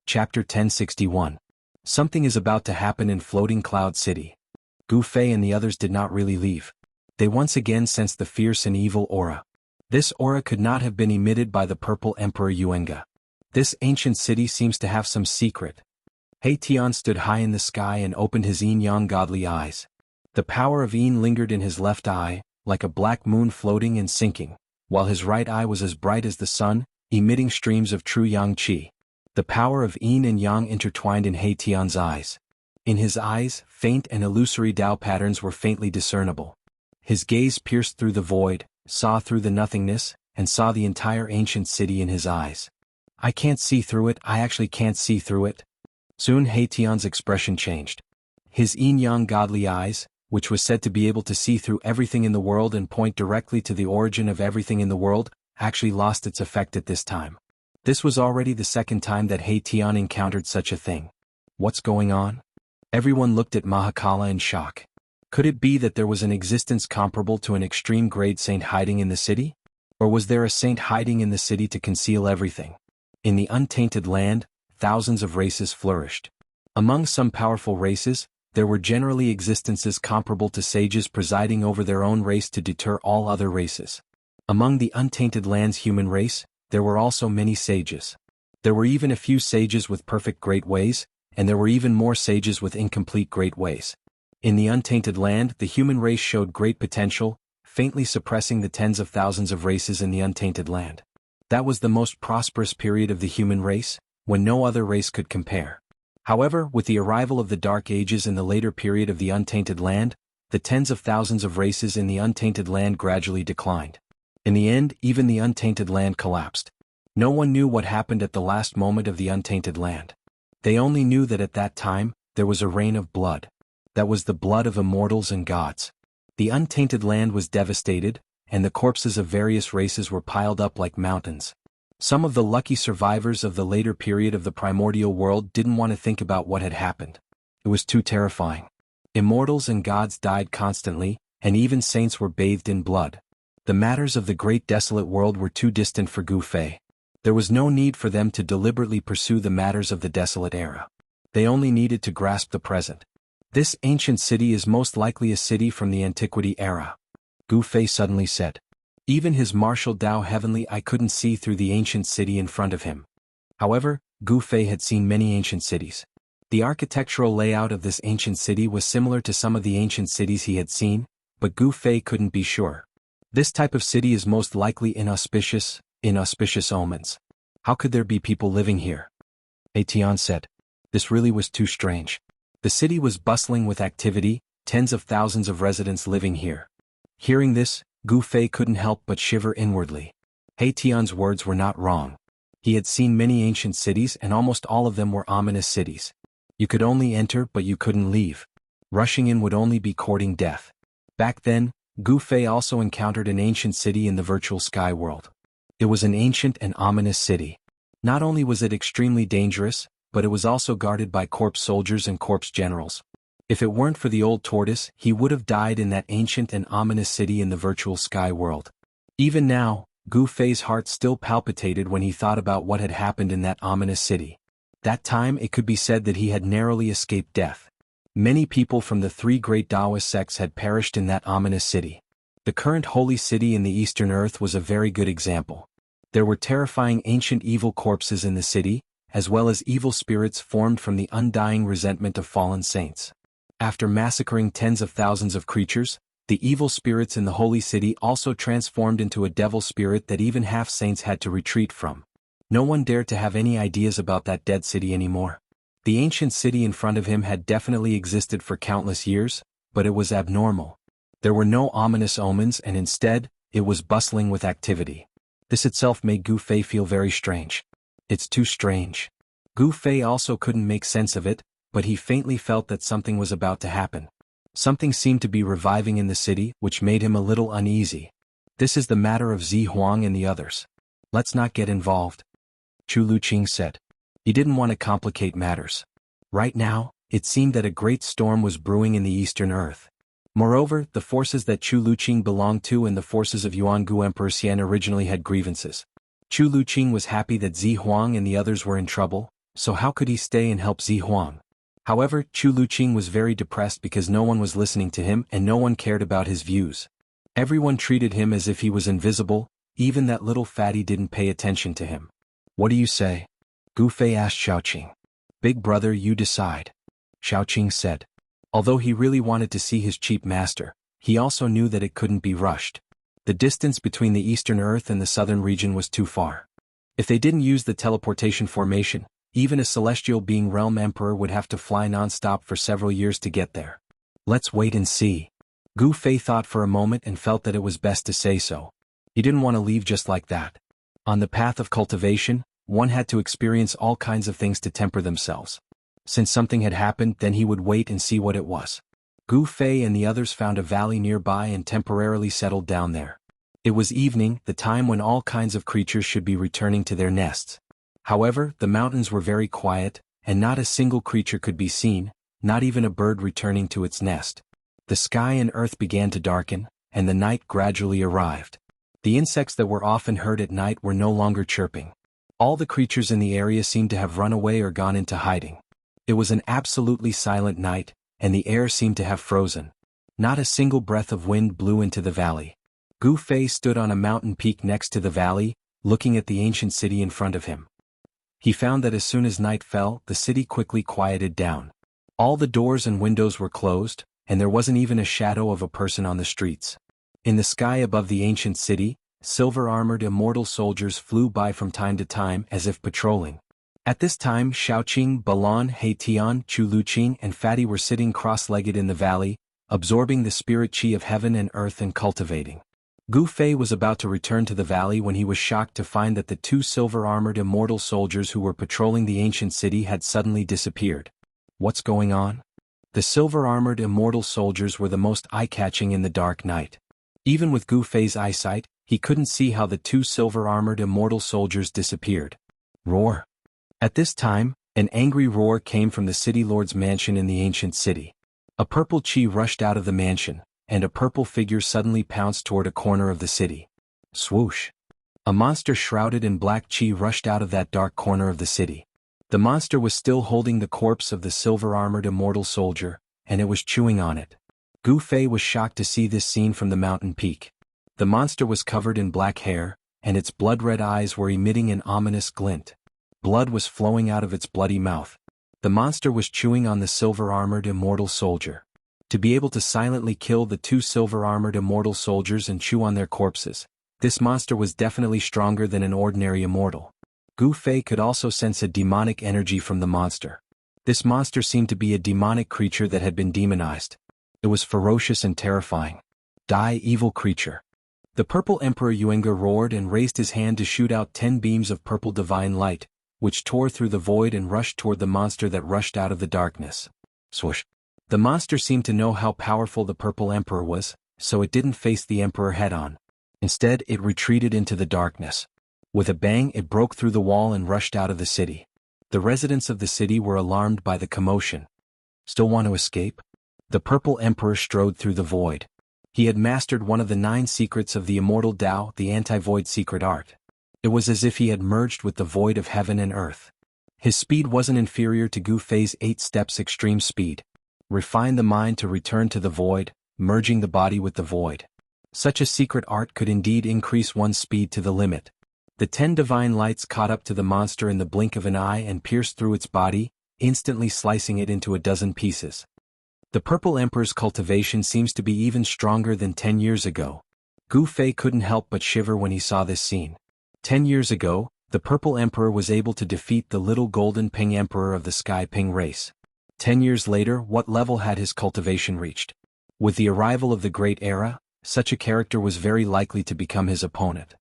Chapter 1061. Something is about to happen in Floating Cloud City. Gu Fei and the others did not really leave. They once again sensed the fierce and evil aura. This aura could not have been emitted by the Purple Emperor Yuenga. This ancient city seems to have some secret. He Tian stood high in the sky and opened his yin-yang godly eyes. The power of yin lingered in his left eye, like a black moon floating and sinking, while his right eye was as bright as the sun, emitting streams of true yang qi. The power of yin and yang intertwined in He Tian's eyes. In his eyes, faint and illusory Tao patterns were faintly discernible. His gaze pierced through the void, saw through the nothingness, and saw the entire ancient city in his eyes. I can't see through it, I actually can't see through it. Soon He Tian's expression changed. His yin-yang godly eyes, which was said to be able to see through everything in the world and point directly to the origin of everything in the world, actually lost its effect at this time. This was already the second time that He Tian encountered such a thing. What's going on? Everyone looked at Mahakala in shock. Could it be that there was an existence comparable to an extreme-grade saint hiding in the city? Or was there a saint hiding in the city to conceal everything? In the untainted land, thousands of races flourished. Among some powerful races, there were generally existences comparable to sages presiding over their own race to deter all other races. Among the untainted land's human race, there were also many sages. There were even a few sages with perfect great ways, and there were even more sages with incomplete great ways. In the untainted land, the human race showed great potential, faintly suppressing the tens of thousands of races in the untainted land. That was the most prosperous period of the human race, when no other race could compare. However, with the arrival of the Dark Ages in the later period of the untainted land, the tens of thousands of races in the untainted land gradually declined. In the end, even the untainted land collapsed. No one knew what happened at the last moment of the untainted land. They only knew that at that time, there was a rain of blood. That was the blood of immortals and gods. The untainted land was devastated, and the corpses of various races were piled up like mountains. Some of the lucky survivors of the later period of the primordial world didn't want to think about what had happened. It was too terrifying. Immortals and gods died constantly, and even saints were bathed in blood. The matters of the great desolate world were too distant for Gu Fei. There was no need for them to deliberately pursue the matters of the desolate era. They only needed to grasp the present. This ancient city is most likely a city from the antiquity era. Gu Fei suddenly said. Even his martial Tao heavenly eye couldn't see through the ancient city in front of him. However, Gu Fei had seen many ancient cities. The architectural layout of this ancient city was similar to some of the ancient cities he had seen, but Gu Fei couldn't be sure. This type of city is most likely inauspicious omens. How could there be people living here? He Tian said. This really was too strange. The city was bustling with activity, tens of thousands of residents living here. Hearing this, Gu Fei couldn't help but shiver inwardly. He Tian's words were not wrong. He had seen many ancient cities and almost all of them were ominous cities. You could only enter but you couldn't leave. Rushing in would only be courting death. Back then, Gu Fei also encountered an ancient city in the virtual sky world. It was an ancient and ominous city. Not only was it extremely dangerous, but it was also guarded by corpse soldiers and corpse generals. If it weren't for the old tortoise, he would have died in that ancient and ominous city in the virtual sky world. Even now, Gu Fei's heart still palpitated when he thought about what had happened in that ominous city. That time it could be said that he had narrowly escaped death. Many people from the three great Taoist sects had perished in that ominous city. The current holy city in the Eastern Earth was a very good example. There were terrifying ancient evil corpses in the city, as well as evil spirits formed from the undying resentment of fallen saints. After massacring tens of thousands of creatures, the evil spirits in the holy city also transformed into a devil spirit that even half-saints had to retreat from. No one dared to have any ideas about that dead city anymore. The ancient city in front of him had definitely existed for countless years, but it was abnormal. There were no ominous omens and instead, it was bustling with activity. This itself made Gu Fei feel very strange. It's too strange. Gu Fei also couldn't make sense of it, but he faintly felt that something was about to happen. Something seemed to be reviving in the city, which made him a little uneasy. This is the matter of Zi Huang and the others. Let's not get involved. Chu Luqing said. He didn't want to complicate matters. Right now, it seemed that a great storm was brewing in the Eastern Earth. Moreover, the forces that Chu Luqing belonged to and the forces of Yuangu Emperor Xian originally had grievances. Chu Luqing was happy that Zi Huang and the others were in trouble, so how could he stay and help Zi Huang? However, Chu Luqing was very depressed because no one was listening to him and no one cared about his views. Everyone treated him as if he was invisible, even that little fatty didn't pay attention to him. What do you say? Gu Fei asked Xiaoqing. Big brother, you decide, Xiaoqing said. Although he really wanted to see his cheap master, he also knew that it couldn't be rushed. The distance between the eastern Earth and the southern region was too far. If they didn't use the teleportation formation, even a celestial being realm emperor would have to fly non-stop for several years to get there. Let's wait and see. Gu Fei thought for a moment and felt that it was best to say so. He didn't want to leave just like that. On the path of cultivation, one had to experience all kinds of things to temper themselves. Since something had happened, then he would wait and see what it was. Gu Fei and the others found a valley nearby and temporarily settled down there. It was evening, the time when all kinds of creatures should be returning to their nests. However, the mountains were very quiet, and not a single creature could be seen, not even a bird returning to its nest. The sky and earth began to darken, and the night gradually arrived. The insects that were often heard at night were no longer chirping. All the creatures in the area seemed to have run away or gone into hiding. It was an absolutely silent night, and the air seemed to have frozen. Not a single breath of wind blew into the valley. Gu Fei stood on a mountain peak next to the valley, looking at the ancient city in front of him. He found that as soon as night fell, the city quickly quieted down. All the doors and windows were closed, and there wasn't even a shadow of a person on the streets. In the sky above the ancient city, silver-armored immortal soldiers flew by from time to time as if patrolling. At this time, Xiaoqing, Balan, Heitian, Chu Luqing and Fatty were sitting cross-legged in the valley, absorbing the spirit qi of heaven and earth and cultivating. Gu Fei was about to return to the valley when he was shocked to find that the two silver-armored immortal soldiers who were patrolling the ancient city had suddenly disappeared. What's going on? The silver-armored immortal soldiers were the most eye-catching in the dark night. Even with Gu Fei's eyesight, he couldn't see how the two silver-armored immortal soldiers disappeared. Roar! At this time, an angry roar came from the city lord's mansion in the ancient city. A purple qi rushed out of the mansion, and a purple figure suddenly pounced toward a corner of the city. Swoosh! A monster shrouded in black qi rushed out of that dark corner of the city. The monster was still holding the corpse of the silver-armored immortal soldier, and it was chewing on it. Gu Fei was shocked to see this scene from the mountain peak. The monster was covered in black hair, and its blood-red eyes were emitting an ominous glint. Blood was flowing out of its bloody mouth. The monster was chewing on the silver-armored immortal soldier. To be able to silently kill the two silver-armored immortal soldiers and chew on their corpses, this monster was definitely stronger than an ordinary immortal. Gu Fei could also sense a demonic energy from the monster. This monster seemed to be a demonic creature that had been demonized. It was ferocious and terrifying. Die, evil creature! The purple Emperor Yuenga roared and raised his hand to shoot out 10 beams of purple divine light, which tore through the void and rushed toward the monster that rushed out of the darkness. Swoosh! The monster seemed to know how powerful the purple Emperor was, so it didn't face the Emperor head-on. Instead, it retreated into the darkness. With a bang, it broke through the wall and rushed out of the city. The residents of the city were alarmed by the commotion. Still want to escape? The purple Emperor strode through the void. He had mastered one of the 9 secrets of the immortal Tao, the anti-void secret art. It was as if he had merged with the void of heaven and earth. His speed wasn't inferior to Gu Fei's 8 steps extreme speed. Refine the mind to return to the void, merging the body with the void. Such a secret art could indeed increase one's speed to the limit. The 10 divine lights caught up to the monster in the blink of an eye and pierced through its body, instantly slicing it into a dozen pieces. The purple Emperor's cultivation seems to be even stronger than 10 years ago. Gu Fei couldn't help but shiver when he saw this scene. 10 years ago, the purple Emperor was able to defeat the little golden Ping Emperor of the Sky Ping race. 10 years later, what level had his cultivation reached? With the arrival of the Great Era, such a character was very likely to become his opponent.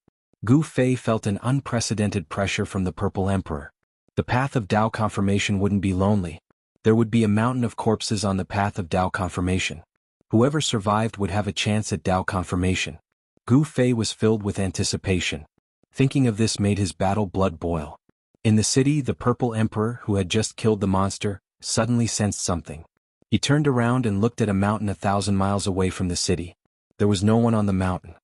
Gu Fei felt an unprecedented pressure from the purple Emperor. The path of Tao confirmation wouldn't be lonely. There would be a mountain of corpses on the path of Tao confirmation. Whoever survived would have a chance at Tao confirmation. Gu Fei was filled with anticipation. Thinking of this made his battle blood boil. In the city, the purple Emperor, who had just killed the monster, suddenly sensed something. He turned around and looked at a mountain 1,000 miles away from the city. There was no one on the mountain.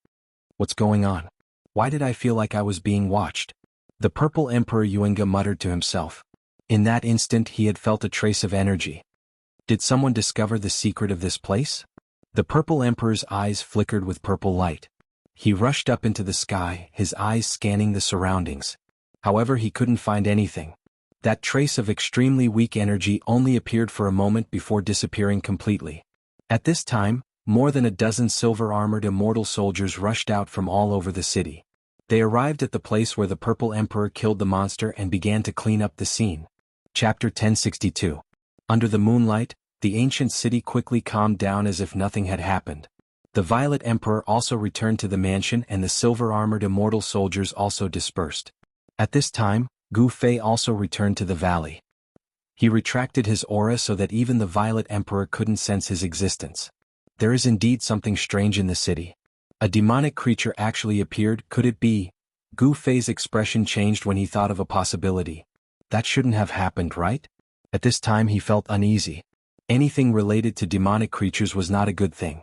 What's going on? Why did I feel like I was being watched? The purple Emperor Yuenga muttered to himself. In that instant he had felt a trace of energy. Did someone discover the secret of this place? The Purple Emperor's eyes flickered with purple light. He rushed up into the sky, his eyes scanning the surroundings. However, he couldn't find anything. That trace of extremely weak energy only appeared for a moment before disappearing completely. At this time, more than a dozen silver-armored immortal soldiers rushed out from all over the city. They arrived at the place where the Purple Emperor killed the monster and began to clean up the scene. Chapter 1062. Under the moonlight, the ancient city quickly calmed down as if nothing had happened. The Violet Emperor also returned to the mansion and the silver-armored immortal soldiers also dispersed. At this time, Gu Fei also returned to the valley. He retracted his aura so that even the Violet Emperor couldn't sense his existence. There is indeed something strange in the city. A demonic creature actually appeared. Could it be? Gu Fei's expression changed when he thought of a possibility. That shouldn't have happened, right? At this time he felt uneasy. Anything related to demonic creatures was not a good thing.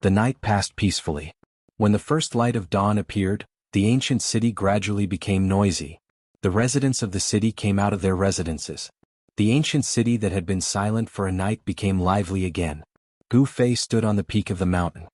The night passed peacefully. When the first light of dawn appeared, the ancient city gradually became noisy. The residents of the city came out of their residences. The ancient city that had been silent for a night became lively again. Gu Fei stood on the peak of the mountain.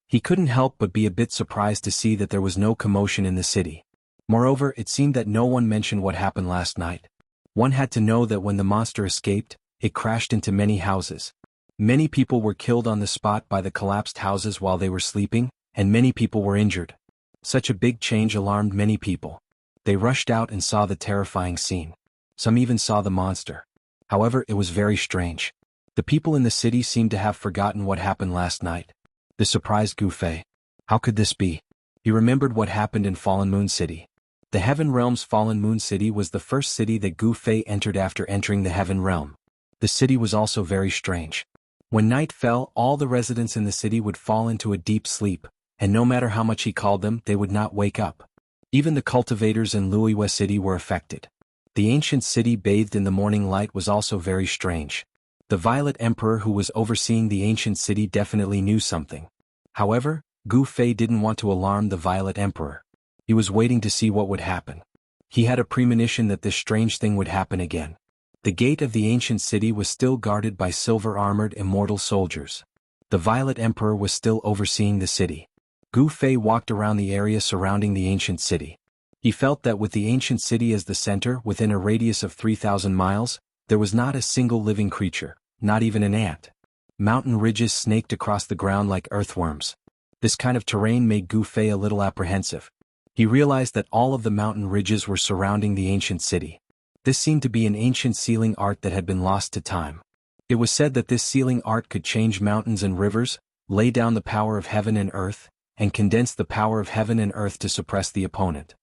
He couldn't help but be a bit surprised to see that there was no commotion in the city. Moreover, it seemed that no one mentioned what happened last night. One had to know that when the monster escaped, it crashed into many houses. Many people were killed on the spot by the collapsed houses while they were sleeping, and many people were injured. Such a big change alarmed many people. They rushed out and saw the terrifying scene. Some even saw the monster. However, it was very strange. The people in the city seemed to have forgotten what happened last night. This surprised Gu Fei. How could this be? He remembered what happened in Fallen Moon City. The Heaven Realm's Fallen Moon City was the first city that Gu Fei entered after entering the Heaven Realm. The city was also very strange. When night fell, all the residents in the city would fall into a deep sleep, and no matter how much he called them, they would not wake up. Even the cultivators in Luiyue City were affected. The ancient city bathed in the morning light was also very strange. The Violet Emperor who was overseeing the ancient city definitely knew something. However, Gu Fei didn't want to alarm the Violet Emperor. He was waiting to see what would happen. He had a premonition that this strange thing would happen again. The gate of the ancient city was still guarded by silver-armored immortal soldiers. The Violet Emperor was still overseeing the city. Gu Fei walked around the area surrounding the ancient city. He felt that with the ancient city as the center within a radius of 3,000 miles, there was not a single living creature, not even an ant. Mountain ridges snaked across the ground like earthworms. This kind of terrain made Gu Fei a little apprehensive. He realized that all of the mountain ridges were surrounding the ancient city. This seemed to be an ancient sealing art that had been lost to time. It was said that this sealing art could change mountains and rivers, lay down the power of heaven and earth, and condense the power of heaven and earth to suppress the opponent.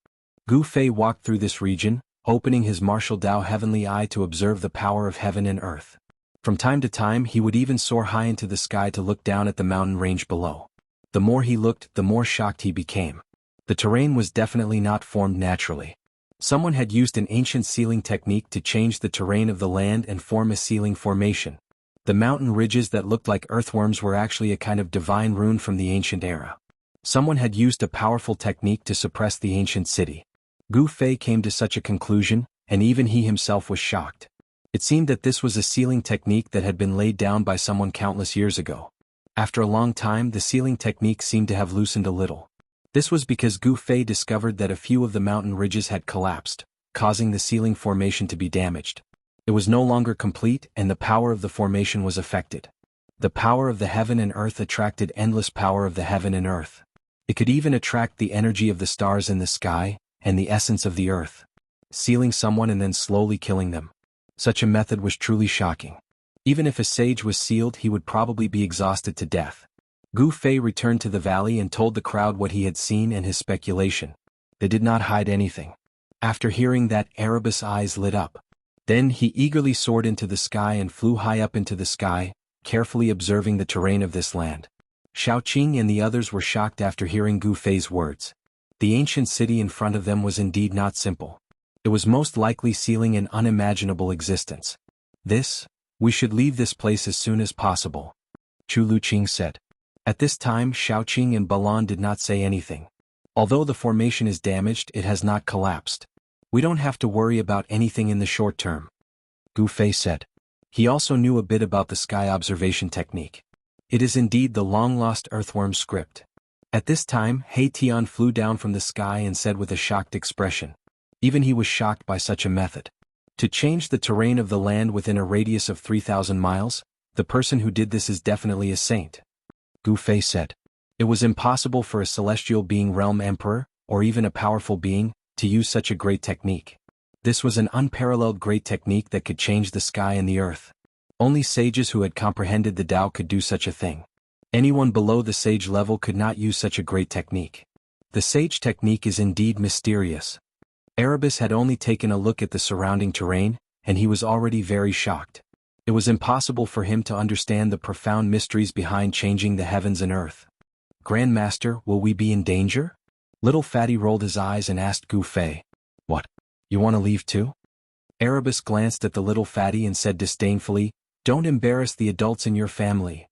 Gu Fei walked through this region, opening his martial Dao heavenly eye to observe the power of heaven and earth. From time to time he would even soar high into the sky to look down at the mountain range below. The more he looked, the more shocked he became. The terrain was definitely not formed naturally. Someone had used an ancient sealing technique to change the terrain of the land and form a sealing formation. The mountain ridges that looked like earthworms were actually a kind of divine rune from the ancient era. Someone had used a powerful technique to suppress the ancient city. Gu Fei came to such a conclusion, and even he himself was shocked. It seemed that this was a sealing technique that had been laid down by someone countless years ago. After a long time, the sealing technique seemed to have loosened a little. This was because Gu Fei discovered that a few of the mountain ridges had collapsed, causing the sealing formation to be damaged. It was no longer complete and the power of the formation was affected. The power of the heaven and earth attracted endless power of the heaven and earth. It could even attract the energy of the stars in the sky, and the essence of the earth. Sealing someone and then slowly killing them. Such a method was truly shocking. Even if a sage was sealed, he would probably be exhausted to death. Gu Fei returned to the valley and told the crowd what he had seen and his speculation. They did not hide anything. After hearing that, Erebus' eyes lit up. Then he eagerly soared into the sky and flew high up into the sky, carefully observing the terrain of this land. Shaoqing and the others were shocked after hearing Gu Fei's words. The ancient city in front of them was indeed not simple. It was most likely sealing an unimaginable existence. We should leave this place as soon as possible, Chu Luqing said. At this time, Shaoqing and Balan did not say anything. Although the formation is damaged, it has not collapsed. We don't have to worry about anything in the short term. Gu Fei said. He also knew a bit about the sky observation technique. It is indeed the long-lost earthworm script. At this time, He Tian flew down from the sky and said with a shocked expression. Even he was shocked by such a method. To change the terrain of the land within a radius of 3,000 miles, the person who did this is definitely a saint. Gu Fei said. It was impossible for a celestial being realm emperor, or even a powerful being, to use such a great technique. This was an unparalleled great technique that could change the sky and the earth. Only sages who had comprehended the Tao could do such a thing. Anyone below the sage level could not use such a great technique. The sage technique is indeed mysterious. Erebus had only taken a look at the surrounding terrain, and he was already very shocked. It was impossible for him to understand the profound mysteries behind changing the heavens and earth. Grandmaster, will we be in danger? Little Fatty rolled his eyes and asked Gu Fei. What? You want to leave too? Erebus glanced at the little Fatty and said disdainfully, Don't embarrass the adults in your family.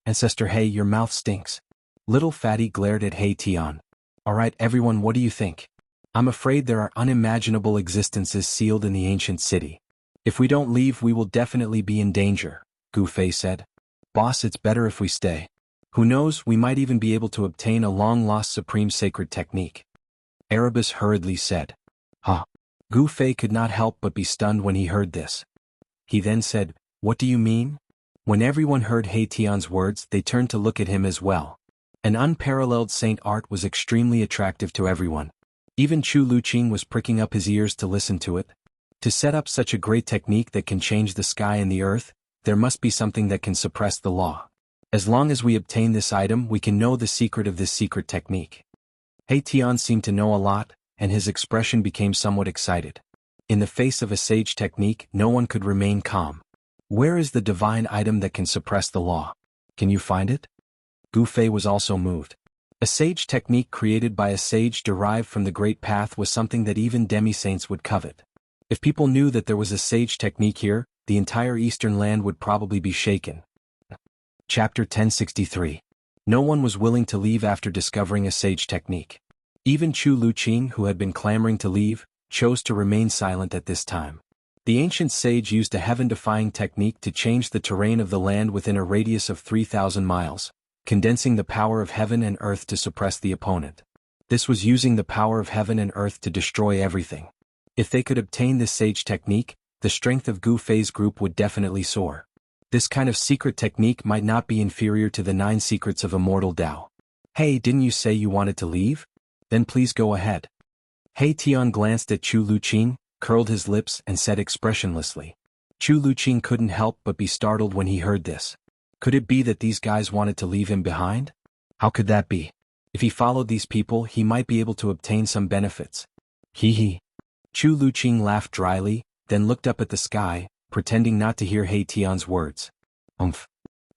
Ancestor He, your mouth stinks. Little Fatty glared at He Tian. Alright everyone, what do you think? I'm afraid there are unimaginable existences sealed in the ancient city. If we don't leave we will definitely be in danger, Gu Fei said. Boss, it's better if we stay. Who knows, we might even be able to obtain a long-lost supreme sacred technique. Erebus hurriedly said. Huh. Gu Fei could not help but be stunned when he heard this. He then said, What do you mean? When everyone heard He Tian's words, they turned to look at him as well. An unparalleled saint art was extremely attractive to everyone. Even Chu Luqing was pricking up his ears to listen to it. To set up such a great technique that can change the sky and the earth, there must be something that can suppress the law. As long as we obtain this item, we can know the secret of this secret technique. He Tian seemed to know a lot, and his expression became somewhat excited. In the face of a sage technique, no one could remain calm. Where is the divine item that can suppress the law? Can you find it? Gu Fei was also moved. A sage technique created by a sage derived from the Great Path was something that even demi-saints would covet. If people knew that there was a sage technique here, the entire eastern land would probably be shaken. Chapter 1063. No one was willing to leave after discovering a sage technique. Even Chu Luqing, who had been clamoring to leave, chose to remain silent at this time. The ancient sage used a heaven-defying technique to change the terrain of the land within a radius of 3,000 miles, condensing the power of heaven and earth to suppress the opponent. This was using the power of heaven and earth to destroy everything. If they could obtain this sage technique, the strength of Gu Fei's group would definitely soar. This kind of secret technique might not be inferior to the 9 secrets of Immortal Tao. Hey, didn't you say you wanted to leave? Then please go ahead. He Tian glanced at Chu Luqing, curled his lips and said expressionlessly. Chu Luqing couldn't help but be startled when he heard this. Could it be that these guys wanted to leave him behind? How could that be? If he followed these people, he might be able to obtain some benefits. Hee hee. Chu Luqing laughed dryly, then looked up at the sky, pretending not to hear He Tian's words.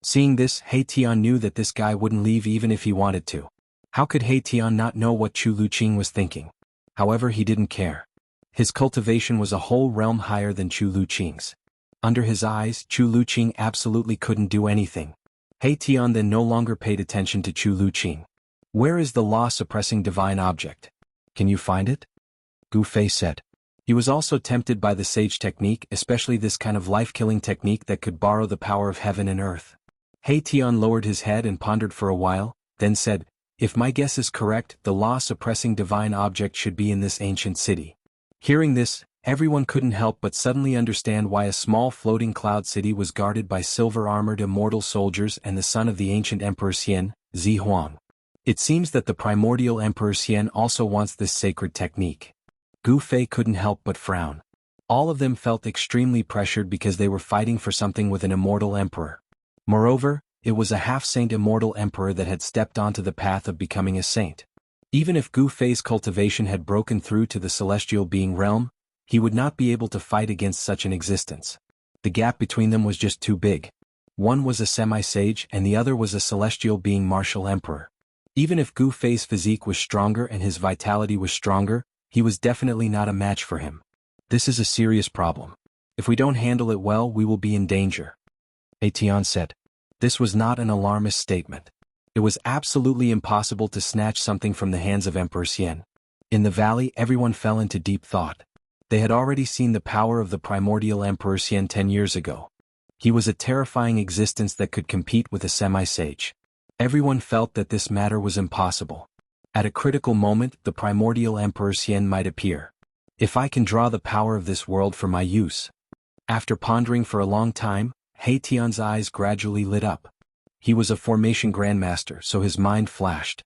Seeing this, He Tian knew that this guy wouldn't leave even if he wanted to. How could He Tian not know what Chu Luqing was thinking? However, he didn't care. His cultivation was a whole realm higher than Chu Luqing's. Under his eyes, Chu Luqing absolutely couldn't do anything. He Tian then no longer paid attention to Chu Luqing. Where is the law-suppressing divine object? Can you find it? Gu Fei said. He was also tempted by the sage technique, especially this kind of life-killing technique that could borrow the power of heaven and earth. He Tian lowered his head and pondered for a while, then said, If my guess is correct, the law-suppressing divine object should be in this ancient city. Hearing this, everyone couldn't help but suddenly understand why a small floating cloud city was guarded by silver-armored immortal soldiers and the son of the ancient Emperor Xian, Zi Huang. It seems that the primordial Emperor Xian also wants this sacred technique. Gu Fei couldn't help but frown. All of them felt extremely pressured because they were fighting for something with an immortal emperor. Moreover, it was a half-saint immortal emperor that had stepped onto the path of becoming a saint. Even if Gu Fei's cultivation had broken through to the celestial being realm, he would not be able to fight against such an existence. The gap between them was just too big. One was a semi-sage and the other was a celestial being martial emperor. Even if Gu Fei's physique was stronger and his vitality was stronger, he was definitely not a match for him. This is a serious problem. If we don't handle it well, we will be in danger. He Tian said. This was not an alarmist statement. It was absolutely impossible to snatch something from the hands of Emperor Xian. In the valley, everyone fell into deep thought. They had already seen the power of the primordial Emperor Xian 10 years ago. He was a terrifying existence that could compete with a semi-sage. Everyone felt that this matter was impossible. At a critical moment, the primordial Emperor Xian might appear. If I can draw the power of this world for my use. After pondering for a long time, He Tian's eyes gradually lit up. He was a formation grandmaster, so his mind flashed.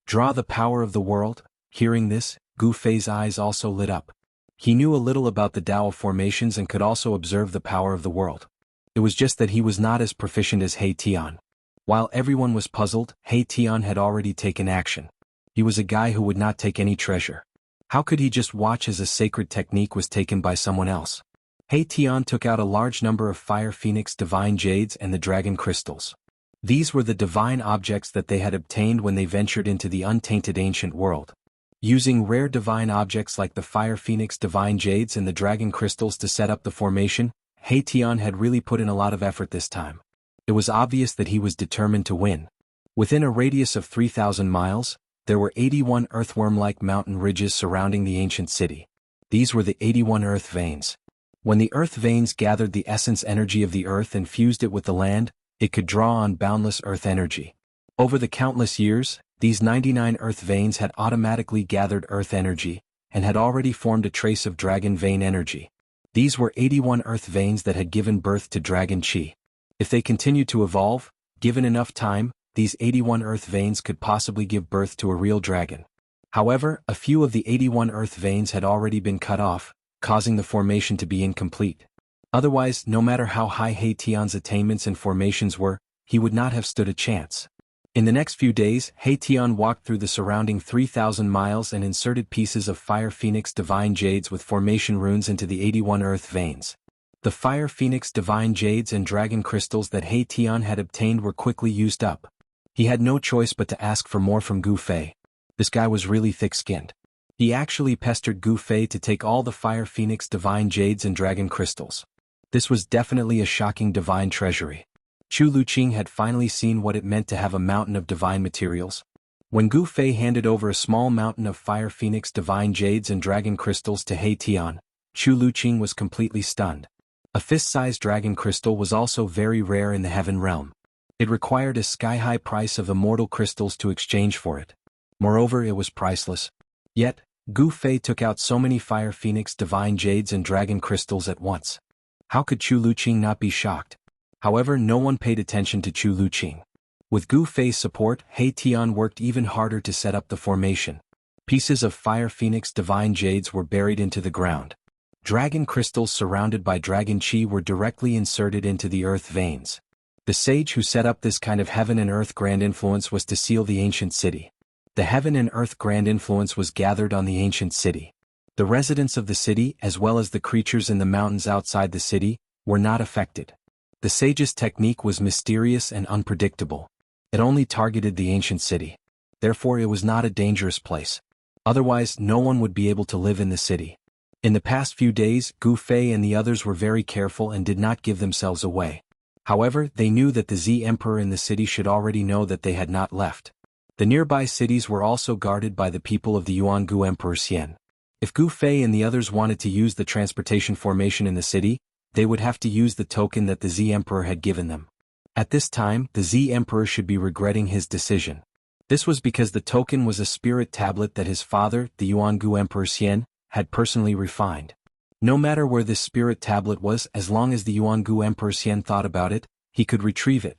Draw the power of the world? Hearing this, Gu Fei's eyes also lit up. He knew a little about the Tao of formations and could also observe the power of the world. It was just that he was not as proficient as He Tian. While everyone was puzzled, He Tian had already taken action. He was a guy who would not take any treasure. How could he just watch as a sacred technique was taken by someone else? He Tian took out a large number of Fire Phoenix divine jades and the dragon crystals. These were the divine objects that they had obtained when they ventured into the untainted ancient world. Using rare divine objects like the Fire Phoenix divine jades and the dragon crystals to set up the formation, He Tian had really put in a lot of effort this time. It was obvious that he was determined to win. Within a radius of 3,000 miles, there were 81 earthworm-like mountain ridges surrounding the ancient city. These were the 81 earth veins. When the earth veins gathered the essence energy of the earth and fused it with the land, it could draw on boundless earth energy. Over the countless years, these 99 earth veins had automatically gathered earth energy, and had already formed a trace of dragon vein energy. These were 81 earth veins that had given birth to dragon chi. If they continued to evolve, given enough time, these 81 earth veins could possibly give birth to a real dragon. However, a few of the 81 earth veins had already been cut off, causing the formation to be incomplete. Otherwise, no matter how high He Tian's attainments and formations were, he would not have stood a chance. In the next few days, He Tian walked through the surrounding 3,000 miles and inserted pieces of Fire Phoenix divine jades with formation runes into the 81 earth veins. The Fire Phoenix divine jades and dragon crystals that He Tian had obtained were quickly used up. He had no choice but to ask for more from Gu Fei. This guy was really thick-skinned. He actually pestered Gu Fei to take all the Fire Phoenix divine jades and dragon crystals. This was definitely a shocking divine treasury. Chu Luqing had finally seen what it meant to have a mountain of divine materials. When Gu Fei handed over a small mountain of Fire Phoenix divine jades and dragon crystals to He Tian, Chu Luqing was completely stunned. A fist-sized dragon crystal was also very rare in the heaven realm. It required a sky-high price of immortal crystals to exchange for it. Moreover, it was priceless. Yet, Gu Fei took out so many Fire Phoenix divine jades and dragon crystals at once. How could Chu Luqing not be shocked? However, no one paid attention to Chu Luqing. With Gu Fei's support, He Tian worked even harder to set up the formation. Pieces of Fire Phoenix divine jades were buried into the ground. Dragon crystals surrounded by dragon chi were directly inserted into the earth veins. The sage who set up this kind of heaven and earth grand influence was to seal the ancient city. The heaven and earth grand influence was gathered on the ancient city. The residents of the city, as well as the creatures in the mountains outside the city, were not affected. The sage's technique was mysterious and unpredictable. It only targeted the ancient city. Therefore, it was not a dangerous place. Otherwise, no one would be able to live in the city. In the past few days, Gu Fei and the others were very careful and did not give themselves away. However, they knew that the Z Emperor in the city should already know that they had not left. The nearby cities were also guarded by the people of the Jianghu Emperor Xian. If Gu Fei and the others wanted to use the transportation formation in the city, they would have to use the token that the Z Emperor had given them. At this time, the Z Emperor should be regretting his decision. This was because the token was a spirit tablet that his father, the Jianghu Emperor Xian, had personally refined. No matter where this spirit tablet was, as long as the Jianghu Emperor Xian thought about it, he could retrieve it.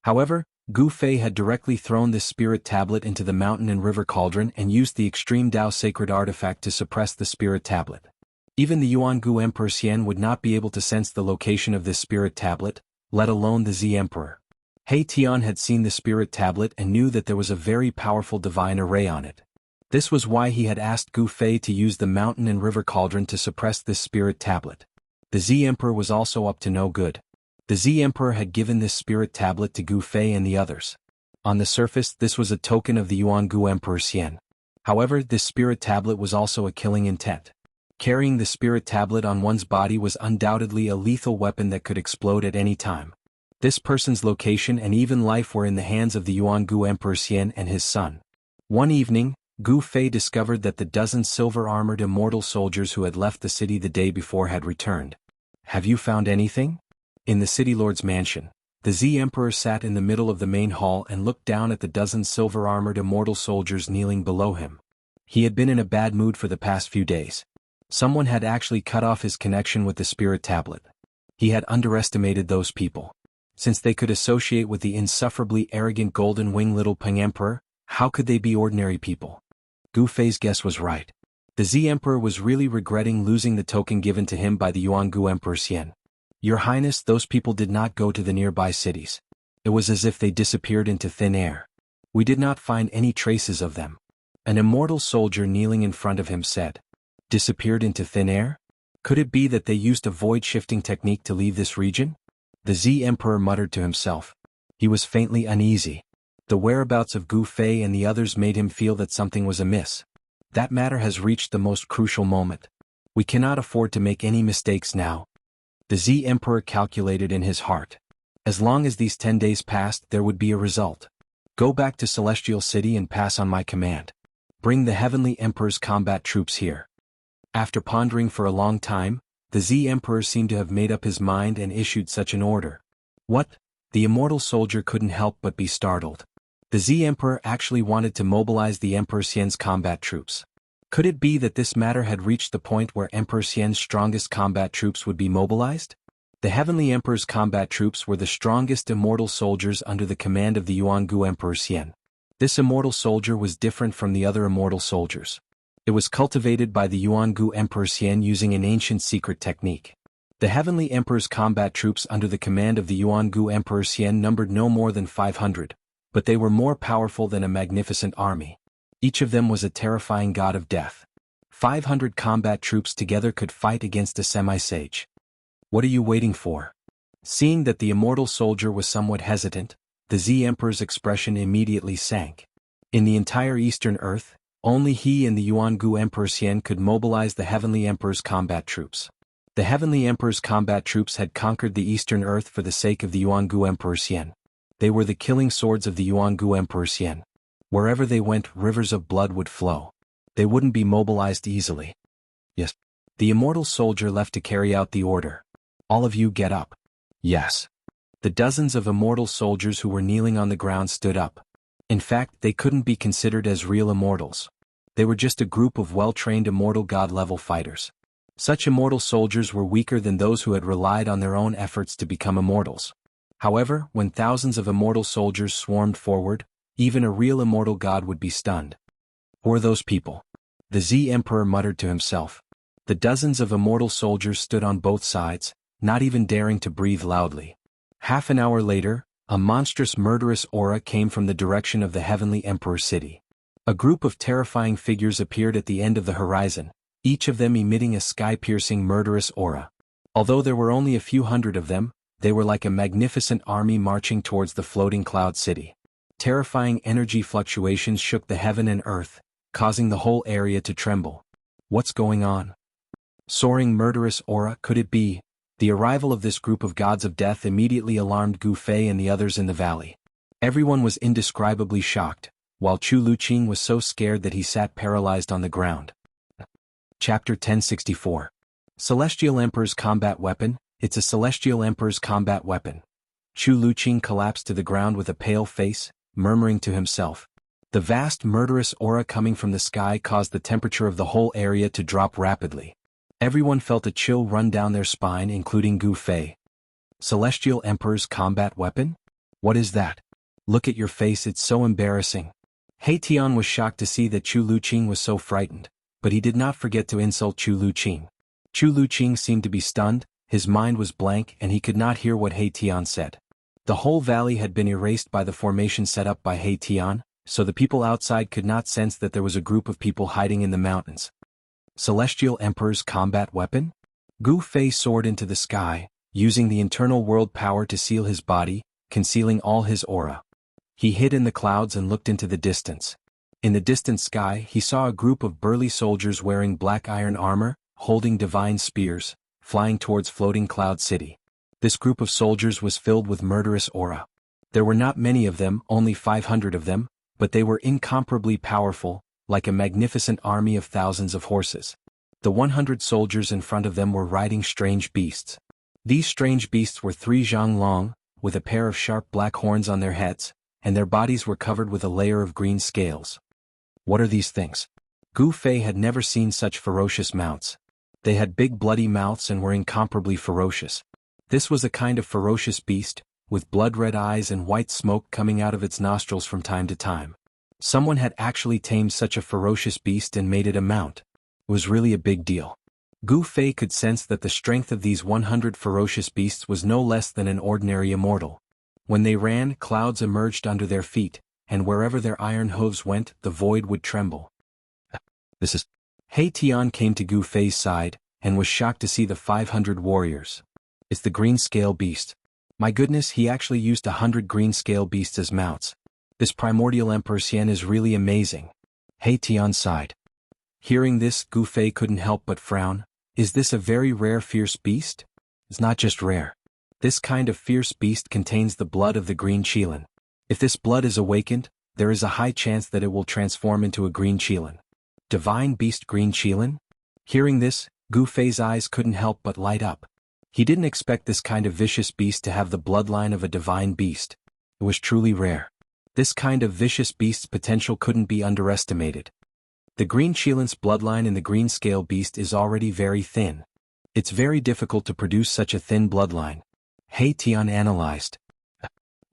However, Gu Fei had directly thrown this spirit tablet into the mountain and river cauldron and used the extreme Tao sacred artifact to suppress the spirit tablet. Even the Jianghu Emperor Xian would not be able to sense the location of this spirit tablet, let alone the Z Emperor. He Tian had seen the spirit tablet and knew that there was a very powerful divine array on it. This was why he had asked Gu Fei to use the mountain and river cauldron to suppress this spirit tablet. The Z Emperor was also up to no good. The Z Emperor had given this spirit tablet to Gu Fei and the others. On the surface, this was a token of the Jianghu Emperor Xian. However, this spirit tablet was also a killing intent. Carrying the spirit tablet on one's body was undoubtedly a lethal weapon that could explode at any time. This person's location and even life were in the hands of the Jianghu Emperor Xian and his son. One evening, Gu Fei discovered that the dozen silver-armored immortal soldiers who had left the city the day before had returned. Have you found anything? In the city lord's mansion, the Z Emperor sat in the middle of the main hall and looked down at the dozen silver-armored immortal soldiers kneeling below him. He had been in a bad mood for the past few days. Someone had actually cut off his connection with the spirit tablet. He had underestimated those people. Since they could associate with the insufferably arrogant Golden Wing Little Peng Emperor, how could they be ordinary people? Gu Fei's guess was right. The Z Emperor was really regretting losing the token given to him by the Yuangu Emperor Xian. Your Highness, those people did not go to the nearby cities. It was as if they disappeared into thin air. We did not find any traces of them. An immortal soldier kneeling in front of him said. Disappeared into thin air? Could it be that they used a void-shifting technique to leave this region? The Z Emperor muttered to himself. He was faintly uneasy. The whereabouts of Gu Fei and the others made him feel that something was amiss. That matter has reached the most crucial moment. We cannot afford to make any mistakes now. The Z Emperor calculated in his heart. As long as these 10 days passed, there would be a result. Go back to Celestial City and pass on my command. Bring the Heavenly Emperor's combat troops here. After pondering for a long time, the Z Emperor seemed to have made up his mind and issued such an order. What? The immortal soldier couldn't help but be startled. The Z Emperor actually wanted to mobilize the Emperor Xian's combat troops. Could it be that this matter had reached the point where Emperor Xian's strongest combat troops would be mobilized? The Heavenly Emperor's combat troops were the strongest immortal soldiers under the command of the Yuangu Emperor Xian. This immortal soldier was different from the other immortal soldiers. It was cultivated by the Yuangu Emperor Xian using an ancient secret technique. The Heavenly Emperor's combat troops under the command of the Yuangu Emperor Xian numbered no more than 500, but they were more powerful than a magnificent army. Each of them was a terrifying god of death. 500 combat troops together could fight against a semi-sage. What are you waiting for? Seeing that the immortal soldier was somewhat hesitant, the Z Emperor's expression immediately sank. In the entire Eastern Earth, only he and the Yuangu Emperor Xian could mobilize the Heavenly Emperor's combat troops. The Heavenly Emperor's combat troops had conquered the Eastern Earth for the sake of the Yuangu Emperor Xian. They were the killing swords of the Yuangu Emperor Xian. Wherever they went, rivers of blood would flow. They wouldn't be mobilized easily. Yes. The immortal soldier left to carry out the order. All of you get up. Yes. The dozens of immortal soldiers who were kneeling on the ground stood up. In fact, they couldn't be considered as real immortals. They were just a group of well-trained immortal god-level fighters. Such immortal soldiers were weaker than those who had relied on their own efforts to become immortals. However, when thousands of immortal soldiers swarmed forward, even a real immortal god would be stunned. Who are those people? The Z Emperor muttered to himself. The dozens of immortal soldiers stood on both sides, not even daring to breathe loudly. Half an hour later, a monstrous murderous aura came from the direction of the Heavenly Emperor City. A group of terrifying figures appeared at the end of the horizon, each of them emitting a sky-piercing murderous aura. Although there were only a few hundred of them, they were like a magnificent army marching towards the floating cloud city. Terrifying energy fluctuations shook the heaven and earth, causing the whole area to tremble. What's going on? Soaring murderous aura, could it be? The arrival of this group of gods of death immediately alarmed Gu Fei and the others in the valley. Everyone was indescribably shocked, while Chu Luqing was so scared that he sat paralyzed on the ground. Chapter 1064. Celestial Emperor's Combat Weapon. It's a Celestial Emperor's combat weapon. Chu Luqing collapsed to the ground with a pale face, murmuring to himself. The vast murderous aura coming from the sky caused the temperature of the whole area to drop rapidly. Everyone felt a chill run down their spine, including Gu Fei. Celestial Emperor's combat weapon? What is that? Look at your face, it's so embarrassing. He Tian was shocked to see that Chu Luqing was so frightened, but he did not forget to insult Chu Luqing. Chu Luqing seemed to be stunned, his mind was blank and he could not hear what He Tian said. The whole valley had been erased by the formation set up by He Tian, so the people outside could not sense that there was a group of people hiding in the mountains. Celestial Emperor's combat weapon? Gu Fei soared into the sky, using the internal world power to seal his body, concealing all his aura. He hid in the clouds and looked into the distance. In the distant sky, he saw a group of burly soldiers wearing black iron armor, holding divine spears, flying towards floating cloud city. This group of soldiers was filled with murderous aura. There were not many of them, only 500 of them, but they were incomparably powerful, like a magnificent army of thousands of horses. The 100 soldiers in front of them were riding strange beasts. These strange beasts were 3 zhang long, with a pair of sharp black horns on their heads, and their bodies were covered with a layer of green scales. What are these things? Gu Fei had never seen such ferocious mounts. They had big bloody mouths and were incomparably ferocious. This was a kind of ferocious beast, with blood-red eyes and white smoke coming out of its nostrils from time to time. Someone had actually tamed such a ferocious beast and made it a mount. It was really a big deal. Gu Fei could sense that the strength of these 100 ferocious beasts was no less than an ordinary immortal. When they ran, clouds emerged under their feet, and wherever their iron hooves went, the void would tremble. This is... He Tian came to Gu Fei's side, and was shocked to see the 500 warriors. It's the green scale beast. My goodness, he actually used 100 green scale beasts as mounts. This primordial Emperor Xian is really amazing. He Tian sighed. Hearing this, Gu Fei couldn't help but frown. Is this a very rare fierce beast? It's not just rare. This kind of fierce beast contains the blood of the green qilin. If this blood is awakened, there is a high chance that it will transform into a green qilin. Divine beast green qilin? Hearing this, Gu Fei's eyes couldn't help but light up. He didn't expect this kind of vicious beast to have the bloodline of a divine beast. It was truly rare. This kind of vicious beast's potential couldn't be underestimated. The green qilin's bloodline in the green scale beast is already very thin. It's very difficult to produce such a thin bloodline. He Tian analyzed.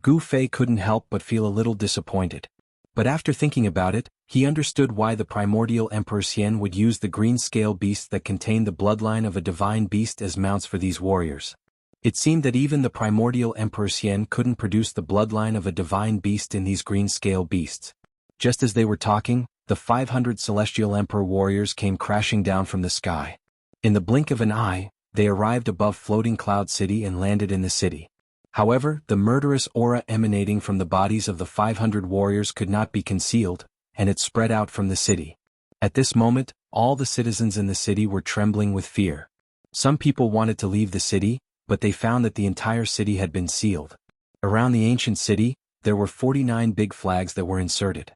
Gu Fei couldn't help but feel a little disappointed. But after thinking about it, he understood why the primordial Emperor Xian would use the green scale beasts that contained the bloodline of a divine beast as mounts for these warriors. It seemed that even the primordial Emperor Xian couldn't produce the bloodline of a divine beast in these green scale beasts. Just as they were talking, the 500 celestial emperor warriors came crashing down from the sky. In the blink of an eye, they arrived above Floating Cloud City and landed in the city. However, the murderous aura emanating from the bodies of the 500 warriors could not be concealed, and it spread out from the city. At this moment, all the citizens in the city were trembling with fear. Some people wanted to leave the city, but they found that the entire city had been sealed. Around the ancient city, there were 49 big flags that were inserted.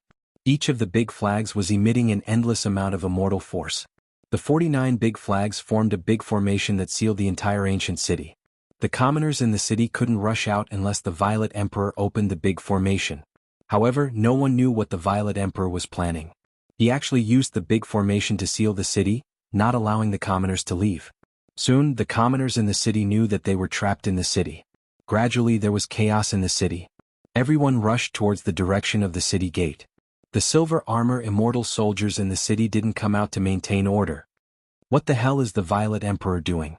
Each of the big flags was emitting an endless amount of immortal force. The 49 big flags formed a big formation that sealed the entire ancient city. The commoners in the city couldn't rush out unless the Violet Emperor opened the big formation. However, no one knew what the Violet Emperor was planning. He actually used the big formation to seal the city, not allowing the commoners to leave. Soon, the commoners in the city knew that they were trapped in the city. Gradually, there was chaos in the city. Everyone rushed towards the direction of the city gate. The silver armor immortal soldiers in the city didn't come out to maintain order. What the hell is the Violet Emperor doing?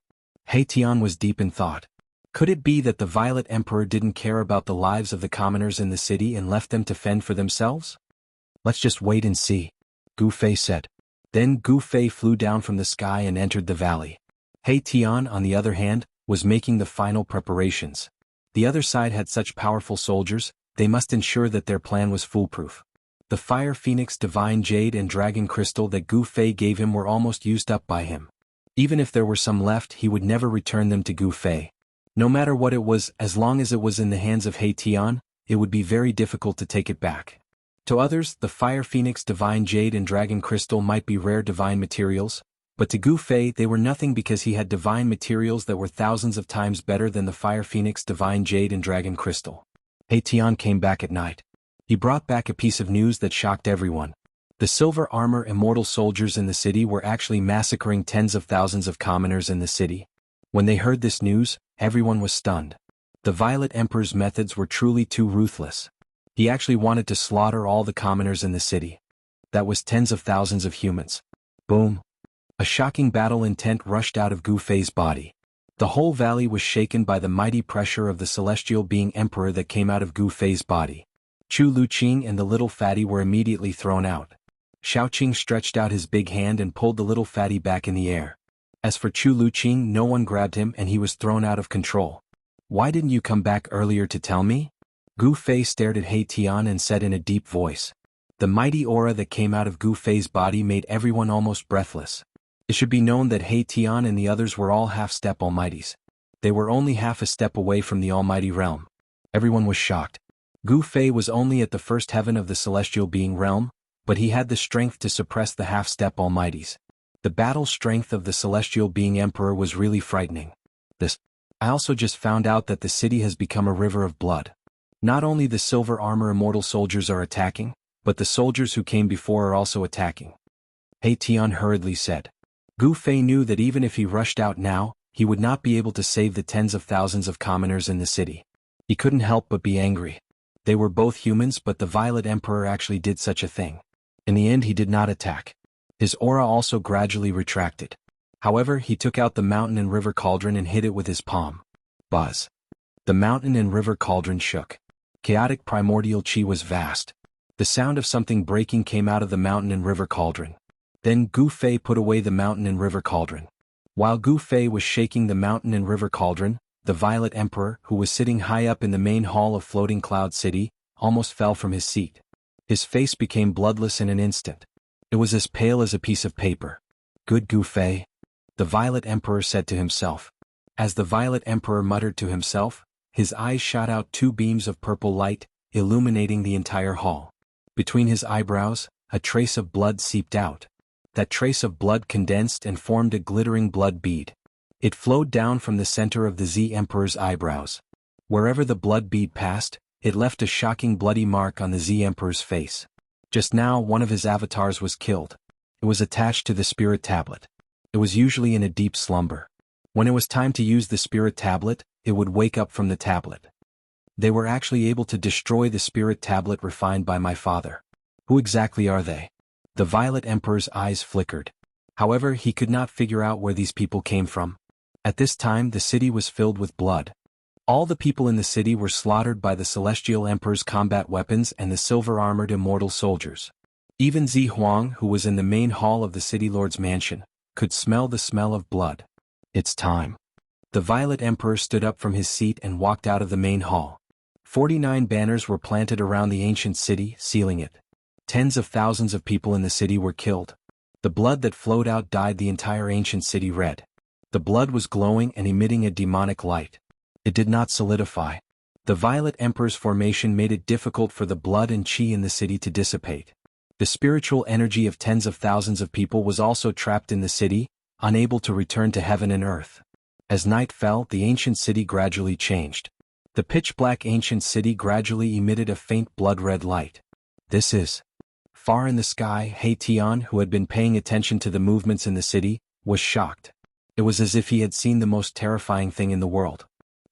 He Tian was deep in thought. Could it be that the Violet Emperor didn't care about the lives of the commoners in the city and left them to fend for themselves? Let's just wait and see, Gu Fei said. Then Gu Fei flew down from the sky and entered the valley. He Tian, on the other hand, was making the final preparations. The other side had such powerful soldiers, they must ensure that their plan was foolproof. The Fire Phoenix Divine Jade and Dragon Crystal that Gu Fei gave him were almost used up by him. Even if there were some left, he would never return them to Gu Fei. No matter what it was, as long as it was in the hands of He Tian, it would be very difficult to take it back. To others, the Fire Phoenix Divine Jade and Dragon Crystal might be rare divine materials, but to Gu Fei they were nothing because he had divine materials that were thousands of times better than the Fire Phoenix Divine Jade and Dragon Crystal. He Tian came back at night. He brought back a piece of news that shocked everyone. The silver armor immortal soldiers in the city were actually massacring tens of thousands of commoners in the city. When they heard this news, everyone was stunned. The Violet Emperor's methods were truly too ruthless. He actually wanted to slaughter all the commoners in the city. That was tens of thousands of humans. Boom. A shocking battle intent rushed out of Gu Fei's body. The whole valley was shaken by the mighty pressure of the celestial being emperor that came out of Gu Fei's body. Chu Luqing and the little fatty were immediately thrown out. Shaoqing stretched out his big hand and pulled the little fatty back in the air. As for Chu Luqing, no one grabbed him and he was thrown out of control. Why didn't you come back earlier to tell me? Gu Fei stared at He Tian and said in a deep voice. The mighty aura that came out of Gu Fei's body made everyone almost breathless. It should be known that He Tian and the others were all half-step almighties. They were only half a step away from the almighty realm. Everyone was shocked. Gu Fei was only at the first heaven of the celestial being realm, but he had the strength to suppress the half-step almighties. The battle strength of the celestial being emperor was really frightening. I also just found out that the city has become a river of blood. Not only the silver armor immortal soldiers are attacking, but the soldiers who came before are also attacking. He Tian hurriedly said. Gu Fei knew that even if he rushed out now, he would not be able to save the tens of thousands of commoners in the city. He couldn't help but be angry. They were both humans, but the Violet Emperor actually did such a thing. In the end, he did not attack. His aura also gradually retracted. However, he took out the mountain and river cauldron and hit it with his palm. Buzz. The mountain and river cauldron shook. Chaotic primordial chi was vast. The sound of something breaking came out of the mountain and river cauldron. Then Gu Fei put away the mountain and river cauldron. While Gu Fei was shaking the mountain and river cauldron, the Violet Emperor, who was sitting high up in the main hall of Floating Cloud City, almost fell from his seat. His face became bloodless in an instant. It was as pale as a piece of paper. Good Gu Fei, the Violet Emperor said to himself. As the Violet Emperor muttered to himself, his eyes shot out two beams of purple light, illuminating the entire hall. Between his eyebrows, a trace of blood seeped out. That trace of blood condensed and formed a glittering blood bead. It flowed down from the center of the Z Emperor's eyebrows. Wherever the blood bead passed, it left a shocking bloody mark on the Z Emperor's face. Just now, one of his avatars was killed. It was attached to the spirit tablet. It was usually in a deep slumber. When it was time to use the spirit tablet, it would wake up from the tablet. They were actually able to destroy the spirit tablet refined by my father. Who exactly are they? The Violet Emperor's eyes flickered. However, he could not figure out where these people came from. At this time, the city was filled with blood. All the people in the city were slaughtered by the Celestial Emperor's combat weapons and the silver-armored immortal soldiers. Even Zi Huang, who was in the main hall of the city lord's mansion, could smell the smell of blood. It's time. The Violet Emperor stood up from his seat and walked out of the main hall. 49 banners were planted around the ancient city, sealing it. Tens of thousands of people in the city were killed. The blood that flowed out dyed the entire ancient city red. The blood was glowing and emitting a demonic light. It did not solidify. The Violet Emperor's formation made it difficult for the blood and chi in the city to dissipate. The spiritual energy of tens of thousands of people was also trapped in the city, unable to return to heaven and earth. As night fell, the ancient city gradually changed. The pitch-black ancient city gradually emitted a faint blood-red light. This is... Far in the sky, He Tian, who had been paying attention to the movements in the city, was shocked. It was as if he had seen the most terrifying thing in the world.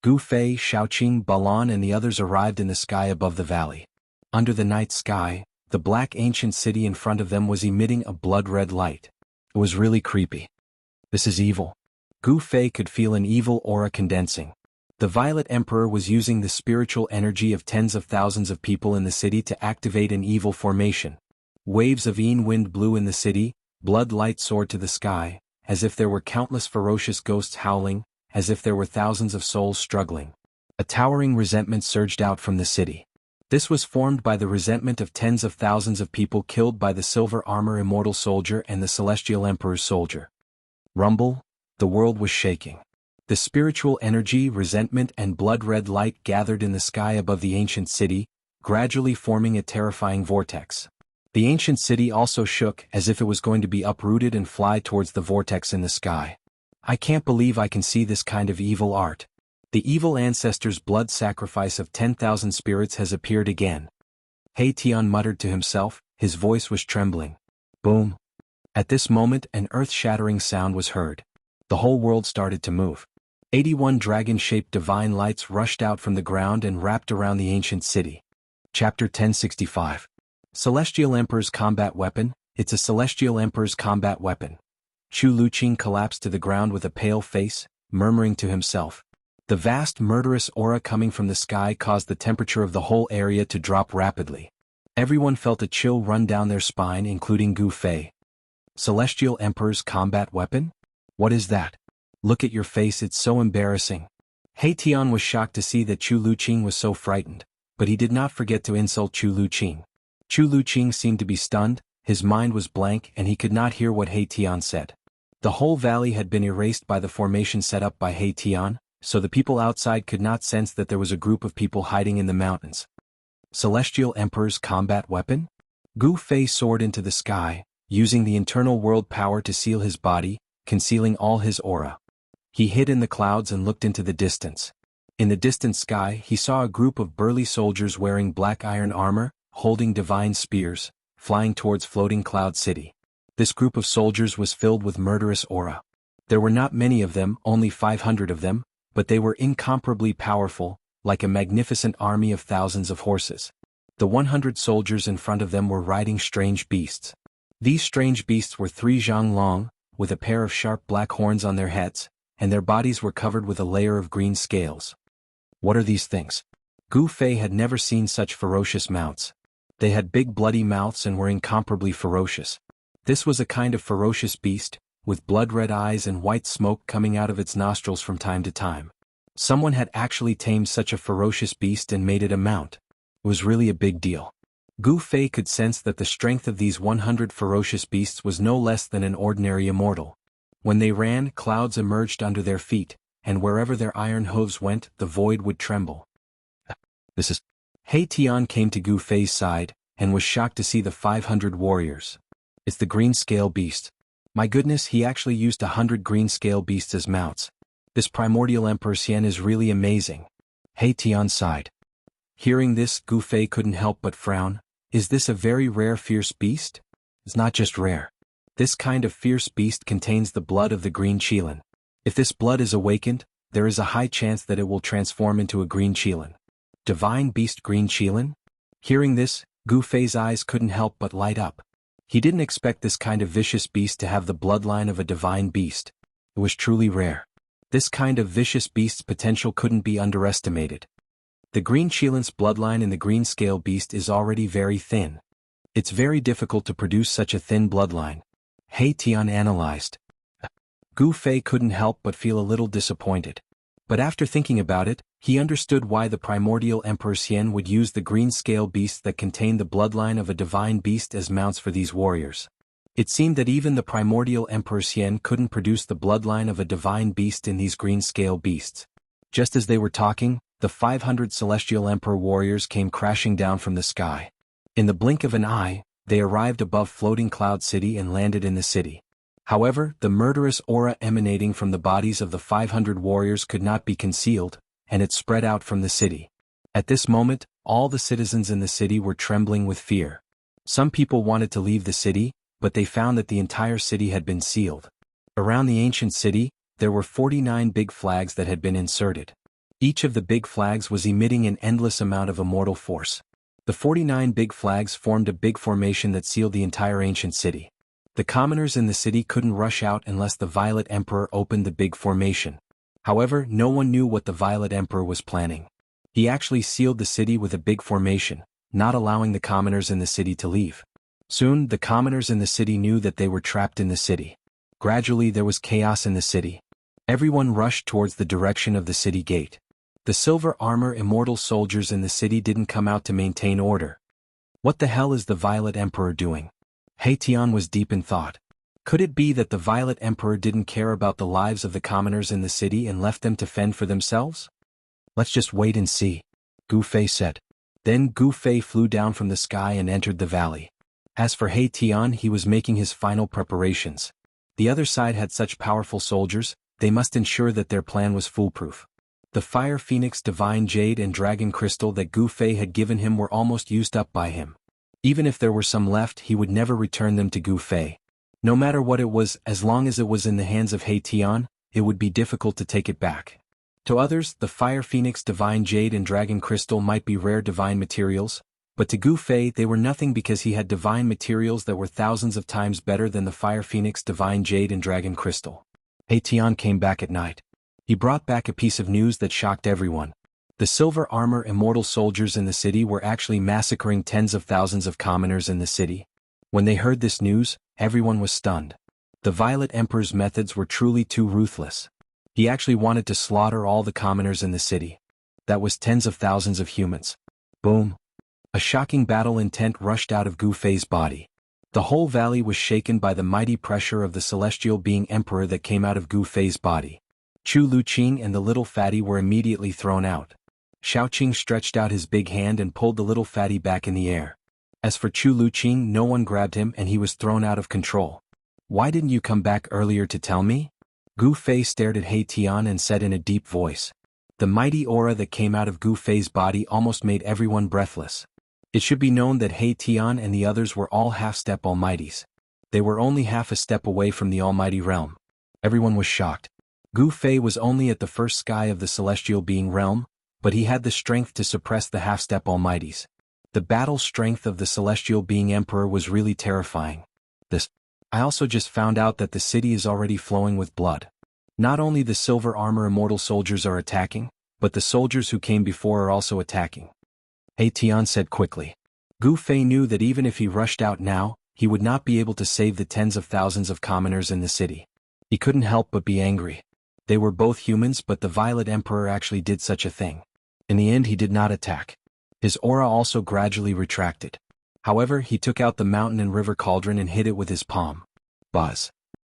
Gu Fei, Shaoqing, Balan and the others arrived in the sky above the valley. Under the night sky, the black ancient city in front of them was emitting a blood-red light. It was really creepy. This is evil. Gu Fei could feel an evil aura condensing. The Violet Emperor was using the spiritual energy of tens of thousands of people in the city to activate an evil formation. Waves of Yin wind blew in the city, blood light soared to the sky, as if there were countless ferocious ghosts howling, as if there were thousands of souls struggling. A towering resentment surged out from the city. This was formed by the resentment of tens of thousands of people killed by the silver armor immortal soldier and the celestial emperor's soldier. Rumble, the world was shaking. The spiritual energy, resentment and blood-red light gathered in the sky above the ancient city, gradually forming a terrifying vortex. The ancient city also shook as if it was going to be uprooted and fly towards the vortex in the sky. I can't believe I can see this kind of evil art. The evil ancestor's blood sacrifice of 10,000 spirits has appeared again. He Tian muttered to himself, his voice was trembling. Boom. At this moment an earth-shattering sound was heard. The whole world started to move. 81 dragon-shaped divine lights rushed out from the ground and wrapped around the ancient city. Chapter 1065. Celestial Emperor's Combat Weapon. It's a Celestial Emperor's combat weapon. Chu Luqing collapsed to the ground with a pale face, murmuring to himself. The vast murderous aura coming from the sky caused the temperature of the whole area to drop rapidly. Everyone felt a chill run down their spine, including Gu Fei. Celestial Emperor's combat weapon? What is that? Look at your face, it's so embarrassing. He Tian was shocked to see that Chu Luqing was so frightened, but he did not forget to insult Chu Luqing. Chu Luqing seemed to be stunned, his mind was blank and he could not hear what He Tian said. The whole valley had been erased by the formation set up by He Tian, so the people outside could not sense that there was a group of people hiding in the mountains. Celestial Emperor's combat weapon? Gu Fei soared into the sky, using the internal world power to seal his body, concealing all his aura. He hid in the clouds and looked into the distance. In the distant sky, he saw a group of burly soldiers wearing black iron armor, holding divine spears, flying towards floating cloud city. This group of soldiers was filled with murderous aura. There were not many of them, only 500 of them, but they were incomparably powerful, like a magnificent army of thousands of horses. The 100 soldiers in front of them were riding strange beasts. These strange beasts were 3 zhang long, with a pair of sharp black horns on their heads, and their bodies were covered with a layer of green scales. What are these things? Gu Fei had never seen such ferocious mounts. They had big bloody mouths and were incomparably ferocious. This was a kind of ferocious beast, with blood-red eyes and white smoke coming out of its nostrils from time to time. Someone had actually tamed such a ferocious beast and made it a mount. It was really a big deal. Gu Fei could sense that the strength of these 100 ferocious beasts was no less than an ordinary immortal. When they ran, clouds emerged under their feet, and wherever their iron hooves went, the void would tremble. This is... He Tian came to Gu Fei's side, and was shocked to see the 500 warriors. It's the green scale beast. My goodness, he actually used 100 green scale beasts as mounts. This primordial Emperor Xian is really amazing. He Tian sighed. Hearing this, Gu Fei couldn't help but frown. Is this a very rare fierce beast? It's not just rare. This kind of fierce beast contains the blood of the green qilin. If this blood is awakened, there is a high chance that it will transform into a green qilin. Divine beast green qilin? Hearing this, Gu Fei's eyes couldn't help but light up. He didn't expect this kind of vicious beast to have the bloodline of a divine beast. It was truly rare. This kind of vicious beast's potential couldn't be underestimated. The green qilin's bloodline in the green scale beast is already very thin. It's very difficult to produce such a thin bloodline. He Tian analyzed. Gu Fei couldn't help but feel a little disappointed. But after thinking about it, he understood why the primordial Emperor Xian would use the green scale beasts that contained the bloodline of a divine beast as mounts for these warriors. It seemed that even the primordial Emperor Xian couldn't produce the bloodline of a divine beast in these green scale beasts. Just as they were talking, the 500 celestial emperor warriors came crashing down from the sky. In the blink of an eye, they arrived above floating cloud city and landed in the city. However, the murderous aura emanating from the bodies of the 500 warriors could not be concealed, and it spread out from the city. At this moment, all the citizens in the city were trembling with fear. Some people wanted to leave the city, but they found that the entire city had been sealed. Around the ancient city, there were 49 big flags that had been inserted. Each of the big flags was emitting an endless amount of immortal force. The 49 big flags formed a big formation that sealed the entire ancient city. The commoners in the city couldn't rush out unless the Violet Emperor opened the big formation. However, no one knew what the Violet Emperor was planning. He actually sealed the city with a big formation, not allowing the commoners in the city to leave. Soon, the commoners in the city knew that they were trapped in the city. Gradually, there was chaos in the city. Everyone rushed towards the direction of the city gate. The silver armor immortal soldiers in the city didn't come out to maintain order. What the hell is the Violet Emperor doing? He Tian was deep in thought. Could it be that the Violet Emperor didn't care about the lives of the commoners in the city and left them to fend for themselves? Let's just wait and see, Gu Fei said. Then Gu Fei flew down from the sky and entered the valley. As for He Tian, he was making his final preparations. The other side had such powerful soldiers, they must ensure that their plan was foolproof. The Fire Phoenix Divine Jade and Dragon Crystal that Gu Fei had given him were almost used up by him. Even if there were some left, he would never return them to Gu Fei. No matter what it was, as long as it was in the hands of He Tian, it would be difficult to take it back. To others, the Fire Phoenix Divine Jade and Dragon Crystal might be rare divine materials, but to Gu Fei they were nothing because he had divine materials that were thousands of times better than the Fire Phoenix Divine Jade and Dragon Crystal. He Tian came back at night. He brought back a piece of news that shocked everyone. The silver armor immortal soldiers in the city were actually massacring tens of thousands of commoners in the city. When they heard this news, everyone was stunned. The Violet Emperor's methods were truly too ruthless. He actually wanted to slaughter all the commoners in the city. That was tens of thousands of humans. Boom. A shocking battle intent rushed out of Gu Fei's body. The whole valley was shaken by the mighty pressure of the celestial being emperor that came out of Gu Fei's body. Chu Luqing and the little fatty were immediately thrown out. Xiaoqing stretched out his big hand and pulled the little fatty back in the air. As for Chu Luqing, no one grabbed him and he was thrown out of control. Why didn't you come back earlier to tell me? Gu Fei stared at He Tian and said in a deep voice. The mighty aura that came out of Gu Fei's body almost made everyone breathless. It should be known that He Tian and the others were all half-step almighties. They were only half a step away from the almighty realm. Everyone was shocked. Gu Fei was only at the first sky of the celestial being realm, but he had the strength to suppress the half-step almighties. The battle strength of the celestial being emperor was really terrifying. I also just found out that the city is already flowing with blood. Not only the silver armor immortal soldiers are attacking, but the soldiers who came before are also attacking. He Tian said quickly. Gu Fei knew that even if he rushed out now, he would not be able to save the tens of thousands of commoners in the city. He couldn't help but be angry. They were both humans, but the Violet Emperor actually did such a thing. In the end, he did not attack. His aura also gradually retracted. However, he took out the mountain and river cauldron and hit it with his palm. Buzz.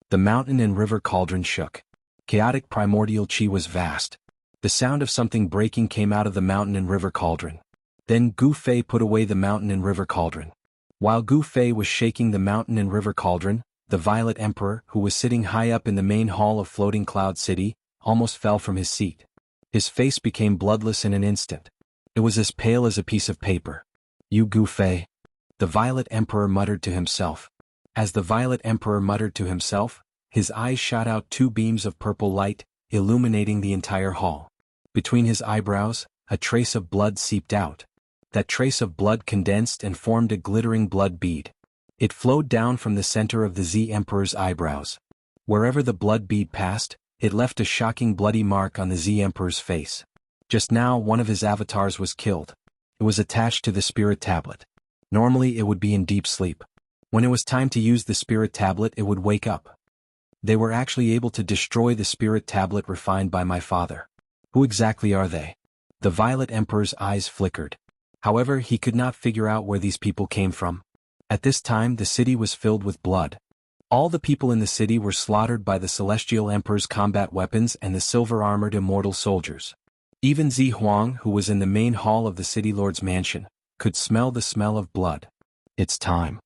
The mountain and river cauldron shook. Chaotic primordial chi was vast. The sound of something breaking came out of the mountain and river cauldron. Then Gu Fei put away the mountain and river cauldron. While Gu Fei was shaking the mountain and river cauldron, the Violet Emperor, who was sitting high up in the main hall of Floating Cloud City, almost fell from his seat. His face became bloodless in an instant. It was as pale as a piece of paper. You Gu Fei? The Violet Emperor muttered to himself. As the Violet Emperor muttered to himself, his eyes shot out two beams of purple light, illuminating the entire hall. Between his eyebrows, a trace of blood seeped out. That trace of blood condensed and formed a glittering blood bead. It flowed down from the center of the Z Emperor's eyebrows. Wherever the blood bead passed, it left a shocking bloody mark on the Z Emperor's face. Just now, one of his avatars was killed. It was attached to the spirit tablet. Normally, it would be in deep sleep. When it was time to use the spirit tablet, it would wake up. They were actually able to destroy the spirit tablet refined by my father. Who exactly are they? The Violet Emperor's eyes flickered. However, he could not figure out where these people came from. At this time, the city was filled with blood. All the people in the city were slaughtered by the Celestial Emperor's combat weapons and the silver-armored immortal soldiers. Even Zi Huang, who was in the main hall of the city lord's mansion, could smell the smell of blood. It's time.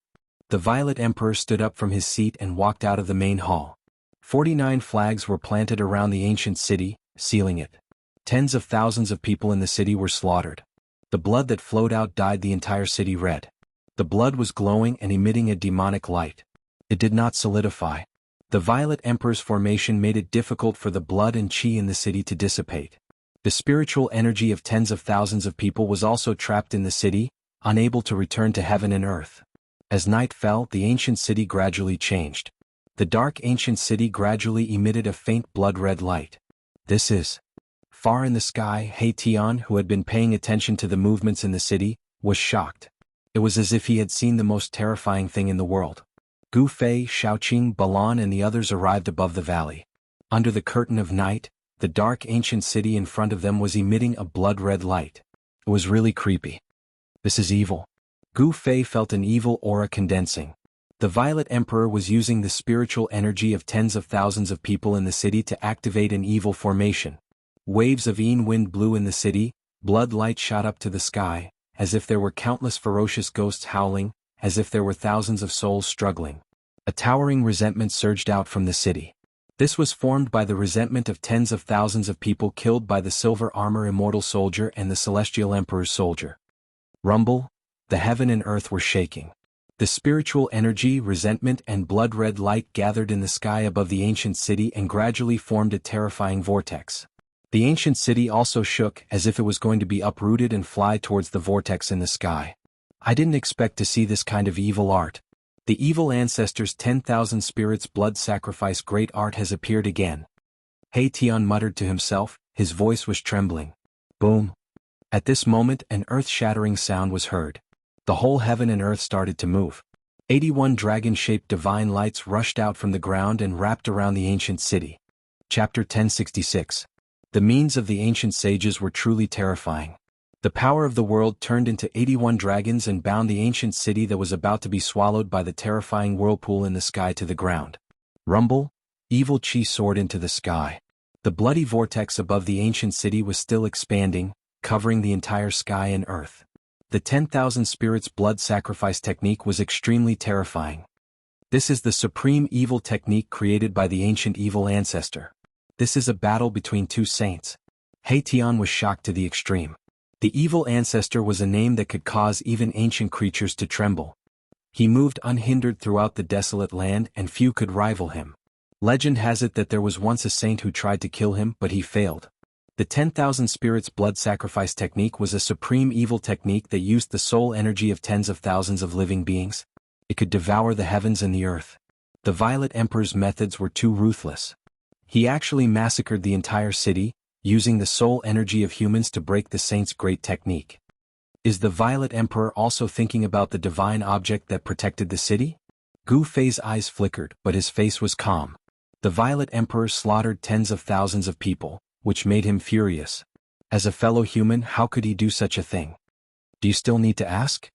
The Violet Emperor stood up from his seat and walked out of the main hall. 49 flags were planted around the ancient city, sealing it. Tens of thousands of people in the city were slaughtered. The blood that flowed out dyed the entire city red. The blood was glowing and emitting a demonic light. It did not solidify. The Violet Emperor's formation made it difficult for the blood and chi in the city to dissipate. The spiritual energy of tens of thousands of people was also trapped in the city, unable to return to heaven and earth. As night fell, the ancient city gradually changed. The dark ancient city gradually emitted a faint blood-red light. This is. Far in the sky, He Tian, who had been paying attention to the movements in the city, was shocked. It was as if he had seen the most terrifying thing in the world. Gu Fei, Shaoqing, Balan and the others arrived above the valley. Under the curtain of night, the dark ancient city in front of them was emitting a blood-red light. It was really creepy. This is evil. Gu Fei felt an evil aura condensing. The Violet Emperor was using the spiritual energy of tens of thousands of people in the city to activate an evil formation. Waves of Yin wind blew in the city, blood light shot up to the sky, as if there were countless ferocious ghosts howling, as if there were thousands of souls struggling. A towering resentment surged out from the city. This was formed by the resentment of tens of thousands of people killed by the silver armor immortal soldier and the celestial emperor's soldier. Rumble, the heaven and earth were shaking. The spiritual energy, resentment and blood-red light gathered in the sky above the ancient city and gradually formed a terrifying vortex. The ancient city also shook as if it was going to be uprooted and fly towards the vortex in the sky. I didn't expect to see this kind of evil art. The evil ancestors' 10,000 spirits' blood sacrifice great art has appeared again. He Tian muttered to himself, his voice was trembling. Boom. At this moment an earth-shattering sound was heard. The whole heaven and earth started to move. 81 dragon-shaped divine lights rushed out from the ground and wrapped around the ancient city. Chapter 1066. The means of the ancient sages were truly terrifying. The power of the world turned into 81 dragons and bound the ancient city that was about to be swallowed by the terrifying whirlpool in the sky to the ground. Rumble, evil chi soared into the sky. The bloody vortex above the ancient city was still expanding, covering the entire sky and earth. The 10,000 spirits blood sacrifice technique was extremely terrifying. This is the supreme evil technique created by the ancient evil ancestor. This is a battle between two saints. He Tian was shocked to the extreme. The evil ancestor was a name that could cause even ancient creatures to tremble. He moved unhindered throughout the desolate land and few could rival him. Legend has it that there was once a saint who tried to kill him but he failed. The 10,000 spirits blood sacrifice technique was a supreme evil technique that used the soul energy of tens of thousands of living beings. It could devour the heavens and the earth. The Violet Emperor's methods were too ruthless. He actually massacred the entire city, using the soul energy of humans to break the saint's great technique. Is the Violet Emperor also thinking about the divine object that protected the city? Gu Fei's eyes flickered, but his face was calm. The Violet Emperor slaughtered tens of thousands of people, which made him furious. As a fellow human, how could he do such a thing? Do you still need to ask?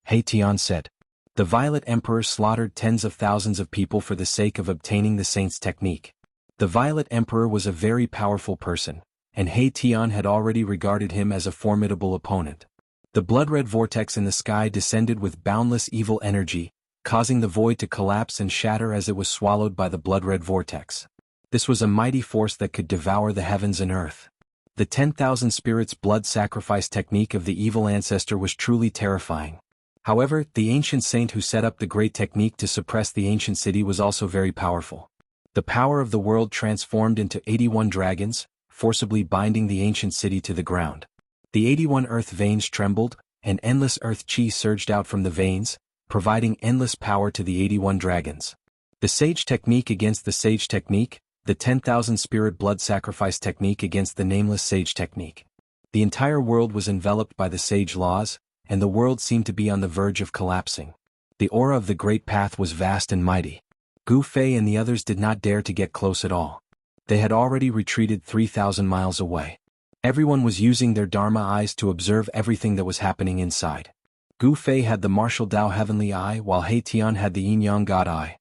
He Tian said. The Violet Emperor slaughtered tens of thousands of people for the sake of obtaining the saint's technique. The Violet Emperor was a very powerful person, and He Tian had already regarded him as a formidable opponent. The blood-red vortex in the sky descended with boundless evil energy, causing the void to collapse and shatter as it was swallowed by the blood-red vortex. This was a mighty force that could devour the heavens and earth. The 10,000 spirits blood sacrifice technique of the evil ancestor was truly terrifying. However, the ancient saint who set up the great technique to suppress the ancient city was also very powerful. The power of the world transformed into 81 dragons, forcibly binding the ancient city to the ground. The 81 earth veins trembled, and endless earth chi surged out from the veins, providing endless power to the 81 dragons. The sage technique against the sage technique, the 10,000 spirit blood sacrifice technique against the nameless sage technique. The entire world was enveloped by the sage laws, and the world seemed to be on the verge of collapsing. The aura of the great path was vast and mighty. Gu Fei and the others did not dare to get close at all. They had already retreated 3,000 miles away. Everyone was using their Dharma eyes to observe everything that was happening inside. Gu Fei had the martial Dao heavenly eye while He Tian had the yin-yang god eye.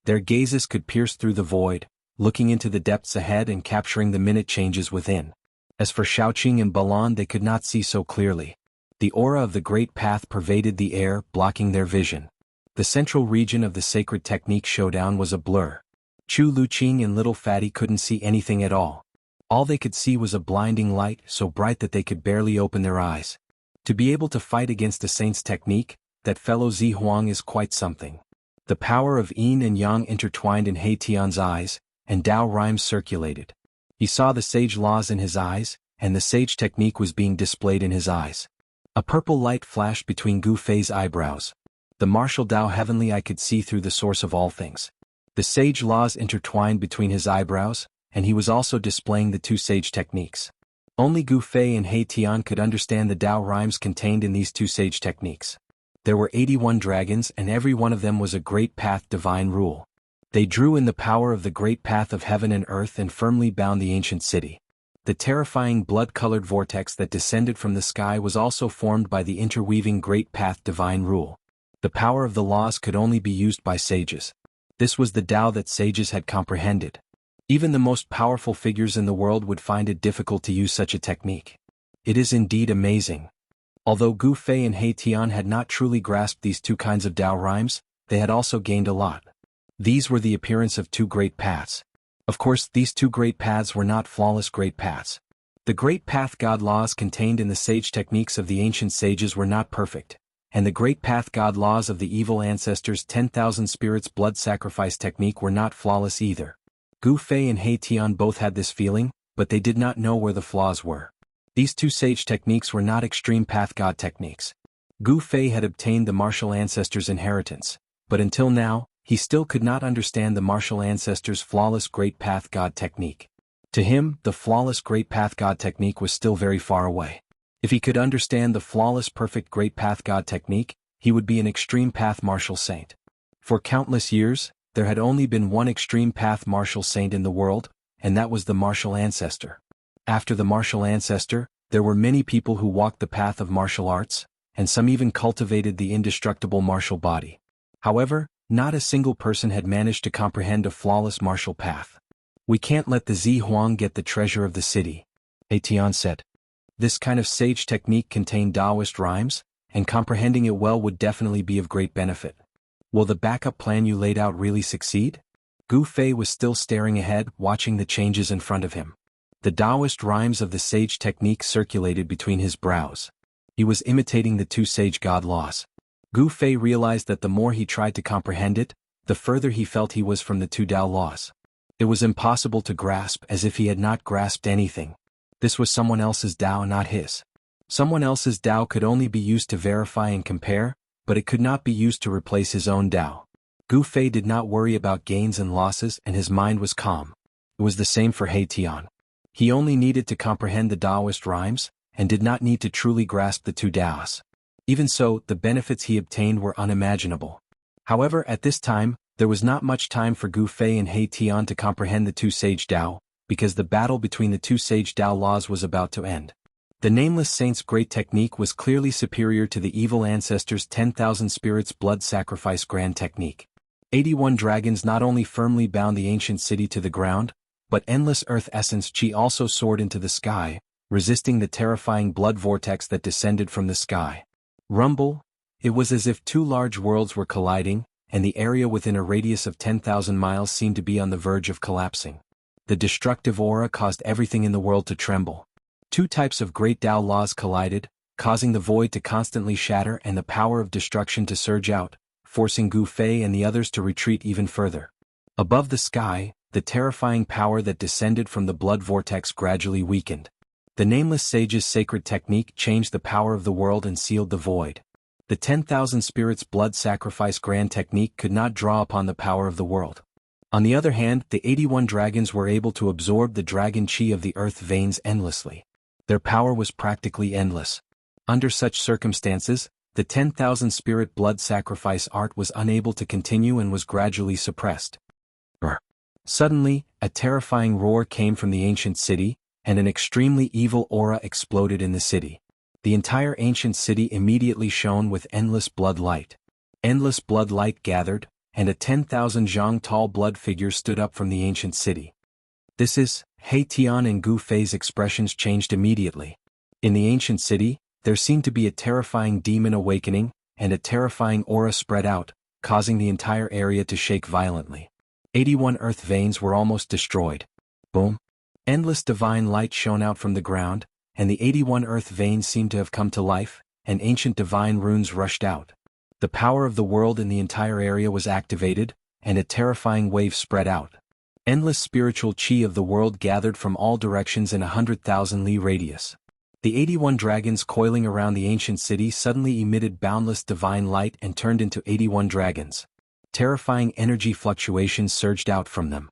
Their gazes could pierce through the void, looking into the depths ahead and capturing the minute changes within. As for Shaoqing and Balan, they could not see so clearly. The aura of the great path pervaded the air, blocking their vision. The central region of the sacred technique showdown was a blur. Chu Luqing and Little Fatty couldn't see anything at all. All they could see was a blinding light so bright that they could barely open their eyes. To be able to fight against a saint's technique, that fellow Zi Huang is quite something. The power of yin and yang intertwined in He Tian's eyes, and Dao rhymes circulated. He saw the sage laws in his eyes, and the sage technique was being displayed in his eyes. A purple light flashed between Gu Fei's eyebrows. The martial Dao heavenly eye could see through the source of all things. The sage laws intertwined between his eyebrows, and he was also displaying the two sage techniques. Only Gu Fei and He Tian could understand the Dao rhymes contained in these two sage techniques. There were 81 dragons and every one of them was a great path divine rule. They drew in the power of the great path of heaven and earth and firmly bound the ancient city. The terrifying blood-colored vortex that descended from the sky was also formed by the interweaving great path divine rule. The power of the laws could only be used by sages. This was the Tao that sages had comprehended. Even the most powerful figures in the world would find it difficult to use such a technique. It is indeed amazing. Although Gu Fei and He Tian had not truly grasped these two kinds of Tao rhymes, they had also gained a lot. These were the appearance of two great paths. Of course, these two great paths were not flawless great paths. The great path God laws contained in the sage techniques of the ancient sages were not perfect, and the great path God laws of the evil ancestors' 10,000 spirits blood sacrifice technique were not flawless either. Gu Fei and He Tian both had this feeling, but they did not know where the flaws were. These two sage techniques were not extreme path God techniques. Gu Fei had obtained the martial ancestors' inheritance, but until now, he still could not understand the martial ancestors' flawless great path God technique. To him, the flawless great path God technique was still very far away. If he could understand the flawless perfect great path God technique, he would be an extreme path martial saint. For countless years, there had only been one extreme path martial saint in the world, and that was the martial ancestor. After the martial ancestor, there were many people who walked the path of martial arts, and some even cultivated the indestructible martial body. However, not a single person had managed to comprehend a flawless martial path. We can't let the Zi Huang get the treasure of the city, He Tian said. This kind of sage technique contained Taoist rhymes, and comprehending it well would definitely be of great benefit. Will the backup plan you laid out really succeed? Gu Fei was still staring ahead, watching the changes in front of him. The Taoist rhymes of the sage technique circulated between his brows. He was imitating the two sage god laws. Gu Fei realized that the more he tried to comprehend it, the further he felt he was from the two Tao laws. It was impossible to grasp, as if he had not grasped anything. This was someone else's Tao, not his. Someone else's Tao could only be used to verify and compare, but it could not be used to replace his own Tao. Gu Fei did not worry about gains and losses, and his mind was calm. It was the same for He Tian. He only needed to comprehend the Taoist rhymes, and did not need to truly grasp the two Taos. Even so, the benefits he obtained were unimaginable. However, at this time, there was not much time for Gu Fei and He Tian to comprehend the two sage Tao, because the battle between the two sage Tao laws was about to end. The Nameless Saint's great technique was clearly superior to the evil ancestor's 10,000 spirits blood sacrifice grand technique. 81 dragons not only firmly bound the ancient city to the ground, but endless earth essence chi also soared into the sky, resisting the terrifying blood vortex that descended from the sky. Rumble. It was as if two large worlds were colliding, and the area within a radius of 10,000 miles seemed to be on the verge of collapsing. The destructive aura caused everything in the world to tremble. Two types of great Tao laws collided, causing the void to constantly shatter and the power of destruction to surge out, forcing Gu Fei and the others to retreat even further. Above the sky, the terrifying power that descended from the blood vortex gradually weakened. The Nameless Sage's sacred technique changed the power of the world and sealed the void. The 10,000 spirits blood sacrifice grand technique could not draw upon the power of the world. On the other hand, the 81 dragons were able to absorb the dragon chi of the earth veins endlessly. Their power was practically endless. Under such circumstances, the 10,000 spirit blood sacrifice art was unable to continue and was gradually suppressed. Suddenly, a terrifying roar came from the ancient city, and an extremely evil aura exploded in the city. The entire ancient city immediately shone with endless blood light. Endless blood light gathered, and a 10,000 zhang tall blood figure stood up from the ancient city. This is, He Tian and Gu Fei's expressions changed immediately. In the ancient city, there seemed to be a terrifying demon awakening, and a terrifying aura spread out, causing the entire area to shake violently. 81 earth veins were almost destroyed. Boom! Endless divine light shone out from the ground, and the 81 earth veins seemed to have come to life, and ancient divine runes rushed out. The power of the world in the entire area was activated, and a terrifying wave spread out. Endless spiritual chi of the world gathered from all directions in 100,000 li radius. The 81 dragons coiling around the ancient city suddenly emitted boundless divine light and turned into 81 dragons. Terrifying energy fluctuations surged out from them,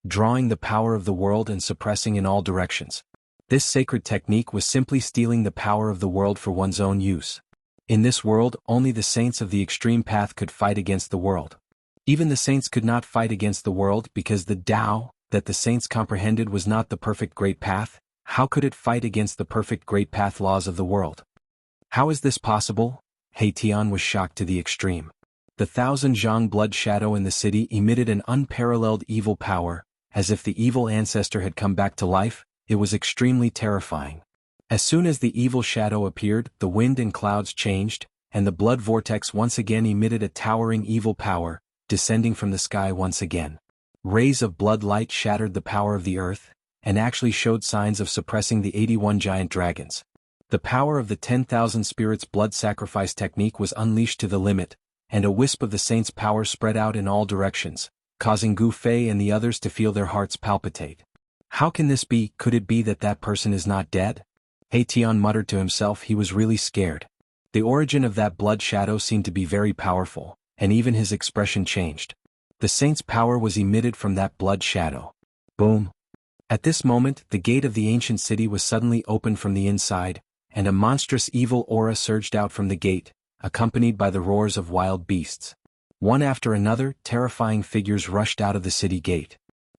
drawing the power of the world and suppressing in all directions. This sacred technique was simply stealing the power of the world for one's own use. In this world, only the saints of the extreme path could fight against the world. Even the saints could not fight against the world because the Tao that the saints comprehended was not the perfect great path. How could it fight against the perfect great path laws of the world? How is this possible? He Tian was shocked to the extreme. The 1,000 zhang blood shadow in the city emitted an unparalleled evil power, as if the evil ancestor had come back to life. It was extremely terrifying. As soon as the evil shadow appeared, the wind and clouds changed, and the blood vortex once again emitted a towering evil power, descending from the sky once again. Rays of blood light shattered the power of the earth, and actually showed signs of suppressing the 81 giant dragons. The power of the 10,000 spirits blood sacrifice technique was unleashed to the limit, and a wisp of the saints' power spread out in all directions, causing Gu Fei and the others to feel their hearts palpitate. How can this be? Could it be that that person is not dead? He Tian muttered to himself. He was really scared. The origin of that blood shadow seemed to be very powerful, and even his expression changed. The saint's power was emitted from that blood shadow. Boom! At this moment, the gate of the ancient city was suddenly opened from the inside, and a monstrous evil aura surged out from the gate, accompanied by the roars of wild beasts. One after another, terrifying figures rushed out of the city gate.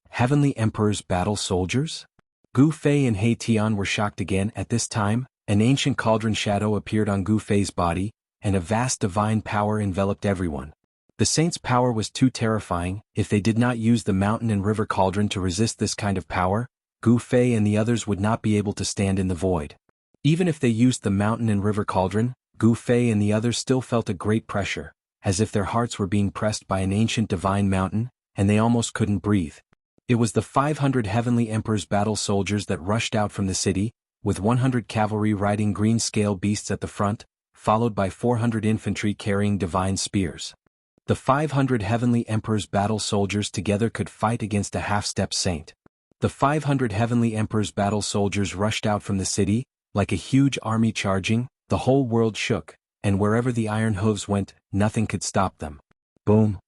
Heavenly Emperor's battle soldiers? Gu Fei and He Tian were shocked again. At this time, an ancient cauldron shadow appeared on Gu Fei's body, and a vast divine power enveloped everyone. The saints' power was too terrifying. If they did not use the mountain and river cauldron to resist this kind of power, Gu Fei and the others would not be able to stand in the void. Even if they used the mountain and river cauldron, Gu Fei and the others still felt a great pressure, as if their hearts were being pressed by an ancient divine mountain, and they almost couldn't breathe. It was the 500 Heavenly Emperor's battle soldiers that rushed out from the city, with 100 cavalry riding green scale beasts at the front, followed by 400 infantry carrying divine spears. The 500 Heavenly Emperor's battle soldiers together could fight against a half-step saint. The 500 Heavenly Emperor's battle soldiers rushed out from the city, like a huge army charging. The whole world shook, and wherever the iron hooves went, nothing could stop them. Boom!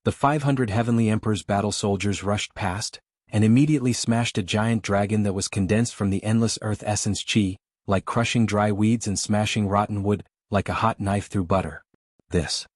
The 500 Heavenly Emperor's battle soldiers rushed past, and immediately smashed a giant dragon that was condensed from the endless earth essence chi, like crushing dry weeds and smashing rotten wood, like a hot knife through butter. This.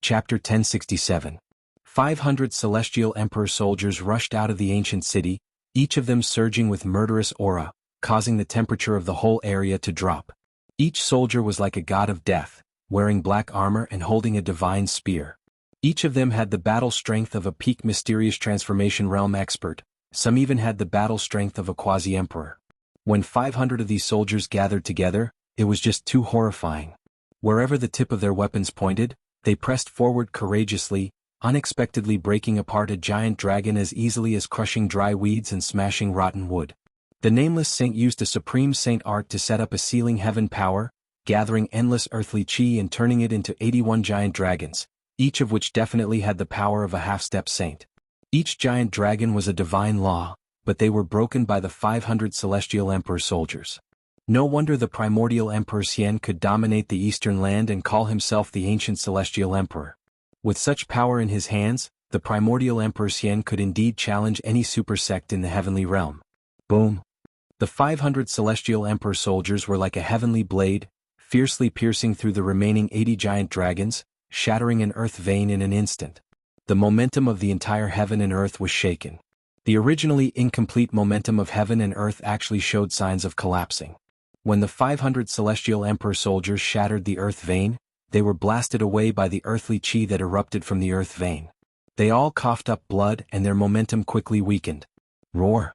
Chapter 1067. 500 Celestial Emperor soldiers rushed out of the ancient city, each of them surging with murderous aura, causing the temperature of the whole area to drop. Each soldier was like a god of death, wearing black armor and holding a divine spear. Each of them had the battle strength of a peak mysterious transformation realm expert, some even had the battle strength of a quasi-emperor. When 500 of these soldiers gathered together, it was just too horrifying. Wherever the tip of their weapons pointed, they pressed forward courageously, unexpectedly breaking apart a giant dragon as easily as crushing dry weeds and smashing rotten wood. The nameless saint used a supreme saint art to set up a sealing heaven power, gathering endless earthly chi and turning it into 81 giant dragons, each of which definitely had the power of a half-step saint. Each giant dragon was a divine law, but they were broken by the 500 Celestial Emperor soldiers. No wonder the primordial Emperor Xian could dominate the eastern land and call himself the ancient Celestial Emperor. With such power in his hands, the primordial Emperor Xian could indeed challenge any super sect in the heavenly realm. Boom! The 500 Celestial Emperor soldiers were like a heavenly blade, fiercely piercing through the remaining 80 giant dragons, shattering an earth vein in an instant. The momentum of the entire heaven and earth was shaken. The originally incomplete momentum of heaven and earth actually showed signs of collapsing. When the 500 Celestial Emperor soldiers shattered the earth vein, they were blasted away by the earthly chi that erupted from the earth vein. They all coughed up blood and their momentum quickly weakened. Roar!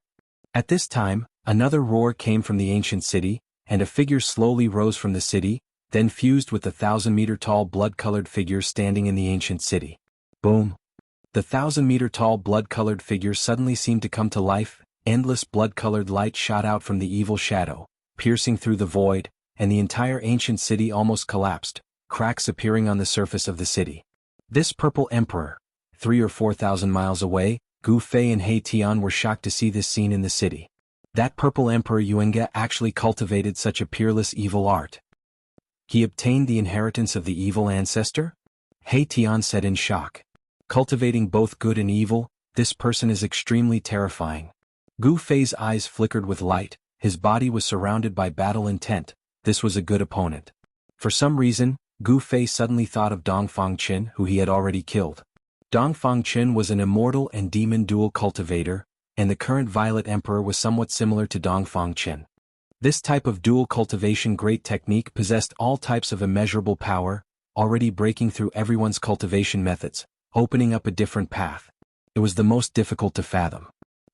At this time, another roar came from the ancient city, and a figure slowly rose from the city, then fused with the 1,000-meter-tall blood-colored figure standing in the ancient city. Boom! The 1,000-meter-tall blood-colored figure suddenly seemed to come to life, endless blood-colored light shot out from the evil shadow, piercing through the void, and the entire ancient city almost collapsed, cracks appearing on the surface of the city. This purple emperor, 3,000 or 4,000 miles away, Gu Fei and He Tian were shocked to see this scene in the city. That purple emperor Yuenga actually cultivated such a peerless evil art. He obtained the inheritance of the evil ancestor? He Tian said in shock. Cultivating both good and evil, this person is extremely terrifying. Gu Fei's eyes flickered with light, his body was surrounded by battle intent. This was a good opponent. For some reason, Gu Fei suddenly thought of Dongfang Qin, who he had already killed. Dongfang Qin was an immortal and demon dual cultivator, and the current Violet Emperor was somewhat similar to Dongfang Qin. This type of dual cultivation great technique possessed all types of immeasurable power, already breaking through everyone's cultivation methods, opening up a different path. It was the most difficult to fathom.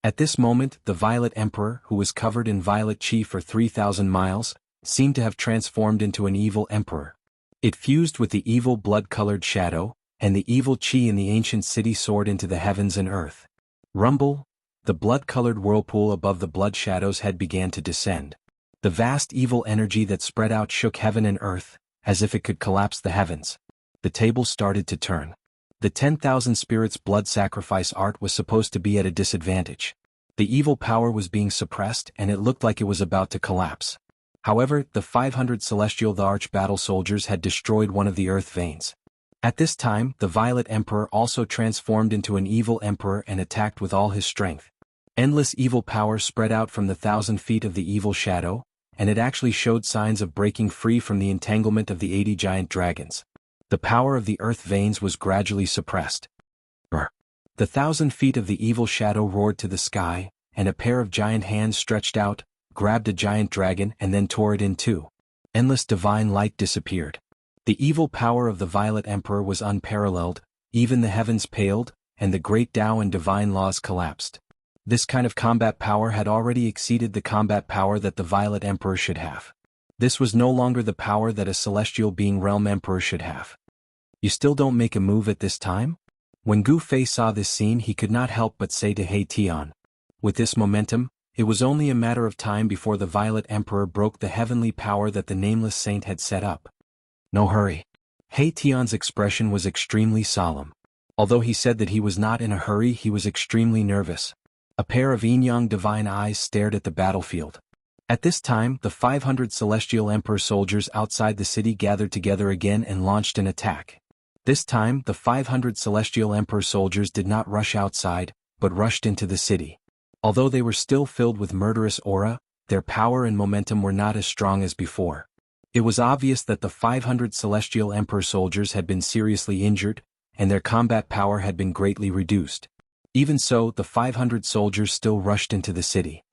At this moment, the Violet Emperor, who was covered in violet chi for 3,000 miles, seemed to have transformed into an evil emperor. It fused with the evil blood-colored shadow, and the evil chi in the ancient city soared into the heavens and earth. Rumble! The blood-colored whirlpool above the blood shadow's head began to descend. The vast evil energy that spread out shook heaven and earth, as if it could collapse the heavens. The tables started to turn. The 10,000 spirits blood sacrifice art was supposed to be at a disadvantage. The evil power was being suppressed and it looked like it was about to collapse. However, the 500 Celestial the Arch battle soldiers had destroyed one of the earth veins. At this time, the Violet Emperor also transformed into an evil emperor and attacked with all his strength. Endless evil power spread out from the 1,000 feet of the evil shadow, and it actually showed signs of breaking free from the entanglement of the 80 giant dragons. The power of the earth veins was gradually suppressed. The 1,000 feet of the evil shadow roared to the sky, and a pair of giant hands stretched out, grabbed a giant dragon and then tore it in two. Endless divine light disappeared. The evil power of the Violet Emperor was unparalleled, even the heavens paled, and the great Tao and divine laws collapsed. This kind of combat power had already exceeded the combat power that the Violet Emperor should have. This was no longer the power that a celestial being realm emperor should have. You still don't make a move at this time? When Gu Fei saw this scene, he could not help but say to He Tian. With this momentum, it was only a matter of time before the Violet Emperor broke the heavenly power that the nameless saint had set up. No hurry. He Tian's expression was extremely solemn. Although he said that he was not in a hurry, he was extremely nervous. A pair of yin-yang divine eyes stared at the battlefield. At this time, the 500 Celestial Emperor soldiers outside the city gathered together again and launched an attack. This time, the 500 Celestial Emperor soldiers did not rush outside, but rushed into the city. Although they were still filled with murderous aura, their power and momentum were not as strong as before. It was obvious that the 500 Celestial Emperor soldiers had been seriously injured, and their combat power had been greatly reduced. Even so, the 500 soldiers still rushed into the city.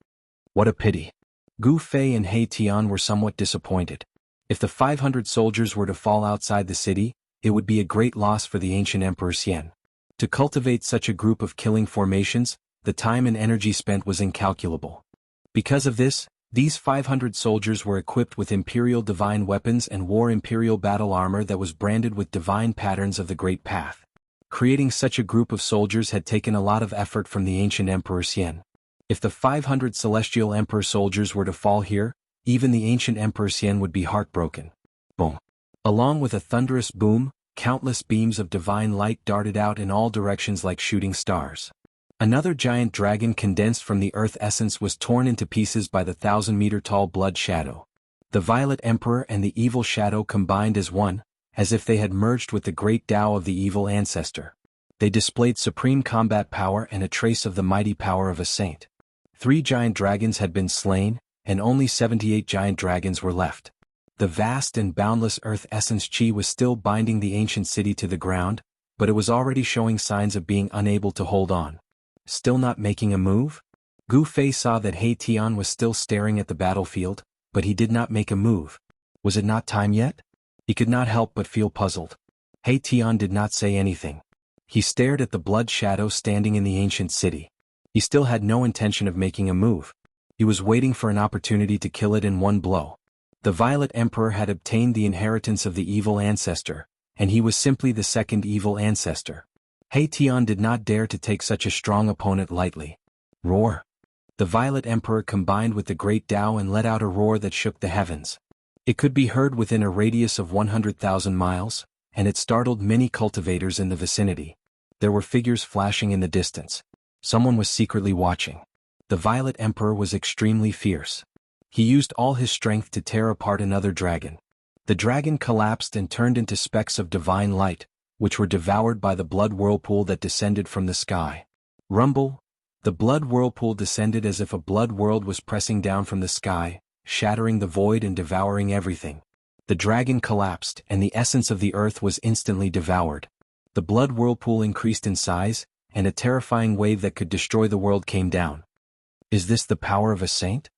What a pity. Gu Fei and He Tian were somewhat disappointed. If the 500 soldiers were to fall outside the city, it would be a great loss for the ancient Emperor Xian. To cultivate such a group of killing formations, the time and energy spent was incalculable. Because of this, these 500 soldiers were equipped with imperial divine weapons and wore imperial battle armor that was branded with divine patterns of the Great Path. Creating such a group of soldiers had taken a lot of effort from the ancient Emperor Xian. If the 500 Celestial Emperor soldiers were to fall here, even the ancient Emperor Xian would be heartbroken. Boom. Along with a thunderous boom, countless beams of divine light darted out in all directions like shooting stars. Another giant dragon condensed from the earth essence was torn into pieces by the 1,000-meter-tall blood shadow. The Violet Emperor and the evil shadow combined as one, as if they had merged with the great Tao of the evil ancestor. They displayed supreme combat power and a trace of the mighty power of a saint. 3 giant dragons had been slain, and only 78 giant dragons were left. The vast and boundless earth essence chi was still binding the ancient city to the ground, but it was already showing signs of being unable to hold on. Still not making a move? Gu Fei saw that He Tian was still staring at the battlefield, but he did not make a move. Was it not time yet? He could not help but feel puzzled. He Tian did not say anything. He stared at the blood shadow standing in the ancient city. He still had no intention of making a move. He was waiting for an opportunity to kill it in one blow. The Violet Emperor had obtained the inheritance of the evil ancestor, and he was simply the second evil ancestor. He Tian did not dare to take such a strong opponent lightly. Roar! The Violet Emperor combined with the great Tao and let out a roar that shook the heavens. It could be heard within a radius of 100,000 miles, and it startled many cultivators in the vicinity. There were figures flashing in the distance. Someone was secretly watching. The Violet Emperor was extremely fierce. He used all his strength to tear apart another dragon. The dragon collapsed and turned into specks of divine light, which were devoured by the blood whirlpool that descended from the sky. Rumble! The blood whirlpool descended as if a blood world was pressing down from the sky, shattering the void and devouring everything. The dragon collapsed, and the essence of the earth was instantly devoured. The blood whirlpool increased in size, and a terrifying wave that could destroy the world came down. Is this the power of a saint?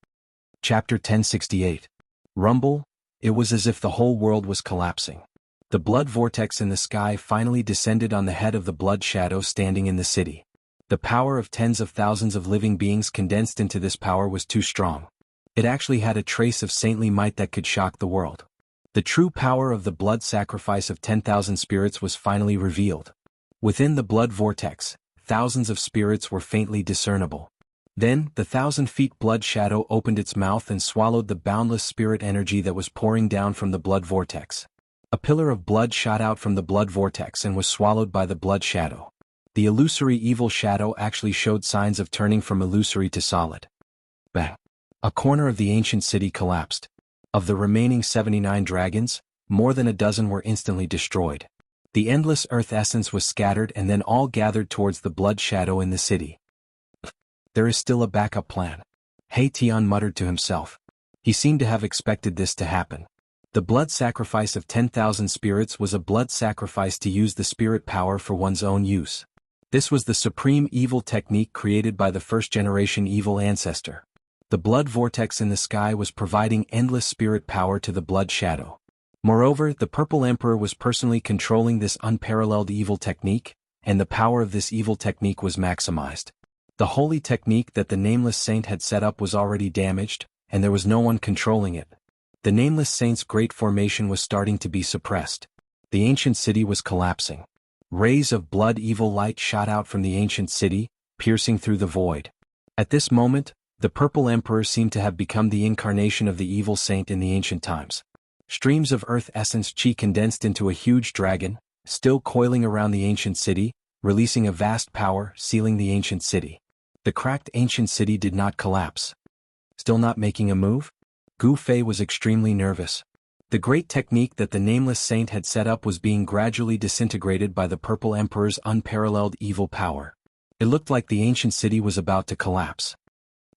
Chapter 1068. Rumble! It was as if the whole world was collapsing. The blood vortex in the sky finally descended on the head of the blood shadow standing in the city. The power of tens of thousands of living beings condensed into this power was too strong. It actually had a trace of saintly might that could shock the world. The true power of the blood sacrifice of 10,000 spirits was finally revealed. Within the blood vortex, thousands of spirits were faintly discernible. Then, the 1,000-feet blood shadow opened its mouth and swallowed the boundless spirit energy that was pouring down from the blood vortex. A pillar of blood shot out from the blood vortex and was swallowed by the blood shadow. The illusory evil shadow actually showed signs of turning from illusory to solid. Bang! A corner of the ancient city collapsed. Of the remaining 79 dragons, more than a dozen were instantly destroyed. The endless earth essence was scattered and then all gathered towards the blood shadow in the city. There is still a backup plan. He Tian muttered to himself. He seemed to have expected this to happen. The blood sacrifice of 10,000 spirits was a blood sacrifice to use the spirit power for one's own use. This was the supreme evil technique created by the first-generation evil ancestor. The blood vortex in the sky was providing endless spirit power to the blood shadow. Moreover, the Purple Emperor was personally controlling this unparalleled evil technique, and the power of this evil technique was maximized. The holy technique that the nameless saint had set up was already damaged, and there was no one controlling it. The Nameless Saint's great formation was starting to be suppressed. The ancient city was collapsing. Rays of blood evil light shot out from the ancient city, piercing through the void. At this moment, the Purple Emperor seemed to have become the incarnation of the evil saint in the ancient times. Streams of earth essence chi condensed into a huge dragon, still coiling around the ancient city, releasing a vast power, sealing the ancient city. The cracked ancient city did not collapse. Still not making a move? Gu Fei was extremely nervous. The great technique that the Nameless Saint had set up was being gradually disintegrated by the Purple Emperor's unparalleled evil power. It looked like the ancient city was about to collapse.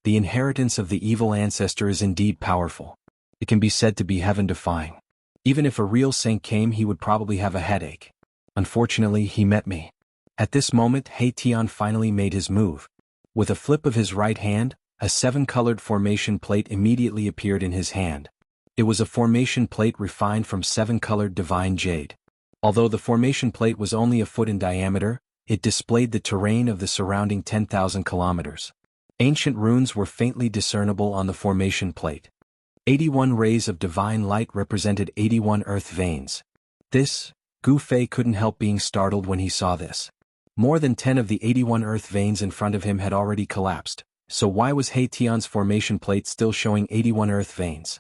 The inheritance of the evil ancestor is indeed powerful. It can be said to be heaven-defying. Even if a real saint came, he would probably have a headache. Unfortunately, he met me. At this moment, He Tian finally made his move. With a flip of his right hand, a 7-colored formation plate immediately appeared in his hand. It was a formation plate refined from 7-colored divine jade. Although the formation plate was only a foot in diameter, it displayed the terrain of the surrounding 10,000 kilometers. Ancient runes were faintly discernible on the formation plate. 81 rays of divine light represented 81 earth veins. Gu Fei couldn't help being startled when he saw this. More than 10 of the 81 earth veins in front of him had already collapsed, so why was He Tian's formation plate still showing 81 earth veins?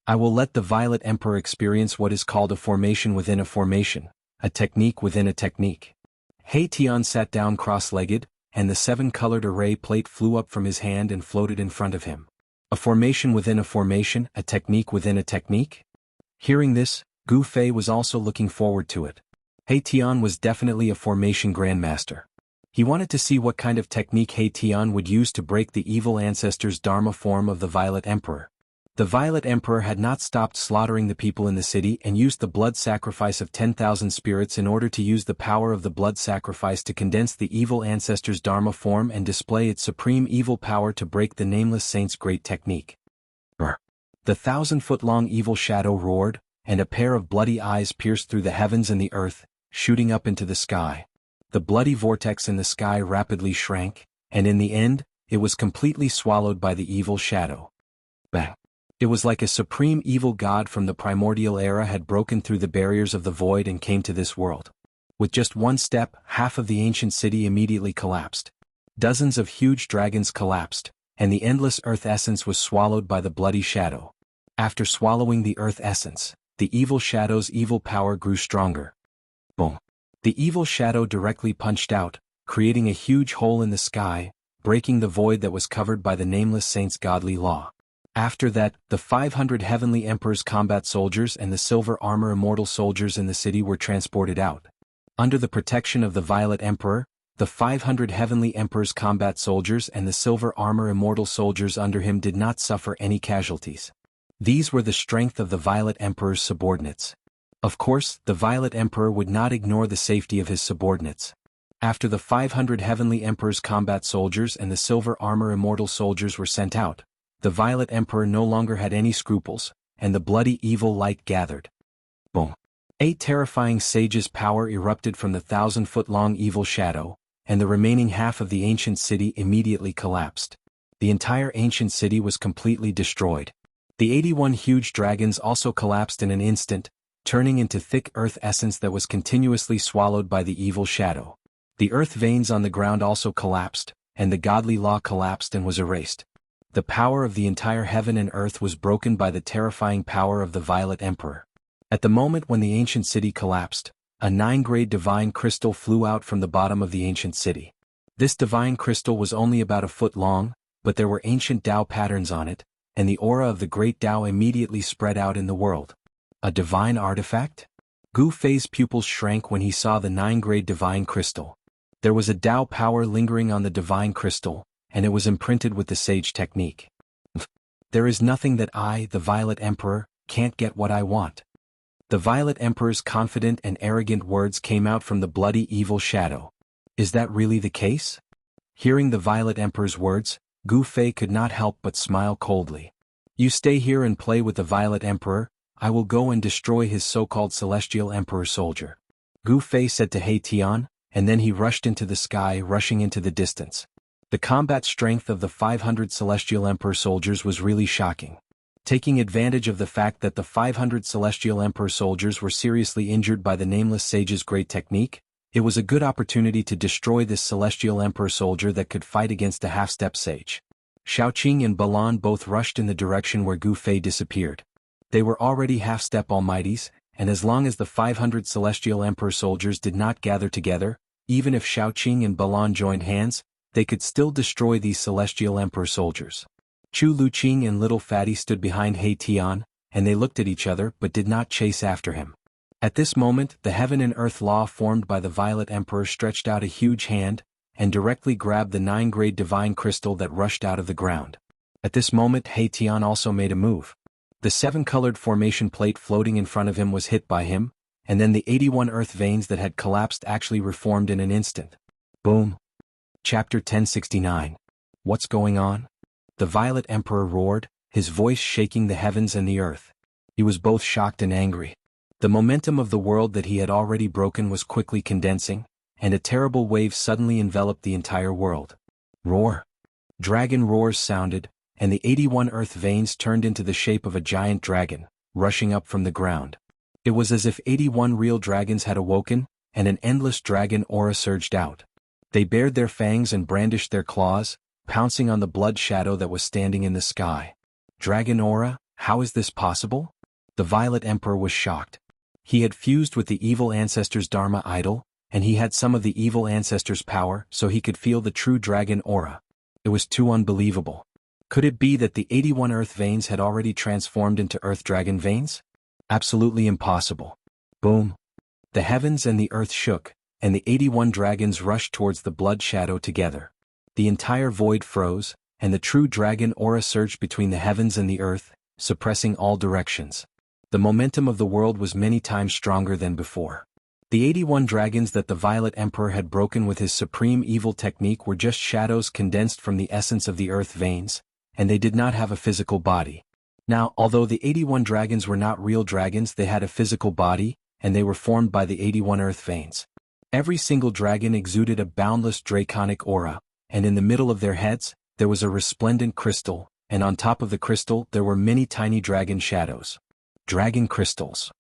I will let the Violet Emperor experience what is called a formation within a formation, a technique within a technique. He Tian sat down cross-legged, and the 7-colored array plate flew up from his hand and floated in front of him. A formation within a formation, a technique within a technique? Hearing this, Gu Fei was also looking forward to it. He Tian was definitely a formation grandmaster. He wanted to see what kind of technique He Tian would use to break the evil ancestor's Dharma form of the Violet Emperor. The Violet Emperor had not stopped slaughtering the people in the city and used the blood sacrifice of 10,000 spirits in order to use the power of the blood sacrifice to condense the evil ancestor's Dharma form and display its supreme evil power to break the Nameless Saint's great technique. The 1,000-foot-long evil shadow roared, and a pair of bloody eyes pierced through the heavens and the earth, shooting up into the sky. The bloody vortex in the sky rapidly shrank, and in the end, it was completely swallowed by the evil shadow. Bang! It was like a supreme evil god from the primordial era had broken through the barriers of the void and came to this world. With just one step, half of the ancient city immediately collapsed. Dozens of huge dragons collapsed, and the endless earth essence was swallowed by the bloody shadow. After swallowing the earth essence, the evil shadow's evil power grew stronger. Boom! The evil shadow directly punched out, creating a huge hole in the sky, breaking the void that was covered by the Nameless Saint's godly law. After that, the 500 Heavenly Emperor's combat soldiers and the silver armor immortal soldiers in the city were transported out. Under the protection of the Violet Emperor, the 500 Heavenly Emperor's combat soldiers and the silver armor immortal soldiers under him did not suffer any casualties. These were the strength of the Violet Emperor's subordinates. Of course, the Violet Emperor would not ignore the safety of his subordinates. After the 500 Heavenly Emperor's combat soldiers and the silver armor immortal soldiers were sent out, the Violet Emperor no longer had any scruples, and the bloody evil light gathered. Boom! A terrifying sage's power erupted from the 1,000-foot-long evil shadow, and the remaining half of the ancient city immediately collapsed. The entire ancient city was completely destroyed. The 81 huge dragons also collapsed in an instant, turning into thick earth essence that was continuously swallowed by the evil shadow. The earth veins on the ground also collapsed, and the godly law collapsed and was erased. The power of the entire heaven and earth was broken by the terrifying power of the Violet Emperor. At the moment when the ancient city collapsed, a 9-grade divine crystal flew out from the bottom of the ancient city. This divine crystal was only about a foot long, but there were ancient Tao patterns on it, and the aura of the great Tao immediately spread out in the world. A divine artifact? Gu Fei's pupils shrank when he saw the 9-grade divine crystal. There was a Tao power lingering on the divine crystal, and it was imprinted with the sage technique. There is nothing that I, the Violet Emperor, can't get what I want. The Violet Emperor's confident and arrogant words came out from the bloody evil shadow. Is that really the case? Hearing the Violet Emperor's words, Gu Fei could not help but smile coldly. You stay here and play with the Violet Emperor, I will go and destroy his so-called Celestial Emperor soldier. Gu Fei said to He Tian, and then he rushed into the sky, rushing into the distance. The combat strength of the 500 Celestial Emperor soldiers was really shocking. Taking advantage of the fact that the 500 Celestial Emperor soldiers were seriously injured by the Nameless Sage's great technique, it was a good opportunity to destroy this Celestial Emperor soldier that could fight against a half-step sage. Shaoqing and Balan both rushed in the direction where Gu Fei disappeared. They were already half-step almighties, and as long as the 500 Celestial Emperor soldiers did not gather together, even if Shaoqing and Balan joined hands, they could still destroy these Celestial Emperor soldiers. Chu Luqing and Little Fatty stood behind He Tian, and they looked at each other but did not chase after him. At this moment, the heaven and earth law formed by the Violet Emperor stretched out a huge hand, and directly grabbed the 9-grade divine crystal that rushed out of the ground. At this moment He Tian also made a move. The 7-colored formation plate floating in front of him was hit by him, and then the 81 earth veins that had collapsed actually reformed in an instant. Boom. Chapter 1069. What's going on? The Violet Emperor roared, his voice shaking the heavens and the earth. He was both shocked and angry. The momentum of the world that he had already broken was quickly condensing, and a terrible wave suddenly enveloped the entire world. Roar. Dragon roars sounded, and the 81 earth veins turned into the shape of a giant dragon, rushing up from the ground. It was as if 81 real dragons had awoken, and an endless dragon aura surged out. They bared their fangs and brandished their claws, pouncing on the blood shadow that was standing in the sky. Dragon aura, how is this possible? The Violet Emperor was shocked. He had fused with the evil ancestor's Dharma idol, and he had some of the evil ancestor's power, so he could feel the true dragon aura. It was too unbelievable. Could it be that the 81 earth veins had already transformed into earth dragon veins? Absolutely impossible. Boom. The heavens and the earth shook, and the 81 dragons rushed towards the blood shadow together. The entire void froze, and the true dragon aura surged between the heavens and the earth, suppressing all directions. The momentum of the world was many times stronger than before. The 81 dragons that the Violet Emperor had broken with his supreme evil technique were just shadows condensed from the essence of the earth veins, and they did not have a physical body. Now, although the 81 dragons were not real dragons, they had a physical body, and they were formed by the 81 earth veins. Every single dragon exuded a boundless draconic aura, and in the middle of their heads, there was a resplendent crystal, and on top of the crystal there were many tiny dragon shadows. Dragon crystals.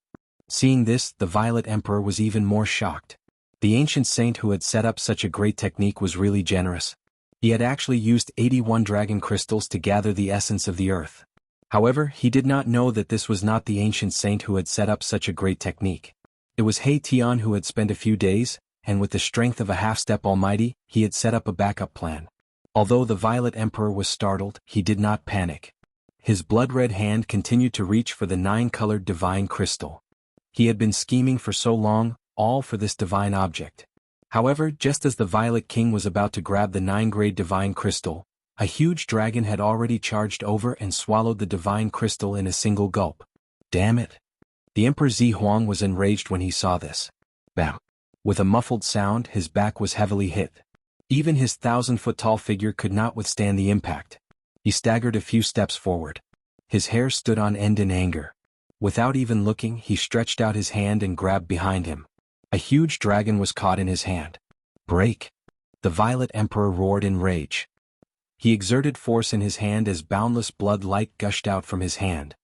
Seeing this, the Violet Emperor was even more shocked. The ancient saint who had set up such a great technique was really generous. He had actually used 81 dragon crystals to gather the essence of the earth. However, he did not know that this was not the ancient saint who had set up such a great technique. It was He Tian who had spent a few days, and with the strength of a half-step almighty, he had set up a backup plan. Although the Violet Emperor was startled, he did not panic. His blood-red hand continued to reach for the 9-colored divine crystal. He had been scheming for so long, all for this divine object. However, just as the Violet King was about to grab the 9-grade divine crystal, a huge dragon had already charged over and swallowed the divine crystal in a single gulp. Damn it! The Emperor Zi Huang was enraged when he saw this. Bam! With a muffled sound, his back was heavily hit. Even his 1,000-foot-tall figure could not withstand the impact. He staggered a few steps forward. His hair stood on end in anger. Without even looking, he stretched out his hand and grabbed behind him. A huge dragon was caught in his hand. Break! The Violet Emperor roared in rage. He exerted force in his hand as boundless blood light gushed out from his hand.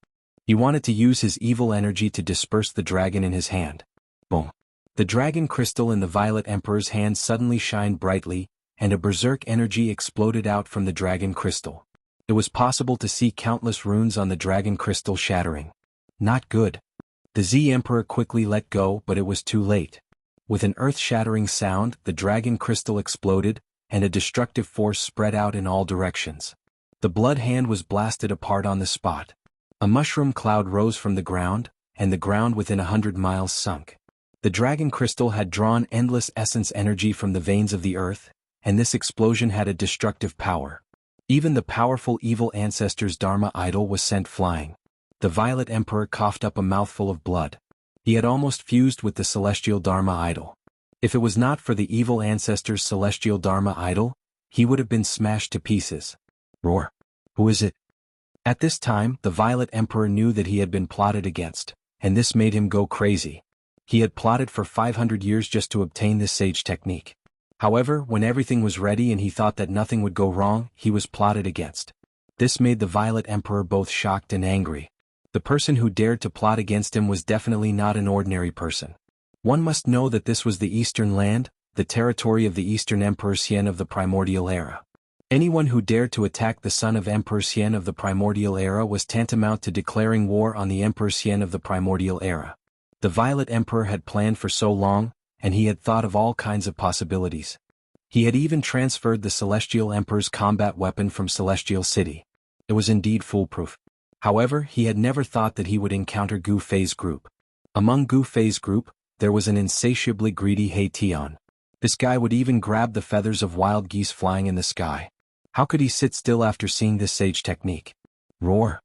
He wanted to use his evil energy to disperse the dragon in his hand. Boom! The dragon crystal in the Violet Emperor's hand suddenly shined brightly, and a berserk energy exploded out from the dragon crystal. It was possible to see countless runes on the dragon crystal shattering. Not good. The Z Emperor quickly let go, but it was too late. With an earth-shattering sound, the dragon crystal exploded, and a destructive force spread out in all directions. The blood hand was blasted apart on the spot. A mushroom cloud rose from the ground, and the ground within 100 miles sunk. The dragon crystal had drawn endless essence energy from the veins of the earth, and this explosion had a destructive power. Even the powerful evil ancestor's Dharma idol was sent flying. The Violet Emperor coughed up a mouthful of blood. He had almost fused with the celestial Dharma idol. If it was not for the evil ancestor's celestial Dharma idol, he would have been smashed to pieces. Roar! Who is it? At this time, the Violet Emperor knew that he had been plotted against, and this made him go crazy. He had plotted for 500 years just to obtain this sage technique. However, when everything was ready and he thought that nothing would go wrong, he was plotted against. This made the Violet Emperor both shocked and angry. The person who dared to plot against him was definitely not an ordinary person. One must know that this was the Eastern Land, the territory of the Eastern Emperor Xian of the Primordial Era. Anyone who dared to attack the son of Emperor Xian of the Primordial Era was tantamount to declaring war on the Emperor Xian of the Primordial Era. The Violet Emperor had planned for so long, and he had thought of all kinds of possibilities. He had even transferred the Celestial Emperor's combat weapon from Celestial City. It was indeed foolproof. However, he had never thought that he would encounter Gu Fei's group. Among Gu Fei's group, there was an insatiably greedy He Tian. This guy would even grab the feathers of wild geese flying in the sky. How could he sit still after seeing this sage technique? Roar!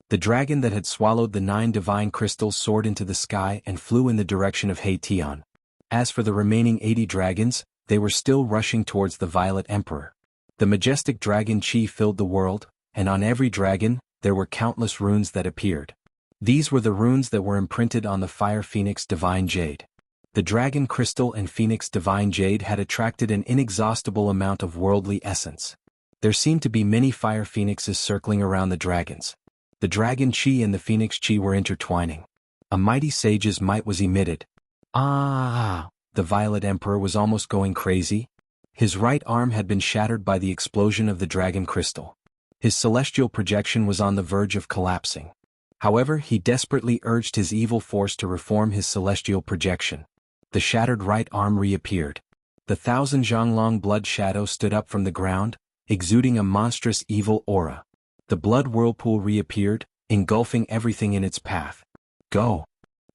The dragon that had swallowed the 9 divine crystals soared into the sky and flew in the direction of He Tian. As for the remaining 80 dragons, they were still rushing towards the Violet Emperor. The majestic dragon Qi filled the world, and on every dragon, there were countless runes that appeared. These were the runes that were imprinted on the Fire Phoenix Divine Jade. The Dragon Crystal and Phoenix Divine Jade had attracted an inexhaustible amount of worldly essence. There seemed to be many fire phoenixes circling around the dragons. The Dragon Qi and the Phoenix Qi were intertwining. A mighty sage's might was emitted. Ah! The Violet Emperor was almost going crazy. His right arm had been shattered by the explosion of the Dragon Crystal. His celestial projection was on the verge of collapsing. However, he desperately urged his evil force to reform his celestial projection. The shattered right arm reappeared. The 1,000 Zhonglong blood shadow stood up from the ground, exuding a monstrous evil aura. The blood whirlpool reappeared, engulfing everything in its path. Go!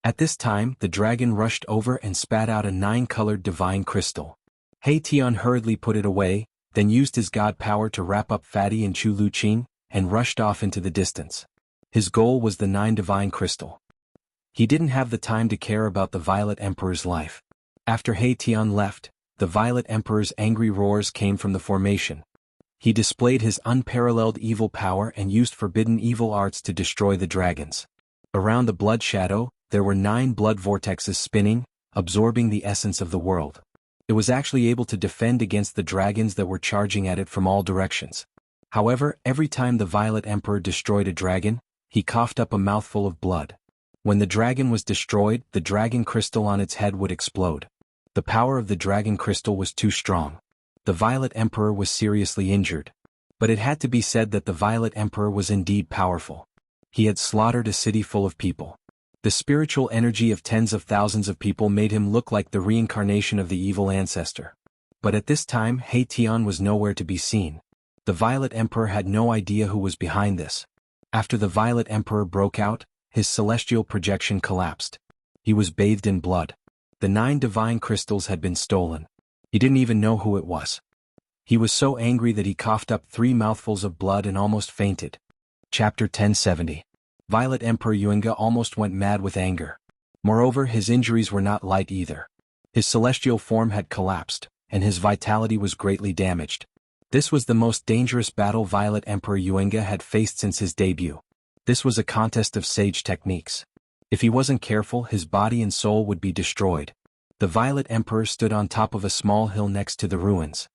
At this time, the dragon rushed over and spat out a 9-colored divine crystal. He Tian hurriedly put it away, then used his god power to wrap up Fatty and Chu Luqing, and rushed off into the distance. His goal was the 9 divine crystal. He didn't have the time to care about the Violet Emperor's life. After He Tian left, the Violet Emperor's angry roars came from the formation. He displayed his unparalleled evil power and used forbidden evil arts to destroy the dragons. Around the blood shadow, there were 9 blood vortexes spinning, absorbing the essence of the world. It was actually able to defend against the dragons that were charging at it from all directions. However, every time the Violet Emperor destroyed a dragon, he coughed up a mouthful of blood. When the dragon was destroyed, the dragon crystal on its head would explode. The power of the dragon crystal was too strong. The Violet Emperor was seriously injured. But it had to be said that the Violet Emperor was indeed powerful. He had slaughtered a city full of people. The spiritual energy of tens of thousands of people made him look like the reincarnation of the evil ancestor. But at this time, He Tian was nowhere to be seen. The Violet Emperor had no idea who was behind this. After the Violet Emperor broke out, his celestial projection collapsed. He was bathed in blood. The 9 divine crystals had been stolen. He didn't even know who it was. He was so angry that he coughed up 3 mouthfuls of blood and almost fainted. Chapter 1070. Violet Emperor Yuanga almost went mad with anger. Moreover, his injuries were not light either. His celestial form had collapsed, and his vitality was greatly damaged. This was the most dangerous battle Violet Emperor Yuanga had faced since his debut. This was a contest of sage techniques. If he wasn't careful, his body and soul would be destroyed. The Violet Emperor stood on top of a small hill next to the ruins.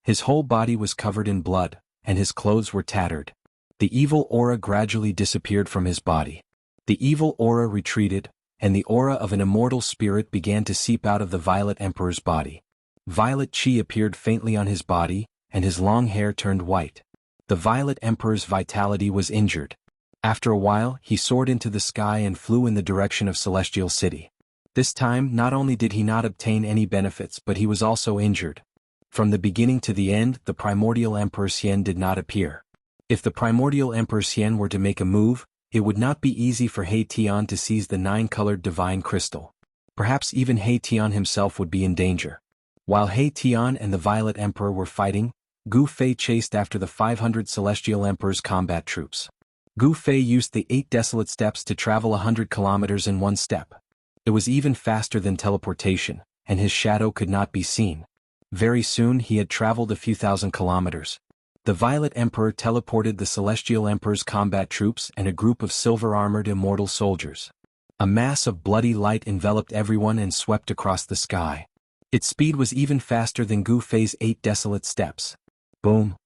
His whole body was covered in blood, and his clothes were tattered. The evil aura gradually disappeared from his body. The evil aura retreated, and the aura of an immortal spirit began to seep out of the Violet Emperor's body. Violet Qi appeared faintly on his body, and his long hair turned white. The Violet Emperor's vitality was injured. After a while, he soared into the sky and flew in the direction of Celestial City. This time, not only did he not obtain any benefits, but he was also injured. From the beginning to the end, the Primordial Emperor Xian did not appear. If the Primordial Emperor Xian were to make a move, it would not be easy for He Tian to seize the 9-colored divine crystal. Perhaps even He Tian himself would be in danger. While He Tian and the Violet Emperor were fighting, Gu Fei chased after the 500 Celestial Emperor's combat troops. Gu Fei used the 8 desolate steps to travel 100 kilometers in one step. It was even faster than teleportation, and his shadow could not be seen. Very soon he had traveled a few thousand kilometers. The Violet Emperor teleported the Celestial Emperor's combat troops and a group of silver-armored immortal soldiers. A mass of bloody light enveloped everyone and swept across the sky. Its speed was even faster than Gu Fei's 8 desolate steps. Boom!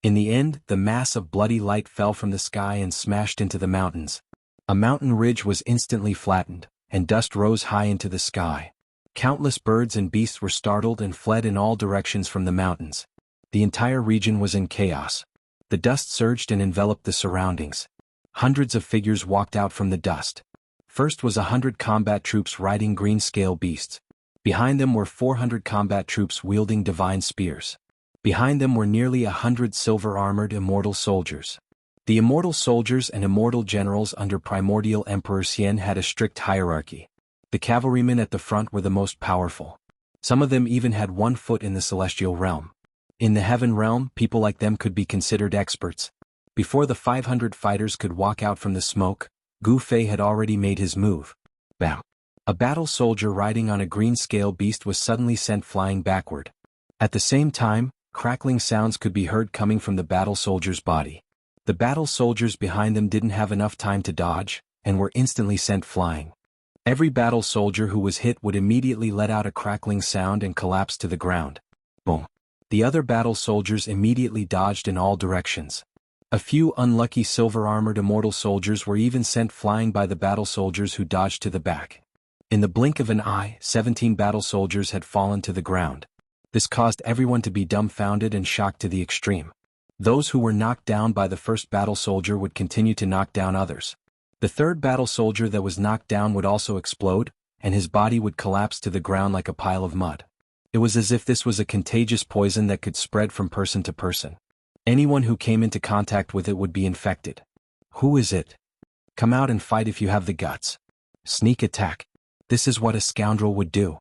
In the end, the mass of bloody light fell from the sky and smashed into the mountains. A mountain ridge was instantly flattened, and dust rose high into the sky. Countless birds and beasts were startled and fled in all directions from the mountains. The entire region was in chaos. The dust surged and enveloped the surroundings. Hundreds of figures walked out from the dust. First was 100 combat troops riding green-scale beasts. Behind them were 400 combat troops wielding divine spears. Behind them were nearly 100 silver-armored immortal soldiers. The immortal soldiers and immortal generals under primordial Emperor Xian had a strict hierarchy. The cavalrymen at the front were the most powerful. Some of them even had 1 foot in the celestial realm. In the heaven realm, people like them could be considered experts. Before the 500 fighters could walk out from the smoke, Gu Fei had already made his move. Bam! A battle soldier riding on a green-scale beast was suddenly sent flying backward. At the same time, crackling sounds could be heard coming from the battle soldier's body. The battle soldiers behind them didn't have enough time to dodge, and were instantly sent flying. Every battle soldier who was hit would immediately let out a crackling sound and collapse to the ground. Boom! The other battle soldiers immediately dodged in all directions. A few unlucky silver-armored immortal soldiers were even sent flying by the battle soldiers who dodged to the back. In the blink of an eye, 17 battle soldiers had fallen to the ground. This caused everyone to be dumbfounded and shocked to the extreme. Those who were knocked down by the first battle soldier would continue to knock down others. The third battle soldier that was knocked down would also explode, and his body would collapse to the ground like a pile of mud. It was as if this was a contagious poison that could spread from person to person. Anyone who came into contact with it would be infected. Who is it? Come out and fight if you have the guts. Sneak attack. This is what a scoundrel would do.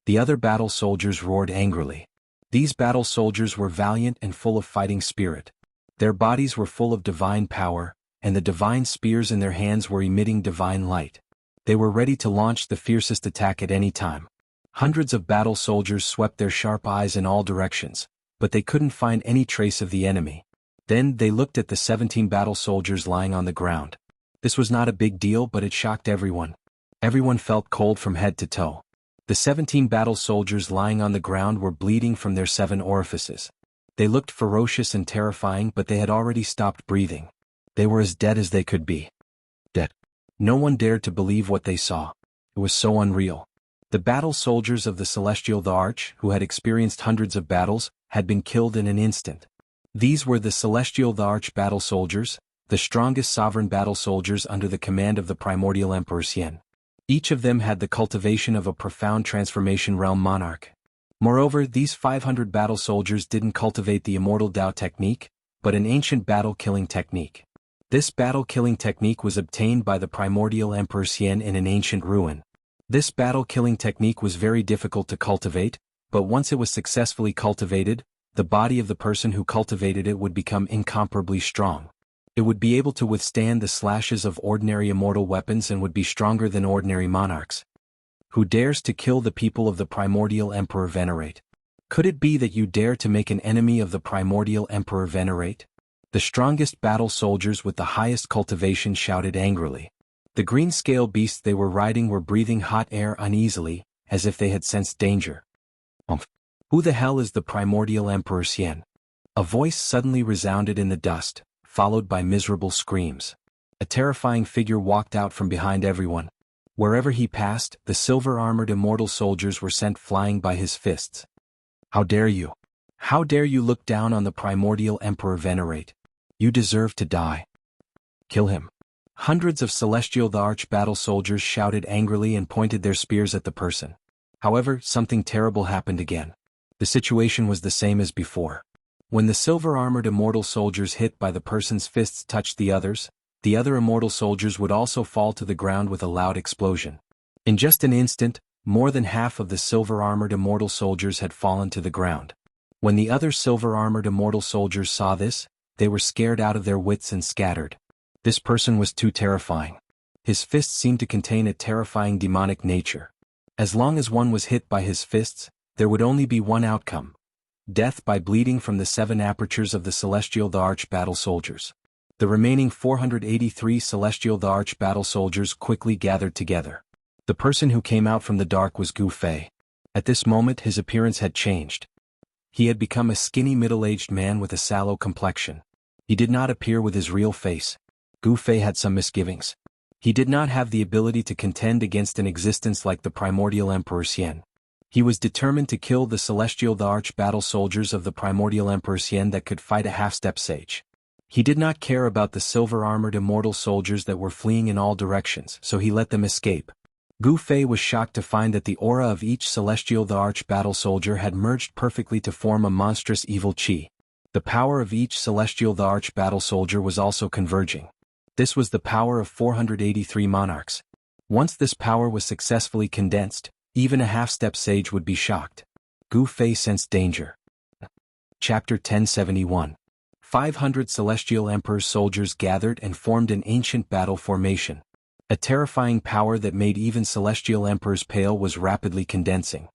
The other battle soldiers roared angrily. These battle soldiers were valiant and full of fighting spirit. Their bodies were full of divine power, and the divine spears in their hands were emitting divine light. They were ready to launch the fiercest attack at any time. Hundreds of battle soldiers swept their sharp eyes in all directions, but they couldn't find any trace of the enemy. Then they looked at the 17 battle soldiers lying on the ground. This was not a big deal, but it shocked everyone. Everyone felt cold from head to toe. The 17 battle soldiers lying on the ground were bleeding from their 7 orifices. They looked ferocious and terrifying, but they had already stopped breathing. They were as dead as they could be. Dead. No one dared to believe what they saw. It was so unreal. The battle soldiers of the Celestial the Arch, who had experienced hundreds of battles, had been killed in an instant. These were the Celestial the Arch battle soldiers, the strongest sovereign battle soldiers under the command of the primordial Emperor Xian. Each of them had the cultivation of a profound transformation realm monarch. Moreover, these 500 battle soldiers didn't cultivate the Immortal Dao technique, but an ancient battle-killing technique. This battle-killing technique was obtained by the primordial Emperor Xian in an ancient ruin. This battle-killing technique was very difficult to cultivate, but once it was successfully cultivated, the body of the person who cultivated it would become incomparably strong. It would be able to withstand the slashes of ordinary immortal weapons and would be stronger than ordinary monarchs. Who dares to kill the people of the primordial Emperor Venerate? Could it be that you dare to make an enemy of the primordial Emperor Venerate? The strongest battle soldiers with the highest cultivation shouted angrily. The green-scale beasts they were riding were breathing hot air uneasily, as if they had sensed danger. Who the hell is the primordial Emperor Xian? A voice suddenly resounded in the dust, followed by miserable screams. A terrifying figure walked out from behind everyone. Wherever he passed, the silver-armored immortal soldiers were sent flying by his fists. How dare you? How dare you look down on the primordial Emperor Venerate? You deserve to die. Kill him. Hundreds of Celestial the Arch battle soldiers shouted angrily and pointed their spears at the person. However, something terrible happened again. The situation was the same as before. When the silver-armored immortal soldiers hit by the person's fists touched the other immortal soldiers would also fall to the ground with a loud explosion. In just an instant, more than half of the silver-armored immortal soldiers had fallen to the ground. When the other silver-armored immortal soldiers saw this, they were scared out of their wits and scattered. This person was too terrifying. His fists seemed to contain a terrifying demonic nature. As long as one was hit by his fists, there would only be one outcome: death by bleeding from the 7 apertures of the Celestial the Arch battle soldiers. The remaining 483 Celestial the Arch battle soldiers quickly gathered together. The person who came out from the dark was Gu Fei. At this moment his appearance had changed. He had become a skinny middle-aged man with a sallow complexion. He did not appear with his real face. Gu Fei had some misgivings. He did not have the ability to contend against an existence like the primordial Emperor Xian. He was determined to kill the celestial arch-battle soldiers of the primordial Emperor Xian that could fight a half-step sage. He did not care about the silver-armored immortal soldiers that were fleeing in all directions, so he let them escape. Gu Fei was shocked to find that the aura of each celestial arch-battle soldier had merged perfectly to form a monstrous evil qi. The power of each celestial arch-battle soldier was also converging. This was the power of 483 monarchs. Once this power was successfully condensed, even a half-step sage would be shocked. Gu Fei sensed danger. Chapter 1071. 500 Celestial Emperor's soldiers gathered and formed an ancient battle formation. A terrifying power that made even Celestial Emperors pale was rapidly condensing.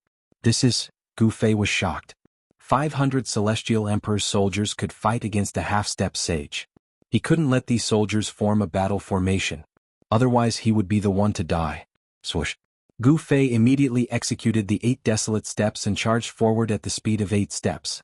Gu Fei was shocked. 500 Celestial Emperor's soldiers could fight against a half-step sage. He couldn't let these soldiers form a battle formation. Otherwise he would be the one to die. Swoosh. Gu Fei immediately executed the 8 desolate steps and charged forward at the speed of 8 steps.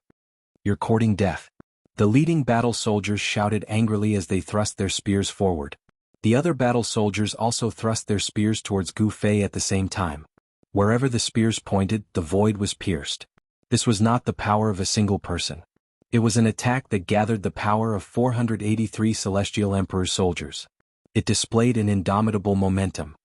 "You're courting death." The leading battle soldiers shouted angrily as they thrust their spears forward. The other battle soldiers also thrust their spears towards Gu Fei at the same time. Wherever the spears pointed, the void was pierced. This was not the power of a single person. It was an attack that gathered the power of 483 Celestial Emperor's soldiers. It displayed an indomitable momentum.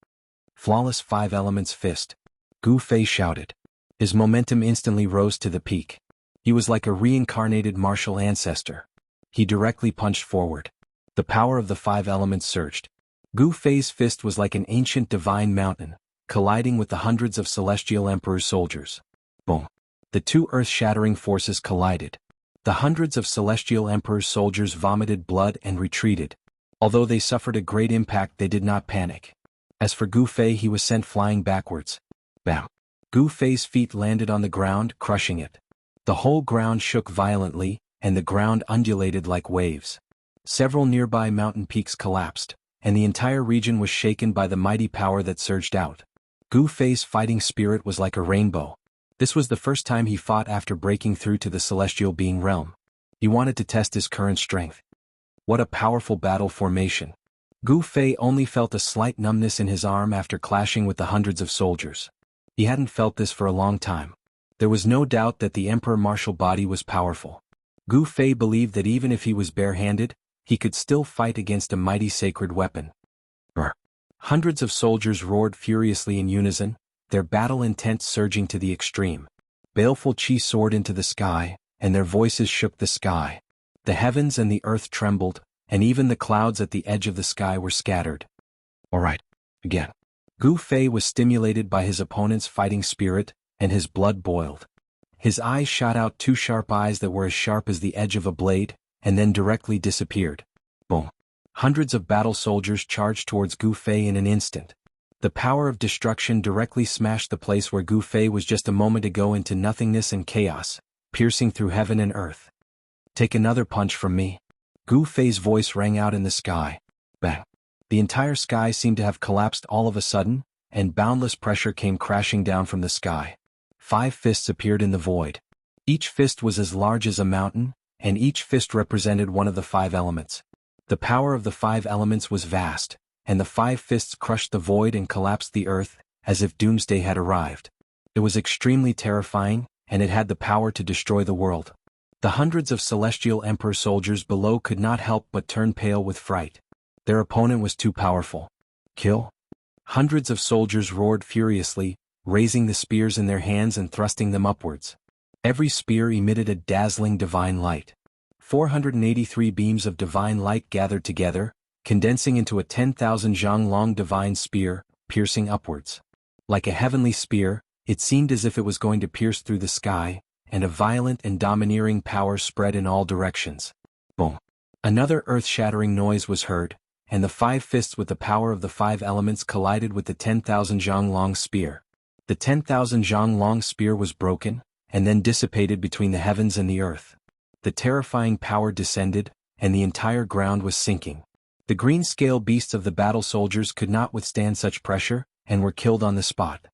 "Flawless 5 elements fist," Gu Fei shouted. His momentum instantly rose to the peak. He was like a reincarnated martial ancestor. He directly punched forward. The power of the 5 elements surged. Gu Fei's fist was like an ancient divine mountain, colliding with the hundreds of Celestial Emperor's soldiers. Boom! The 2 earth-shattering forces collided. The hundreds of Celestial Emperor's soldiers vomited blood and retreated. Although they suffered a great impact, they did not panic. As for Gu Fei, he was sent flying backwards. Bam! Gu Fei's feet landed on the ground, crushing it. The whole ground shook violently, and the ground undulated like waves. Several nearby mountain peaks collapsed, and the entire region was shaken by the mighty power that surged out. Gu Fei's fighting spirit was like a rainbow. This was the first time he fought after breaking through to the celestial being realm. He wanted to test his current strength. What a powerful battle formation. Gu Fei only felt a slight numbness in his arm after clashing with the hundreds of soldiers. He hadn't felt this for a long time. There was no doubt that the Emperor martial body was powerful. Gu Fei believed that even if he was barehanded, he could still fight against a mighty sacred weapon. Hundreds of soldiers roared furiously in unison, their battle intent surging to the extreme. Baleful qi soared into the sky, and their voices shook the sky. The heavens and the earth trembled, and even the clouds at the edge of the sky were scattered. "All right, again." Gu Fei was stimulated by his opponent's fighting spirit, and his blood boiled. His eyes shot out 2 sharp eyes that were as sharp as the edge of a blade, and then directly disappeared. Boom! Hundreds of battle soldiers charged towards Gu Fei in an instant. The power of destruction directly smashed the place where Gu Fei was just a moment ago into nothingness and chaos, piercing through heaven and earth. "Take another punch from me." Gu Fei's voice rang out in the sky. Bang! The entire sky seemed to have collapsed all of a sudden, and boundless pressure came crashing down from the sky. 5 fists appeared in the void. Each fist was as large as a mountain, and each fist represented one of the 5 elements. The power of the 5 elements was vast, and the 5 fists crushed the void and collapsed the earth, as if doomsday had arrived. It was extremely terrifying, and it had the power to destroy the world. The hundreds of Celestial Emperor soldiers below could not help but turn pale with fright. Their opponent was too powerful. "Kill!" Hundreds of soldiers roared furiously, raising the spears in their hands and thrusting them upwards. Every spear emitted a dazzling divine light. 483 beams of divine light gathered together, condensing into a 10,000 zhang long divine spear, piercing upwards. Like a heavenly spear, it seemed as if it was going to pierce through the sky, and a violent and domineering power spread in all directions. Boom! Another earth-shattering noise was heard, and the 5 fists with the power of the 5 elements collided with the 10,000 zhang long spear. The 10,000 zhang long spear was broken, and then dissipated between the heavens and the earth. The terrifying power descended, and the entire ground was sinking. The green-scale beasts of the battle soldiers could not withstand such pressure, and were killed on the spot.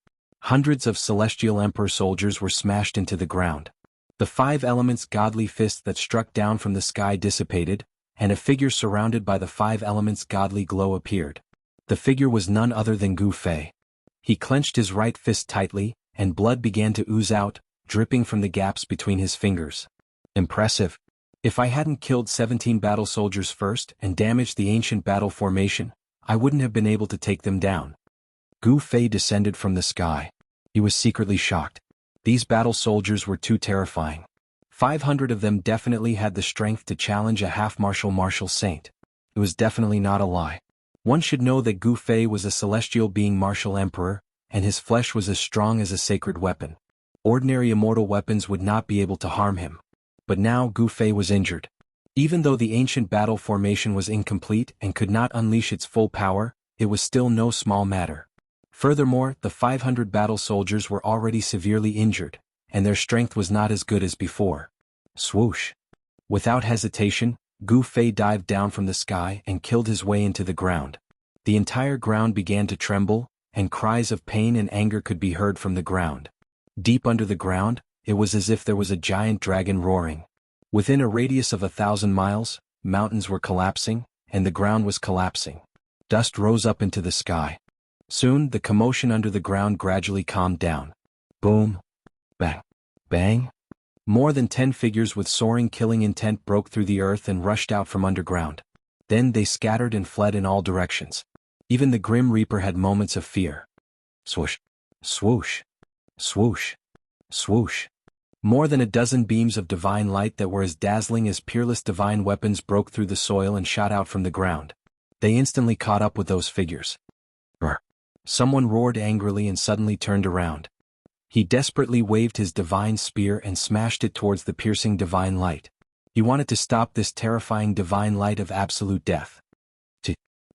Hundreds of Celestial Emperor soldiers were smashed into the ground. The 5 elements' godly fist that struck down from the sky dissipated, and a figure surrounded by the 5 elements' godly glow appeared. The figure was none other than Gu Fei. He clenched his right fist tightly, and blood began to ooze out, dripping from the gaps between his fingers. Impressive. If I hadn't killed 17 battle soldiers first and damaged the ancient battle formation, I wouldn't have been able to take them down. Gu Fei descended from the sky. He was secretly shocked. These battle soldiers were too terrifying. 500 of them definitely had the strength to challenge a half-martial saint. It was definitely not a lie. One should know that Gu Fei was a celestial being martial emperor, and his flesh was as strong as a sacred weapon. Ordinary immortal weapons would not be able to harm him. But now Gu Fei was injured. Even though the ancient battle formation was incomplete and could not unleash its full power, it was still no small matter. Furthermore, the 500 battle soldiers were already severely injured, and their strength was not as good as before. Swoosh! Without hesitation, Gu Fei dived down from the sky and killed his way into the ground. The entire ground began to tremble, and cries of pain and anger could be heard from the ground. Deep under the ground, it was as if there was a giant dragon roaring. Within a radius of 1,000 miles, mountains were collapsing, and the ground was collapsing. Dust rose up into the sky. Soon, the commotion under the ground gradually calmed down. Boom! Bang! Bang! More than 10 figures with soaring killing intent broke through the earth and rushed out from underground. Then they scattered and fled in all directions. Even the Grim Reaper had moments of fear. Swoosh! Swoosh! Swoosh! Swoosh! More than a dozen beams of divine light that were as dazzling as peerless divine weapons broke through the soil and shot out from the ground. They instantly caught up with those figures. Brr! Someone roared angrily and suddenly turned around. He desperately waved his divine spear and smashed it towards the piercing divine light. He wanted to stop this terrifying divine light of absolute death.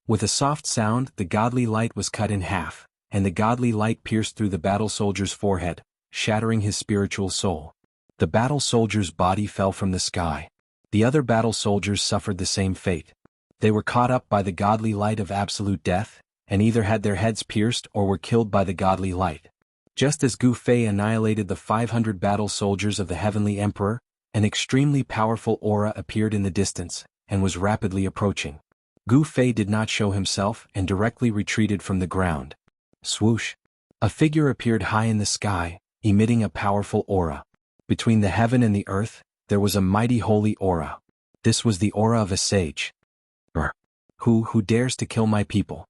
With a soft sound, the godly light was cut in half, and the godly light pierced through the battle soldier's forehead, shattering his spiritual soul. The battle soldier's body fell from the sky. The other battle soldiers suffered the same fate. They were caught up by the godly light of absolute death, and either had their heads pierced or were killed by the godly light. Just as Gu Fei annihilated the 500 battle soldiers of the Heavenly Emperor, an extremely powerful aura appeared in the distance, and was rapidly approaching. Gu Fei did not show himself and directly retreated from the ground. Swoosh! A figure appeared high in the sky, emitting a powerful aura. Between the heaven and the earth, there was a mighty holy aura. This was the aura of a sage. Brr! Who dares to kill my people?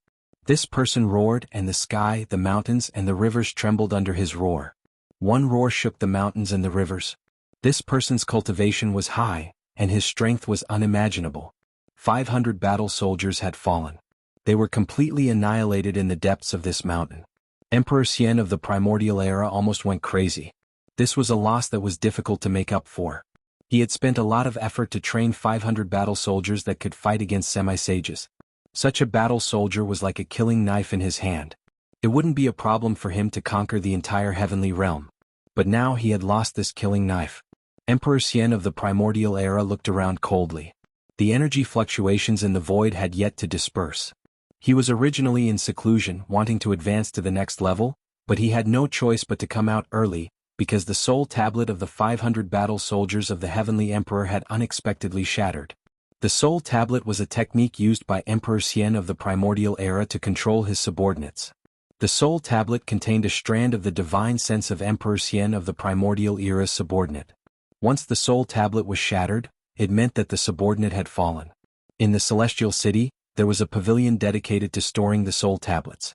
This person roared, and the sky, the mountains, and the rivers trembled under his roar. One roar shook the mountains and the rivers. This person's cultivation was high, and his strength was unimaginable. 500 battle soldiers had fallen. They were completely annihilated in the depths of this mountain. Emperor Xian of the primordial era almost went crazy. This was a loss that was difficult to make up for. He had spent a lot of effort to train 500 battle soldiers that could fight against semi-sages. Such a battle soldier was like a killing knife in his hand. It wouldn't be a problem for him to conquer the entire heavenly realm. But now he had lost this killing knife. Emperor Xian of the primordial era looked around coldly. The energy fluctuations in the void had yet to disperse. He was originally in seclusion, wanting to advance to the next level, but he had no choice but to come out early, because the soul tablet of the 500 battle soldiers of the Heavenly Emperor had unexpectedly shattered. The soul tablet was a technique used by Emperor Xian of the primordial era to control his subordinates. The soul tablet contained a strand of the divine sense of Emperor Xian of the primordial era's subordinate. Once the soul tablet was shattered, it meant that the subordinate had fallen. In the celestial city, there was a pavilion dedicated to storing the soul tablets.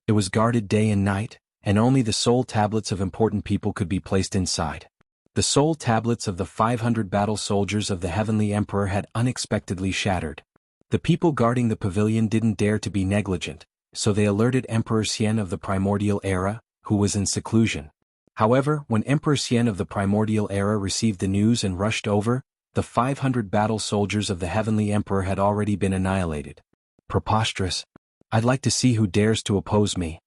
It was guarded day and night, and only the soul tablets of important people could be placed inside. The soul tablets of the 500 battle soldiers of the Heavenly Emperor had unexpectedly shattered. The people guarding the pavilion didn't dare to be negligent, so they alerted Emperor Xian of the primordial era, who was in seclusion. However, when Emperor Xian of the primordial era received the news and rushed over, the 500 battle soldiers of the Heavenly Emperor had already been annihilated. Preposterous. I'd like to see who dares to oppose me.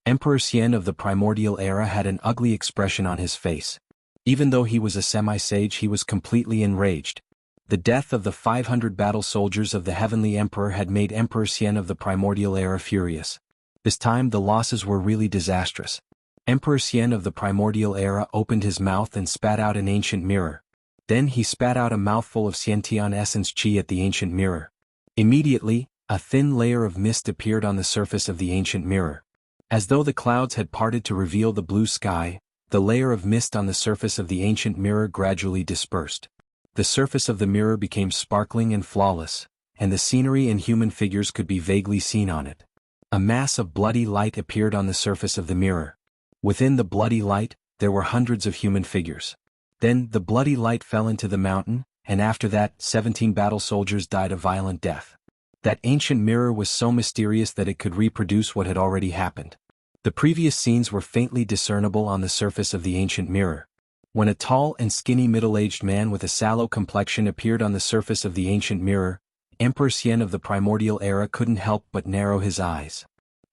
Emperor Xian of the primordial era had an ugly expression on his face. Even though he was a semi-sage, he was completely enraged. The death of the 500 battle soldiers of the Heavenly Emperor had made Emperor Xian of the primordial era furious. This time the losses were really disastrous. Emperor Xian of the primordial era opened his mouth and spat out an ancient mirror. Then he spat out a mouthful of Xiantian essence qi at the ancient mirror. Immediately, a thin layer of mist appeared on the surface of the ancient mirror. As though the clouds had parted to reveal the blue sky, the layer of mist on the surface of the ancient mirror gradually dispersed. The surface of the mirror became sparkling and flawless, and the scenery and human figures could be vaguely seen on it. A mass of bloody light appeared on the surface of the mirror. Within the bloody light, there were hundreds of human figures. Then the bloody light fell into the mountain, and after that 17 battle soldiers died a violent death. That ancient mirror was so mysterious that it could reproduce what had already happened. The previous scenes were faintly discernible on the surface of the ancient mirror. When a tall and skinny middle-aged man with a sallow complexion appeared on the surface of the ancient mirror, Emperor Xian of the primordial era couldn't help but narrow his eyes.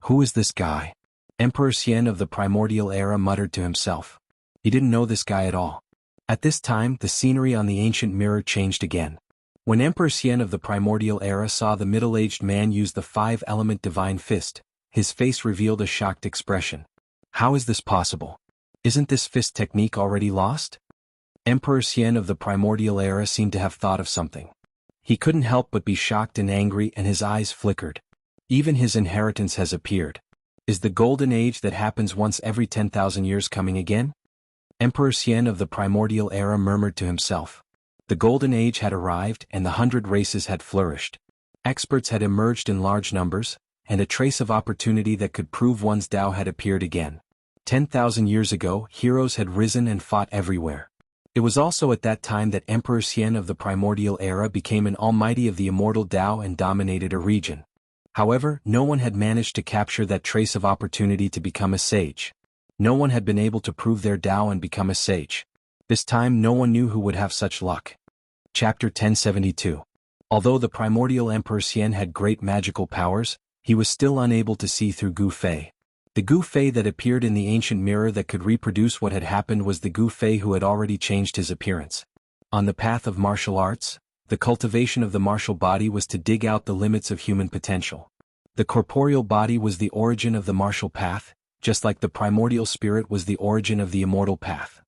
Who is this guy? Emperor Xian of the primordial era muttered to himself. He didn't know this guy at all. At this time, the scenery on the ancient mirror changed again. When Emperor Xian of the primordial era saw the middle-aged man use the 5-element divine fist, his face revealed a shocked expression. How is this possible? Isn't this fist technique already lost? Emperor Xian of the primordial era seemed to have thought of something. He couldn't help but be shocked and angry, and his eyes flickered. Even his inheritance has appeared. Is the golden age that happens once every 10,000 years coming again? Emperor Xian of the primordial era murmured to himself. The golden age had arrived and the 100 races had flourished. Experts had emerged in large numbers, and a trace of opportunity that could prove one's Tao had appeared again. 10,000 years ago, heroes had risen and fought everywhere. It was also at that time that Emperor Xian of the primordial era became an almighty of the immortal Tao and dominated a region. However, no one had managed to capture that trace of opportunity to become a sage. No one had been able to prove their Tao and become a sage. This time no one knew who would have such luck. Chapter 1072. Although the primordial Emperor Xian had great magical powers, he was still unable to see through Gu Fei. The Gu Fei that appeared in the ancient mirror that could reproduce what had happened was the Gu Fei who had already changed his appearance. On the path of martial arts, the cultivation of the martial body was to dig out the limits of human potential. The corporeal body was the origin of the martial path, just like the primordial spirit was the origin of the immortal path.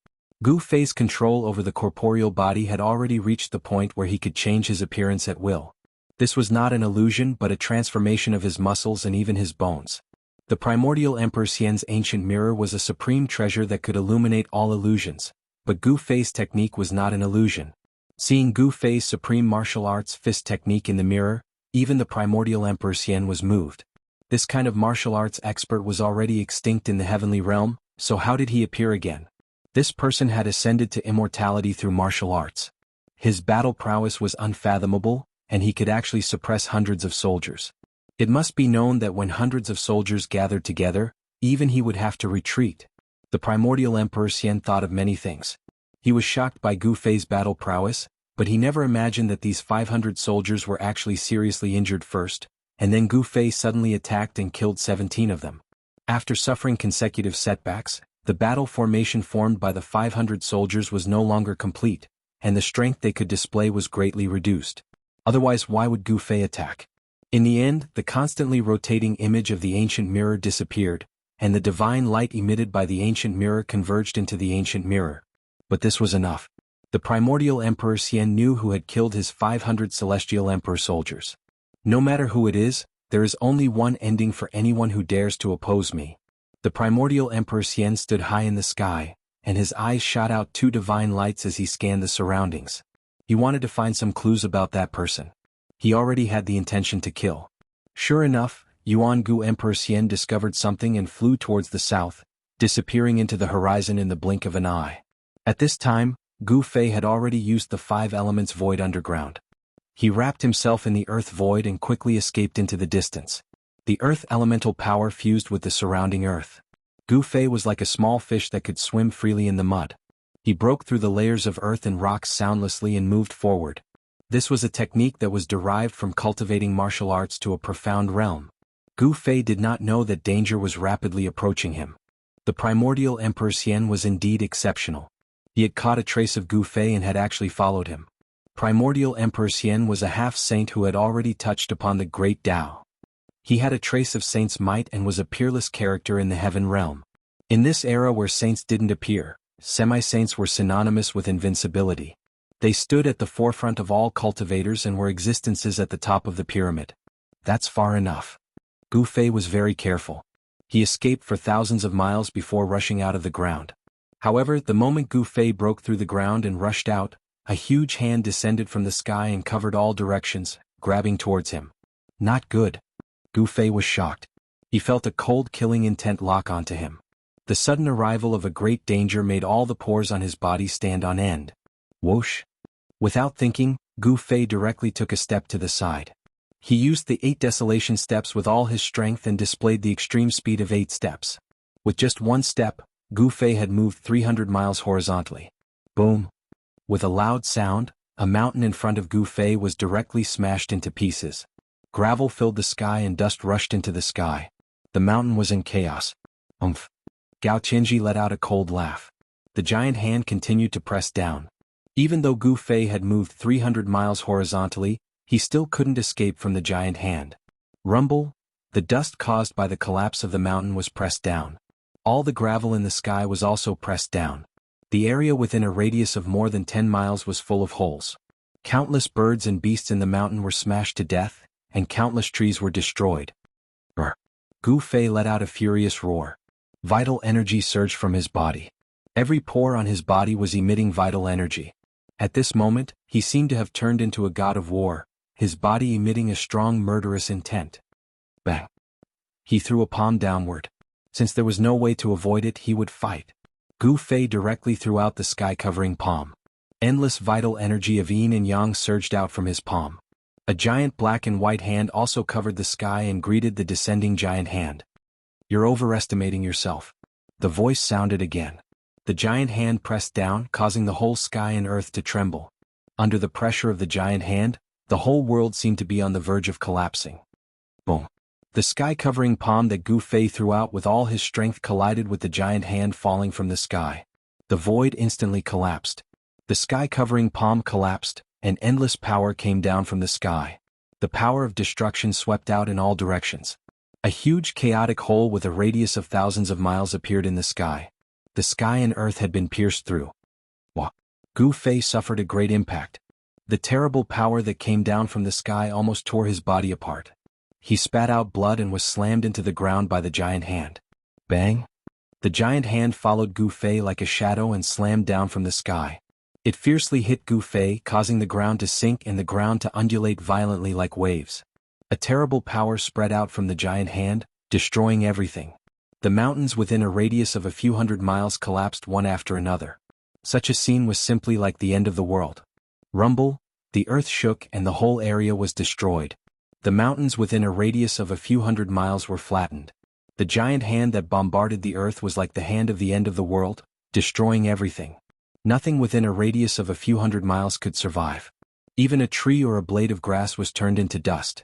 Gu Fei's control over the corporeal body had already reached the point where he could change his appearance at will. This was not an illusion but a transformation of his muscles and even his bones. The primordial Emperor Xian's ancient mirror was a supreme treasure that could illuminate all illusions, but Gu Fei's technique was not an illusion. Seeing Gu Fei's supreme martial arts fist technique in the mirror, even the primordial Emperor Xian was moved. This kind of martial arts expert was already extinct in the heavenly realm, so how did he appear again? This person had ascended to immortality through martial arts. His battle prowess was unfathomable, and he could actually suppress hundreds of soldiers. It must be known that when hundreds of soldiers gathered together, even he would have to retreat. The primordial Emperor Xian thought of many things. He was shocked by Gu Fei's battle prowess, but he never imagined that these 500 soldiers were actually seriously injured first, and then Gu Fei suddenly attacked and killed 17 of them. After suffering consecutive setbacks, the battle formation formed by the 500 soldiers was no longer complete, and the strength they could display was greatly reduced. Otherwise, why would Gu Fei attack? In the end, the constantly rotating image of the ancient mirror disappeared, and the divine light emitted by the ancient mirror converged into the ancient mirror. But this was enough. The primordial Emperor Xian knew who had killed his 500 celestial emperor soldiers. No matter who it is, there is only one ending for anyone who dares to oppose me. The primordial Emperor Xian stood high in the sky, and his eyes shot out 2 divine lights as he scanned the surroundings. He wanted to find some clues about that person. He already had the intention to kill. Sure enough, Yuan-Gu Emperor Xian discovered something and flew towards the south, disappearing into the horizon in the blink of an eye. At this time, Gu Fei had already used the 5 elements void underground. He wrapped himself in the earth void and quickly escaped into the distance. The earth elemental power fused with the surrounding earth. Gu Fei was like a small fish that could swim freely in the mud. He broke through the layers of earth and rocks soundlessly and moved forward. This was a technique that was derived from cultivating martial arts to a profound realm. Gu Fei did not know that danger was rapidly approaching him. The primordial Emperor Xian was indeed exceptional. He had caught a trace of Gu Fei and had actually followed him. Primordial Emperor Xian was a half-saint who had already touched upon the great Tao. He had a trace of saint's might and was a peerless character in the heaven realm. In this era where saints didn't appear, semi-saints were synonymous with invincibility. They stood at the forefront of all cultivators and were existences at the top of the pyramid. That's far enough. Gu Fei was very careful. He escaped for thousands of miles before rushing out of the ground. However, the moment Gu Fei broke through the ground and rushed out, a huge hand descended from the sky and covered all directions, grabbing towards him. Not good. Gu Fei was shocked. He felt a cold killing intent lock onto him. The sudden arrival of a great danger made all the pores on his body stand on end. Whoosh! Without thinking, Gu Fei directly took a step to the side. He used the 8 desolation steps with all his strength and displayed the extreme speed of 8 steps. With just one step, Gu Fei had moved 300 miles horizontally. Boom! With a loud sound, a mountain in front of Gu Fei was directly smashed into pieces. Gravel filled the sky and dust rushed into the sky. The mountain was in chaos. Umph! Gao Qinji let out a cold laugh. The giant hand continued to press down. Even though Gu Fei had moved 300 miles horizontally, he still couldn't escape from the giant hand. Rumble! The dust caused by the collapse of the mountain was pressed down. All the gravel in the sky was also pressed down. The area within a radius of more than 10 miles was full of holes. Countless birds and beasts in the mountain were smashed to death, and countless trees were destroyed. Gu Fei let out a furious roar. Vital energy surged from his body. Every pore on his body was emitting vital energy. At this moment, he seemed to have turned into a god of war, his body emitting a strong murderous intent. Bang! He threw a palm downward. Since there was no way to avoid it, he would fight. Gu Fei directly threw out the sky-covering palm. Endless vital energy of yin and yang surged out from his palm. A giant black and white hand also covered the sky and greeted the descending giant hand. You're overestimating yourself. The voice sounded again. The giant hand pressed down, causing the whole sky and earth to tremble. Under the pressure of the giant hand, the whole world seemed to be on the verge of collapsing. Boom! The sky-covering palm that Gu Fei threw out with all his strength collided with the giant hand falling from the sky. The void instantly collapsed. The sky-covering palm collapsed, and endless power came down from the sky. The power of destruction swept out in all directions. A huge chaotic hole with a radius of thousands of miles appeared in the sky. The sky and earth had been pierced through. Wah! Gu Fei suffered a great impact. The terrible power that came down from the sky almost tore his body apart. He spat out blood and was slammed into the ground by the giant hand. Bang! The giant hand followed Gu Fei like a shadow and slammed down from the sky. It fiercely hit Gu Fei, causing the ground to sink and the ground to undulate violently like waves. A terrible power spread out from the giant hand, destroying everything. The mountains within a radius of a few hundred miles collapsed one after another. Such a scene was simply like the end of the world. Rumble! The earth shook and the whole area was destroyed. The mountains within a radius of a few hundred miles were flattened. The giant hand that bombarded the earth was like the hand of the end of the world, destroying everything. Nothing within a radius of a few hundred miles could survive. Even a tree or a blade of grass was turned into dust.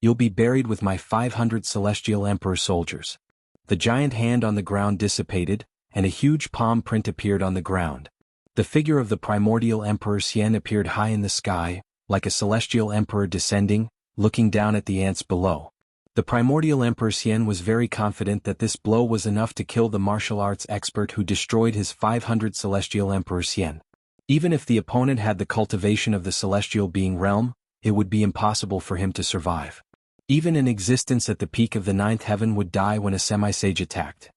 You'll be buried with my 500 Celestial Emperor soldiers. The giant hand on the ground dissipated, and a huge palm print appeared on the ground. The figure of the primordial Emperor Xian appeared high in the sky, like a celestial emperor descending, looking down at the ants below. The primordial Emperor Xian was very confident that this blow was enough to kill the martial arts expert who destroyed his 500 Celestial Emperor Xian. Even if the opponent had the cultivation of the celestial being realm, it would be impossible for him to survive. Even an existence at the peak of the 9th heaven would die when a semi-sage attacked.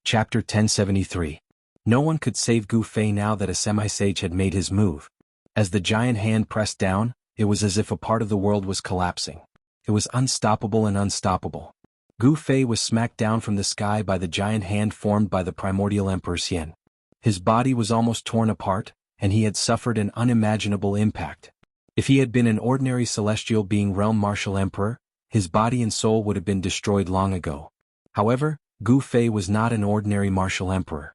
Chapter 1073. No one could save Gu Fei now that a semi-sage had made his move. As the giant hand pressed down, it was as if a part of the world was collapsing. It was unstoppable and unstoppable. Gu Fei was smacked down from the sky by the giant hand formed by the primordial Emperor Xian. His body was almost torn apart, and he had suffered an unimaginable impact. If he had been an ordinary celestial being realm martial emperor, his body and soul would have been destroyed long ago. However, Gu Fei was not an ordinary martial emperor.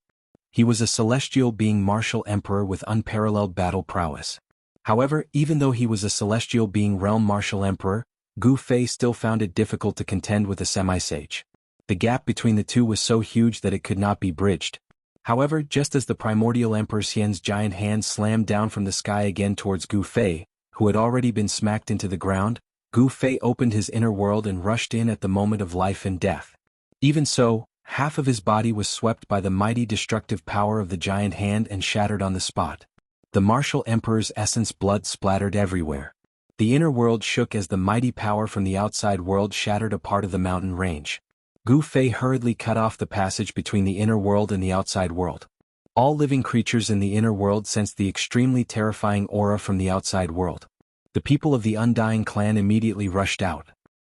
He was a celestial being martial emperor with unparalleled battle prowess. However, even though he was a celestial being realm martial emperor, Gu Fei still found it difficult to contend with a semi-sage. The gap between the two was so huge that it could not be bridged. However, just as the primordial Emperor Xian's giant hand slammed down from the sky again towards Gu Fei, who had already been smacked into the ground, Gu Fei opened his inner world and rushed in at the moment of life and death. Even so, Half of his body was swept by the mighty destructive power of the giant hand and shattered on the spot. The martial emperor's essence blood splattered everywhere. The inner world shook as the mighty power from the outside world shattered a part of the mountain range. Gu Fei hurriedly cut off the passage between the inner world and the outside world. All living creatures in the inner world sensed the extremely terrifying aura from the outside world. The people of the Undying clan immediately rushed out.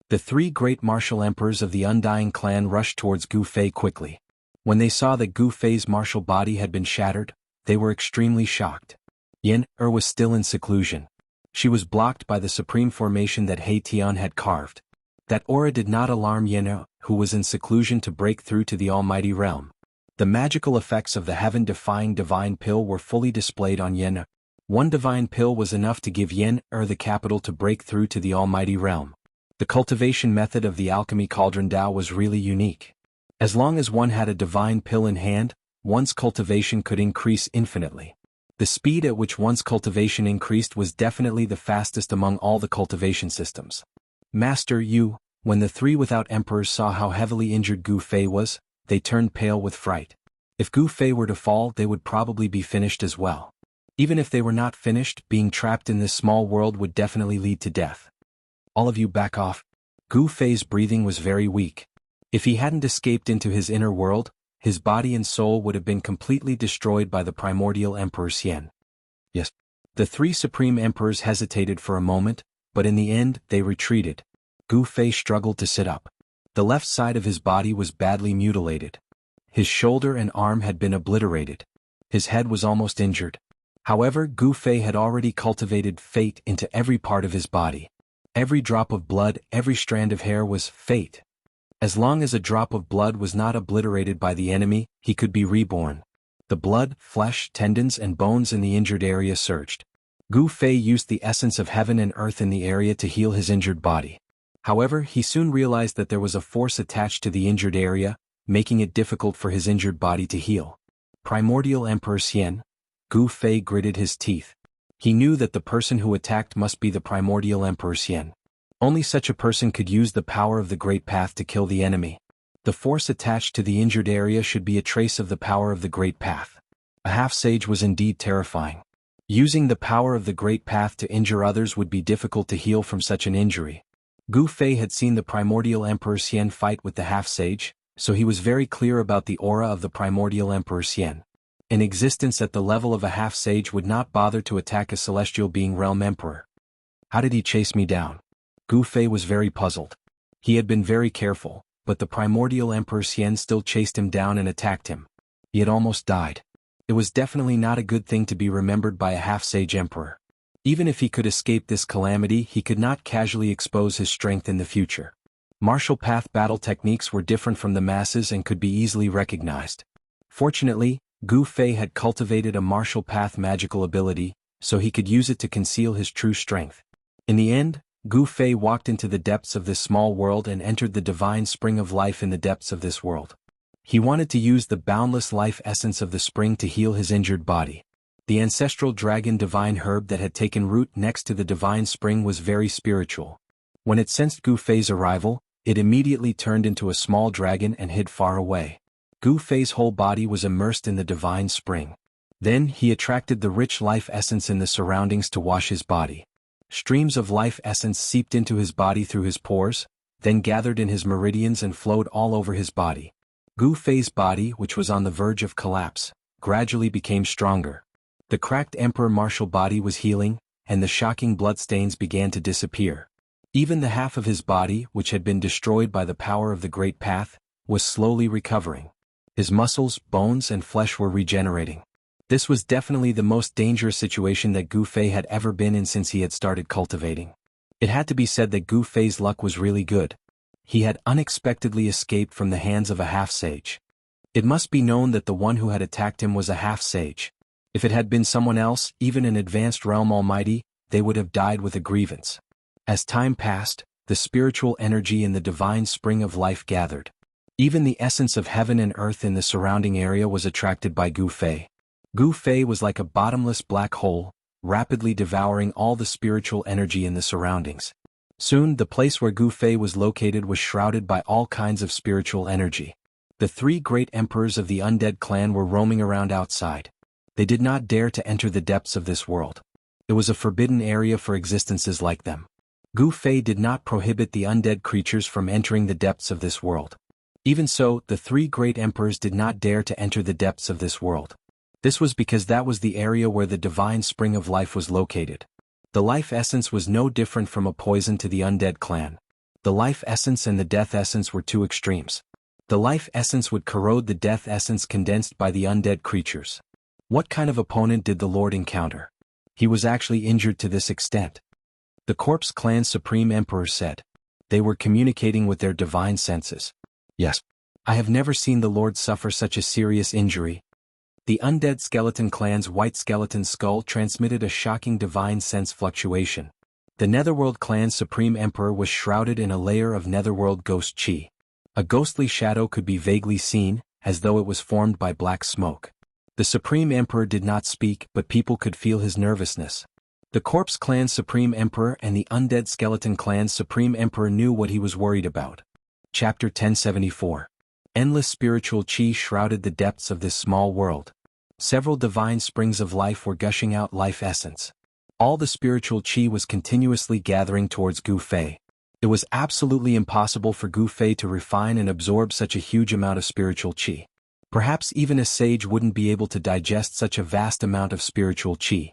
The three great martial emperors of the Undying clan rushed towards Gu Fei quickly. When they saw that Gu Fei's martial body had been shattered, they were extremely shocked. Yen was still in seclusion. She was blocked by the supreme formation that He Tian had carved. That aura did not alarm Yen, who was in seclusion, to break through to the almighty realm. The magical effects of the heaven-defying divine pill were fully displayed on Yen. One divine pill was enough to give Yen the capital to break through to the almighty realm. The cultivation method of the alchemy cauldron Dao was really unique. As long as one had a divine pill in hand, one's cultivation could increase infinitely. The speed at which one's cultivation increased was definitely the fastest among all the cultivation systems. Master Yu, when the three without emperors saw how heavily injured Gu Fei was, they turned pale with fright. If Gu Fei were to fall, they would probably be finished as well. Even if they were not finished, being trapped in this small world would definitely lead to death. All of you back off. Gu Fei's breathing was very weak. If he hadn't escaped into his inner world, his body and soul would have been completely destroyed by the primordial Emperor Xian. Yes. The three supreme emperors hesitated for a moment, but in the end they retreated. Gu Fei struggled to sit up. The left side of his body was badly mutilated. His shoulder and arm had been obliterated. His head was almost injured. However, Gu Fei had already cultivated fate into every part of his body. Every drop of blood, every strand of hair was fate. As long as a drop of blood was not obliterated by the enemy, he could be reborn. The blood, flesh, tendons and bones in the injured area surged. Gu Fei used the essence of heaven and earth in the area to heal his injured body. However, he soon realized that there was a force attached to the injured area, making it difficult for his injured body to heal. Primordial Emperor Xian. Gu Fei gritted his teeth. He knew that the person who attacked must be the primordial Emperor Xian. Only such a person could use the power of the Great Path to kill the enemy. The force attached to the injured area should be a trace of the power of the Great Path. A half-sage was indeed terrifying. Using the power of the Great Path to injure others would be difficult to heal from such an injury. Gu Fei had seen the primordial Emperor Xian fight with the half-sage, so he was very clear about the aura of the primordial Emperor Xian. An existence at the level of a half-sage would not bother to attack a celestial being realm emperor. How did he chase me down? Gu Fei was very puzzled. He had been very careful, but the primordial Emperor Xian still chased him down and attacked him. He had almost died. It was definitely not a good thing to be remembered by a half-sage emperor. Even if he could escape this calamity, he could not casually expose his strength in the future. Martial path battle techniques were different from the masses and could be easily recognized. Fortunately, Gu Fei had cultivated a martial path magical ability, so he could use it to conceal his true strength. In the end, Gu Fei walked into the depths of this small world and entered the divine spring of life in the depths of this world. He wanted to use the boundless life essence of the spring to heal his injured body. The ancestral dragon divine herb that had taken root next to the divine spring was very spiritual. When it sensed Gu Fei's arrival, it immediately turned into a small dragon and hid far away. Gu Fei's whole body was immersed in the divine spring. Then he attracted the rich life essence in the surroundings to wash his body. Streams of life essence seeped into his body through his pores, then gathered in his meridians and flowed all over his body. Gu Fei's body, which was on the verge of collapse, gradually became stronger. The cracked emperor martial body was healing, and the shocking bloodstains began to disappear. Even the half of his body, which had been destroyed by the power of the Great Path, was slowly recovering. His muscles, bones and flesh were regenerating. This was definitely the most dangerous situation that Gu Fei had ever been in since he had started cultivating. It had to be said that Gu Fei's luck was really good. He had unexpectedly escaped from the hands of a half-sage. It must be known that the one who had attacked him was a half-sage. If it had been someone else, even an advanced realm almighty, they would have died with a grievance. As time passed, the spiritual energy in the divine spring of life gathered. Even the essence of heaven and earth in the surrounding area was attracted by Gu Fei. Gu Fei was like a bottomless black hole, rapidly devouring all the spiritual energy in the surroundings. Soon, the place where Gu Fei was located was shrouded by all kinds of spiritual energy. The three great emperors of the undead clan were roaming around outside. They did not dare to enter the depths of this world. It was a forbidden area for existences like them. Gu Fei did not prohibit the undead creatures from entering the depths of this world. Even so, the three great emperors did not dare to enter the depths of this world. This was because that was the area where the divine spring of life was located. The life essence was no different from a poison to the undead clan. The life essence and the death essence were two extremes. The life essence would corrode the death essence condensed by the undead creatures. What kind of opponent did the Lord encounter? He was actually injured to this extent. The Corpse Clan's Supreme Emperor said. They were communicating with their divine senses. Yes. I have never seen the Lord suffer such a serious injury. The Undead Skeleton Clan's White Skeleton Skull transmitted a shocking divine sense fluctuation. The Netherworld Clan's Supreme Emperor was shrouded in a layer of Netherworld ghost chi. A ghostly shadow could be vaguely seen, as though it was formed by black smoke. The Supreme Emperor did not speak, but people could feel his nervousness. The Corpse Clan's Supreme Emperor and the Undead Skeleton Clan's Supreme Emperor knew what he was worried about. Chapter 1074. Endless spiritual chi shrouded the depths of this small world. Several divine springs of life were gushing out life essence. All the spiritual chi was continuously gathering towards Gu Fei. It was absolutely impossible for Gu Fei to refine and absorb such a huge amount of spiritual chi. Perhaps even a sage wouldn't be able to digest such a vast amount of spiritual chi.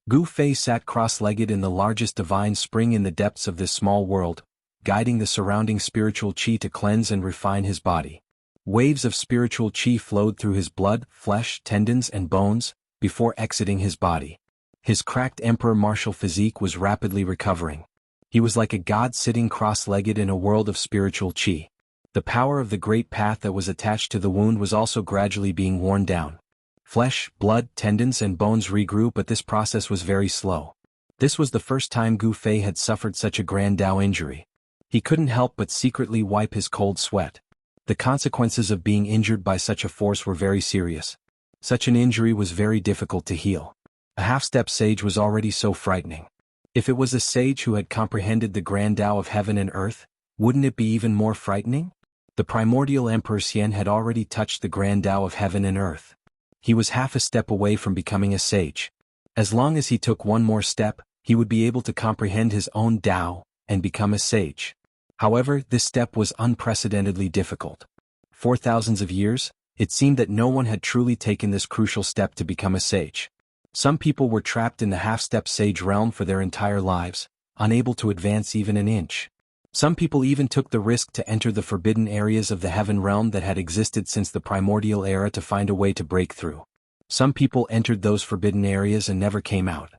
Gu Fei sat cross-legged in the largest divine spring in the depths of this small world, guiding the surrounding spiritual chi to cleanse and refine his body. Waves of spiritual chi flowed through his blood, flesh, tendons, and bones, before exiting his body. His cracked emperor martial physique was rapidly recovering. He was like a god sitting cross-legged in a world of spiritual chi. The power of the great path that was attached to the wound was also gradually being worn down. Flesh, blood, tendons, and bones regrew, but this process was very slow. This was the first time Gu Fei had suffered such a grand Dao injury. He couldn't help but secretly wipe his cold sweat. The consequences of being injured by such a force were very serious. Such an injury was very difficult to heal. A half-step sage was already so frightening. If it was a sage who had comprehended the grand Tao of heaven and earth, wouldn't it be even more frightening? The primordial Emperor Xian had already touched the grand Tao of heaven and earth. He was half a step away from becoming a sage. As long as he took one more step, he would be able to comprehend his own Tao and become a sage. However, this step was unprecedentedly difficult. For thousands of years, it seemed that no one had truly taken this crucial step to become a sage. Some people were trapped in the half-step sage realm for their entire lives, unable to advance even an inch. Some people even took the risk to enter the forbidden areas of the heaven realm that had existed since the primordial era to find a way to break through. Some people entered those forbidden areas and never came out.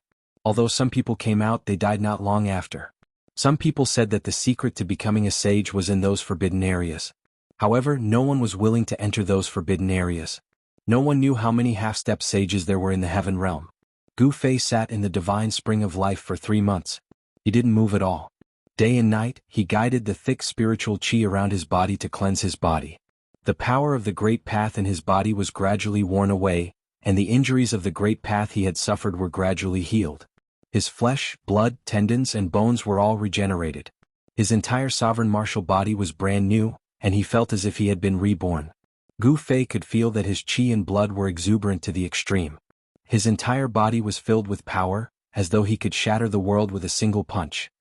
Although some people came out, they died not long after. Some people said that the secret to becoming a sage was in those forbidden areas. However, no one was willing to enter those forbidden areas. No one knew how many half-step sages there were in the heaven realm. Gu Fei sat in the divine spring of life for 3 months. He didn't move at all. Day and night, he guided the thick spiritual chi around his body to cleanse his body. The power of the great path in his body was gradually worn away, and the injuries of the great path he had suffered were gradually healed. His flesh, blood, tendons, and bones were all regenerated. His entire sovereign martial body was brand new, and he felt as if he had been reborn. Gu Fei could feel that his chi and blood were exuberant to the extreme. His entire body was filled with power, as though he could shatter the world with a single punch.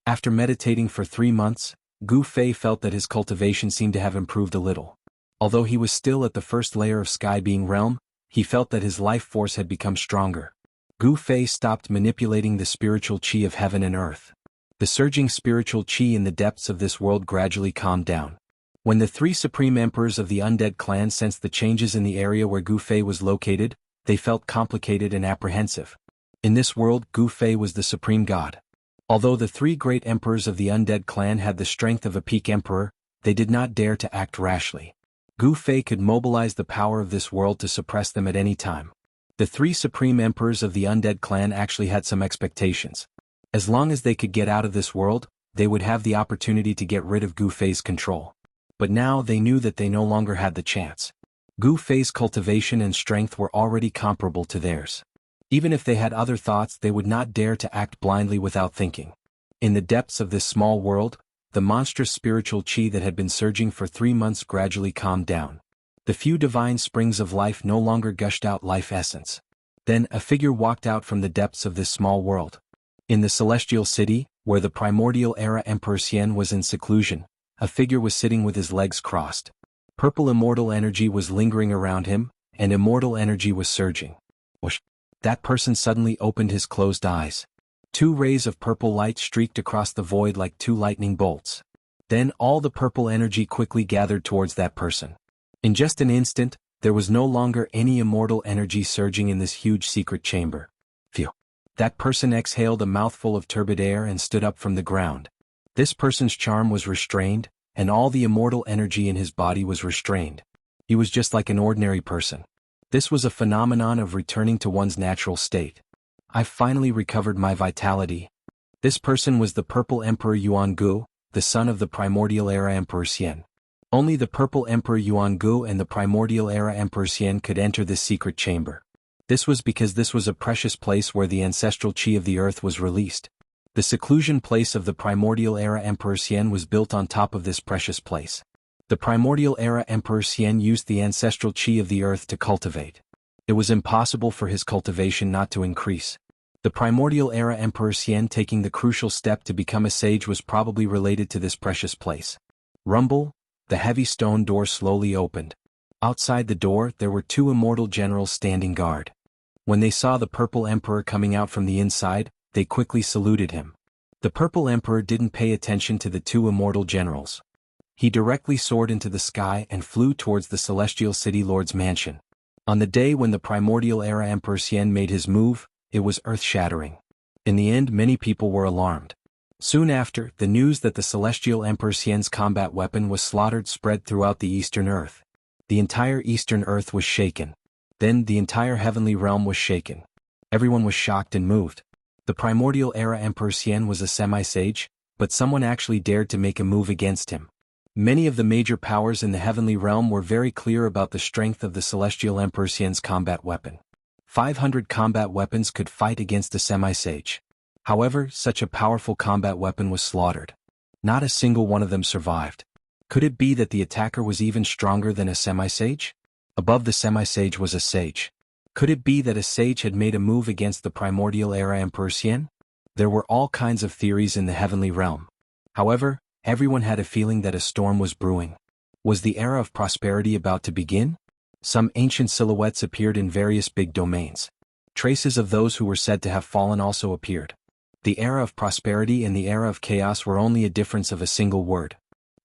After meditating for 3 months, Gu Fei felt that his cultivation seemed to have improved a little. Although he was still at the first layer of Sky Being Realm, he felt that his life force had become stronger. Gu Fei stopped manipulating the spiritual chi of heaven and earth. The surging spiritual chi in the depths of this world gradually calmed down. When the 3 supreme emperors of the undead clan sensed the changes in the area where Gu Fei was located, they felt complicated and apprehensive. In this world, Gu Fei was the supreme god. Although the 3 great emperors of the undead clan had the strength of a peak emperor, they did not dare to act rashly. Gu Fei could mobilize the power of this world to suppress them at any time. The 3 supreme emperors of the undead clan actually had some expectations. As long as they could get out of this world, they would have the opportunity to get rid of Gu Fei's control. But now they knew that they no longer had the chance. Gu Fei's cultivation and strength were already comparable to theirs. Even if they had other thoughts, they would not dare to act blindly without thinking. In the depths of this small world, the monstrous spiritual chi that had been surging for 3 months gradually calmed down. The few divine springs of life no longer gushed out life essence. Then a figure walked out from the depths of this small world. In the celestial city, where the primordial era Emperor Xian was in seclusion, a figure was sitting with his legs crossed. Purple immortal energy was lingering around him, and immortal energy was surging. Whoosh! That person suddenly opened his closed eyes. 2 rays of purple light streaked across the void like 2 lightning bolts. Then all the purple energy quickly gathered towards that person. In just an instant, there was no longer any immortal energy surging in this huge secret chamber. Phew! That person exhaled a mouthful of turbid air and stood up from the ground. This person's charm was restrained, and all the immortal energy in his body was restrained. He was just like an ordinary person. This was a phenomenon of returning to one's natural state. I finally recovered my vitality. This person was the Purple Emperor Jianghu, the son of the Primordial Era Emperor Xian. Only the Purple Emperor Jianghu and the Primordial Era Emperor Xian could enter this secret chamber. This was because this was a precious place where the ancestral qi of the earth was released. The seclusion place of the Primordial Era Emperor Xian was built on top of this precious place. The Primordial Era Emperor Xian used the ancestral qi of the earth to cultivate. It was impossible for his cultivation not to increase. The Primordial Era Emperor Xian taking the crucial step to become a sage was probably related to this precious place. Rumble, the heavy stone door slowly opened. Outside the door there were 2 immortal generals standing guard. When they saw the Purple Emperor coming out from the inside, they quickly saluted him. The Purple Emperor didn't pay attention to the 2 immortal generals. He directly soared into the sky and flew towards the Celestial City Lord's mansion. On the day when the Primordial Era Emperor Xian made his move, it was earth-shattering. In the end, many people were alarmed. Soon after, the news that the Celestial Emperor Xian's combat weapon was slaughtered spread throughout the Eastern Earth. The entire Eastern Earth was shaken. Then the entire heavenly realm was shaken. Everyone was shocked and moved. The Primordial Era Emperor Xian was a semi-sage, but someone actually dared to make a move against him. Many of the major powers in the heavenly realm were very clear about the strength of the Celestial Emperor Xian's combat weapon. 500 combat weapons could fight against a semi-sage. However, such a powerful combat weapon was slaughtered. Not a single one of them survived. Could it be that the attacker was even stronger than a semi-sage? Above the semi-sage was a sage. Could it be that a sage had made a move against the Primordial Era Emperor Xian? There were all kinds of theories in the heavenly realm. However, everyone had a feeling that a storm was brewing. Was the era of prosperity about to begin? Some ancient silhouettes appeared in various big domains. Traces of those who were said to have fallen also appeared. The era of prosperity and the era of chaos were only a difference of a single word.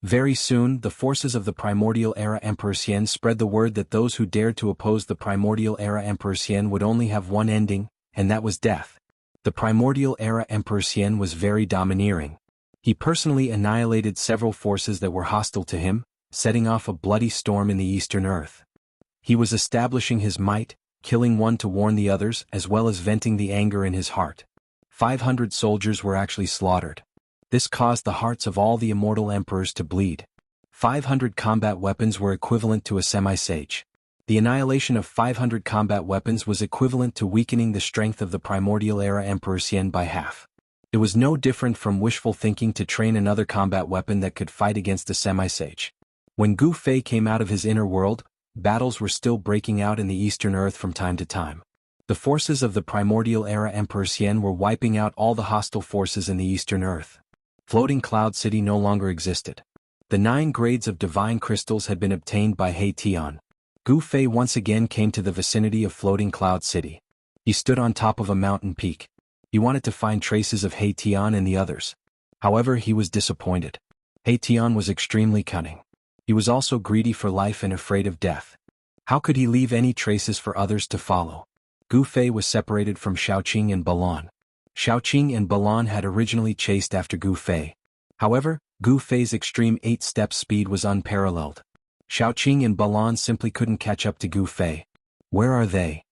Very soon, the forces of the Primordial Era Emperor Xian spread the word that those who dared to oppose the Primordial Era Emperor Xian would only have one ending, and that was death. The Primordial Era Emperor Xian was very domineering. He personally annihilated several forces that were hostile to him, setting off a bloody storm in the Eastern Earth. He was establishing his might, killing one to warn the others as well as venting the anger in his heart. 500 soldiers were actually slaughtered. This caused the hearts of all the immortal emperors to bleed. 500 combat weapons were equivalent to a semi-sage. The annihilation of 500 combat weapons was equivalent to weakening the strength of the Primordial Era Emperor Xian by half. It was no different from wishful thinking to train another combat weapon that could fight against a semi-sage. When Gu Fei came out of his inner world, battles were still breaking out in the Eastern Earth from time to time. The forces of the Primordial Era Emperor Xian were wiping out all the hostile forces in the Eastern Earth. Floating Cloud City no longer existed. The 9 grades of divine crystals had been obtained by He Tian. Gu Fei once again came to the vicinity of Floating Cloud City. He stood on top of a mountain peak. He wanted to find traces of He Tian and the others. However, he was disappointed. He Tian was extremely cunning. He was also greedy for life and afraid of death. How could he leave any traces for others to follow? Gu Fei was separated from Shaoqing and Balan. Shaoqing and Balan had originally chased after Gu Fei. However, Gu Fei's extreme 8-step speed was unparalleled. Shaoqing and Balan simply couldn't catch up to Gu Fei. Where are they?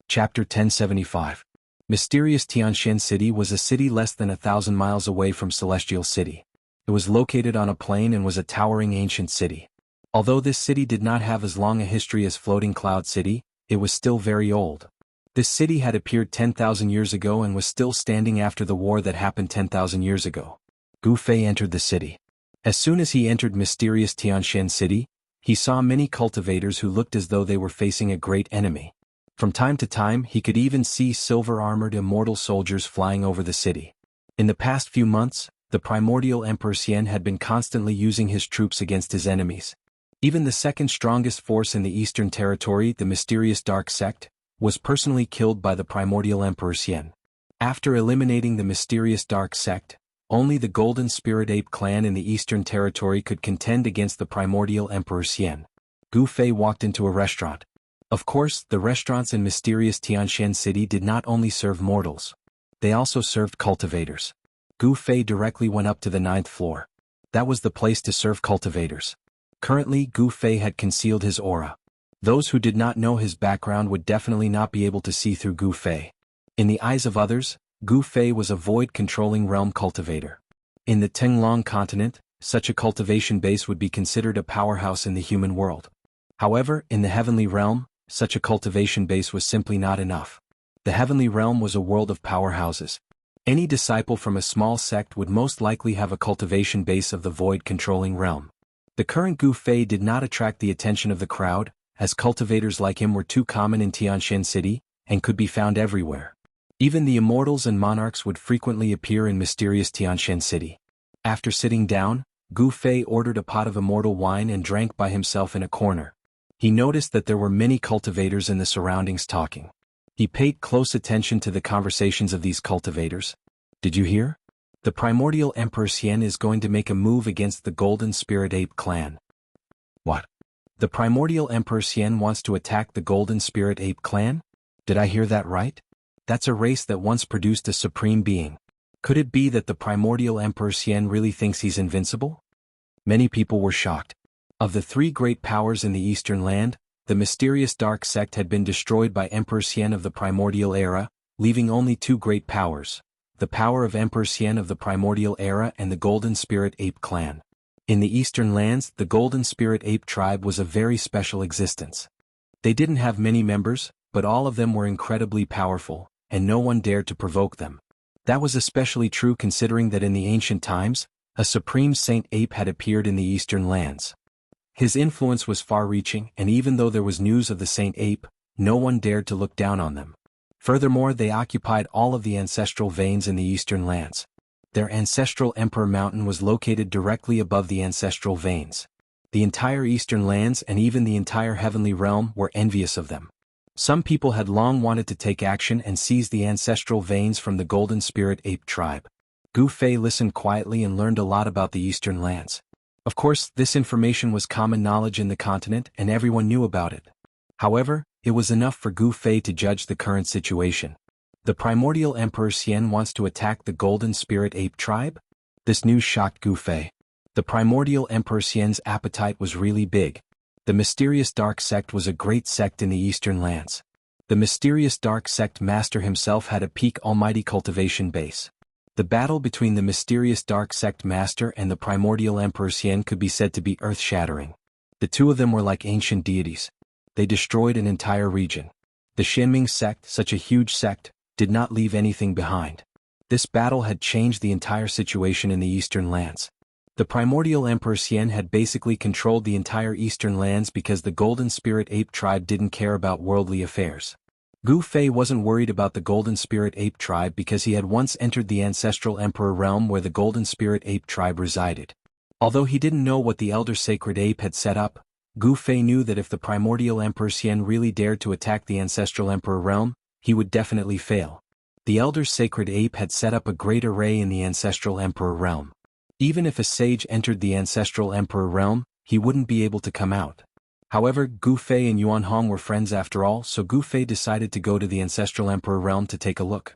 Chapter 1075. Mysterious Tianshan City was a city less than 1,000 miles away from Celestial City. It was located on a plain and was a towering ancient city. Although this city did not have as long a history as Floating Cloud City, it was still very old. This city had appeared 10,000 years ago and was still standing after the war that happened 10,000 years ago. Gu Fei entered the city. As soon as he entered mysterious Tianshan City, He saw many cultivators who looked as though they were facing a great enemy. From time to time he could even see silver-armored immortal soldiers flying over the city. In the past few months, the primordial Emperor Xian had been constantly using his troops against his enemies. Even the second strongest force in the Eastern Territory, the mysterious Dark Sect, was personally killed by the primordial Emperor Xian. After eliminating the mysterious Dark Sect, only the Golden Spirit Ape clan in the Eastern Territory could contend against the primordial Emperor Xian. Gu Fei walked into a restaurant. Of course, the restaurants in mysterious Tianshan City did not only serve mortals. They also served cultivators. Gu Fei directly went up to the 9th floor. That was the place to serve cultivators. Currently, Gu Fei had concealed his aura. Those who did not know his background would definitely not be able to see through Gu Fei. In the eyes of others, Gu Fei was a void-controlling realm cultivator. In the Tenglong continent, such a cultivation base would be considered a powerhouse in the human world. However, in the heavenly realm, such a cultivation base was simply not enough. The heavenly realm was a world of powerhouses. Any disciple from a small sect would most likely have a cultivation base of the void-controlling realm. The current Gu Fei did not attract the attention of the crowd, as cultivators like him were too common in Tianshan City, and could be found everywhere. Even the immortals and monarchs would frequently appear in mysterious Tianshan City. After sitting down, Gu Fei ordered a pot of immortal wine and drank by himself in a corner. He noticed that there were many cultivators in the surroundings talking. He paid close attention to the conversations of these cultivators. Did you hear? The primordial Emperor Xian is going to make a move against the Golden Spirit Ape clan. What? The primordial Emperor Xian wants to attack the Golden Spirit Ape clan? Did I hear that right? That's a race that once produced a supreme being. Could it be that the primordial Emperor Xian really thinks he's invincible? Many people were shocked. Of the 3 great powers in the Eastern Land, the mysterious Dark Sect had been destroyed by Emperor Xian of the Primordial Era, leaving only 2 great powers, the power of Emperor Xian of the Primordial Era and the Golden Spirit Ape clan. In the Eastern Lands, the Golden Spirit Ape tribe was a very special existence. They didn't have many members, but all of them were incredibly powerful, and no one dared to provoke them. That was especially true considering that in the ancient times, a supreme Saint Ape had appeared in the Eastern Lands. His influence was far-reaching, and even though there was news of the Saint Ape, no one dared to look down on them. Furthermore, they occupied all of the ancestral veins in the Eastern Lands. Their ancestral Emperor Mountain was located directly above the ancestral veins. The entire Eastern Lands and even the entire Heavenly Realm were envious of them. Some people had long wanted to take action and seize the ancestral veins from the Golden Spirit Ape tribe. Gu Fei listened quietly and learned a lot about the Eastern Lands. Of course, this information was common knowledge in the continent and everyone knew about it. However, it was enough for Gu Fei to judge the current situation. The primordial Emperor Xian wants to attack the Golden Spirit Ape tribe? This news shocked Gu Fei. The primordial Emperor Xian's appetite was really big. The mysterious Dark Sect was a great sect in the Eastern Lands. The mysterious Dark Sect master himself had a peak almighty cultivation base. The battle between the mysterious Dark Sect master and the primordial Emperor Xian could be said to be earth-shattering. The 2 of them were like ancient deities. They destroyed an entire region. The Xianming sect, such a huge sect, did not leave anything behind. This battle had changed the entire situation in the Eastern Lands. The primordial Emperor Xian had basically controlled the entire Eastern Lands because the Golden Spirit Ape tribe didn't care about worldly affairs. Gu Fei wasn't worried about the Golden Spirit Ape tribe because he had once entered the ancestral Emperor realm where the Golden Spirit Ape tribe resided. Although he didn't know what the Elder Sacred Ape had set up, Gu Fei knew that if the primordial Emperor Xian really dared to attack the ancestral Emperor realm, he would definitely fail. The Elder Sacred Ape had set up a great array in the ancestral Emperor realm. Even if a sage entered the ancestral Emperor realm, he wouldn't be able to come out. However, Gu Fei and Yuan Hong were friends after all, so Gu Fei decided to go to the ancestral Emperor realm to take a look.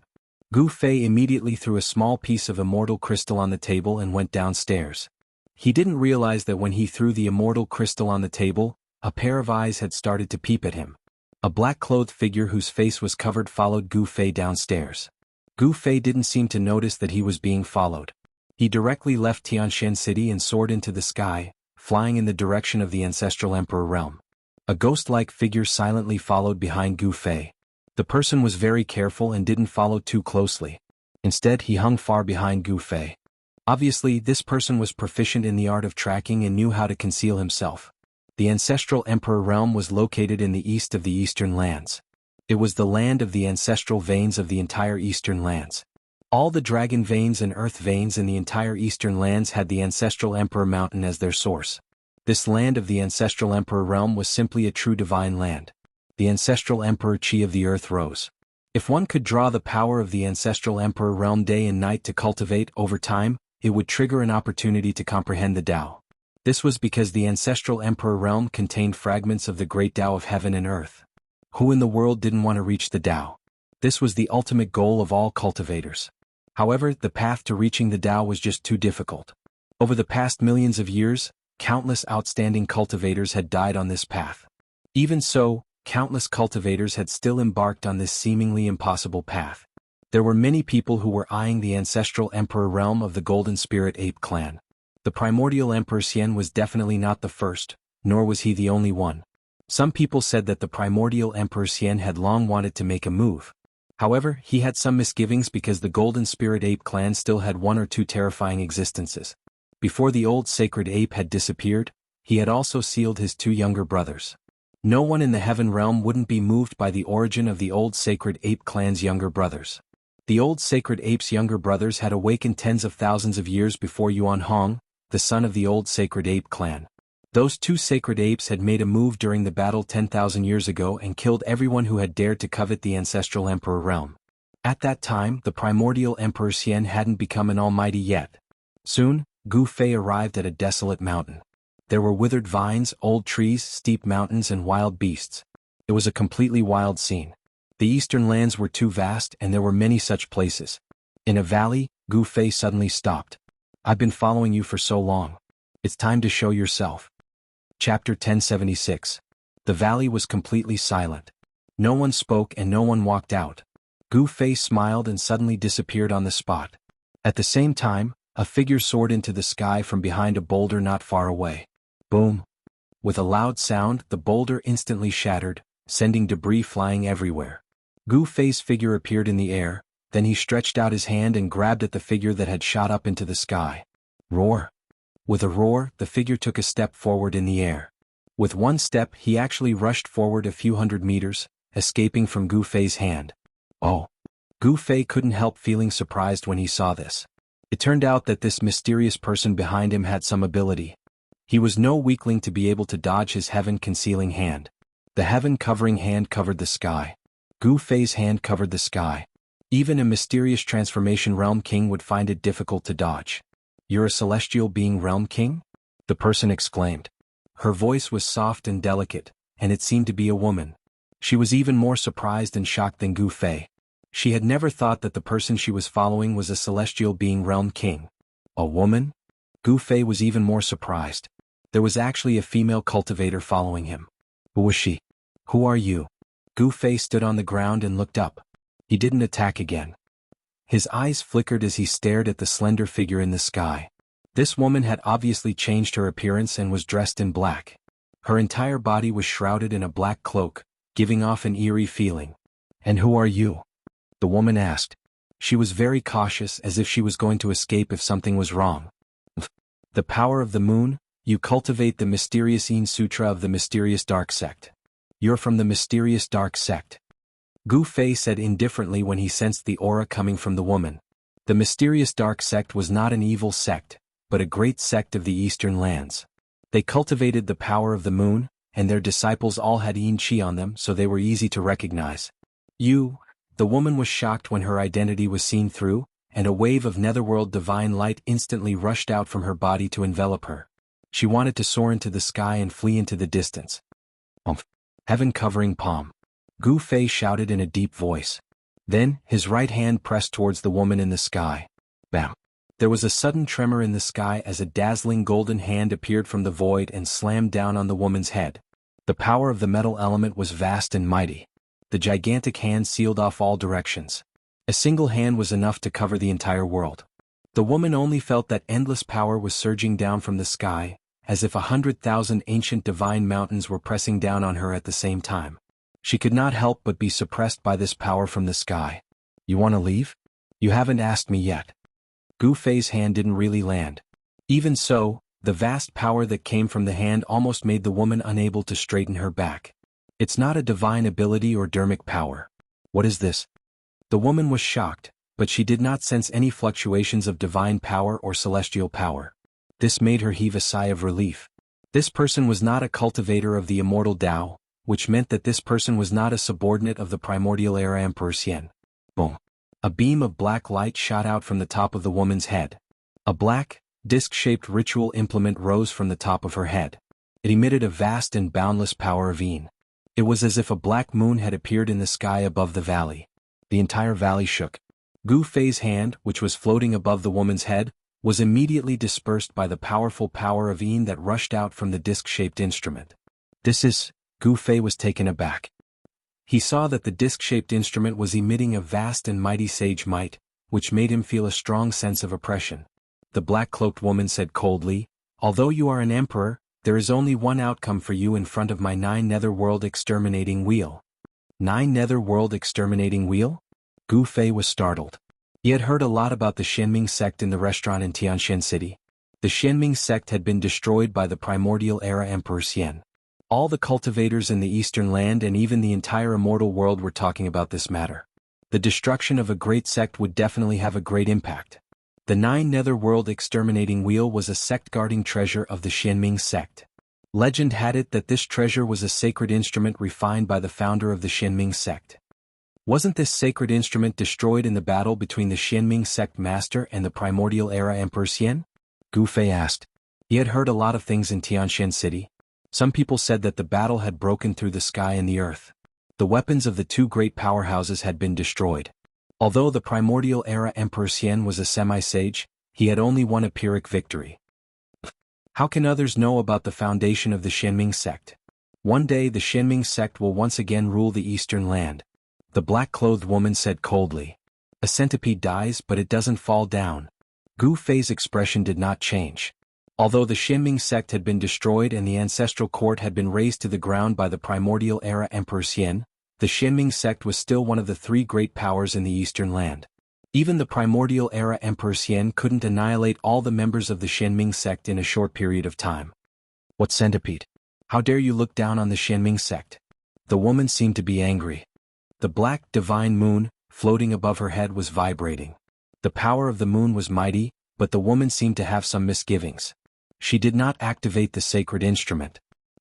Gu Fei immediately threw a small piece of immortal crystal on the table and went downstairs. He didn't realize that when he threw the immortal crystal on the table, a pair of eyes had started to peep at him. A black-clothed figure whose face was covered followed Gu Fei downstairs. Gu Fei didn't seem to notice that he was being followed. He directly left Tianshan City and soared into the sky, flying in the direction of the ancestral Emperor realm. A ghost-like figure silently followed behind Gu Fei. The person was very careful and didn't follow too closely. Instead, he hung far behind Gu Fei. Obviously, this person was proficient in the art of tracking and knew how to conceal himself. The ancestral emperor realm was located in the east of the eastern lands. It was the land of the ancestral veins of the entire eastern lands. All the dragon veins and earth veins in the entire eastern lands had the ancestral emperor mountain as their source. This land of the ancestral emperor realm was simply a true divine land. The ancestral emperor chi of the earth rose. If one could draw the power of the ancestral emperor realm day and night to cultivate over time, it would trigger an opportunity to comprehend the Tao. This was because the ancestral emperor realm contained fragments of the great Tao of heaven and earth. Who in the world didn't want to reach the Tao? This was the ultimate goal of all cultivators. However, the path to reaching the Tao was just too difficult. Over the past millions of years, countless outstanding cultivators had died on this path. Even so, countless cultivators had still embarked on this seemingly impossible path. There were many people who were eyeing the ancestral emperor realm of the Golden Spirit Ape clan. The primordial Emperor Xian was definitely not the first, nor was he the only one. Some people said that the primordial Emperor Xian had long wanted to make a move. However, he had some misgivings because the Golden Spirit Ape clan still had one or two terrifying existences. Before the old sacred ape had disappeared, he had also sealed his two younger brothers. No one in the heaven realm wouldn't be moved by the origin of the old sacred ape clan's younger brothers. The old sacred ape's younger brothers had awakened tens of thousands of years before Yuan Hong, the son of the old sacred ape clan. Those two sacred apes had made a move during the battle 10,000 years ago and killed everyone who had dared to covet the ancestral emperor realm. At that time, the primordial Emperor Xian hadn't become an almighty yet. Soon, Gu Fei arrived at a desolate mountain. There were withered vines, old trees, steep mountains, and wild beasts. It was a completely wild scene. The eastern lands were too vast and there were many such places. In a valley, Gu Fei suddenly stopped. "I've been following you for so long. It's time to show yourself." Chapter 1076. The valley was completely silent. No one spoke and no one walked out. Gu Fei smiled and suddenly disappeared on the spot. At the same time, a figure soared into the sky from behind a boulder not far away. Boom! With a loud sound, the boulder instantly shattered, sending debris flying everywhere. Gu Fei's figure appeared in the air, then he stretched out his hand and grabbed at the figure that had shot up into the sky. Roar! With a roar, the figure took a step forward in the air. With one step, he actually rushed forward a few hundred meters, escaping from Gu Fei's hand. Oh! Gu Fei couldn't help feeling surprised when he saw this. It turned out that this mysterious person behind him had some ability. He was no weakling to be able to dodge his heaven-concealing hand. The heaven-covering hand covered the sky. Gu Fei's hand covered the sky. Even a mysterious transformation realm king would find it difficult to dodge. "You're a celestial being realm king?" the person exclaimed. Her voice was soft and delicate, and it seemed to be a woman. She was even more surprised and shocked than Gu Fei. She had never thought that the person she was following was a celestial being realm king. A woman? Gu Fei was even more surprised. There was actually a female cultivator following him. Who was she? "Who are you?" Gu Fei stood on the ground and looked up. He didn't attack again. His eyes flickered as he stared at the slender figure in the sky. This woman had obviously changed her appearance and was dressed in black. Her entire body was shrouded in a black cloak, giving off an eerie feeling. "And who are you?" the woman asked. She was very cautious, as if she was going to escape if something was wrong. "The power of the moon, you cultivate the mysterious Yin Sutra of the mysterious dark sect. You're from the mysterious dark sect." Gu Fei said indifferently when he sensed the aura coming from the woman. The mysterious dark sect was not an evil sect, but a great sect of the eastern lands. They cultivated the power of the moon, and their disciples all had Yin Qi on them, so they were easy to recognize. The woman was shocked when her identity was seen through, and a wave of netherworld divine light instantly rushed out from her body to envelop her. She wanted to soar into the sky and flee into the distance. Heaven covering palm. Gu Fei shouted in a deep voice. Then, his right hand pressed towards the woman in the sky. Bam! There was a sudden tremor in the sky as a dazzling golden hand appeared from the void and slammed down on the woman's head. The power of the metal element was vast and mighty. The gigantic hand sealed off all directions. A single hand was enough to cover the entire world. The woman only felt that endless power was surging down from the sky, as if 100,000 ancient divine mountains were pressing down on her at the same time. She could not help but be suppressed by this power from the sky. "You want to leave? You haven't asked me yet." Gu Fei's hand didn't really land. Even so, The vast power that came from the hand almost made the woman unable to straighten her back. It's not a divine ability or dermic power. What is this? The woman was shocked, but she did not sense any fluctuations of divine power or celestial power. This made her heave a sigh of relief. This person was not a cultivator of the immortal Tao, which meant that this person was not a subordinate of the primordial era Emperor Xian. Boom. A beam of black light shot out from the top of the woman's head. A black, disc-shaped ritual implement rose from the top of her head. It emitted a vast and boundless power of Yin. It was as if a black moon had appeared in the sky above the valley. The entire valley shook. Gu Fei's hand, which was floating above the woman's head, was immediately dispersed by the powerful power of Yin that rushed out from the disc-shaped instrument. Gu Fei was taken aback. He saw that the disc-shaped instrument was emitting a vast and mighty sage might, which made him feel a strong sense of oppression. The black-cloaked woman said coldly, "Although you are an emperor, there is only one outcome for you in front of my 9 nether-world exterminating wheel." 9 nether-world exterminating wheel? Gu Fei was startled. He had heard a lot about the Xianming sect in the restaurant in Tianshan City. The Xianming sect had been destroyed by the primordial era Emperor Xian. All the cultivators in the eastern land and even the entire immortal world were talking about this matter. The destruction of a great sect would definitely have a great impact. The 9 nether-world exterminating wheel was a sect-guarding treasure of the Xianming sect. Legend had it that this treasure was a sacred instrument refined by the founder of the Xianming sect. Wasn't this sacred instrument destroyed in the battle between the Xianming sect master and the primordial era Emperor Xian? Gu Fei asked. He had heard a lot of things in Tianshan City. Some people said that the battle had broken through the sky and the earth. The weapons of the 2 great powerhouses had been destroyed. Although the primordial era Emperor Xian was a semi-sage, he had only won a Pyrrhic victory. How can others know about the foundation of the Xianming sect? One day the Xianming sect will once again rule the eastern land. The black-clothed woman said coldly. A centipede dies but it doesn't fall down. Gu Fei's expression did not change. Although the Xianming sect had been destroyed and the ancestral court had been razed to the ground by the primordial era Emperor Xian, the Xianming sect was still one of the 3 great powers in the eastern land. Even the primordial era Emperor Xian couldn't annihilate all the members of the Xianming sect in a short period of time. What centipede? How dare you look down on the Xianming sect? The woman seemed to be angry. The black, divine moon, floating above her head was vibrating. The power of the moon was mighty, but the woman seemed to have some misgivings. She did not activate the sacred instrument.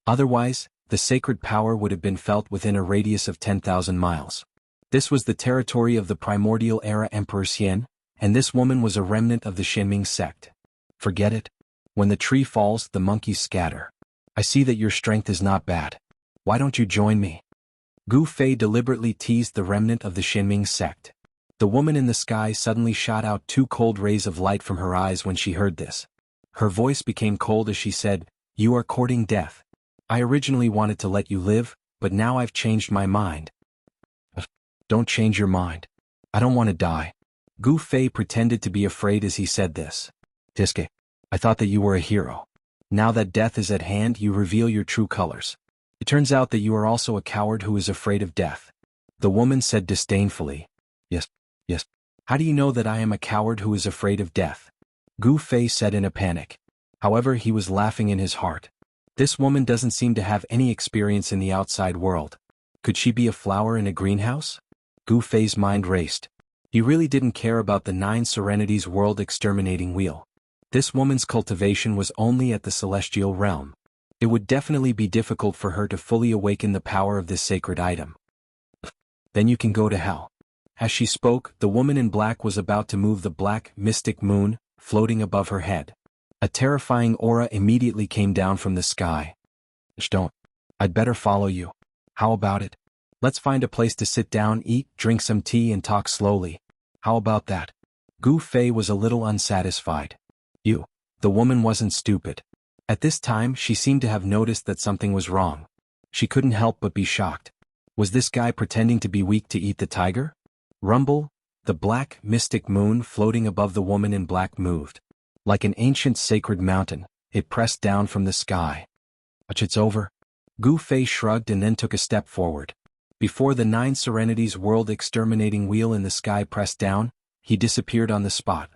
Otherwise, the sacred power would have been felt within a radius of 10,000 miles. This was the territory of the primordial era Emperor Xian, and this woman was a remnant of the Xianming sect. Forget it. When the tree falls, the monkeys scatter. I see that your strength is not bad. Why don't you join me? Gu Fei deliberately teased the remnant of the Xianming sect. The woman in the sky suddenly shot out 2 cold rays of light from her eyes when she heard this. Her voice became cold as she said, "You are courting death. I originally wanted to let you live, but now I've changed my mind." Don't change your mind. I don't want to die. Gu Fei pretended to be afraid as he said this. Tiske, I thought that you were a hero. Now that death is at hand, you reveal your true colors. It turns out that you are also a coward who is afraid of death. The woman said disdainfully. Yes. How do you know that I am a coward who is afraid of death? Gu Fei said in a panic. However, he was laughing in his heart. This woman doesn't seem to have any experience in the outside world. Could she be a flower in a greenhouse? Gu Fei's mind raced. He really didn't care about the 9 Serenities world exterminating wheel. This woman's cultivation was only at the celestial realm. It would definitely be difficult for her to fully awaken the power of this sacred item. Then you can go to hell. As she spoke, the woman in black was about to move the black, mystic moon, floating above her head. A terrifying aura immediately came down from the sky. Don't. I'd better follow you. How about it? Let's find a place to sit down, eat, drink some tea and talk slowly. How about that? Gu Fei was a little unsatisfied. The woman wasn't stupid. At this time she seemed to have noticed that something was wrong. She couldn't help but be shocked. Was this guy pretending to be weak to eat the tiger? Rumble, the black, mystic moon floating above the woman in black moved. Like an ancient sacred mountain, it pressed down from the sky. It's over. Gu Fei shrugged and then took a step forward. Before the 9 Serenities world exterminating wheel in the sky pressed down, he disappeared on the spot.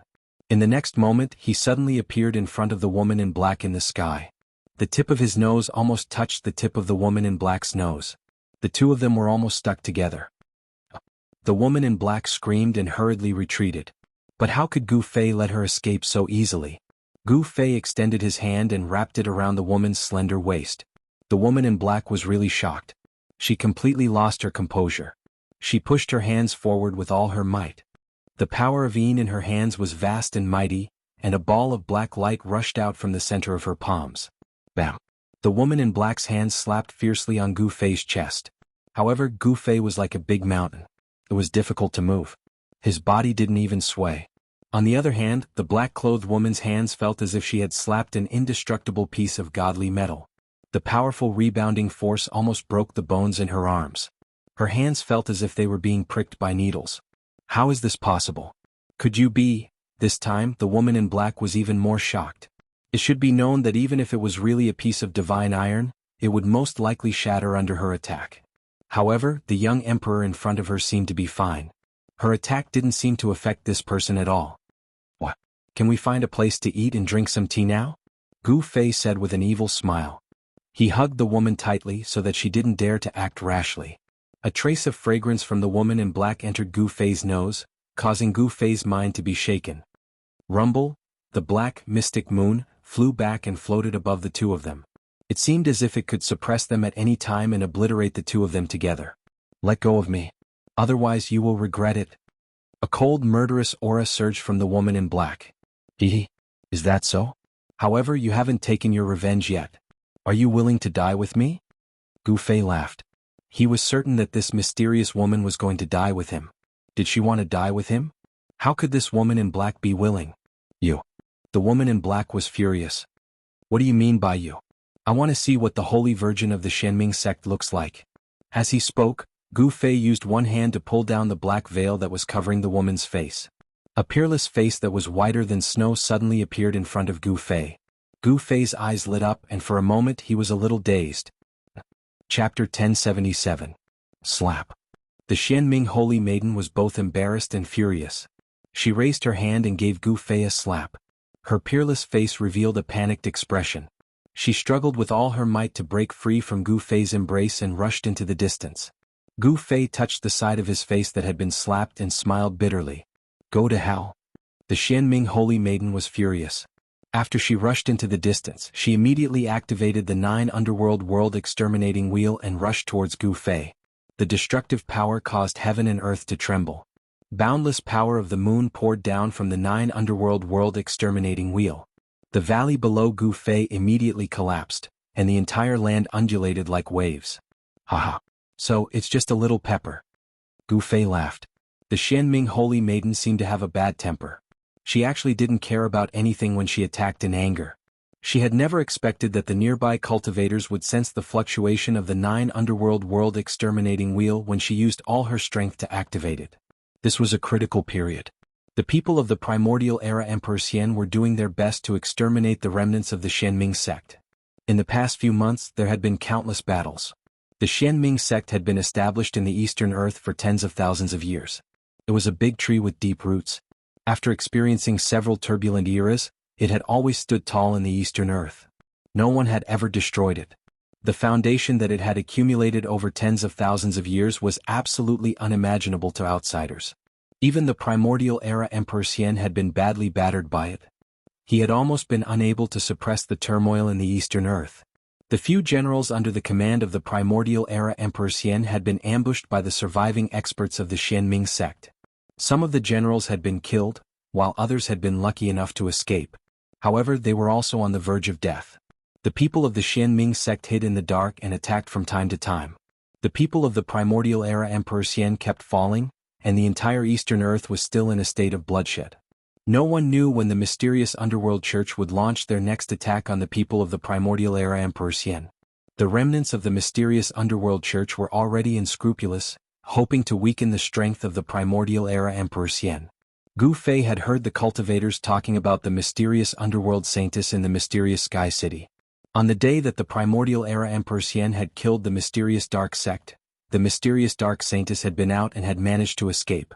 In the next moment, he suddenly appeared in front of the woman in black in the sky. The tip of his nose almost touched the tip of the woman in black's nose. The two of them were almost stuck together. The woman in black screamed and hurriedly retreated. But how could Gu Fei let her escape so easily? Gu Fei extended his hand and wrapped it around the woman's slender waist. The woman in black was really shocked. She completely lost her composure. She pushed her hands forward with all her might. The power of Yin in her hands was vast and mighty, and a ball of black light rushed out from the center of her palms. Bam! The woman in black's hands slapped fiercely on Gu Fei's chest. However, Gu Fei was like a big mountain. It was difficult to move. His body didn't even sway. On the other hand, the black-clothed woman's hands felt as if she had slapped an indestructible piece of godly metal. The powerful rebounding force almost broke the bones in her arms. Her hands felt as if they were being pricked by needles. How is this possible? Could you be? This time, the woman in black was even more shocked. It should be known that even if it was really a piece of divine iron, it would most likely shatter under her attack. However, the young emperor in front of her seemed to be fine. Her attack didn't seem to affect this person at all. What? Can we find a place to eat and drink some tea now? Gu Fei said with an evil smile. He hugged the woman tightly so that she didn't dare to act rashly. A trace of fragrance from the woman in black entered Gu Fei's nose, causing Gu Fei's mind to be shaken. Rumble, the black, mystic moon, flew back and floated above the two of them. It seemed as if it could suppress them at any time and obliterate the two of them together. Let go of me. Otherwise you will regret it. A cold, murderous aura surged from the woman in black. Is that so? However, you haven't taken your revenge yet. Are you willing to die with me? Gu Fei laughed. He was certain that this mysterious woman was going to die with him. Did she want to die with him? How could this woman in black be willing? You. The woman in black was furious. What do you mean by you? I want to see what the Holy Virgin of the Xianming sect looks like. As he spoke, Gu Fei used one hand to pull down the black veil that was covering the woman's face. A peerless face that was whiter than snow suddenly appeared in front of Gu Fei. Gu Fei's eyes lit up and for a moment he was a little dazed. Chapter 1077. Slap. The Xianming Holy Maiden was both embarrassed and furious. She raised her hand and gave Gu Fei a slap. Her peerless face revealed a panicked expression. She struggled with all her might to break free from Gu Fei's embrace and rushed into the distance. Gu Fei touched the side of his face that had been slapped and smiled bitterly. Go to hell. The Xianming Holy Maiden was furious. After she rushed into the distance, she immediately activated the 9 Underworld World Exterminating Wheel and rushed towards Gu Fei. The destructive power caused heaven and earth to tremble. Boundless power of the moon poured down from the 9 Underworld World Exterminating Wheel. The valley below Gu Fei immediately collapsed, and the entire land undulated like waves. Haha. So, it's just a little pepper. Gu Fei laughed. The Xianming Holy Maiden seemed to have a bad temper. She actually didn't care about anything when she attacked in anger. She had never expected that the nearby cultivators would sense the fluctuation of the 9 Underworld World Exterminating Wheel when she used all her strength to activate it. This was a critical period. The people of the primordial era Emperor Xian were doing their best to exterminate the remnants of the Xianming sect. In the past few months there had been countless battles. The Xianming sect had been established in the Eastern Earth for tens of thousands of years. It was a big tree with deep roots. After experiencing several turbulent eras, it had always stood tall in the Eastern Earth. No one had ever destroyed it. The foundation that it had accumulated over tens of thousands of years was absolutely unimaginable to outsiders. Even the primordial era Emperor Xian had been badly battered by it. He had almost been unable to suppress the turmoil in the Eastern Earth. The few generals under the command of the primordial era Emperor Xian had been ambushed by the surviving experts of the Xianming sect. Some of the generals had been killed, while others had been lucky enough to escape. However, they were also on the verge of death. The people of the Xianming sect hid in the dark and attacked from time to time. The people of the primordial era Emperor Xian kept falling, and the entire Eastern Earth was still in a state of bloodshed. No one knew when the mysterious underworld church would launch their next attack on the people of the primordial era Emperor Xian. The remnants of the mysterious underworld church were already unscrupulous, hoping to weaken the strength of the primordial era Emperor Xian. Gu Fei had heard the cultivators talking about the mysterious underworld saintess in the mysterious sky city. On the day that the primordial era Emperor Xian had killed the mysterious dark sect, the mysterious dark saintess had been out and had managed to escape.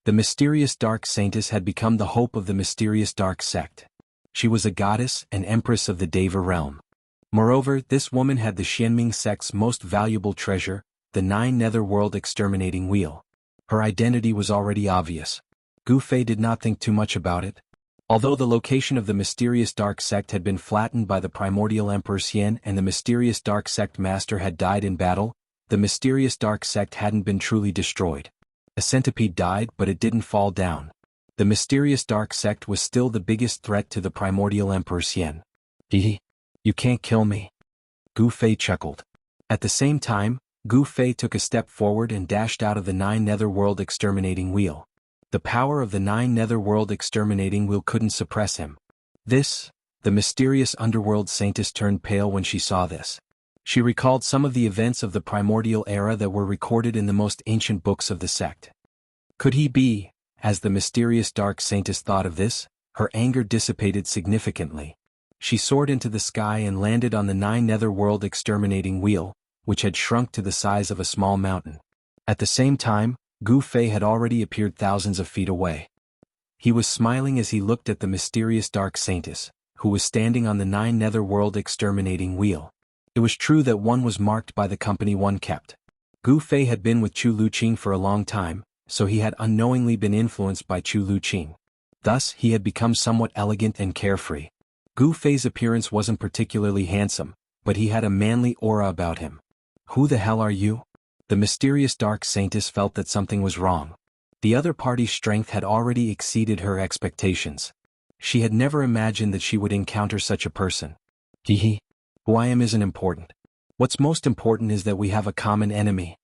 The mysterious dark saintess had become the hope of the mysterious dark sect. She was a goddess and empress of the Deva realm. Moreover, this woman had the Xianming sect's most valuable treasure, the 9 netherworld exterminating wheel. Her identity was already obvious. Gu Fei did not think too much about it. Although the location of the mysterious dark sect had been flattened by the primordial Emperor Xian and the mysterious dark sect master had died in battle, the mysterious dark sect hadn't been truly destroyed. A centipede died, but it didn't fall down. The mysterious dark sect was still the biggest threat to the primordial Emperor Xian. You can't kill me. Gu Fei chuckled. At the same time, Gu Fei took a step forward and dashed out of the 9 netherworld exterminating wheel. The power of the 9 netherworld exterminating wheel couldn't suppress him. The mysterious underworld saintess turned pale when she saw this. She recalled some of the events of the primordial era that were recorded in the most ancient books of the sect. Could he be, as the mysterious dark saintess thought of this, her anger dissipated significantly. She soared into the sky and landed on the 9 netherworld exterminating wheel, which had shrunk to the size of a small mountain. At the same time, Gu Fei had already appeared thousands of feet away. He was smiling as he looked at the mysterious dark saintess, who was standing on the 9 netherworld exterminating wheel. It was true that one was marked by the company one kept. Gu Fei had been with Chu Luqing for a long time, so he had unknowingly been influenced by Chu Luqing. Thus, he had become somewhat elegant and carefree. Gu Fei's appearance wasn't particularly handsome, but he had a manly aura about him. Who the hell are you? The mysterious dark saintess felt that something was wrong. The other party's strength had already exceeded her expectations. She had never imagined that she would encounter such a person. Who I am isn't important. What's most important is that we have a common enemy.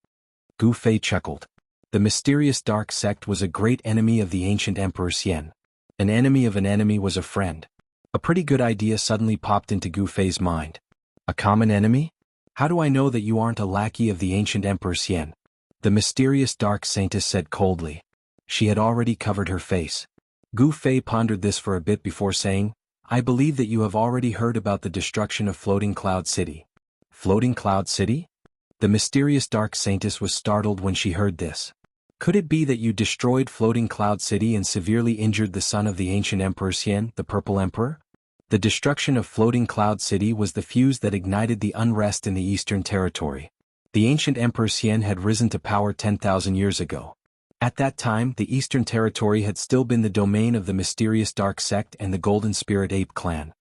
Gu Fei chuckled. The mysterious dark sect was a great enemy of the ancient Emperor Xian. An enemy of an enemy was a friend. A pretty good idea suddenly popped into Gu Fei's mind. A common enemy? How do I know that you aren't a lackey of the ancient Emperor Xian? The mysterious dark saintess said coldly. She had already covered her face. Gu Fei pondered this for a bit before saying, I believe that you have already heard about the destruction of Floating Cloud City. Floating Cloud City? The mysterious dark saintess was startled when she heard this. Could it be that you destroyed Floating Cloud City and severely injured the son of the ancient Emperor Xian, the Purple Emperor? The destruction of Floating Cloud City was the fuse that ignited the unrest in the Eastern Territory. The ancient Emperor Xian had risen to power 10,000 years ago. At that time, the Eastern Territory had still been the domain of the mysterious Dark Sect and the Golden Spirit Ape Clan.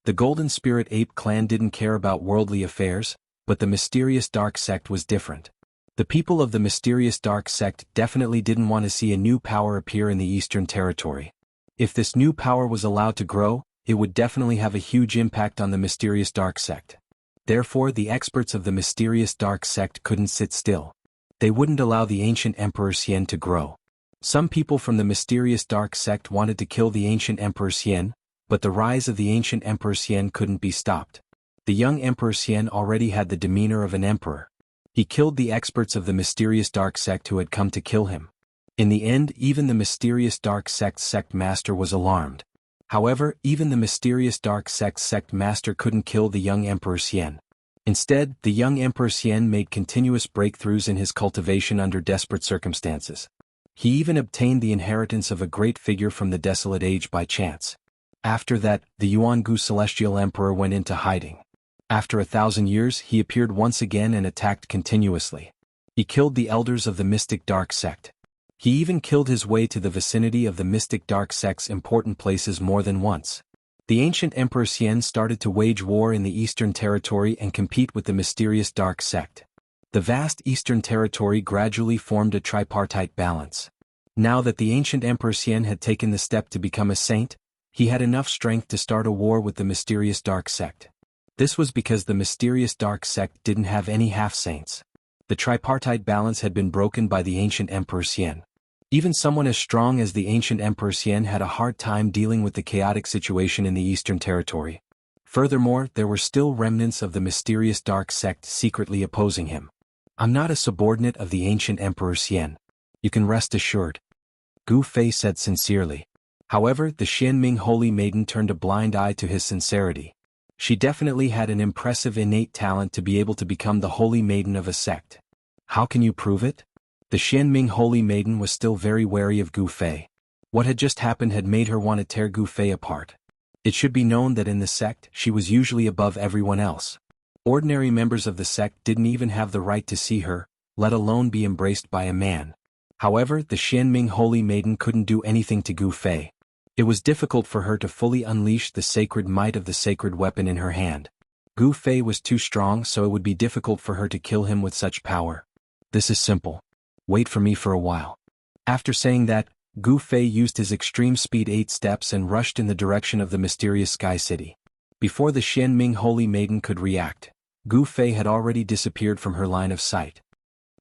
The Golden Spirit Ape Clan didn't care about worldly affairs, but the mysterious Dark Sect was different. The people of the mysterious Dark Sect definitely didn't want to see a new power appear in the Eastern Territory. If this new power was allowed to grow, it would definitely have a huge impact on the mysterious Dark Sect. Therefore, the experts of the mysterious Dark Sect couldn't sit still. They wouldn't allow the ancient Emperor Xian to grow. Some people from the mysterious Dark Sect wanted to kill the ancient Emperor Xian, but the rise of the ancient Emperor Xian couldn't be stopped. The young Emperor Xian already had the demeanor of an emperor. He killed the experts of the mysterious Dark Sect who had come to kill him. In the end, even the mysterious Dark Sect's sect master was alarmed. However, even the mysterious Dark Sect's sect master couldn't kill the young Emperor Xian. Instead, the young Emperor Xian made continuous breakthroughs in his cultivation under desperate circumstances. He even obtained the inheritance of a great figure from the Desolate Age by chance. After that, the Jianghu Celestial Emperor went into hiding. After 1,000 years, he appeared once again and attacked continuously. He killed the elders of the Mystic Dark Sect. He even killed his way to the vicinity of the Mystic Dark Sect's important places more than once. The ancient Emperor Xian started to wage war in the Eastern Territory and compete with the mysterious Dark Sect. The vast Eastern Territory gradually formed a tripartite balance. Now that the ancient Emperor Xian had taken the step to become a saint, he had enough strength to start a war with the mysterious Dark Sect. This was because the mysterious Dark Sect didn't have any half-saints. The tripartite balance had been broken by the ancient Emperor Xian. Even someone as strong as the ancient Emperor Xian had a hard time dealing with the chaotic situation in the Eastern Territory. Furthermore, there were still remnants of the mysterious Dark Sect secretly opposing him. I'm not a subordinate of the ancient Emperor Xian. You can rest assured. Gu Fei said sincerely. However, the Xianming Holy Maiden turned a blind eye to his sincerity. She definitely had an impressive innate talent to be able to become the Holy Maiden of a sect. How can you prove it? The Xianming Holy Maiden was still very wary of Gu Fei. What had just happened had made her want to tear Gu Fei apart. It should be known that in the sect she was usually above everyone else. Ordinary members of the sect didn't even have the right to see her, let alone be embraced by a man. However, the Xianming Holy Maiden couldn't do anything to Gu Fei. It was difficult for her to fully unleash the sacred might of the sacred weapon in her hand. Gu Fei was too strong, so it would be difficult for her to kill him with such power. This is simple. Wait for me for a while. After saying that, Gu Fei used his extreme speed 8 steps and rushed in the direction of the mysterious Sky City. Before the Xianming Holy Maiden could react, Gu Fei had already disappeared from her line of sight.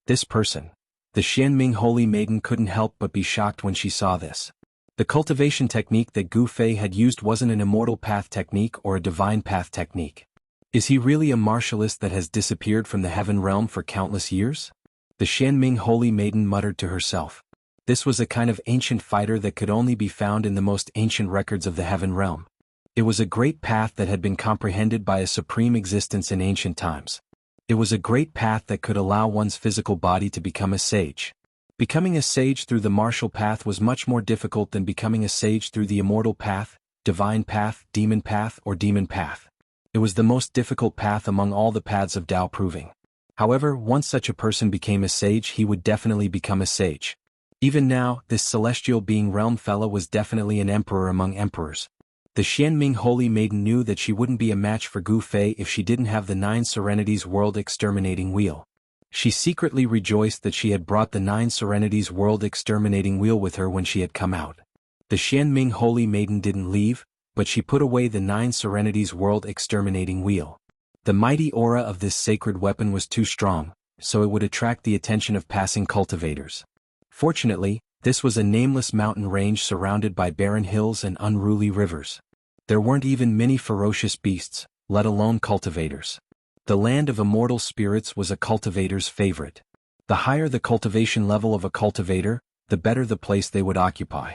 This person. The Xianming Holy Maiden couldn't help but be shocked when she saw this. The cultivation technique that Gu Fei had used wasn't an immortal path technique or a divine path technique. Is he really a martialist that has disappeared from the heaven realm for countless years? The Xianming Holy Maiden muttered to herself. This was a kind of ancient fighter that could only be found in the most ancient records of the heaven realm. It was a great path that had been comprehended by a supreme existence in ancient times. It was a great path that could allow one's physical body to become a sage. Becoming a sage through the martial path was much more difficult than becoming a sage through the immortal path, divine path, demon path, or demon path. It was the most difficult path among all the paths of Tao proving. However, once such a person became a sage, he would definitely become a sage. Even now, this celestial being realm fellow was definitely an emperor among emperors. The Xianming Holy Maiden knew that she wouldn't be a match for Gu Fei if she didn't have the 9 Serenities World Exterminating Wheel. She secretly rejoiced that she had brought the 9 Serenities World Exterminating Wheel with her when she had come out. The Xianming Holy Maiden didn't leave, but she put away the 9 Serenities World Exterminating Wheel. The mighty aura of this sacred weapon was too strong, so it would attract the attention of passing cultivators. Fortunately, this was a nameless mountain range surrounded by barren hills and unruly rivers. There weren't even many ferocious beasts, let alone cultivators. The land of immortal spirits was a cultivator's favorite. The higher the cultivation level of a cultivator, the better the place they would occupy.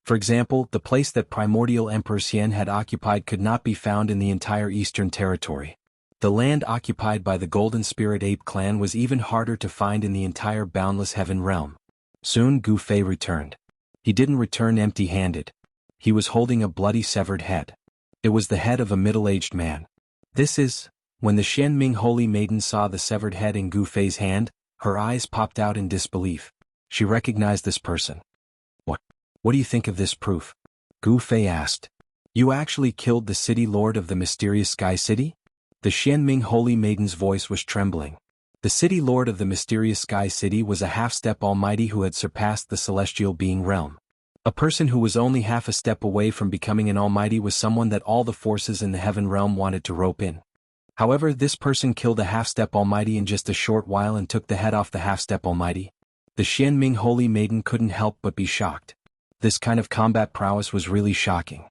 For example, the place that primordial Emperor Xian had occupied could not be found in the entire Eastern Territory. The land occupied by the Golden Spirit Ape clan was even harder to find in the entire boundless heaven realm. Soon Gu Fei returned. He didn't return empty-handed. He was holding a bloody severed head. It was the head of a middle-aged man. When the Xianming Holy Maiden saw the severed head in Gu Fei's hand, her eyes popped out in disbelief. She recognized this person. What do you think of this proof? Gu Fei asked. You actually killed the city lord of the mysterious Sky City? The Xianming Holy Maiden's voice was trembling. The city lord of the mysterious Sky City was a half-step almighty who had surpassed the celestial being realm. A person who was only half a step away from becoming an almighty was someone that all the forces in the heaven realm wanted to rope in. However, this person killed a half-step almighty in just a short while and took the head off the half-step almighty. The Xianming Holy Maiden couldn't help but be shocked. This kind of combat prowess was really shocking.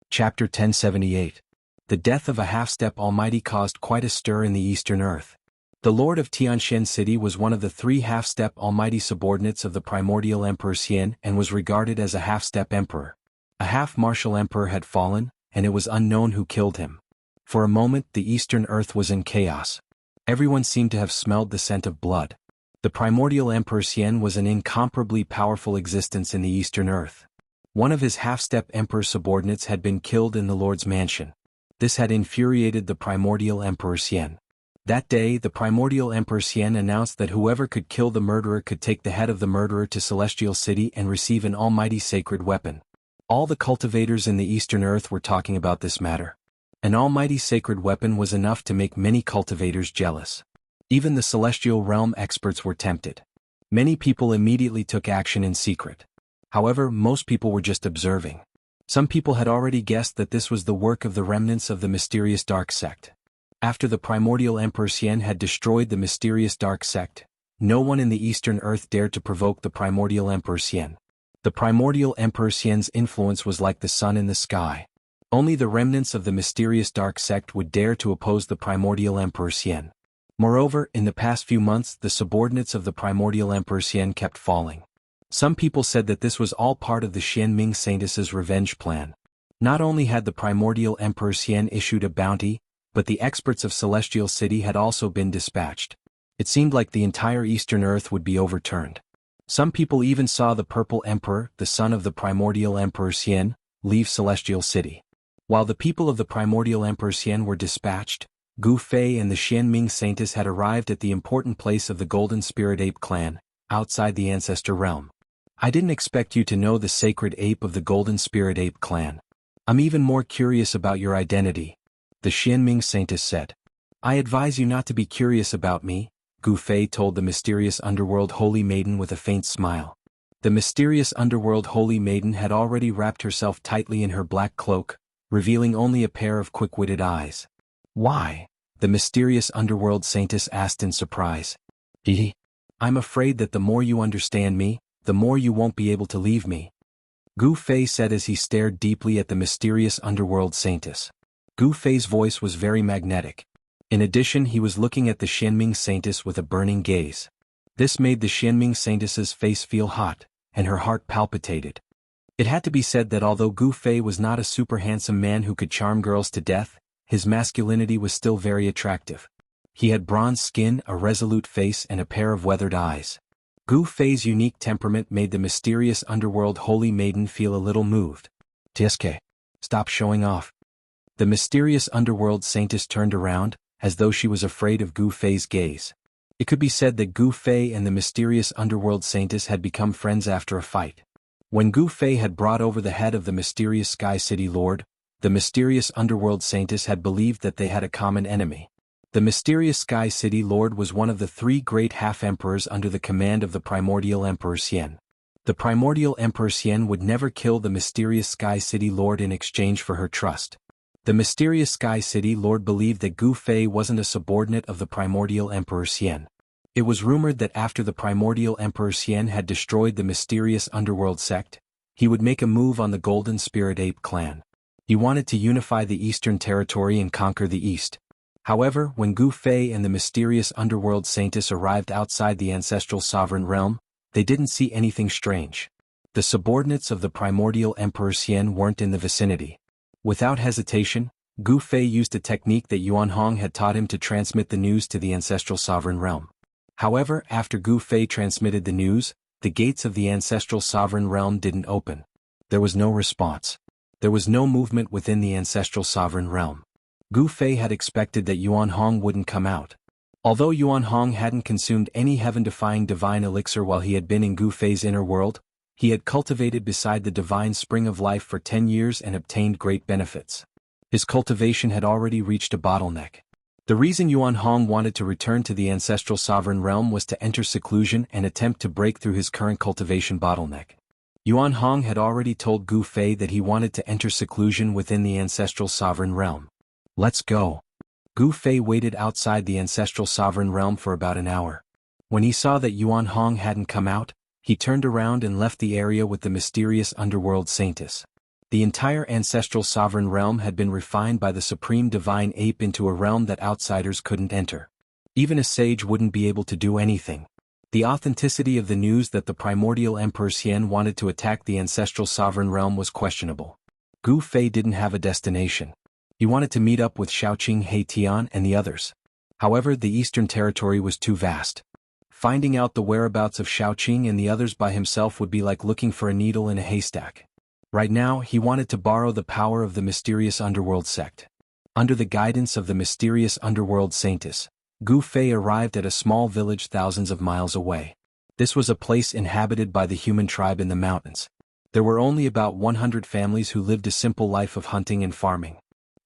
Chapter 1078. The death of a half-step almighty caused quite a stir in the Eastern Earth. The Lord of Tianxian City was one of the 3 half-step almighty subordinates of the primordial Emperor Xian and was regarded as a half-step emperor. A half-martial emperor had fallen, and it was unknown who killed him. For a moment the Eastern Earth was in chaos. Everyone seemed to have smelled the scent of blood. The primordial Emperor Xian was an incomparably powerful existence in the Eastern Earth. One of his half-step emperor subordinates had been killed in the Lord's mansion. This had infuriated the primordial Emperor Xian. That day the primordial Emperor Xian announced that whoever could kill the murderer could take the head of the murderer to Celestial City and receive an almighty sacred weapon. All the cultivators in the Eastern Earth were talking about this matter. An almighty sacred weapon was enough to make many cultivators jealous. Even the celestial realm experts were tempted. Many people immediately took action in secret. However, most people were just observing. Some people had already guessed that this was the work of the remnants of the mysterious dark sect. After the primordial Emperor Xian had destroyed the mysterious dark sect, no one in the Eastern Earth dared to provoke the primordial Emperor Xian. The primordial Emperor Xian's influence was like the sun in the sky. Only the remnants of the mysterious dark sect would dare to oppose the primordial Emperor Xian. Moreover, in the past few months the subordinates of the primordial Emperor Xian kept falling. Some people said that this was all part of the Xianming Saintess's revenge plan. Not only had the primordial Emperor Xian issued a bounty, but the experts of Celestial City had also been dispatched. It seemed like the entire Eastern Earth would be overturned. Some people even saw the Purple Emperor, the son of the primordial Emperor Xian, leave Celestial City. While the people of the primordial Emperor Xian were dispatched, Gu Fei and the Xianming Saintess had arrived at the important place of the Golden Spirit Ape clan, outside the Ancestor Realm. I didn't expect you to know the sacred ape of the Golden Spirit Ape clan. I'm even more curious about your identity, the Xianming Saintess said. I advise you not to be curious about me, Gu Fei told the mysterious underworld holy maiden with a faint smile. The mysterious underworld holy maiden had already wrapped herself tightly in her black cloak, revealing only a pair of quick-witted eyes. Why? The mysterious underworld saintess asked in surprise. I'm afraid that the more you understand me, the more you won't be able to leave me, Gu Fei said as he stared deeply at the mysterious underworld saintess. Gu Fei's voice was very magnetic. In addition, he was looking at the Xianming Saintess with a burning gaze. This made the Xianming Saintess's face feel hot, and her heart palpitated. It had to be said that although Gu Fei was not a super handsome man who could charm girls to death, his masculinity was still very attractive. He had bronze skin, a resolute face, and a pair of weathered eyes. Gu Fei's unique temperament made the mysterious underworld holy maiden feel a little moved. "Tsk, stop showing off." The mysterious underworld saintess turned around, as though she was afraid of Gu Fei's gaze. It could be said that Gu Fei and the mysterious underworld saintess had become friends after a fight. When Gu Fei had brought over the head of the mysterious Sky City Lord, the mysterious underworld saintess had believed that they had a common enemy. The mysterious Sky City Lord was one of the three great half-emperors under the command of the primordial Emperor Xian. The primordial Emperor Xian would never kill the mysterious Sky City Lord in exchange for her trust. The mysterious Sky City Lord believed that Gu Fei wasn't a subordinate of the primordial Emperor Xian. It was rumored that after the primordial Emperor Xian had destroyed the mysterious underworld sect, he would make a move on the Golden Spirit Ape clan. He wanted to unify the Eastern Territory and conquer the East. However, when Gu Fei and the mysterious underworld saintess arrived outside the ancestral sovereign realm, they didn't see anything strange. The subordinates of the primordial Emperor Xian weren't in the vicinity. Without hesitation, Gu Fei used a technique that Yuan Hong had taught him to transmit the news to the ancestral sovereign realm. However, after Gu Fei transmitted the news, the gates of the ancestral sovereign realm didn't open. There was no response. There was no movement within the ancestral sovereign realm. Gu Fei had expected that Yuan Hong wouldn't come out. Although Yuan Hong hadn't consumed any heaven-defying divine elixir while he had been in Gu Fei's inner world, he had cultivated beside the divine spring of life for 10 years and obtained great benefits. His cultivation had already reached a bottleneck. The reason Yuan Hong wanted to return to the ancestral sovereign realm was to enter seclusion and attempt to break through his current cultivation bottleneck. Yuan Hong had already told Gu Fei that he wanted to enter seclusion within the ancestral sovereign realm. "Let's go." Gu Fei waited outside the ancestral sovereign realm for about an hour. When he saw that Yuan Hong hadn't come out, he turned around and left the area with the mysterious underworld saintess. The entire ancestral sovereign realm had been refined by the supreme divine ape into a realm that outsiders couldn't enter. Even a sage wouldn't be able to do anything. The authenticity of the news that the primordial Emperor Xian wanted to attack the ancestral sovereign realm was questionable. Gu Fei didn't have a destination. He wanted to meet up with Shaoqing, Heitian, and the others. However, the Eastern Territory was too vast. Finding out the whereabouts of Shaoqing and the others by himself would be like looking for a needle in a haystack. Right now, he wanted to borrow the power of the mysterious underworld sect. Under the guidance of the mysterious underworld saintess, Gu Fei arrived at a small village thousands of miles away. This was a place inhabited by the human tribe in the mountains. There were only about 100 families who lived a simple life of hunting and farming.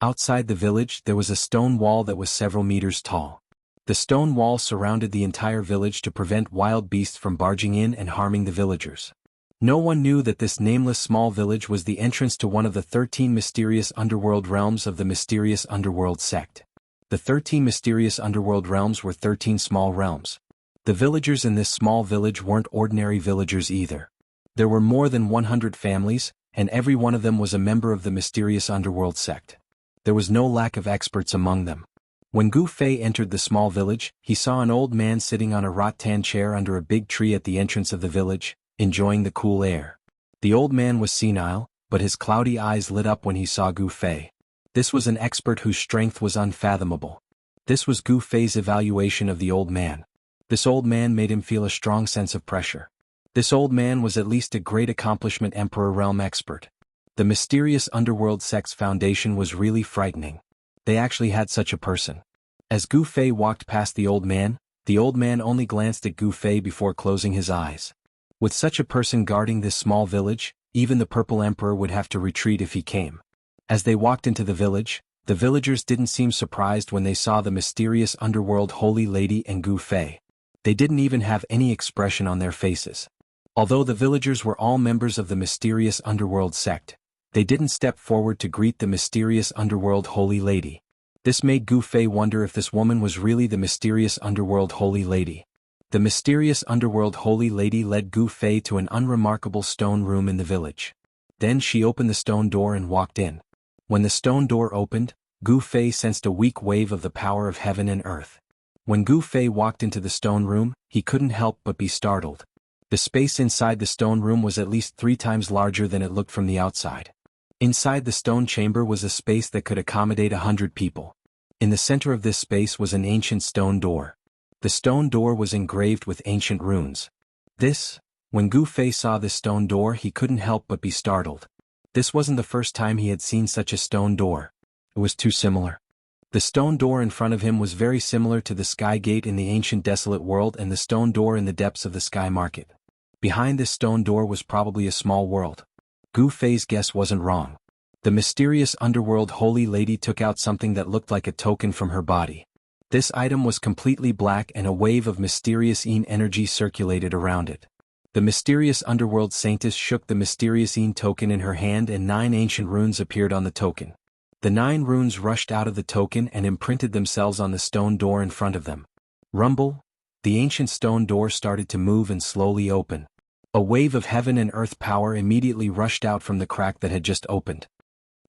Outside the village, there was a stone wall that was several meters tall. The stone wall surrounded the entire village to prevent wild beasts from barging in and harming the villagers. No one knew that this nameless small village was the entrance to one of the 13 mysterious underworld realms of the mysterious underworld sect. The 13 mysterious underworld realms were 13 small realms. The villagers in this small village weren't ordinary villagers either. There were more than 100 families, and every one of them was a member of the mysterious underworld sect. There was no lack of experts among them. When Gu Fei entered the small village, he saw an old man sitting on a rattan chair under a big tree at the entrance of the village, enjoying the cool air. The old man was senile, but his cloudy eyes lit up when he saw Gu Fei. This was an expert whose strength was unfathomable. This was Gu Fei's evaluation of the old man. This old man made him feel a strong sense of pressure. This old man was at least a great accomplishment Emperor realm expert. The mysterious underworld sect's foundation was really frightening. They actually had such a person. As Gu Fei walked past the old man only glanced at Gu Fei before closing his eyes. With such a person guarding this small village, even the Purple Emperor would have to retreat if he came. As they walked into the village, the villagers didn't seem surprised when they saw the mysterious underworld holy lady and Gu Fei. They didn't even have any expression on their faces. Although the villagers were all members of the mysterious underworld sect, they didn't step forward to greet the mysterious underworld holy lady. This made Gu Fei wonder if this woman was really the mysterious underworld holy lady. The mysterious underworld holy lady led Gu Fei to an unremarkable stone room in the village. Then she opened the stone door and walked in. When the stone door opened, Gu Fei sensed a weak wave of the power of heaven and earth. When Gu Fei walked into the stone room, he couldn't help but be startled. The space inside the stone room was at least 3 times larger than it looked from the outside. Inside the stone chamber was a space that could accommodate 100 people. In the center of this space was an ancient stone door. The stone door was engraved with ancient runes. When Gu Fei saw this stone door, he couldn't help but be startled. This wasn't the first time he had seen such a stone door. It was too similar. The stone door in front of him was very similar to the sky gate in the ancient desolate world and the stone door in the depths of the sky market. Behind this stone door was probably a small world. Gu Fei's guess wasn't wrong. The mysterious underworld holy lady took out something that looked like a token from her body. This item was completely black and a wave of mysterious energy circulated around it. The mysterious underworld saintess shook the mysterious token in her hand and 9 ancient runes appeared on the token. The 9 runes rushed out of the token and imprinted themselves on the stone door in front of them. Rumble! The ancient stone door started to move and slowly open. A wave of heaven and earth power immediately rushed out from the crack that had just opened.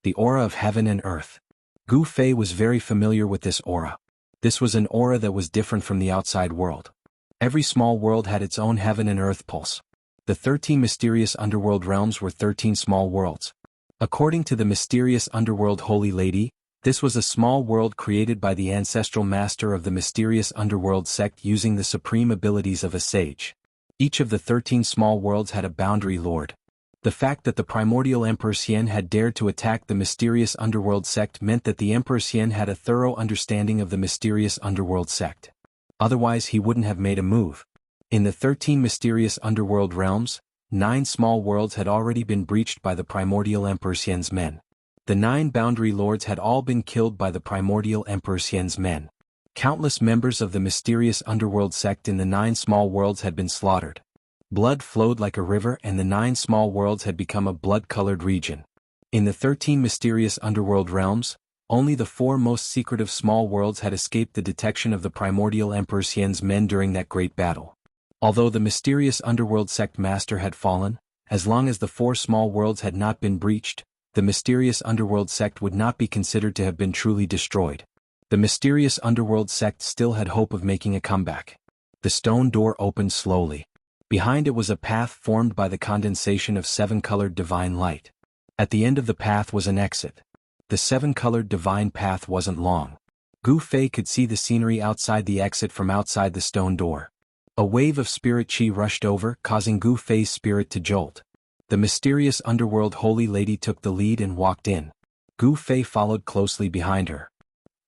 The aura of heaven and earth. Gu Fei was very familiar with this aura. This was an aura that was different from the outside world. Every small world had its own heaven and earth pulse. The 13 mysterious underworld realms were 13 small worlds. According to the mysterious underworld holy lady, this was a small world created by the ancestral master of the mysterious underworld sect using the supreme abilities of a sage. Each of the 13 small worlds had a boundary lord. The fact that the primordial Emperor Xian had dared to attack the mysterious underworld sect meant that the Emperor Xian had a thorough understanding of the mysterious underworld sect. Otherwise he wouldn't have made a move. In the 13 mysterious underworld realms, 9 small worlds had already been breached by the primordial Emperor Xian's men. The 9 boundary lords had all been killed by the primordial Emperor Xian's men. Countless members of the mysterious underworld sect in the 9 small worlds had been slaughtered. Blood flowed like a river and the 9 small worlds had become a blood-colored region. In the 13 mysterious underworld realms, only the 4 most secretive small worlds had escaped the detection of the primordial Emperor Xian's men during that great battle. Although the mysterious underworld sect master had fallen, as long as the 4 small worlds had not been breached, the mysterious underworld sect would not be considered to have been truly destroyed. The mysterious underworld sect still had hope of making a comeback. The stone door opened slowly. Behind it was a path formed by the condensation of 7-colored divine light. At the end of the path was an exit. The 7-colored divine path wasn't long. Gu Fei could see the scenery outside the exit from outside the stone door. A wave of spirit qi rushed over, causing Gu Fei's spirit to jolt. The mysterious underworld holy lady took the lead and walked in. Gu Fei followed closely behind her.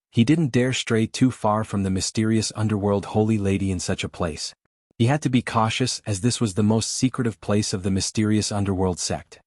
He didn't dare stray too far from the mysterious underworld holy lady in such a place. He had to be cautious as this was the most secretive place of the mysterious underworld sect.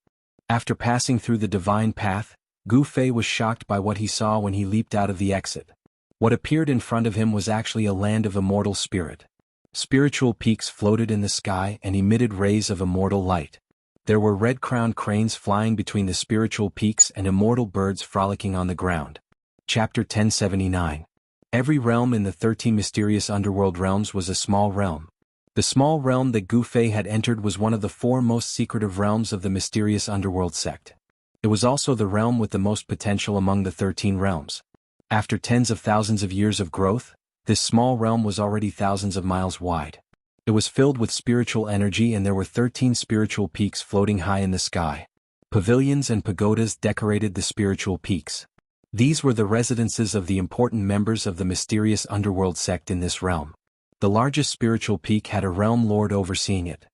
After passing through the divine path, Gu Fei was shocked by what he saw when he leaped out of the exit. What appeared in front of him was actually a land of immortal spirit. Spiritual peaks floated in the sky and emitted rays of immortal light. There were red-crowned cranes flying between the spiritual peaks and immortal birds frolicking on the ground. Chapter 1079. Every realm in the 13 mysterious underworld realms was a small realm. The small realm that Gu Fei had entered was one of the 4 most secretive realms of the mysterious underworld sect. It was also the realm with the most potential among the 13 realms. After tens of thousands of years of growth, this small realm was already thousands of miles wide. It was filled with spiritual energy and there were 13 spiritual peaks floating high in the sky. Pavilions and pagodas decorated the spiritual peaks. These were the residences of the important members of the mysterious underworld sect in this realm. The largest spiritual peak had a realm lord overseeing it.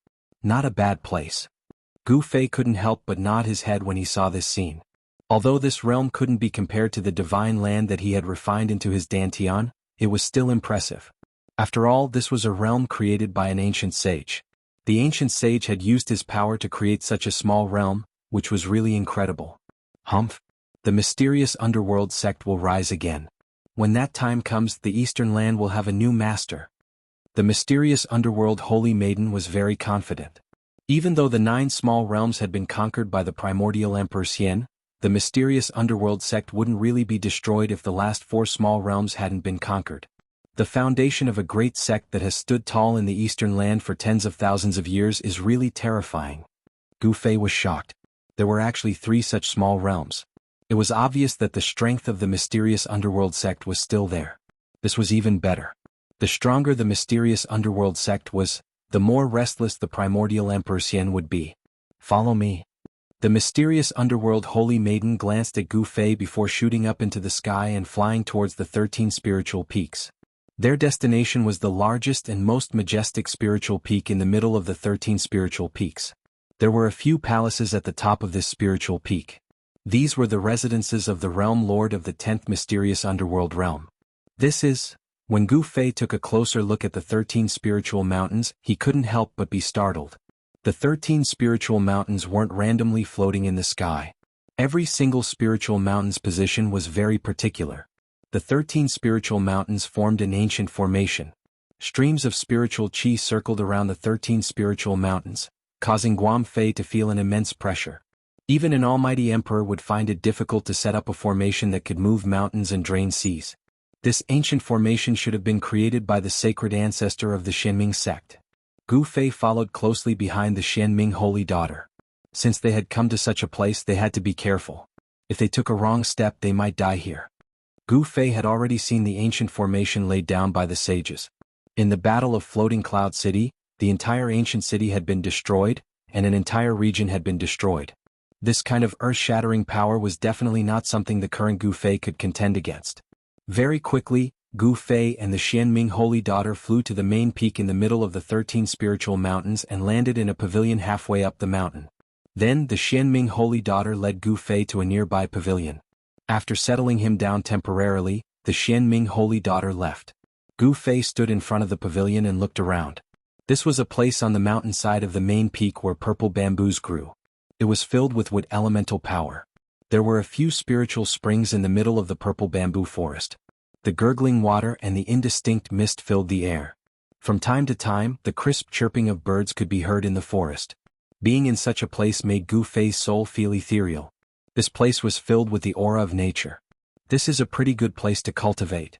Not a bad place. Gu Fei couldn't help but nod his head when he saw this scene. Although this realm couldn't be compared to the divine land that he had refined into his Dantian, it was still impressive. After all, this was a realm created by an ancient sage. The ancient sage had used his power to create such a small realm, which was really incredible. Humph! The mysterious underworld sect will rise again. When that time comes, the Eastern Land will have a new master. The mysterious underworld holy maiden was very confident. Even though the 9 small realms had been conquered by the primordial Emperor Xian, the mysterious underworld sect wouldn't really be destroyed if the last 4 small realms hadn't been conquered. The foundation of a great sect that has stood tall in the Eastern Land for tens of thousands of years is really terrifying. Gu Fei was shocked. There were actually 3 such small realms. It was obvious that the strength of the mysterious underworld sect was still there. This was even better. The stronger the mysterious underworld sect was, the more restless the primordial Emperor Xian would be. Follow me. The mysterious underworld holy maiden glanced at Gu Fei before shooting up into the sky and flying towards the 13 spiritual peaks. Their destination was the largest and most majestic spiritual peak in the middle of the 13 spiritual peaks. There were a few palaces at the top of this spiritual peak. These were the residences of the realm lord of the 10th mysterious underworld realm. When Gu Fei took a closer look at the 13 spiritual mountains, he couldn't help but be startled. The 13 spiritual mountains weren't randomly floating in the sky. Every single spiritual mountain's position was very particular. The 13 spiritual mountains formed an ancient formation. Streams of spiritual qi circled around the 13 spiritual mountains, causing Guam Fei to feel an immense pressure. Even an almighty emperor would find it difficult to set up a formation that could move mountains and drain seas. This ancient formation should have been created by the sacred ancestor of the Xianming sect. Gu Fei followed closely behind the Xianming holy daughter. Since they had come to such a place, they had to be careful. If they took a wrong step, they might die here. Gu Fei had already seen the ancient formation laid down by the sages. In the Battle of Floating Cloud City, the entire ancient city had been destroyed, and an entire region had been destroyed. This kind of earth-shattering power was definitely not something the current Gu Fei could contend against. Very quickly, Gu Fei and the Xianming holy daughter flew to the main peak in the middle of the 13 spiritual mountains and landed in a pavilion halfway up the mountain. Then the Xianming holy daughter led Gu Fei to a nearby pavilion. After settling him down temporarily, the Xianming holy daughter left. Gu Fei stood in front of the pavilion and looked around. This was a place on the mountainside of the main peak where purple bamboos grew. It was filled with wood elemental power. There were a few spiritual springs in the middle of the purple bamboo forest. The gurgling water and the indistinct mist filled the air. From time to time, the crisp chirping of birds could be heard in the forest. Being in such a place made Gu Fei's soul feel ethereal. This place was filled with the aura of nature. This is a pretty good place to cultivate,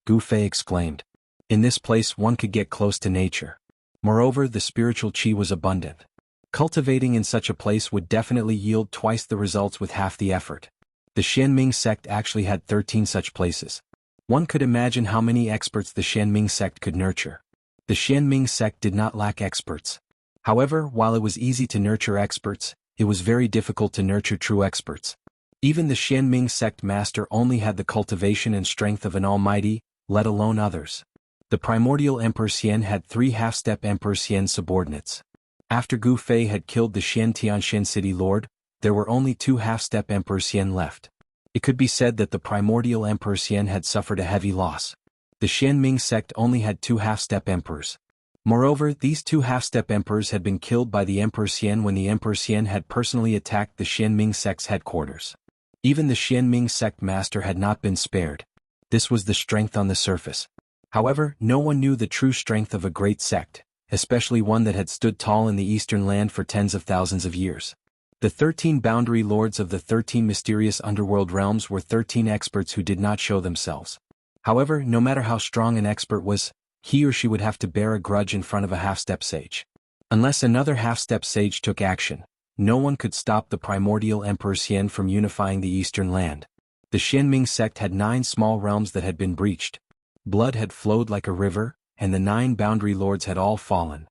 Gu Fei exclaimed. In this place one could get close to nature. Moreover, the spiritual qi was abundant. Cultivating in such a place would definitely yield twice the results with half the effort. The Xianming sect actually had 13 such places. One could imagine how many experts the Xianming sect could nurture. The Xianming sect did not lack experts. However, while it was easy to nurture experts, it was very difficult to nurture true experts. Even the Xianming sect master only had the cultivation and strength of an almighty, let alone others. The primordial Emperor Xian had 3 half-step Emperor Xian subordinates. After Gu Fei had killed the Xian Tianshan city lord, there were only 2 half-step Emperor Xian left. It could be said that the primordial Emperor Xian had suffered a heavy loss. The Xianming sect only had 2 half-step emperors. Moreover, these 2 half-step emperors had been killed by the Emperor Xian when the Emperor Xian had personally attacked the Xianming sect's headquarters. Even the Xianming sect master had not been spared. This was the strength on the surface. However, no one knew the true strength of a great sect, especially one that had stood tall in the Eastern Land for tens of thousands of years. The 13 boundary lords of the 13 mysterious underworld realms were 13 experts who did not show themselves. However, no matter how strong an expert was, he or she would have to bear a grudge in front of a half-step sage. Unless another half-step sage took action, no one could stop the primordial Emperor Xian from unifying the Eastern Land. The Xianming sect had 9 small realms that had been breached. Blood had flowed like a river, and the 9 boundary lords had all fallen.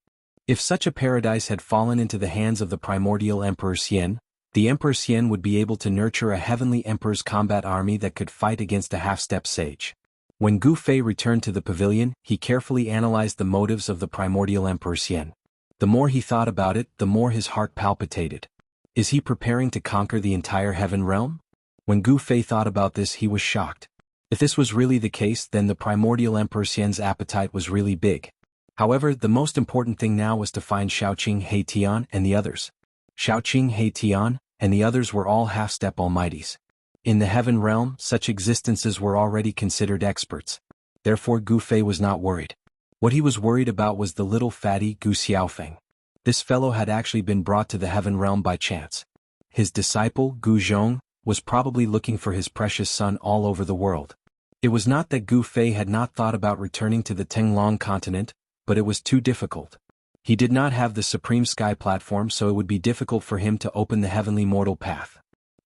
If such a paradise had fallen into the hands of the primordial Emperor Xian, the Emperor Xian would be able to nurture a heavenly emperor's combat army that could fight against a half-step sage. When Gu Fei returned to the pavilion, he carefully analyzed the motives of the primordial Emperor Xian. The more he thought about it, the more his heart palpitated. Is he preparing to conquer the entire heaven realm? When Gu Fei thought about this, he was shocked. If this was really the case, then the primordial Emperor Xian's appetite was really big. However, the most important thing now was to find Shaoqing, He-Tian, and the others. Shaoqing, He-Tian, and the others were all half-step almighties. In the heaven realm, such existences were already considered experts. Therefore Gu Fei was not worried. What he was worried about was the little fatty Gu Xiaofeng. This fellow had actually been brought to the heaven realm by chance. His disciple, Gu Zhong, was probably looking for his precious son all over the world. It was not that Gu Fei had not thought about returning to the Tenglong continent, but it was too difficult. He did not have the supreme sky platform, so it would be difficult for him to open the heavenly mortal path.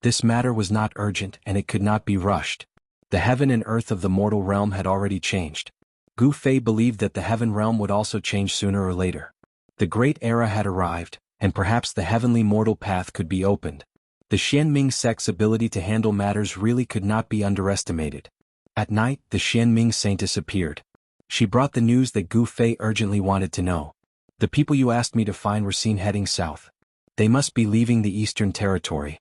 This matter was not urgent and it could not be rushed. The heaven and earth of the mortal realm had already changed. Gu Fei believed that the heaven realm would also change sooner or later. The great era had arrived, and perhaps the heavenly mortal path could be opened. The Xianming sect's ability to handle matters really could not be underestimated. At night, the Xianming saintess appeared. She brought the news that Gu Fei urgently wanted to know. The people you asked me to find were seen heading south. They must be leaving the eastern territory.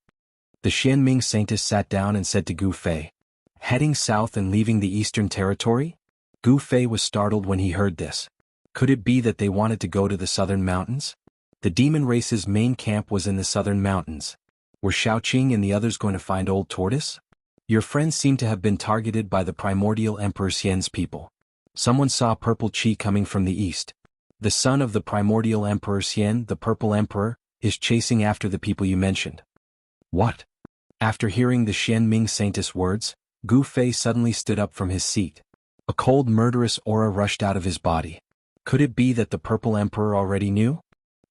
The Xianming saintess sat down and said to Gu Fei, "Heading south and leaving the eastern territory?" Gu Fei was startled when he heard this. Could it be that they wanted to go to the southern mountains? The demon race's main camp was in the southern mountains. Were Shaoqing and the others going to find Old Tortoise? Your friends seem to have been targeted by the primordial Emperor Xian's people. Someone saw purple qi coming from the east. The son of the primordial Emperor Xian, the Purple Emperor, is chasing after the people you mentioned. What? After hearing the Xianming saintess words, Gu Fei suddenly stood up from his seat. A cold murderous aura rushed out of his body. Could it be that the Purple Emperor already knew?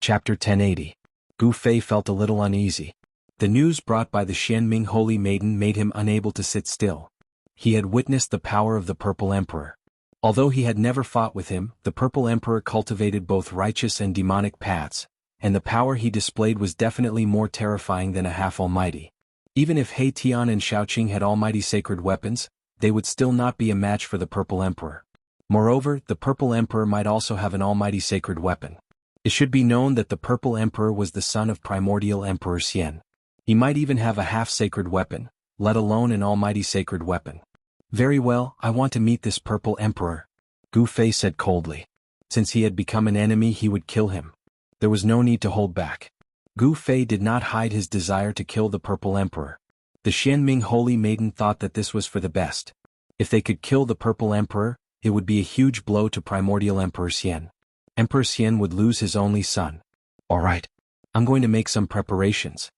Chapter 1080. Gu Fei felt a little uneasy. The news brought by the Xianming Holy Maiden made him unable to sit still. He had witnessed the power of the Purple Emperor. Although he had never fought with him, the Purple Emperor cultivated both righteous and demonic paths, and the power he displayed was definitely more terrifying than a half-almighty. Even if He-Tian and Shaoqing had almighty sacred weapons, they would still not be a match for the Purple Emperor. Moreover, the Purple Emperor might also have an almighty sacred weapon. It should be known that the Purple Emperor was the son of primordial Emperor Xian. He might even have a half-sacred weapon, let alone an almighty sacred weapon. Very well, I want to meet this Purple Emperor, Gu Fei said coldly. Since he had become an enemy, he would kill him. There was no need to hold back. Gu Fei did not hide his desire to kill the Purple Emperor. The Xianming Holy Maiden thought that this was for the best. If they could kill the Purple Emperor, it would be a huge blow to primordial Emperor Xian. Emperor Xian would lose his only son. All right. I'm going to make some preparations.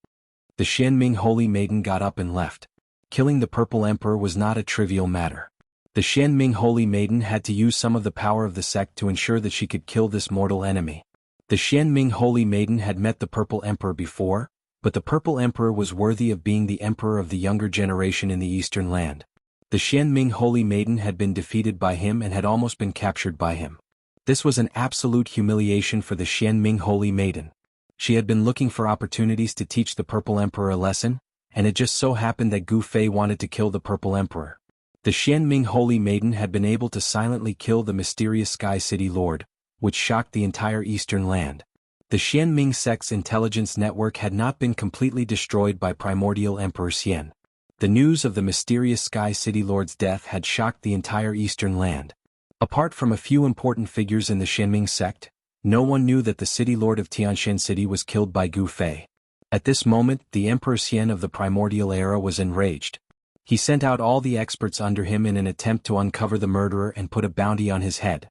The Xianming Holy Maiden got up and left. Killing the Purple Emperor was not a trivial matter. The Xianming Holy Maiden had to use some of the power of the sect to ensure that she could kill this mortal enemy. The Xianming Holy Maiden had met the Purple Emperor before, but the Purple Emperor was worthy of being the emperor of the younger generation in the Eastern Land. The Xianming Holy Maiden had been defeated by him and had almost been captured by him. This was an absolute humiliation for the Xianming Holy Maiden. She had been looking for opportunities to teach the Purple Emperor a lesson, and it just so happened that Gu Fei wanted to kill the Purple Emperor. The Xianming Holy Maiden had been able to silently kill the mysterious Sky City Lord, which shocked the entire Eastern Land. The Xianming sect's intelligence network had not been completely destroyed by primordial Emperor Xian. The news of the mysterious Sky City Lord's death had shocked the entire Eastern Land. Apart from a few important figures in the Xianming sect, no one knew that the City Lord of Tianshan City was killed by Gu Fei. At this moment, the Emperor Xian of the primordial era was enraged. He sent out all the experts under him in an attempt to uncover the murderer and put a bounty on his head.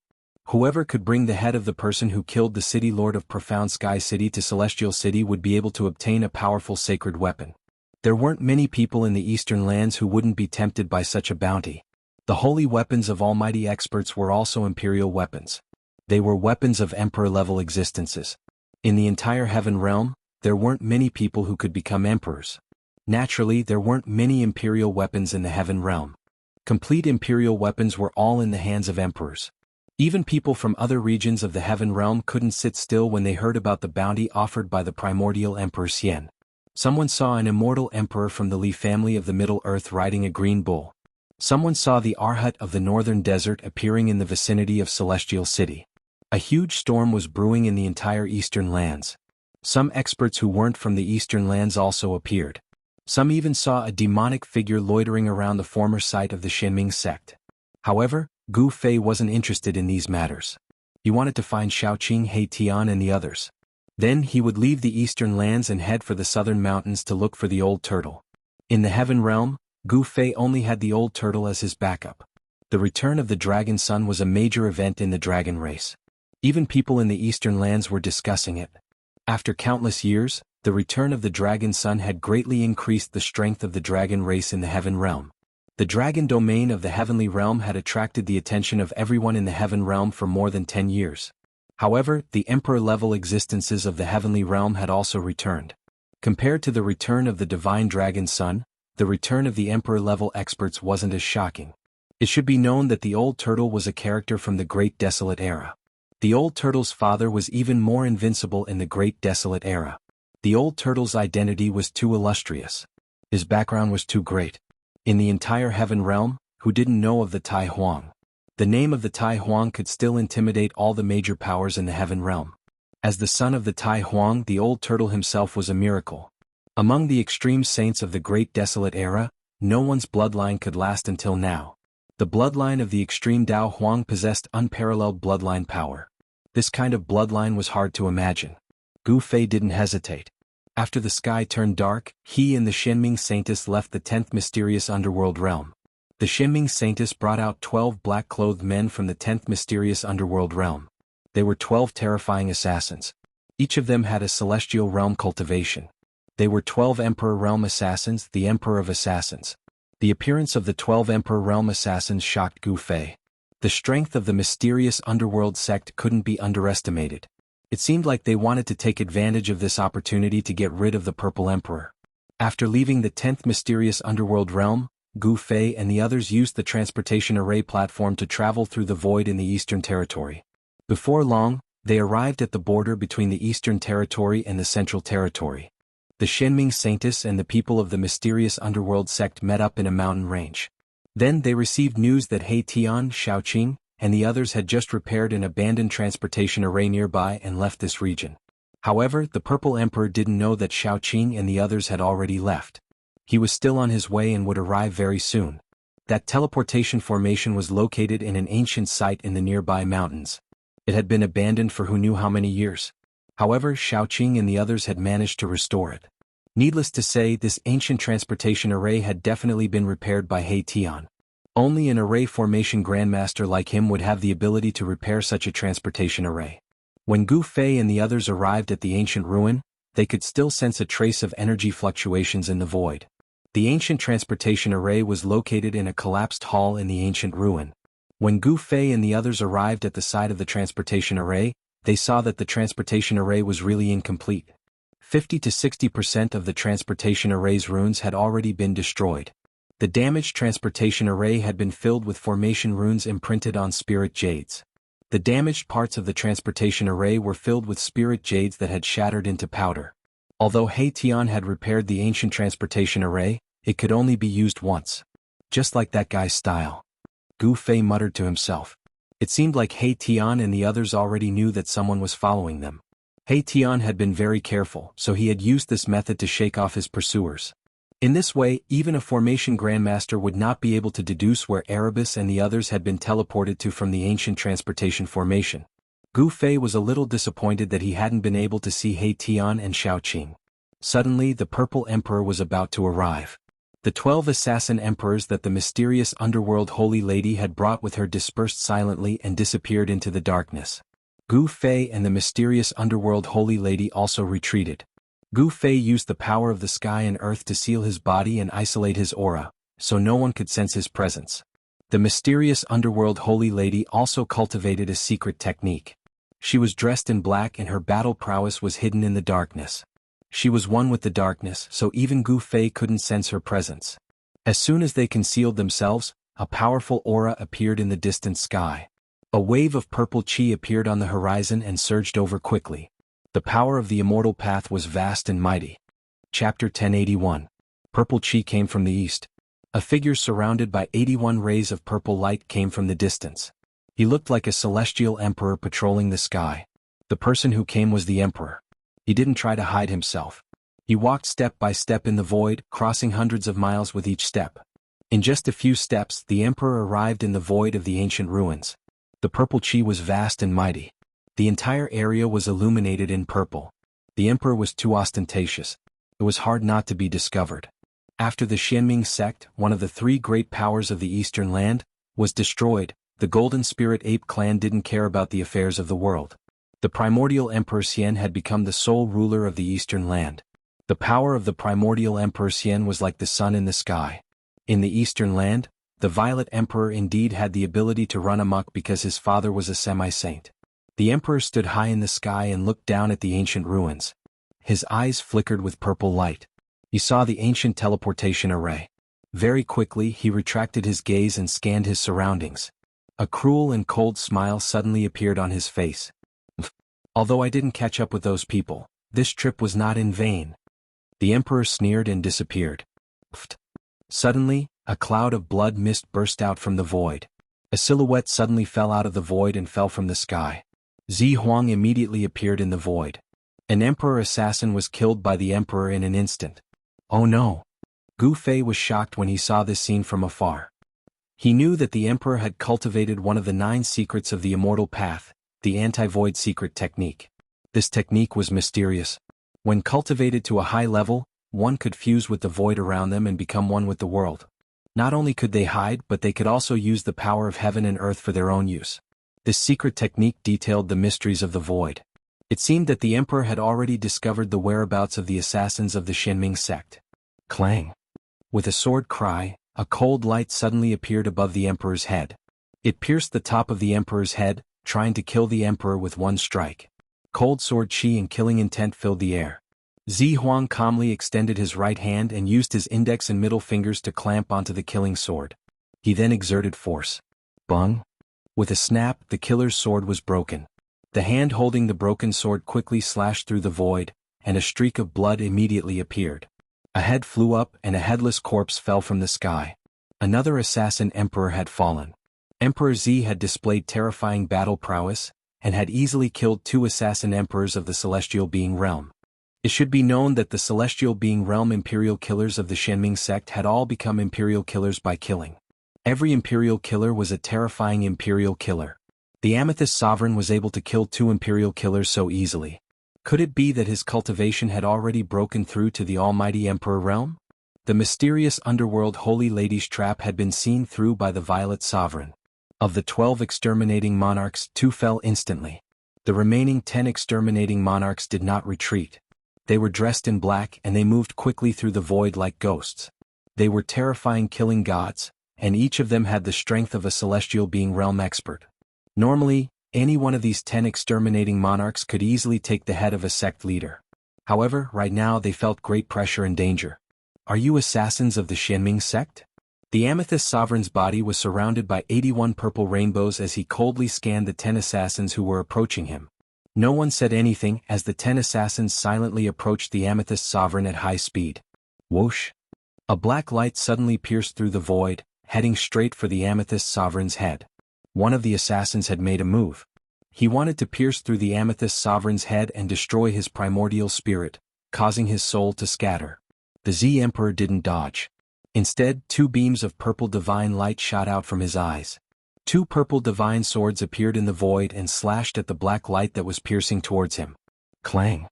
Whoever could bring the head of the person who killed the City Lord of Profound Sky City to Celestial City would be able to obtain a powerful sacred weapon. There weren't many people in the Eastern Lands who wouldn't be tempted by such a bounty. The holy weapons of almighty experts were also imperial weapons. They were weapons of emperor-level existences. In the entire heaven realm, there weren't many people who could become emperors. Naturally, there weren't many imperial weapons in the heaven realm. Complete imperial weapons were all in the hands of emperors. Even people from other regions of the heaven realm couldn't sit still when they heard about the bounty offered by the primordial Emperor Xian. Someone saw an immortal emperor from the Li family of the Middle Earth riding a green bull. Someone saw the Arhat of the Northern Desert appearing in the vicinity of Celestial City. A huge storm was brewing in the entire eastern lands. Some experts who weren't from the eastern lands also appeared. Some even saw a demonic figure loitering around the former site of the Shenming sect. However, Gu Fei wasn't interested in these matters. He wanted to find Xiaoqing, He Tian and the others. Then he would leave the eastern lands and head for the southern mountains to look for the old turtle. In the heaven realm, Gu Fei only had the old turtle as his backup. The return of the dragon son was a major event in the dragon race. Even people in the eastern lands were discussing it. After countless years, the return of the dragon son had greatly increased the strength of the dragon race in the heaven realm. The dragon domain of the heavenly realm had attracted the attention of everyone in the heaven realm for more than 10 years. However, the emperor-level existences of the heavenly realm had also returned. Compared to the return of the divine dragon son, the return of the emperor-level experts wasn't as shocking. It should be known that the old turtle was a character from the Great Desolate Era. The old turtle's father was even more invincible in the Great Desolate Era. The old turtle's identity was too illustrious. His background was too great. In the entire heaven realm, who didn't know of the Tai Huang? The name of the Tai Huang could still intimidate all the major powers in the heaven realm. As the son of the Tai Huang, the old turtle himself was a miracle. Among the extreme saints of the Great Desolate Era, no one's bloodline could last until now. The bloodline of the extreme Dao Huang possessed unparalleled bloodline power. This kind of bloodline was hard to imagine. Gu Fei didn't hesitate. After the sky turned dark, he and the Shenming Saintess left the 10th mysterious underworld realm. The Shenming Saintess brought out 12 black-clothed men from the 10th mysterious underworld realm. They were 12 terrifying assassins. Each of them had a celestial realm cultivation. They were 12 Emperor Realm Assassins, the Emperor of Assassins. The appearance of the 12 Emperor Realm Assassins shocked Gu Fei. The strength of the mysterious underworld sect couldn't be underestimated. It seemed like they wanted to take advantage of this opportunity to get rid of the Purple Emperor. After leaving the 10th mysterious underworld realm, Gu Fei and the others used the transportation array platform to travel through the void in the Eastern Territory. Before long, they arrived at the border between the Eastern Territory and the Central Territory. The Shenming Saintess and the people of the mysterious underworld sect met up in a mountain range. Then they received news that He Tian, Xiaoqing, and the others had just repaired an abandoned transportation array nearby and left this region. However, the Purple Emperor didn't know that Xiaoqing and the others had already left. He was still on his way and would arrive very soon. That teleportation formation was located in an ancient site in the nearby mountains. It had been abandoned for who knew how many years. However, Xiaoqing and the others had managed to restore it. Needless to say, this ancient transportation array had definitely been repaired by He Tian. Only an array formation grandmaster like him would have the ability to repair such a transportation array. When Gu Fei and the others arrived at the ancient ruin, they could still sense a trace of energy fluctuations in the void. The ancient transportation array was located in a collapsed hall in the ancient ruin. When Gu Fei and the others arrived at the side of the transportation array, they saw that the transportation array was really incomplete. 50 to 60% of the transportation array's runes had already been destroyed. The damaged transportation array had been filled with formation runes imprinted on spirit jades. The damaged parts of the transportation array were filled with spirit jades that had shattered into powder. Although He Tian had repaired the ancient transportation array, it could only be used once. Just like that guy's style. Gu Fei muttered to himself. It seemed like He Tian and the others already knew that someone was following them. He Tian had been very careful, so he had used this method to shake off his pursuers. In this way, even a formation grandmaster would not be able to deduce where Erebus and the others had been teleported to from the ancient transportation formation. Gu Fei was a little disappointed that he hadn't been able to see He Tian and Xiaoqing. Suddenly, the Purple Emperor was about to arrive. The 12 assassin emperors that the mysterious underworld holy lady had brought with her dispersed silently and disappeared into the darkness. Gu Fei and the mysterious underworld holy lady also retreated. Gu Fei used the power of the sky and earth to seal his body and isolate his aura, so no one could sense his presence. The mysterious underworld holy lady also cultivated a secret technique. She was dressed in black and her battle prowess was hidden in the darkness. She was one with the darkness, so even Gu Fei couldn't sense her presence. As soon as they concealed themselves, a powerful aura appeared in the distant sky. A wave of purple qi appeared on the horizon and surged over quickly. The power of the immortal path was vast and mighty. Chapter 1081. Purple qi came from the east. A figure surrounded by 81 rays of purple light came from the distance. He looked like a celestial emperor patrolling the sky. The person who came was the emperor. He didn't try to hide himself. He walked step by step in the void, crossing hundreds of miles with each step. In just a few steps, the emperor arrived in the void of the ancient ruins. The purple chi was vast and mighty. The entire area was illuminated in purple. The emperor was too ostentatious. It was hard not to be discovered. After the Xianming sect, one of the three great powers of the eastern land, was destroyed, the Golden Spirit Ape clan didn't care about the affairs of the world. The primordial Emperor Xian had become the sole ruler of the eastern land. The power of the primordial Emperor Xian was like the sun in the sky. In the eastern land, the Violet Emperor indeed had the ability to run amok because his father was a semi-saint. The emperor stood high in the sky and looked down at the ancient ruins. His eyes flickered with purple light. He saw the ancient teleportation array. Very quickly he retracted his gaze and scanned his surroundings. A cruel and cold smile suddenly appeared on his face. Although I didn't catch up with those people, this trip was not in vain. The emperor sneered and disappeared. Suddenly, a cloud of blood mist burst out from the void. A silhouette suddenly fell out of the void and fell from the sky. Zi Huang immediately appeared in the void. An emperor assassin was killed by the emperor in an instant. Oh no! Gu Fei was shocked when he saw this scene from afar. He knew that the emperor had cultivated one of the 9 secrets of the immortal path, the anti-void secret technique. This technique was mysterious. When cultivated to a high level, one could fuse with the void around them and become one with the world. Not only could they hide, but they could also use the power of heaven and earth for their own use. This secret technique detailed the mysteries of the void. It seemed that the emperor had already discovered the whereabouts of the assassins of the Xianming sect. Clang! With a sword cry, a cold light suddenly appeared above the emperor's head. It pierced the top of the emperor's head, trying to kill the emperor with one strike. Cold sword chi and killing intent filled the air. Zi Huang calmly extended his right hand and used his index and middle fingers to clamp onto the killing sword. He then exerted force. Bung! With a snap, the killer's sword was broken. The hand holding the broken sword quickly slashed through the void, and a streak of blood immediately appeared. A head flew up and a headless corpse fell from the sky. Another assassin emperor had fallen. Emperor Zi had displayed terrifying battle prowess, and had easily killed 2 assassin emperors of the Celestial Being Realm. It should be known that the Celestial Being Realm imperial killers of the Xianming sect had all become imperial killers by killing. Every imperial killer was a terrifying imperial killer. The Amethyst Sovereign was able to kill 2 imperial killers so easily. Could it be that his cultivation had already broken through to the almighty Emperor realm? The mysterious underworld Holy Lady's trap had been seen through by the Violet Sovereign. Of the 12 exterminating monarchs, 2 fell instantly. The remaining 10 exterminating monarchs did not retreat. They were dressed in black and they moved quickly through the void like ghosts. They were terrifying killing gods, and each of them had the strength of a celestial being realm expert. Normally, any one of these 10 exterminating monarchs could easily take the head of a sect leader. However, right now they felt great pressure and danger. Are you assassins of the Xianming sect? The Amethyst Sovereign's body was surrounded by 81 purple rainbows as he coldly scanned the 10 assassins who were approaching him. No one said anything as the 10 assassins silently approached the Amethyst Sovereign at high speed. Whoosh! A black light suddenly pierced through the void, heading straight for the Amethyst Sovereign's head. One of the assassins had made a move. He wanted to pierce through the Amethyst Sovereign's head and destroy his primordial spirit, causing his soul to scatter. The Z Emperor didn't dodge. Instead, 2 beams of purple divine light shot out from his eyes. 2 purple divine swords appeared in the void and slashed at the black light that was piercing towards him. Clang!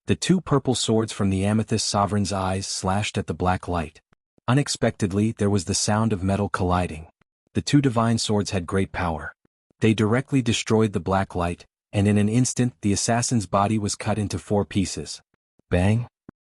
The 2 purple swords from the Amethyst Sovereign's eyes slashed at the black light. Unexpectedly, there was the sound of metal colliding. The 2 divine swords had great power. They directly destroyed the black light, and in an instant the assassin's body was cut into 4 pieces. Bang!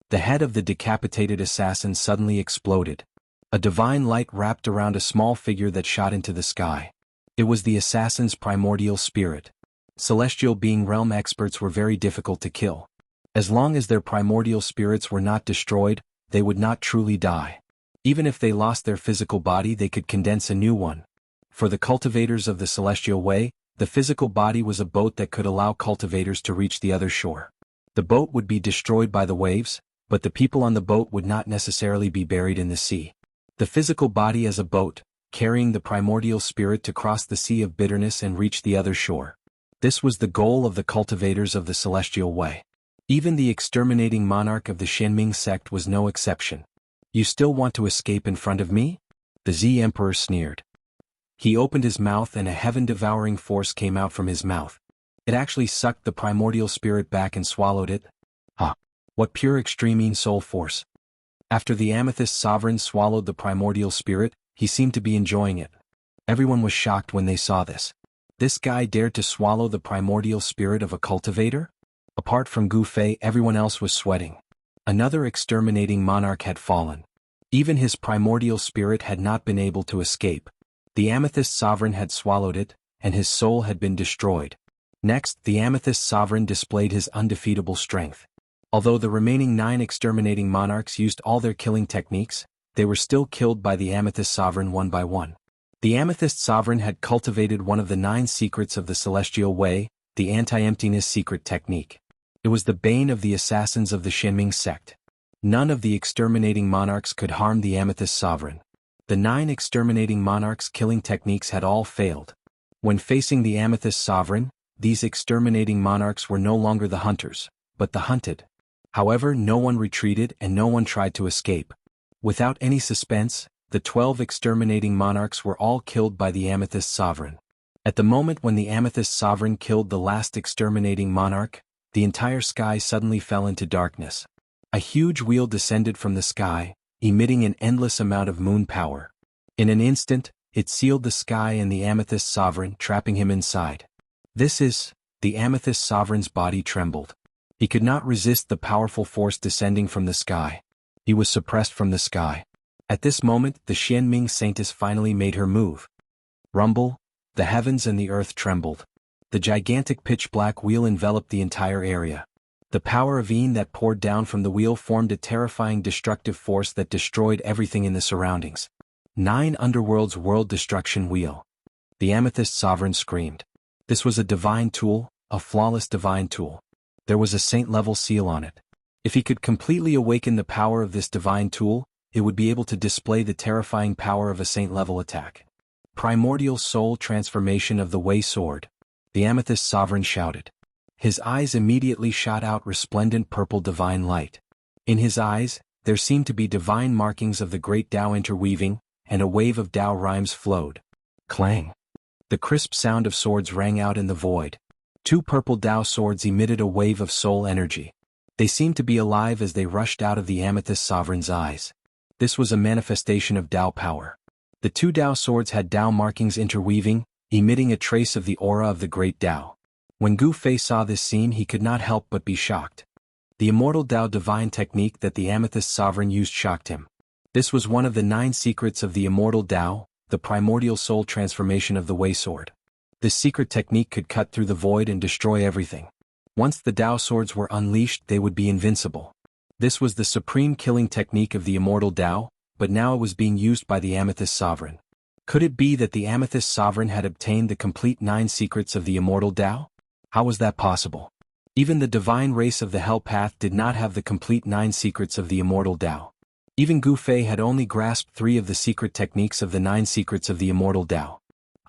The head of the decapitated assassin suddenly exploded. A divine light wrapped around a small figure that shot into the sky. It was the assassin's primordial spirit. Celestial Being Realm experts were very difficult to kill. As long as their primordial spirits were not destroyed, they would not truly die. Even if they lost their physical body, they could condense a new one. For the cultivators of the Celestial Way, the physical body was a boat that could allow cultivators to reach the other shore. The boat would be destroyed by the waves, but the people on the boat would not necessarily be buried in the sea. The physical body as a boat, carrying the primordial spirit to cross the sea of bitterness and reach the other shore. This was the goal of the cultivators of the celestial way. Even the exterminating monarch of the Xianming sect was no exception. You still want to escape in front of me? The Z Emperor sneered. He opened his mouth and a heaven-devouring force came out from his mouth. It actually sucked the primordial spirit back and swallowed it. What pure extreme soul force. After the Amethyst Sovereign swallowed the primordial spirit, he seemed to be enjoying it. Everyone was shocked when they saw this. This guy dared to swallow the primordial spirit of a cultivator? Apart from Gu Fei, everyone else was sweating. Another exterminating monarch had fallen. Even his primordial spirit had not been able to escape. The Amethyst Sovereign had swallowed it, and his soul had been destroyed. Next, the Amethyst Sovereign displayed his undefeatable strength. Although the remaining 9 exterminating monarchs used all their killing techniques, they were still killed by the Amethyst Sovereign one by one. The Amethyst Sovereign had cultivated one of the 9 secrets of the Celestial Way, the anti-emptiness secret technique. It was the bane of the assassins of the Xianming sect. None of the exterminating monarchs could harm the Amethyst Sovereign. The 9 exterminating monarchs' killing techniques had all failed. When facing the Amethyst Sovereign, these exterminating monarchs were no longer the hunters, but the hunted. However, no one retreated and no one tried to escape. Without any suspense, the 12 exterminating monarchs were all killed by the Amethyst Sovereign. At the moment when the Amethyst Sovereign killed the last exterminating monarch, the entire sky suddenly fell into darkness. A huge wheel descended from the sky, emitting an endless amount of moon power. In an instant, it sealed the sky and the Amethyst Sovereign, trapping him inside. The Amethyst Sovereign's body trembled. He could not resist the powerful force descending from the sky. He was suppressed from the sky. At this moment, the Xianming Saintess finally made her move. Rumble, the heavens and the earth trembled. The gigantic pitch-black wheel enveloped the entire area. The power of Yin that poured down from the wheel formed a terrifying destructive force that destroyed everything in the surroundings. 9 Underworld's World Destruction Wheel. The Amethyst Sovereign screamed. This was a divine tool, a flawless divine tool. There was a saint-level seal on it. If he could completely awaken the power of this divine tool, it would be able to display the terrifying power of a saint-level attack. Primordial soul transformation of the Wei Sword. The Amethyst Sovereign shouted. His eyes immediately shot out resplendent purple divine light. In his eyes, there seemed to be divine markings of the great Tao interweaving, and a wave of Tao rhymes flowed. Clang! The crisp sound of swords rang out in the void. 2 purple Tao swords emitted a wave of soul energy. They seemed to be alive as they rushed out of the Amethyst Sovereign's eyes. This was a manifestation of Tao power. The 2 Tao swords had Tao markings interweaving, emitting a trace of the aura of the great Tao. When Gu Fei saw this scene, he could not help but be shocked. The Immortal Tao divine technique that the Amethyst Sovereign used shocked him. This was one of the 9 secrets of the Immortal Tao, the primordial soul transformation of the Wei Sword. This secret technique could cut through the void and destroy everything. Once the Tao swords were unleashed, they would be invincible. This was the supreme killing technique of the Immortal Tao, but now it was being used by the Amethyst Sovereign. Could it be that the Amethyst Sovereign had obtained the complete 9 secrets of the Immortal Tao? How was that possible? Even the divine race of the Hell Path did not have the complete 9 secrets of the Immortal Tao. Even Gu Fei had only grasped 3 of the secret techniques of the 9 secrets of the Immortal Tao.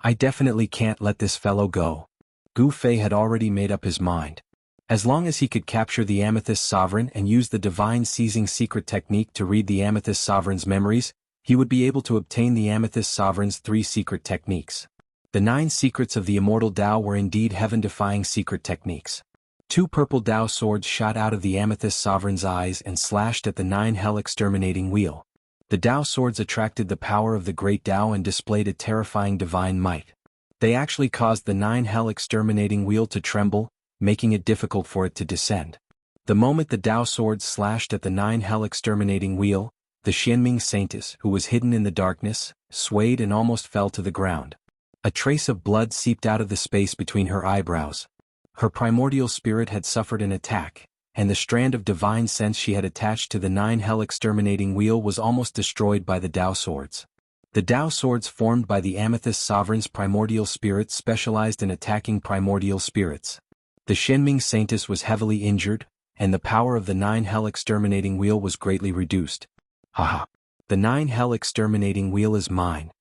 I definitely can't let this fellow go. Gu Fei had already made up his mind. As long as he could capture the Amethyst Sovereign and use the divine seizing secret technique to read the Amethyst Sovereign's memories, he would be able to obtain the Amethyst Sovereign's 3 secret techniques. The 9 secrets of the Immortal Tao were indeed heaven-defying secret techniques. 2 purple Tao swords shot out of the Amethyst Sovereign's eyes and slashed at the 9 hell exterminating wheel. The Tao swords attracted the power of the great Tao and displayed a terrifying divine might. They actually caused the 9 hell exterminating wheel to tremble, making it difficult for it to descend. The moment the Tao swords slashed at the 9 hell exterminating wheel, the Xianming Saintess, who was hidden in the darkness, swayed and almost fell to the ground. A trace of blood seeped out of the space between her eyebrows. Her primordial spirit had suffered an attack, and the strand of divine sense she had attached to the 9 hell exterminating wheel was almost destroyed by the Tao swords. The Tao swords formed by the Amethyst Sovereign's primordial spirit specialized in attacking primordial spirits. The Xianming Saintess was heavily injured, and the power of the 9 hell exterminating wheel was greatly reduced. Haha! The 9 hell exterminating wheel is mine.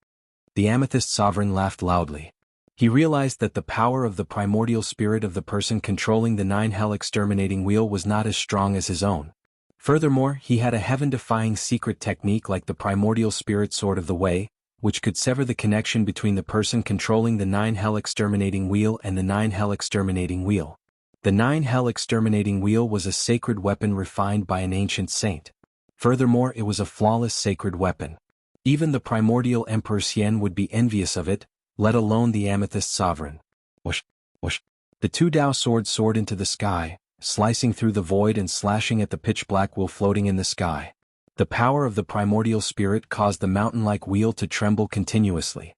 The Amethyst Sovereign laughed loudly. He realized that the power of the primordial spirit of the person controlling the 9 hell exterminating wheel was not as strong as his own. Furthermore, he had a heaven-defying secret technique like the primordial spirit sword of the way, which could sever the connection between the person controlling the 9 hell exterminating wheel and the 9 hell exterminating wheel. The 9 hell exterminating wheel was a sacred weapon refined by an ancient saint. Furthermore, it was a flawless sacred weapon. Even the primordial Emperor Xian would be envious of it, let alone the Amethyst Sovereign. Whoosh, whoosh. The 2 Dao swords soared into the sky, slicing through the void and slashing at the pitch-black wheel floating in the sky. The power of the primordial spirit caused the mountain-like wheel to tremble continuously.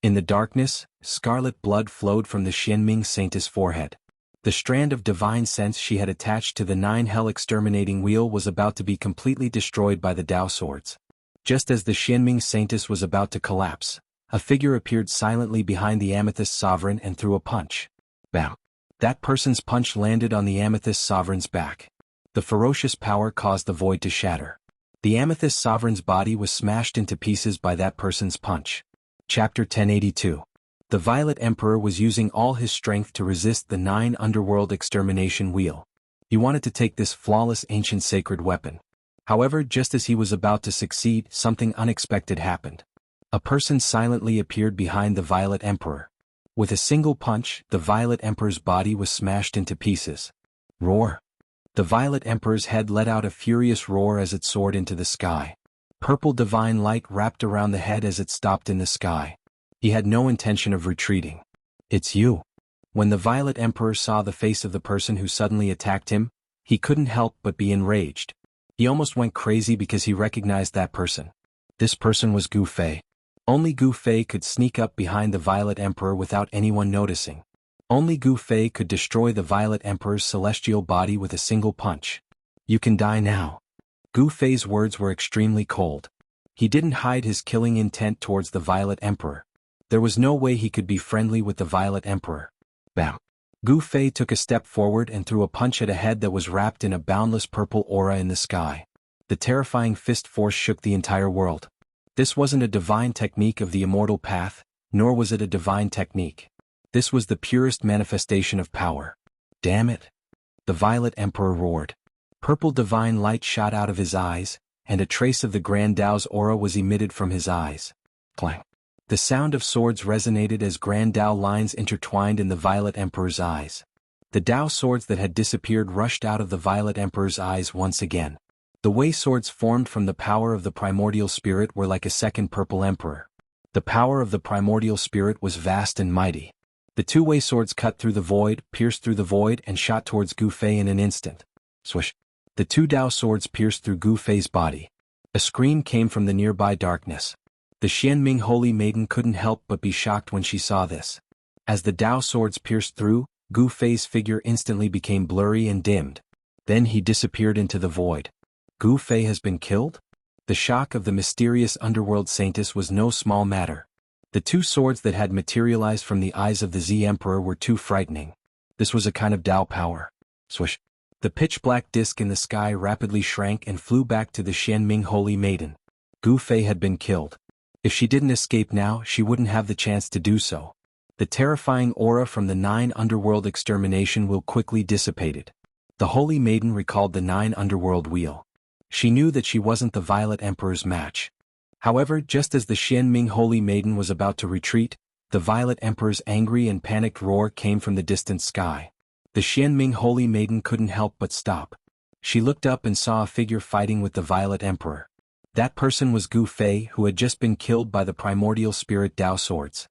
In the darkness, scarlet blood flowed from the Xianming Saintess' forehead. The strand of divine sense she had attached to the 9 hell exterminating wheel was about to be completely destroyed by the Dao swords. Just as the Xianming Saintess was about to collapse, a figure appeared silently behind the Amethyst Sovereign and threw a punch. Bam! That person's punch landed on the Amethyst Sovereign's back. The ferocious power caused the void to shatter. The Amethyst Sovereign's body was smashed into pieces by that person's punch. Chapter 1082. The Violet Emperor was using all his strength to resist the 9 underworld extermination wheel. He wanted to take this flawless ancient sacred weapon. However, just as he was about to succeed, something unexpected happened. A person silently appeared behind the Violet Emperor. With a single punch, the Violet Emperor's body was smashed into pieces. Roar! The Violet Emperor's head let out a furious roar as it soared into the sky. Purple divine light wrapped around the head as it stopped in the sky. He had no intention of retreating. It's you. When the Violet Emperor saw the face of the person who suddenly attacked him, he couldn't help but be enraged. He almost went crazy because he recognized that person. This person was Gu Fei. Only Gu Fei could sneak up behind the Violet Emperor without anyone noticing. Only Gu Fei could destroy the Violet Emperor's celestial body with a single punch. You can die now. Gu Fei's words were extremely cold. He didn't hide his killing intent towards the Violet Emperor. There was no way he could be friendly with the Violet Emperor. Bam! Gu Fei took a step forward and threw a punch at a head that was wrapped in a boundless purple aura in the sky. The terrifying fist force shook the entire world. This wasn't a divine technique of the immortal path, nor was it a divine technique. This was the purest manifestation of power. Damn it! The Violet Emperor roared. Purple divine light shot out of his eyes, and a trace of the Grand Dao's aura was emitted from his eyes. Clang! The sound of swords resonated as Grand Dao lines intertwined in the Violet Emperor's eyes. The Dao swords that had disappeared rushed out of the Violet Emperor's eyes once again. The Wei swords formed from the power of the primordial spirit were like a second Purple Emperor. The power of the primordial spirit was vast and mighty. The 2 Wei swords cut through the void, pierced through the void and shot towards Gu Fei in an instant. Swish! The 2 Dao swords pierced through Gu Fei's body. A scream came from the nearby darkness. The Xianming Holy Maiden couldn't help but be shocked when she saw this. As the Dao swords pierced through, Gu Fei's figure instantly became blurry and dimmed. Then he disappeared into the void. Gu Fei has been killed? The shock of the mysterious underworld saintess was no small matter. The 2 swords that had materialized from the eyes of the Z Emperor were too frightening. This was a kind of Dao power. Swish! The pitch-black disk in the sky rapidly shrank and flew back to the Xianming Holy Maiden. Gu Fei had been killed. If she didn't escape now, she wouldn't have the chance to do so. The terrifying aura from the 9 underworld extermination wheel quickly dissipated. The Holy Maiden recalled the 9 underworld wheel. She knew that she wasn't the Violet Emperor's match. However, just as the Xianming Holy Maiden was about to retreat, the Violet Emperor's angry and panicked roar came from the distant sky. The Xianming Holy Maiden couldn't help but stop. She looked up and saw a figure fighting with the Violet Emperor. That person was Gu Fei, who had just been killed by the primordial spirit Dao swords.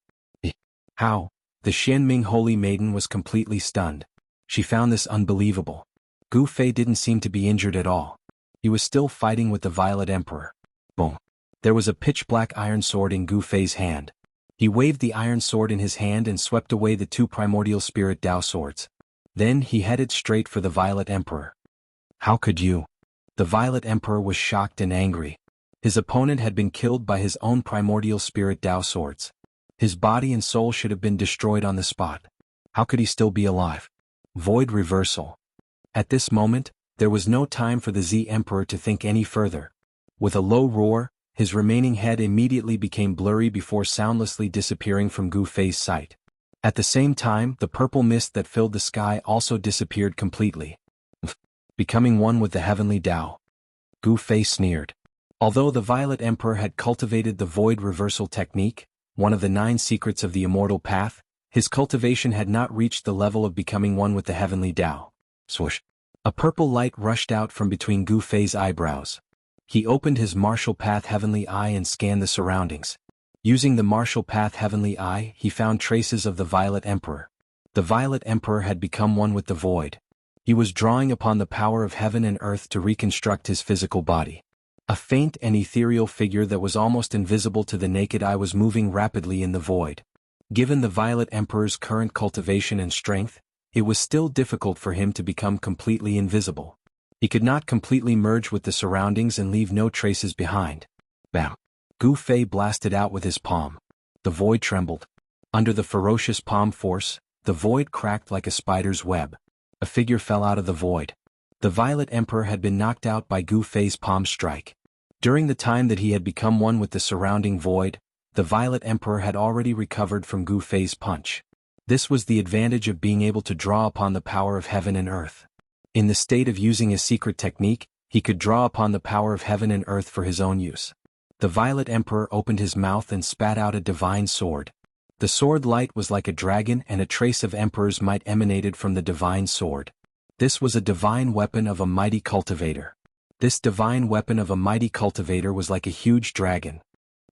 How? The Xianming Holy Maiden was completely stunned. She found this unbelievable. Gu Fei didn't seem to be injured at all. He was still fighting with the Violet Emperor. Boom! There was a pitch-black iron sword in Gu Fei's hand. He waved the iron sword in his hand and swept away the 2 primordial spirit Dao swords. Then he headed straight for the Violet Emperor. How could you? The Violet Emperor was shocked and angry. His opponent had been killed by his own primordial spirit Dao swords. His body and soul should have been destroyed on the spot. How could he still be alive? Void reversal. At this moment, there was no time for the Z Emperor to think any further. With a low roar, His remaining head immediately became blurry before soundlessly disappearing from Gu Fei's sight. At the same time, the purple mist that filled the sky also disappeared completely, becoming one with the heavenly Tao. Gu Fei sneered. Although the Violet Emperor had cultivated the void reversal technique, one of the 9 secrets of the immortal path, his cultivation had not reached the level of becoming one with the heavenly Tao. Swoosh! A purple light rushed out from between Gu Fei's eyebrows. He opened his martial path heavenly eye and scanned the surroundings. Using the martial path heavenly eye, he found traces of the Violet Emperor. The Violet Emperor had become one with the void. He was drawing upon the power of heaven and earth to reconstruct his physical body. A faint and ethereal figure that was almost invisible to the naked eye was moving rapidly in the void. Given the Violet Emperor's current cultivation and strength, it was still difficult for him to become completely invisible. He could not completely merge with the surroundings and leave no traces behind. Bam! Gu Fei blasted out with his palm. The void trembled. Under the ferocious palm force, the void cracked like a spider's web. A figure fell out of the void. The Violet Emperor had been knocked out by Gu Fei's palm strike. During the time that he had become one with the surrounding void, the Violet Emperor had already recovered from Gu Fei's punch. This was the advantage of being able to draw upon the power of heaven and earth. In the state of using a secret technique, he could draw upon the power of heaven and earth for his own use. The Violet Emperor opened his mouth and spat out a divine sword. The sword light was like a dragon and a trace of Emperor's might emanated from the divine sword. This was a divine weapon of a mighty cultivator. This divine weapon of a mighty cultivator was like a huge dragon.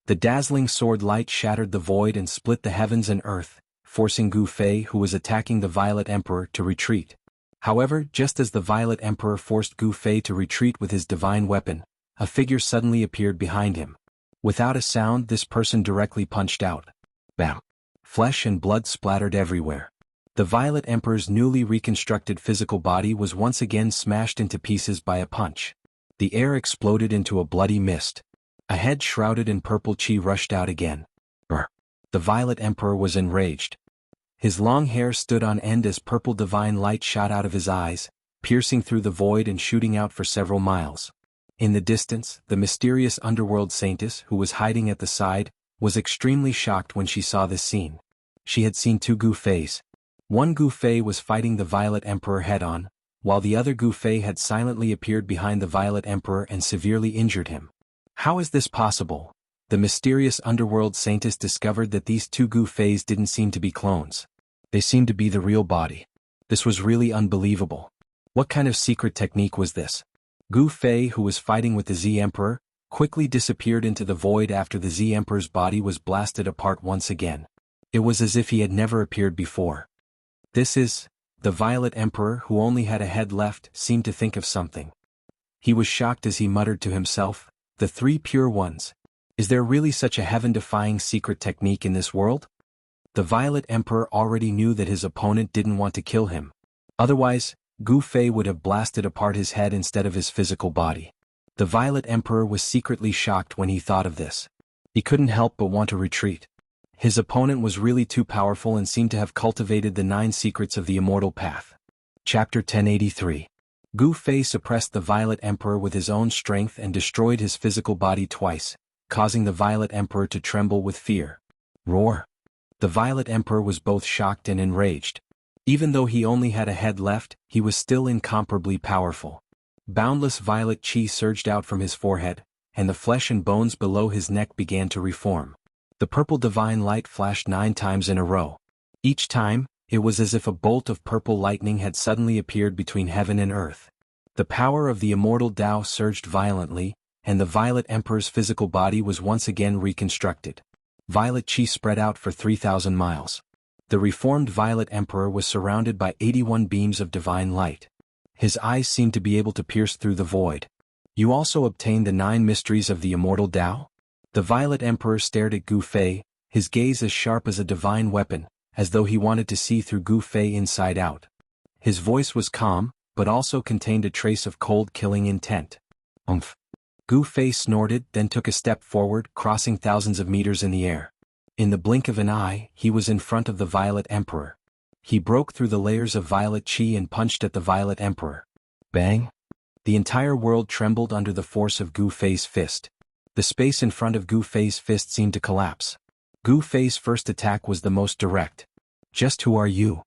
The dazzling sword light shattered the void and split the heavens and earth, forcing Gu Fei, who was attacking the Violet Emperor, to retreat. However, just as the Violet Emperor forced Gu Fei to retreat with his divine weapon, a figure suddenly appeared behind him. Without a sound, this person directly punched out. Bam! Flesh and blood splattered everywhere. The Violet Emperor's newly reconstructed physical body was once again smashed into pieces by a punch. The air exploded into a bloody mist. A head shrouded in purple chi rushed out again. The Violet Emperor was enraged. His long hair stood on end as purple divine light shot out of his eyes, piercing through the void and shooting out for several miles. In the distance, the mysterious underworld saintess, who was hiding at the side, was extremely shocked when she saw this scene. She had seen 2 Gu Feis. One Gu Fei was fighting the Violet Emperor head-on, while the other Gu Fei had silently appeared behind the Violet Emperor and severely injured him. How is this possible? The mysterious underworld saintess discovered that these 2 Gu Feis didn't seem to be clones. They seemed to be the real body. This was really unbelievable. What kind of secret technique was this? Gu Fei, who was fighting with the Z Emperor, quickly disappeared into the void after the Z Emperor's body was blasted apart once again. It was as if he had never appeared before. This is... The Violet Emperor, who only had a head left, seemed to think of something. He was shocked as he muttered to himself, "The 3 pure ones. Is there really such a heaven-defying secret technique in this world?" The Violet Emperor already knew that his opponent didn't want to kill him. Otherwise, Gu Fei would have blasted apart his head instead of his physical body. The Violet Emperor was secretly shocked when he thought of this. He couldn't help but want to retreat. His opponent was really too powerful and seemed to have cultivated the 9 secrets of the immortal path. Chapter 1083. Gu Fei suppressed the Violet Emperor with his own strength and destroyed his physical body twice, causing the Violet Emperor to tremble with fear. Roar! The Violet Emperor was both shocked and enraged. Even though he only had a head left, he was still incomparably powerful. Boundless violet chi surged out from his forehead, and the flesh and bones below his neck began to reform. The purple divine light flashed 9 times in a row. Each time, it was as if a bolt of purple lightning had suddenly appeared between heaven and earth. The power of the immortal Tao surged violently, and the Violet Emperor's physical body was once again reconstructed. Violet chi spread out for 3,000 miles. The reformed Violet Emperor was surrounded by 81 beams of divine light. His eyes seemed to be able to pierce through the void. You also obtained the 9 mysteries of the immortal Tao? The Violet Emperor stared at Gu Fei, his gaze as sharp as a divine weapon, as though he wanted to see through Gu Fei inside out. His voice was calm, but also contained a trace of cold killing intent. Umph. Gu Fei snorted, then took a step forward, crossing thousands of meters in the air. In the blink of an eye, he was in front of the Violet Emperor. He broke through the layers of violet chi and punched at the Violet Emperor. Bang! The entire world trembled under the force of Gu Fei's fist. The space in front of Gu Fei's fist seemed to collapse. Gu Fei's first attack was the most direct. Just who are you?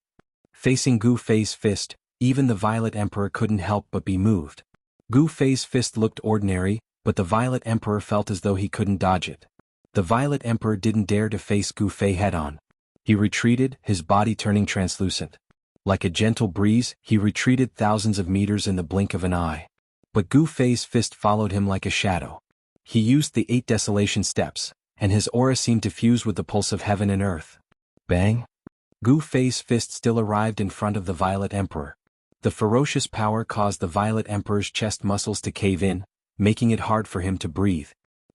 Facing Gu Fei's fist, even the Violet Emperor couldn't help but be moved. Gu Fei's fist looked ordinary, but the Violet Emperor felt as though he couldn't dodge it. The Violet Emperor didn't dare to face Gu Fei head-on. He retreated, his body turning translucent. Like a gentle breeze, he retreated thousands of meters in the blink of an eye. But Gu Fei's fist followed him like a shadow. He used the 8 desolation steps, and his aura seemed to fuse with the pulse of heaven and earth. Bang! Gu Fei's fist still arrived in front of the Violet Emperor. The ferocious power caused the Violet Emperor's chest muscles to cave in, making it hard for him to breathe.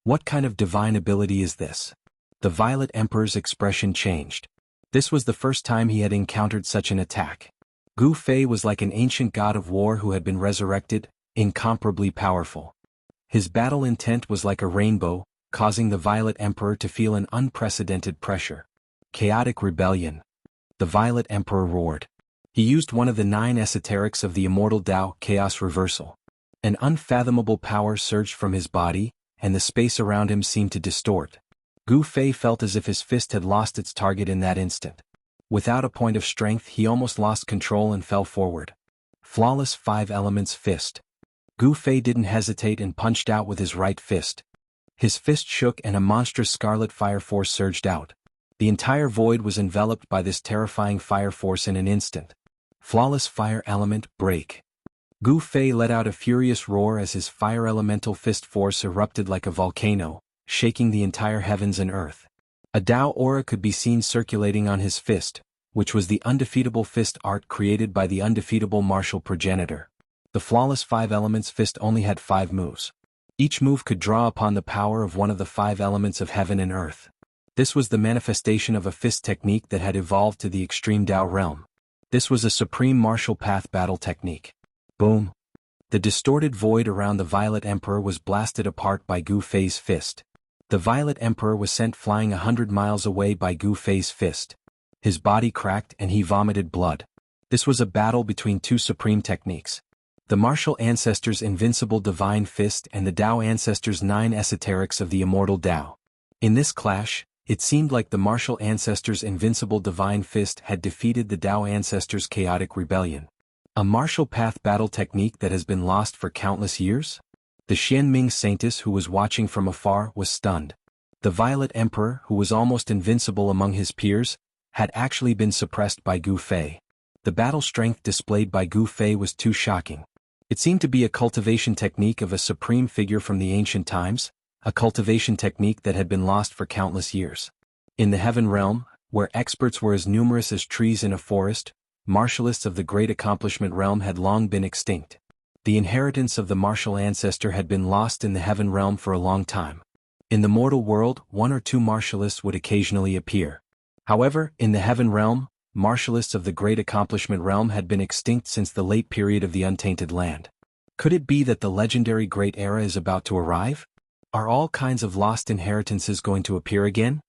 What kind of divine ability is this? The Violet Emperor's expression changed. This was the first time he had encountered such an attack. Gu Fei was like an ancient god of war who had been resurrected, incomparably powerful. His battle intent was like a rainbow, causing the Violet Emperor to feel an unprecedented pressure. Chaotic rebellion. The Violet Emperor roared. He used one of the 9 esoterics of the Immortal Tao, Chaos Reversal. An unfathomable power surged from his body, and the space around him seemed to distort. Gu Fei felt as if his fist had lost its target in that instant. Without a point of strength, he almost lost control and fell forward. Flawless 5 elements fist. Gu Fei didn't hesitate and punched out with his right fist. His fist shook and a monstrous scarlet fire force surged out. The entire void was enveloped by this terrifying fire force in an instant. Flawless fire element break. Gu Fei let out a furious roar as his fire elemental fist force erupted like a volcano, shaking the entire heavens and earth. A Tao aura could be seen circulating on his fist, which was the undefeatable fist art created by the undefeatable martial progenitor. The flawless 5 elements fist only had 5 moves. Each move could draw upon the power of one of the 5 elements of heaven and earth. This was the manifestation of a fist technique that had evolved to the extreme Tao realm. This was a supreme martial path battle technique. Boom! The distorted void around the Violet Emperor was blasted apart by Gu Fei's fist. The Violet Emperor was sent flying 100 miles away by Gu Fei's fist. His body cracked and he vomited blood. This was a battle between 2 supreme techniques. The martial ancestor's invincible divine fist and the Tao ancestor's 9 esoterics of the Immortal Tao. In this clash, it seemed like the martial ancestor's invincible divine fist had defeated the Tao ancestor's chaotic rebellion. A martial path battle technique that has been lost for countless years? The Xianming Saintess who was watching from afar was stunned. The Violet Emperor, who was almost invincible among his peers, had actually been suppressed by Gu Fei. The battle strength displayed by Gu Fei was too shocking. It seemed to be a cultivation technique of a supreme figure from the ancient times, a cultivation technique that had been lost for countless years. In the heaven realm, where experts were as numerous as trees in a forest, martialists of the great accomplishment realm had long been extinct. The inheritance of the martial ancestor had been lost in the heaven realm for a long time. In the mortal world, 1 or 2 martialists would occasionally appear. However, in the heaven realm, martialists of the great accomplishment realm had been extinct since the late period of the untainted land. Could it be that the legendary great era is about to arrive? Are all kinds of lost inheritances going to appear again?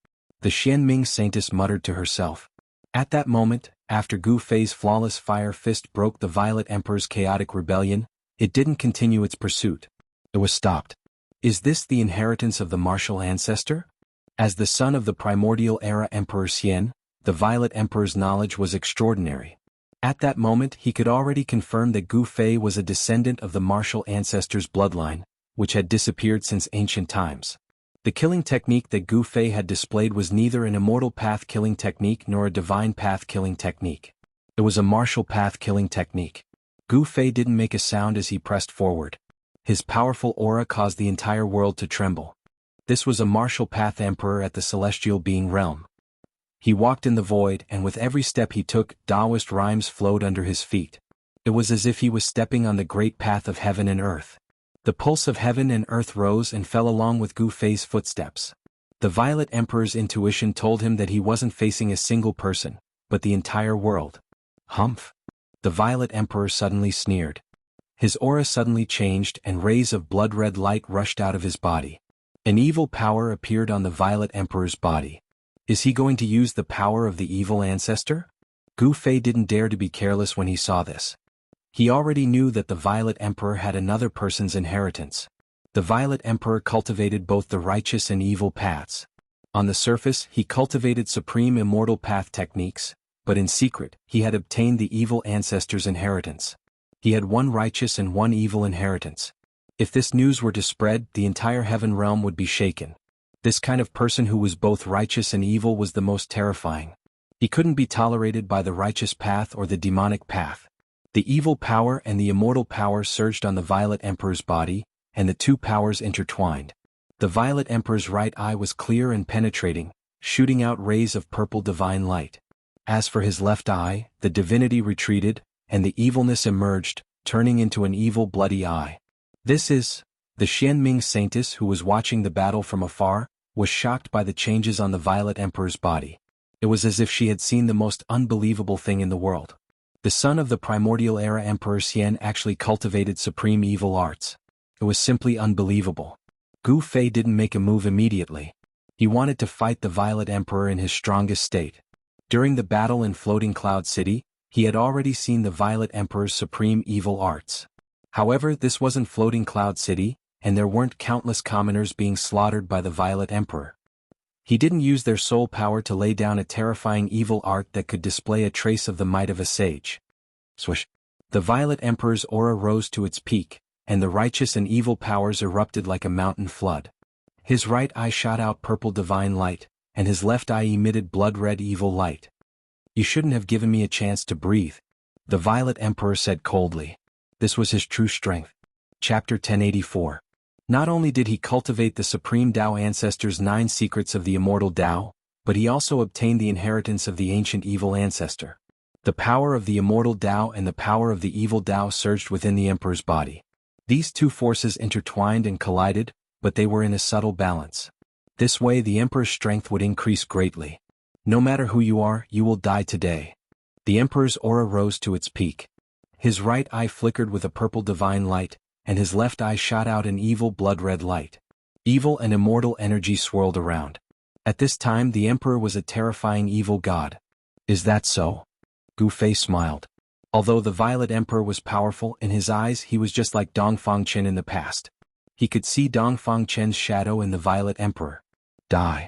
The Xianming Saintess muttered to herself. At that moment, after Gu Fei's flawless fire fist broke the Violet Emperor's chaotic rebellion, it didn't continue its pursuit. It was stopped. Is this the inheritance of the martial ancestor? As the son of the primordial era Emperor Xian, the Violet Emperor's knowledge was extraordinary. At that moment he could already confirm that Gu Fei was a descendant of the martial ancestor's bloodline, which had disappeared since ancient times. The killing technique that Gu Fei had displayed was neither an immortal path killing technique nor a divine path killing technique. It was a martial path killing technique. Gu Fei didn't make a sound as he pressed forward. His powerful aura caused the entire world to tremble. This was a martial path emperor at the celestial being realm. He walked in the void, and with every step he took, Taoist rhymes flowed under his feet. It was as if he was stepping on the great path of heaven and earth. The pulse of heaven and earth rose and fell along with Gu Fei's footsteps. The Violet Emperor's intuition told him that he wasn't facing a single person, but the entire world. Humph! The Violet Emperor suddenly sneered. His aura suddenly changed and rays of blood-red light rushed out of his body. An evil power appeared on the Violet Emperor's body. Is he going to use the power of the evil ancestor? Gu Fei didn't dare to be careless when he saw this. He already knew that the Violet Emperor had another person's inheritance. The Violet Emperor cultivated both the righteous and evil paths. On the surface, he cultivated supreme immortal path techniques, but in secret, he had obtained the evil ancestors' inheritance. He had one righteous and one evil inheritance. If this news were to spread, the entire heaven realm would be shaken. This kind of person who was both righteous and evil was the most terrifying. He couldn't be tolerated by the righteous path or the demonic path. The evil power and the immortal power surged on the Violet Emperor's body, and the two powers intertwined. The Violet Emperor's right eye was clear and penetrating, shooting out rays of purple divine light. As for his left eye, the divinity retreated, and the evilness emerged, turning into an evil bloody eye. The Xianming Saintess, who was watching the battle from afar, was shocked by the changes on the Violet Emperor's body. It was as if she had seen the most unbelievable thing in the world. The son of the primordial era Emperor Xian actually cultivated supreme evil arts. It was simply unbelievable. Gu Fei didn't make a move immediately. He wanted to fight the Violet Emperor in his strongest state. During the battle in Floating Cloud City, he had already seen the Violet Emperor's supreme evil arts. However, this wasn't Floating Cloud City, and there weren't countless commoners being slaughtered by the Violet Emperor. He didn't use their soul power to lay down a terrifying evil art that could display a trace of the might of a sage. Swish! The Violet Emperor's aura rose to its peak, and the righteous and evil powers erupted like a mountain flood. His right eye shot out purple divine light, and his left eye emitted blood-red evil light. "You shouldn't have given me a chance to breathe," the Violet Emperor said coldly. This was his true strength. Chapter 1084. Not only did he cultivate the Supreme Tao Ancestors' 9 secrets of the Immortal Tao, but he also obtained the inheritance of the ancient evil ancestor. The power of the Immortal Tao and the power of the evil Tao surged within the Emperor's body. These two forces intertwined and collided, but they were in a subtle balance. This way the Emperor's strength would increase greatly. "No matter who you are, you will die today." The Emperor's aura rose to its peak. His right eye flickered with a purple divine light, and his left eye shot out an evil blood-red light. Evil and immortal energy swirled around. At this time the Emperor was a terrifying evil god. "Is that so?" Gu Fei smiled. Although the Violet Emperor was powerful, in his eyes he was just like Dongfang Chen in the past. He could see Dongfang Chen's shadow in the Violet Emperor. "Die."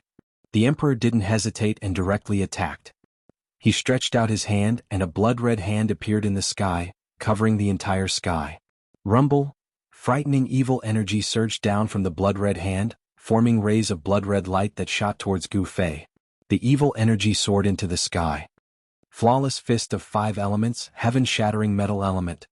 The Emperor didn't hesitate and directly attacked. He stretched out his hand, and a blood-red hand appeared in the sky, covering the entire sky. Rumble! Frightening evil energy surged down from the blood-red hand, forming rays of blood-red light that shot towards Gu Fei. The evil energy soared into the sky. Flawless fist of 5 elements, heaven-shattering metal element.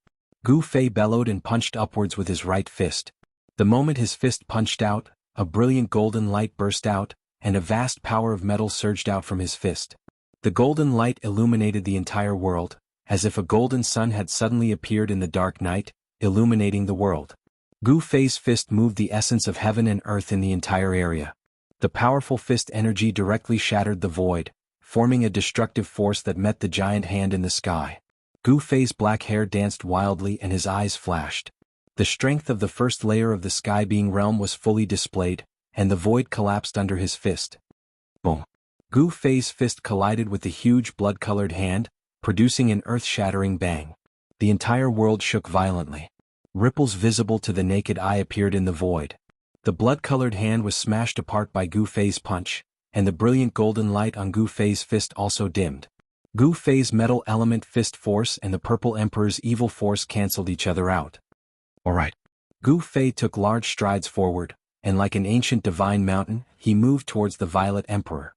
Gu Fei bellowed and punched upwards with his right fist. The moment his fist punched out, a brilliant golden light burst out, and a vast power of metal surged out from his fist. The golden light illuminated the entire world, as if a golden sun had suddenly appeared in the dark night, illuminating the world. Gu Fei's fist moved the essence of heaven and earth in the entire area. The powerful fist energy directly shattered the void, forming a destructive force that met the giant hand in the sky. Gu Fei's black hair danced wildly and his eyes flashed. The strength of the first layer of the sky being realm was fully displayed, and the void collapsed under his fist. Boom! Gu Fei's fist collided with the huge blood-colored hand, producing an earth-shattering bang. The entire world shook violently. Ripples visible to the naked eye appeared in the void. The blood-colored hand was smashed apart by Gu Fei's punch, and the brilliant golden light on Gu Fei's fist also dimmed. Gu Fei's metal element fist force and the Purple Emperor's evil force cancelled each other out. "Alright." Gu Fei took large strides forward, and like an ancient divine mountain, he moved towards the Violet Emperor.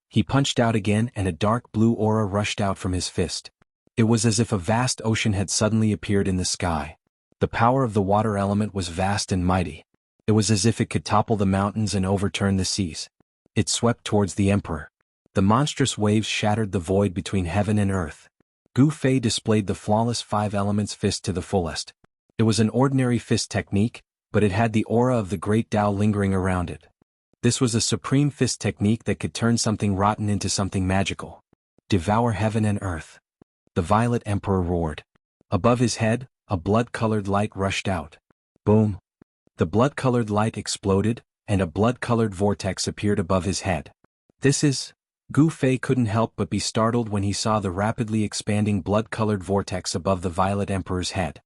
He punched out again and a dark blue aura rushed out from his fist. It was as if a vast ocean had suddenly appeared in the sky. The power of the water element was vast and mighty. It was as if it could topple the mountains and overturn the seas. It swept towards the Emperor. The monstrous waves shattered the void between heaven and earth. Gu Fei displayed the flawless 5 elements fist to the fullest. It was an ordinary fist technique, but it had the aura of the great Tao lingering around it. This was a supreme fist technique that could turn something rotten into something magical. "Devour heaven and earth." The Violet Emperor roared. Above his head, a blood-colored light rushed out. Boom! The blood-colored light exploded, and a blood-colored vortex appeared above his head. Gu Fei couldn't help but be startled when he saw the rapidly expanding blood-colored vortex above the Violet Emperor's head.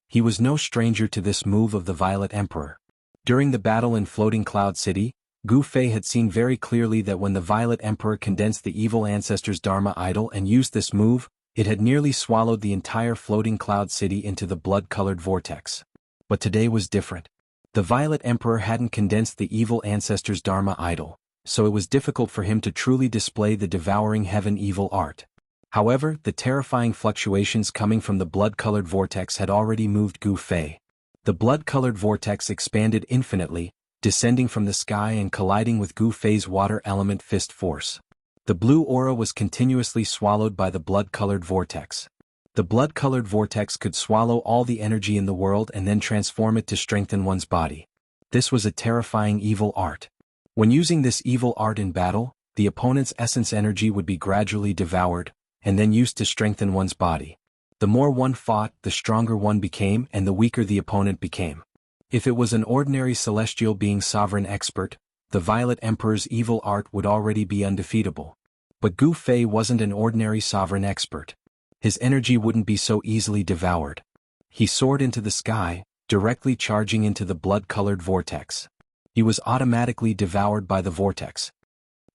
He was no stranger to this move of the Violet Emperor. During the battle in Floating Cloud City, Gu Fei had seen very clearly that when the Violet Emperor condensed the evil ancestor's Dharma idol and used this move, it had nearly swallowed the entire Floating Cloud City into the blood-colored vortex. But today was different. The Violet Emperor hadn't condensed the evil ancestor's Dharma idol, so it was difficult for him to truly display the devouring heaven evil art. However, the terrifying fluctuations coming from the blood-colored vortex had already moved Gu Fei. The blood-colored vortex expanded infinitely, descending from the sky and colliding with Gu Fei's water element fist force. The blue aura was continuously swallowed by the blood-colored vortex. The blood-colored vortex could swallow all the energy in the world and then transform it to strengthen one's body. This was a terrifying evil art. When using this evil art in battle, the opponent's essence energy would be gradually devoured, and then used to strengthen one's body. The more one fought, the stronger one became and the weaker the opponent became. If it was an ordinary celestial being sovereign expert, the Violet Emperor's evil art would already be undefeatable. But Gu Fei wasn't an ordinary sovereign expert. His energy wouldn't be so easily devoured. He soared into the sky, directly charging into the blood-colored vortex. He was automatically devoured by the vortex.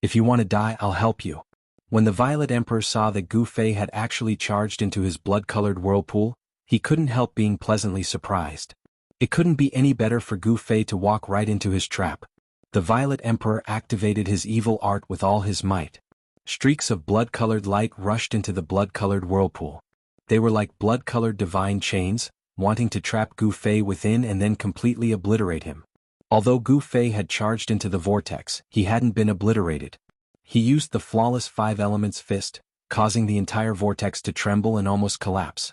"If you want to die, I'll help you." When the Violet Emperor saw that Gu Fei had actually charged into his blood-colored whirlpool, he couldn't help being pleasantly surprised. It couldn't be any better for Gu Fei to walk right into his trap. The Violet Emperor activated his evil art with all his might. Streaks of blood-colored light rushed into the blood-colored whirlpool. They were like blood-colored divine chains, wanting to trap Gu Fei within and then completely obliterate him. Although Gu Fei had charged into the vortex, he hadn't been obliterated. He used the flawless Five Elements fist, causing the entire vortex to tremble and almost collapse.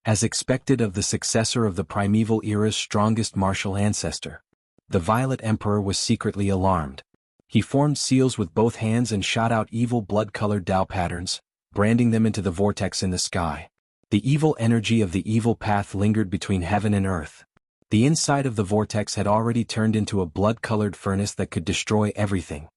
As expected of the successor of the primeval era's strongest martial ancestor, the Violet Emperor was secretly alarmed. He formed seals with both hands and shot out evil blood-colored Tao patterns, branding them into the vortex in the sky. The evil energy of the evil path lingered between heaven and earth. The inside of the vortex had already turned into a blood-colored furnace that could destroy everything.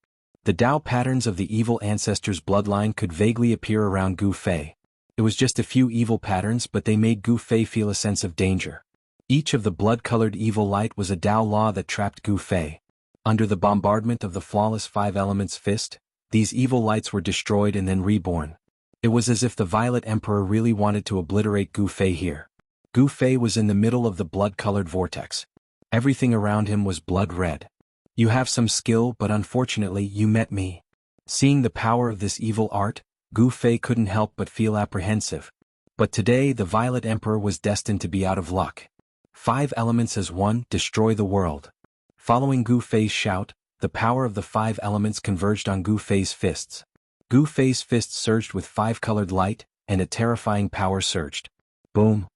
The Tao patterns of the evil ancestor's bloodline could vaguely appear around Gu Fei. It was just a few evil patterns, but they made Gu Fei feel a sense of danger. Each of the blood-colored evil light was a Tao law that trapped Gu Fei. Under the bombardment of the flawless Five Elements fist, these evil lights were destroyed and then reborn. It was as if the Violet Emperor really wanted to obliterate Gu Fei here. Gu Fei was in the middle of the blood-colored vortex. Everything around him was blood red. "You have some skill, but unfortunately you met me." Seeing the power of this evil art, Gu Fei couldn't help but feel apprehensive. But today the Violet Emperor was destined to be out of luck. Five Elements as one, destroy the world. Following Gu Fei's shout, the power of the Five Elements converged on Gu Fei's fists. Gu Fei's fists surged with five-colored light, and a terrifying power surged. Boom!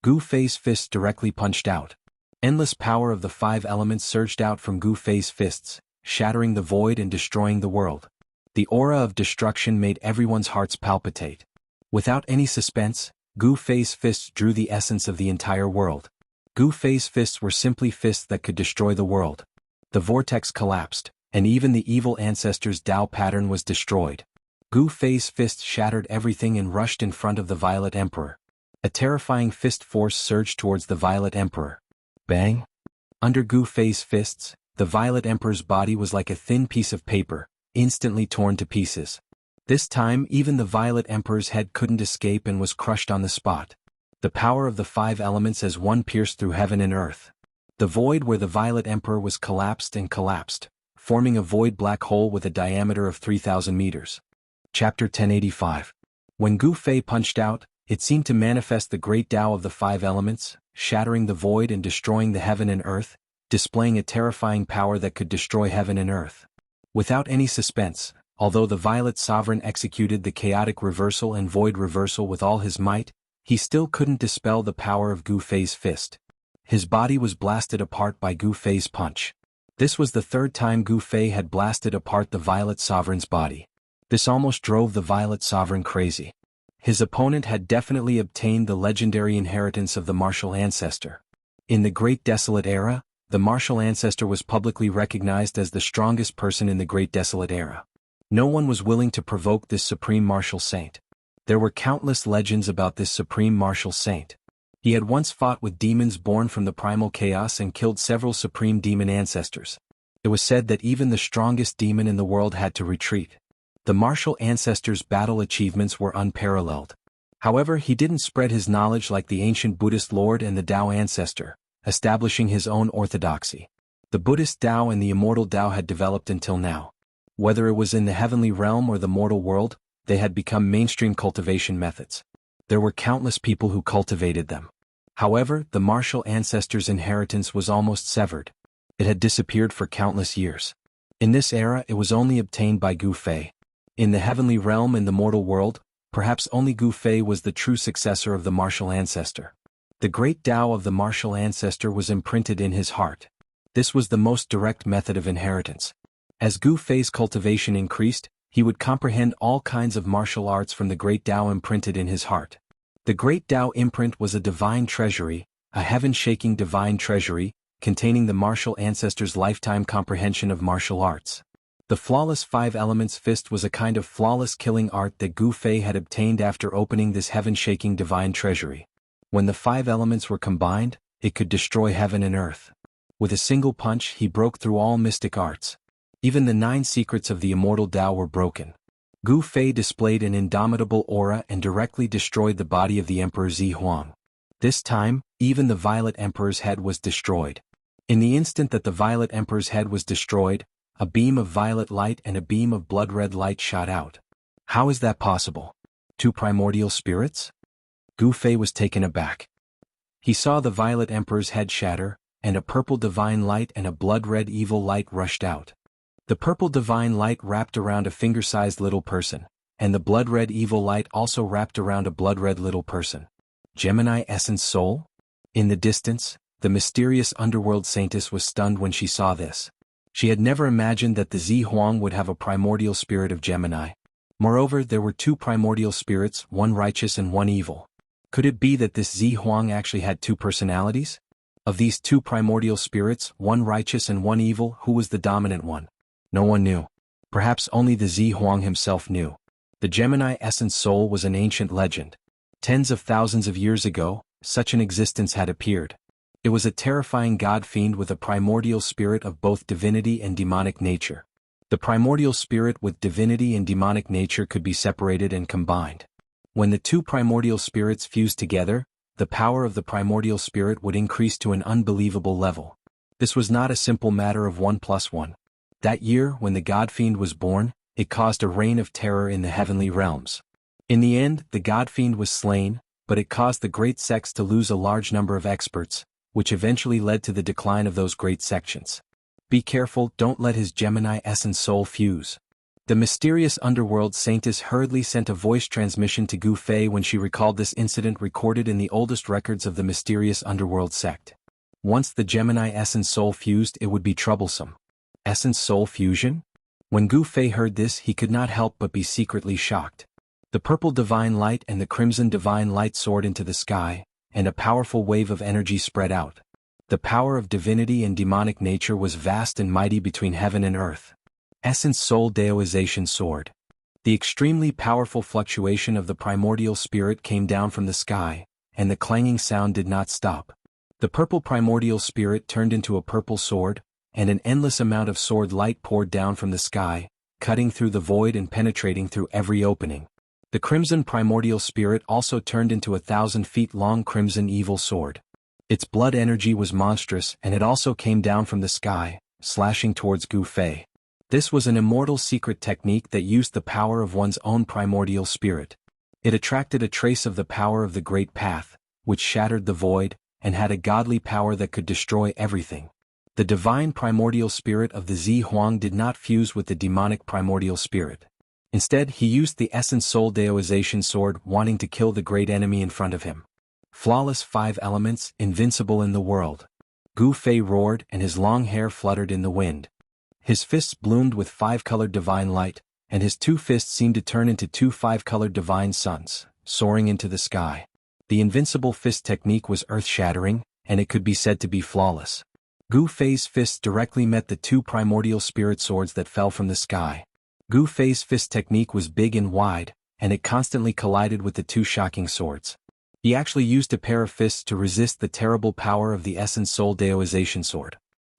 Gu Fei's fists directly punched out. Endless power of the Five Elements surged out from Gu Fei's fists, shattering the void and destroying the world. The aura of destruction made everyone's hearts palpitate. Without any suspense, Gu Fei's fists drew the essence of the entire world. Gu Fei's fists were simply fists that could destroy the world. The vortex collapsed, and even the evil ancestor's Tao pattern was destroyed. Gu Fei's fists shattered everything and rushed in front of the Violet Emperor. A terrifying fist force surged towards the Violet Emperor. Bang! Under Gu Fei's fists, the Violet Emperor's body was like a thin piece of paper, instantly torn to pieces. This time even the Violet Emperor's head couldn't escape and was crushed on the spot. The power of the Five Elements as one pierced through heaven and earth. The void where the Violet Emperor was collapsed and collapsed, forming a void black hole with a diameter of 3,000 meters. Chapter 1085. When Gu Fei punched out, it seemed to manifest the great Tao of the Five Elements, shattering the void and destroying the heaven and earth, displaying a terrifying power that could destroy heaven and earth. Without any suspense, although the Violet Sovereign executed the chaotic reversal and void reversal with all his might, he still couldn't dispel the power of Gu Fei's fist. His body was blasted apart by Gu Fei's punch. This was the third time Gu Fei had blasted apart the Violet Sovereign's body. This almost drove the Violet Sovereign crazy. His opponent had definitely obtained the legendary inheritance of the martial ancestor. In the Great Desolate Era, the martial ancestor was publicly recognized as the strongest person in the Great Desolate Era. No one was willing to provoke this supreme martial saint. There were countless legends about this supreme martial saint. He had once fought with demons born from the primal chaos and killed several supreme demon ancestors. It was said that even the strongest demon in the world had to retreat. The martial ancestors' battle achievements were unparalleled. However, he didn't spread his knowledge like the ancient Buddhist Lord and the Tao ancestor, establishing his own orthodoxy. The Buddhist Tao and the immortal Tao had developed until now. Whether it was in the heavenly realm or the mortal world, they had become mainstream cultivation methods. There were countless people who cultivated them. However, the martial ancestors' inheritance was almost severed. It had disappeared for countless years. In this era, it was only obtained by Gu Fei. In the heavenly realm and the mortal world, perhaps only Gu Fei was the true successor of the martial ancestor. The great Tao of the martial ancestor was imprinted in his heart. This was the most direct method of inheritance. As Gu Fei's cultivation increased, he would comprehend all kinds of martial arts from the great Tao imprinted in his heart. The great Tao imprint was a divine treasury, a heaven-shaking divine treasury, containing the martial ancestor's lifetime comprehension of martial arts. The flawless 5 elements fist was a kind of flawless killing art that Gu Fei had obtained after opening this heaven-shaking divine treasury. When the 5 elements were combined, it could destroy heaven and earth. With a single punch, he broke through all mystic arts. Even the 9 secrets of the immortal Tao were broken. Gu Fei displayed an indomitable aura and directly destroyed the body of the Emperor Zi Huang. This time, even the Violet Emperor's head was destroyed. In the instant that the Violet Emperor's head was destroyed, a beam of violet light and a beam of blood-red light shot out. How is that possible? 2 primordial spirits? Gu Fei was taken aback. He saw the Violet Emperor's head shatter, and a purple divine light and a blood-red evil light rushed out. The purple divine light wrapped around a finger-sized little person, and the blood-red evil light also wrapped around a blood-red little person. Gemini Essence Soul? In the distance, the mysterious underworld saintess was stunned when she saw this. She had never imagined that the Zi Huang would have a primordial spirit of Gemini. Moreover, there were 2 primordial spirits, one righteous and one evil. Could it be that this Zi Huang actually had 2 personalities? Of these 2 primordial spirits, one righteous and one evil, who was the dominant one? No one knew. Perhaps only the Zi Huang himself knew. The Gemini Essence Soul was an ancient legend. Tens of thousands of years ago, such an existence had appeared. It was a terrifying god-fiend with a primordial spirit of both divinity and demonic nature. The primordial spirit with divinity and demonic nature could be separated and combined. When the 2 primordial spirits fused together, the power of the primordial spirit would increase to an unbelievable level. This was not a simple matter of 1 + 1. That year, when the god-fiend was born, it caused a reign of terror in the heavenly realms. In the end, the god-fiend was slain, but it caused the great sects to lose a large number of experts, which eventually led to the decline of those great sections. Be careful, don't let his Gemini Essence Soul fuse. The mysterious underworld saintess hurriedly sent a voice transmission to Gu Fei when she recalled this incident recorded in the oldest records of the mysterious underworld sect. Once the Gemini Essence Soul fused, it would be troublesome. Essence Soul fusion? When Gu Fei heard this, he could not help but be secretly shocked. The purple divine light and the crimson divine light soared into the sky, and a powerful wave of energy spread out. The power of divinity and demonic nature was vast and mighty between heaven and earth. Essence Soul Daoization soared. The extremely powerful fluctuation of the primordial spirit came down from the sky, and the clanging sound did not stop. The purple primordial spirit turned into a purple sword, and an endless amount of sword light poured down from the sky, cutting through the void and penetrating through every opening. The crimson primordial spirit also turned into 1,000 feet long crimson evil sword. Its blood energy was monstrous, and it also came down from the sky, slashing towards Gu Fei. This was an immortal secret technique that used the power of one's own primordial spirit. It attracted a trace of the power of the Great Path, which shattered the void, and had a godly power that could destroy everything. The divine primordial spirit of the Zi Huang did not fuse with the demonic primordial spirit. Instead, he used the Essence Soul Daoization sword, wanting to kill the great enemy in front of him. Flawless 5 elements, invincible in the world. Gu Fei roared, and his long hair fluttered in the wind. His fists bloomed with 5-colored divine light, and his 2 fists seemed to turn into 2 5-colored divine suns, soaring into the sky. The invincible fist technique was earth-shattering, and it could be said to be flawless. Gu Fei's fists directly met the 2 primordial spirit swords that fell from the sky. Gu Fei's fist technique was big and wide, and it constantly collided with the 2 shocking swords. He actually used a pair of fists to resist the terrible power of the Essence Soul Daoization sword.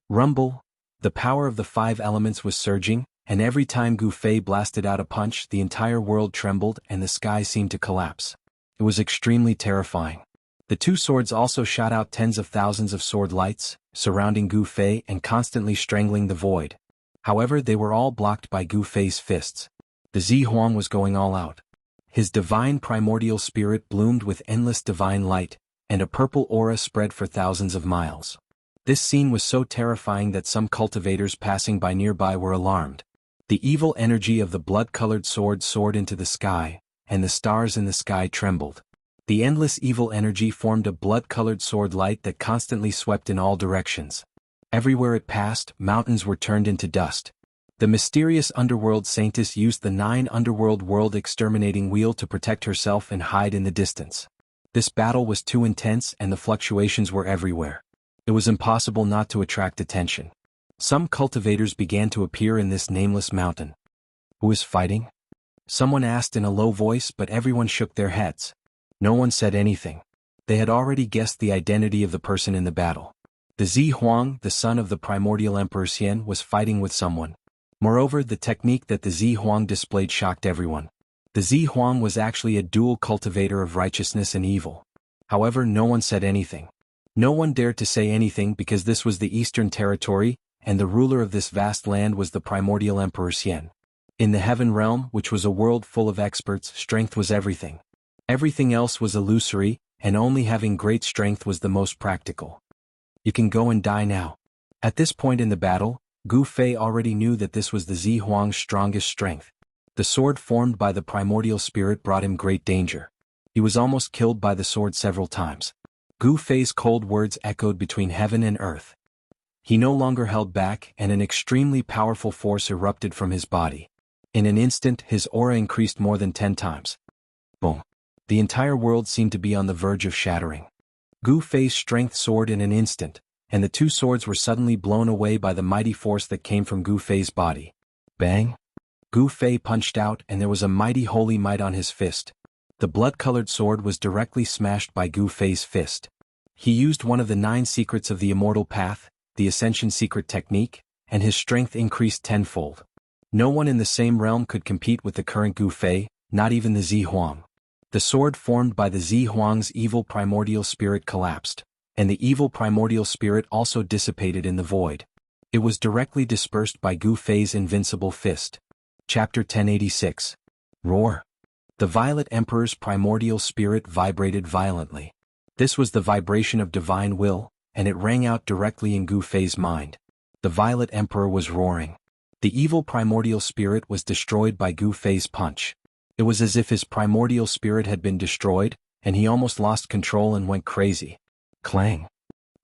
Rumble. The power of the 5 elements was surging, and every time Gu Fei blasted out a punch, the entire world trembled and the sky seemed to collapse. It was extremely terrifying. The 2 swords also shot out tens of thousands of sword lights, surrounding Gu Fei and constantly strangling the void. However, they were all blocked by Gu Fei's fists. The Zi Huang was going all out. His divine primordial spirit bloomed with endless divine light, and a purple aura spread for thousands of miles. This scene was so terrifying that some cultivators passing by nearby were alarmed. The evil energy of the blood-colored sword soared into the sky, and the stars in the sky trembled. The endless evil energy formed a blood-colored sword light that constantly swept in all directions. Everywhere it passed, mountains were turned into dust. The mysterious underworld saintess used the 9 underworld world exterminating wheel to protect herself and hide in the distance. This battle was too intense and the fluctuations were everywhere. It was impossible not to attract attention. Some cultivators began to appear in this nameless mountain. Who is fighting? Someone asked in a low voice, but everyone shook their heads. No one said anything. They had already guessed the identity of the person in the battle. The Zi Huang, the son of the primordial Emperor Xian, was fighting with someone. Moreover, the technique that the Zi Huang displayed shocked everyone. The Zi Huang was actually a dual cultivator of righteousness and evil. However, no one said anything. No one dared to say anything because this was the Eastern Territory, and the ruler of this vast land was the primordial Emperor Xian. In the Heaven Realm, which was a world full of experts, strength was everything. Everything else was illusory, and only having great strength was the most practical. You can go and die now. At this point in the battle, Gu Fei already knew that this was the Zi Huang's strongest strength. The sword formed by the primordial spirit brought him great danger. He was almost killed by the sword several times. Gu Fei's cold words echoed between heaven and earth. He no longer held back, and an extremely powerful force erupted from his body. In an instant, his aura increased more than 10 times. Boom. The entire world seemed to be on the verge of shattering. Gu Fei's strength soared in an instant, and the 2 swords were suddenly blown away by the mighty force that came from Gu Fei's body. Bang! Gu Fei punched out, and there was a mighty holy might on his fist. The blood-colored sword was directly smashed by Gu Fei's fist. He used one of the 9 secrets of the Immortal Path, the Ascension Secret Technique, and his strength increased tenfold. No one in the same realm could compete with the current Gu Fei, not even the Zi Huang. The sword formed by the Zi Huang's evil primordial spirit collapsed, and the evil primordial spirit also dissipated in the void. It was directly dispersed by Gu Fei's invincible fist. Chapter 1086. Roar. The Violet Emperor's primordial spirit vibrated violently. This was the vibration of divine will, and it rang out directly in Gu Fei's mind. The Violet Emperor was roaring. The evil primordial spirit was destroyed by Gu Fei's punch. It was as if his primordial spirit had been destroyed, and he almost lost control and went crazy. Clang.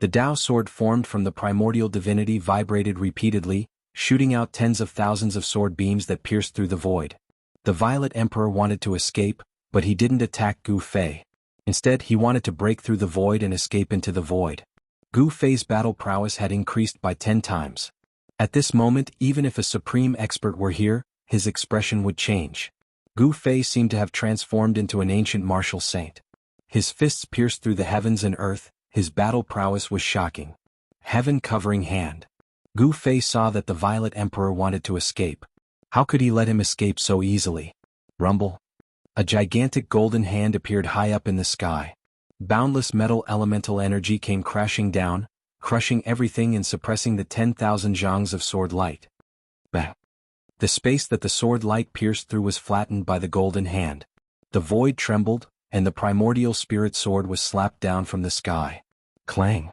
The Dao sword formed from the primordial divinity vibrated repeatedly, shooting out tens of thousands of sword beams that pierced through the void. The Violet Emperor wanted to escape, but he didn't attack Gu Fei. Instead, he wanted to break through the void and escape into the void. Gu Fei's battle prowess had increased by 10 times. At this moment, even if a supreme expert were here, his expression would change. Gu Fei seemed to have transformed into an ancient martial saint. His fists pierced through the heavens and earth, his battle prowess was shocking. Heaven-covering hand. Gu Fei saw that the Violet Emperor wanted to escape. How could he let him escape so easily? Rumble. A gigantic golden hand appeared high up in the sky. Boundless metal elemental energy came crashing down, crushing everything and suppressing the 10,000 zhangs of sword light. Bang. The space that the sword light pierced through was flattened by the golden hand. The void trembled, and the primordial spirit sword was slapped down from the sky. Clang.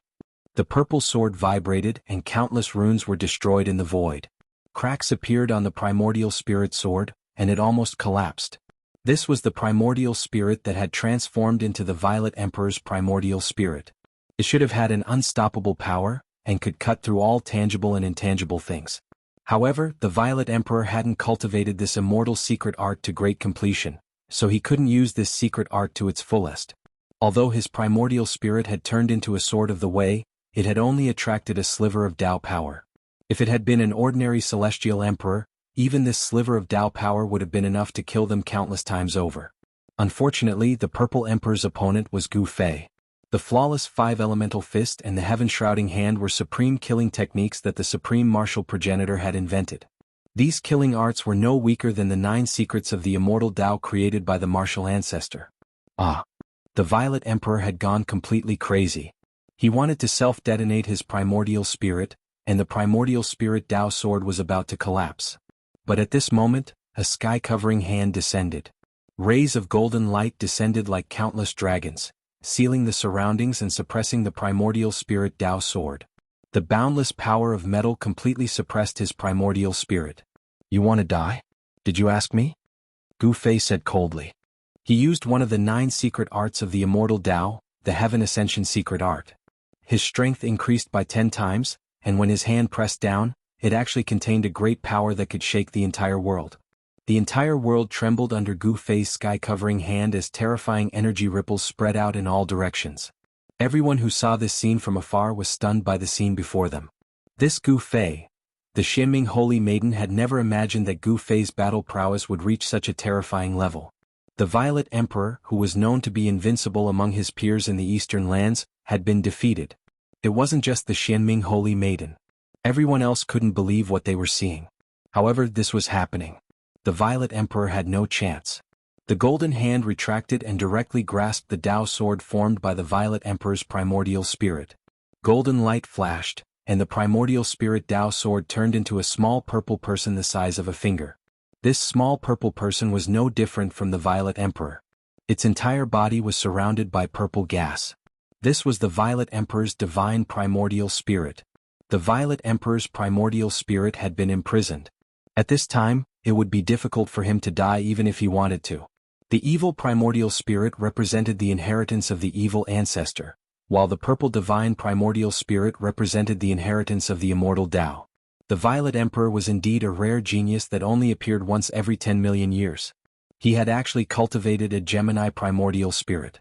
The purple sword vibrated and countless runes were destroyed in the void. Cracks appeared on the primordial spirit sword, and it almost collapsed. This was the primordial spirit that had transformed into the Violet Emperor's primordial spirit. It should have had an unstoppable power, and could cut through all tangible and intangible things. However, the Violet Emperor hadn't cultivated this immortal secret art to great completion, so he couldn't use this secret art to its fullest. Although his primordial spirit had turned into a sword of the way, it had only attracted a sliver of Dao power. If it had been an ordinary celestial emperor, even this sliver of Dao power would have been enough to kill them countless times over. Unfortunately, the Purple Emperor's opponent was Gu Fei. The flawless five-elemental fist and the heaven-shrouding hand were supreme killing techniques that the supreme martial progenitor had invented. These killing arts were no weaker than the 9 secrets of the immortal Tao created by the martial ancestor. The Violet Emperor had gone completely crazy. He wanted to self-detonate his primordial spirit, and the primordial spirit Tao sword was about to collapse. But at this moment, a sky-covering hand descended. Rays of golden light descended like countless dragons, sealing the surroundings and suppressing the primordial spirit Tao sword. The boundless power of metal completely suppressed his primordial spirit. "You want to die? Did you ask me?" Gu Fei said coldly. He used one of the 9 secret arts of the immortal Tao, the Heaven Ascension secret art. His strength increased by 10 times, and when his hand pressed down, it actually contained a great power that could shake the entire world. The entire world trembled under Gu Fei's sky-covering hand as terrifying energy ripples spread out in all directions. Everyone who saw this scene from afar was stunned by the scene before them. This Gu Fei, the Xianming Holy Maiden, had never imagined that Gu Fei's battle prowess would reach such a terrifying level. The Violet Emperor, who was known to be invincible among his peers in the Eastern lands, had been defeated. It wasn't just the Xianming Holy Maiden. Everyone else couldn't believe what they were seeing. However, this was happening. The Violet Emperor had no chance. The golden hand retracted and directly grasped the Tao sword formed by the Violet Emperor's primordial spirit. Golden light flashed, and the primordial spirit Tao sword turned into a small purple person the size of a finger. This small purple person was no different from the Violet Emperor. Its entire body was surrounded by purple gas. This was the Violet Emperor's divine primordial spirit. The Violet Emperor's primordial spirit had been imprisoned. At this time, it would be difficult for him to die even if he wanted to. The evil primordial spirit represented the inheritance of the evil ancestor, while the purple divine primordial spirit represented the inheritance of the immortal Tao. The Violet Emperor was indeed a rare genius that only appeared once every 10 million years. He had actually cultivated a Gemini primordial spirit.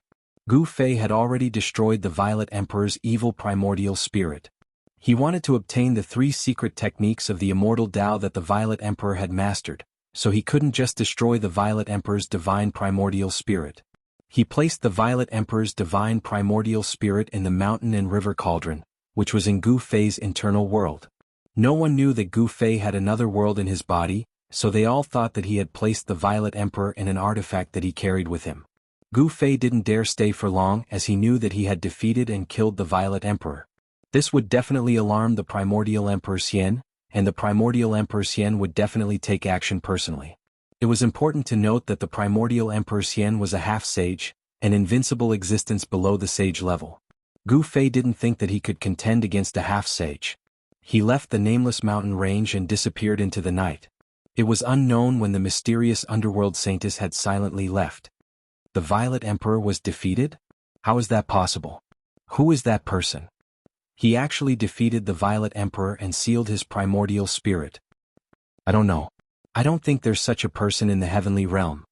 Gu Fei had already destroyed the Violet Emperor's evil primordial spirit. He wanted to obtain the 3 secret techniques of the immortal Tao that the Violet Emperor had mastered, so he couldn't just destroy the Violet Emperor's divine primordial spirit. He placed the Violet Emperor's divine primordial spirit in the mountain and river cauldron, which was in Gu Fei's internal world. No one knew that Gu Fei had another world in his body, so they all thought that he had placed the Violet Emperor in an artifact that he carried with him. Gu Fei didn't dare stay for long as he knew that he had defeated and killed the Violet Emperor. This would definitely alarm the Primordial Emperor Xian, and the Primordial Emperor Xian would definitely take action personally. It was important to note that the Primordial Emperor Xian was a half-sage, an invincible existence below the sage level. Gu Fei didn't think that he could contend against a half-sage. He left the nameless mountain range and disappeared into the night. It was unknown when the mysterious underworld saintess had silently left. The Violet Emperor was defeated? How is that possible? Who is that person? He actually defeated the Violet Emperor and sealed his primordial spirit. I don't know. I don't think there's such a person in the heavenly realm.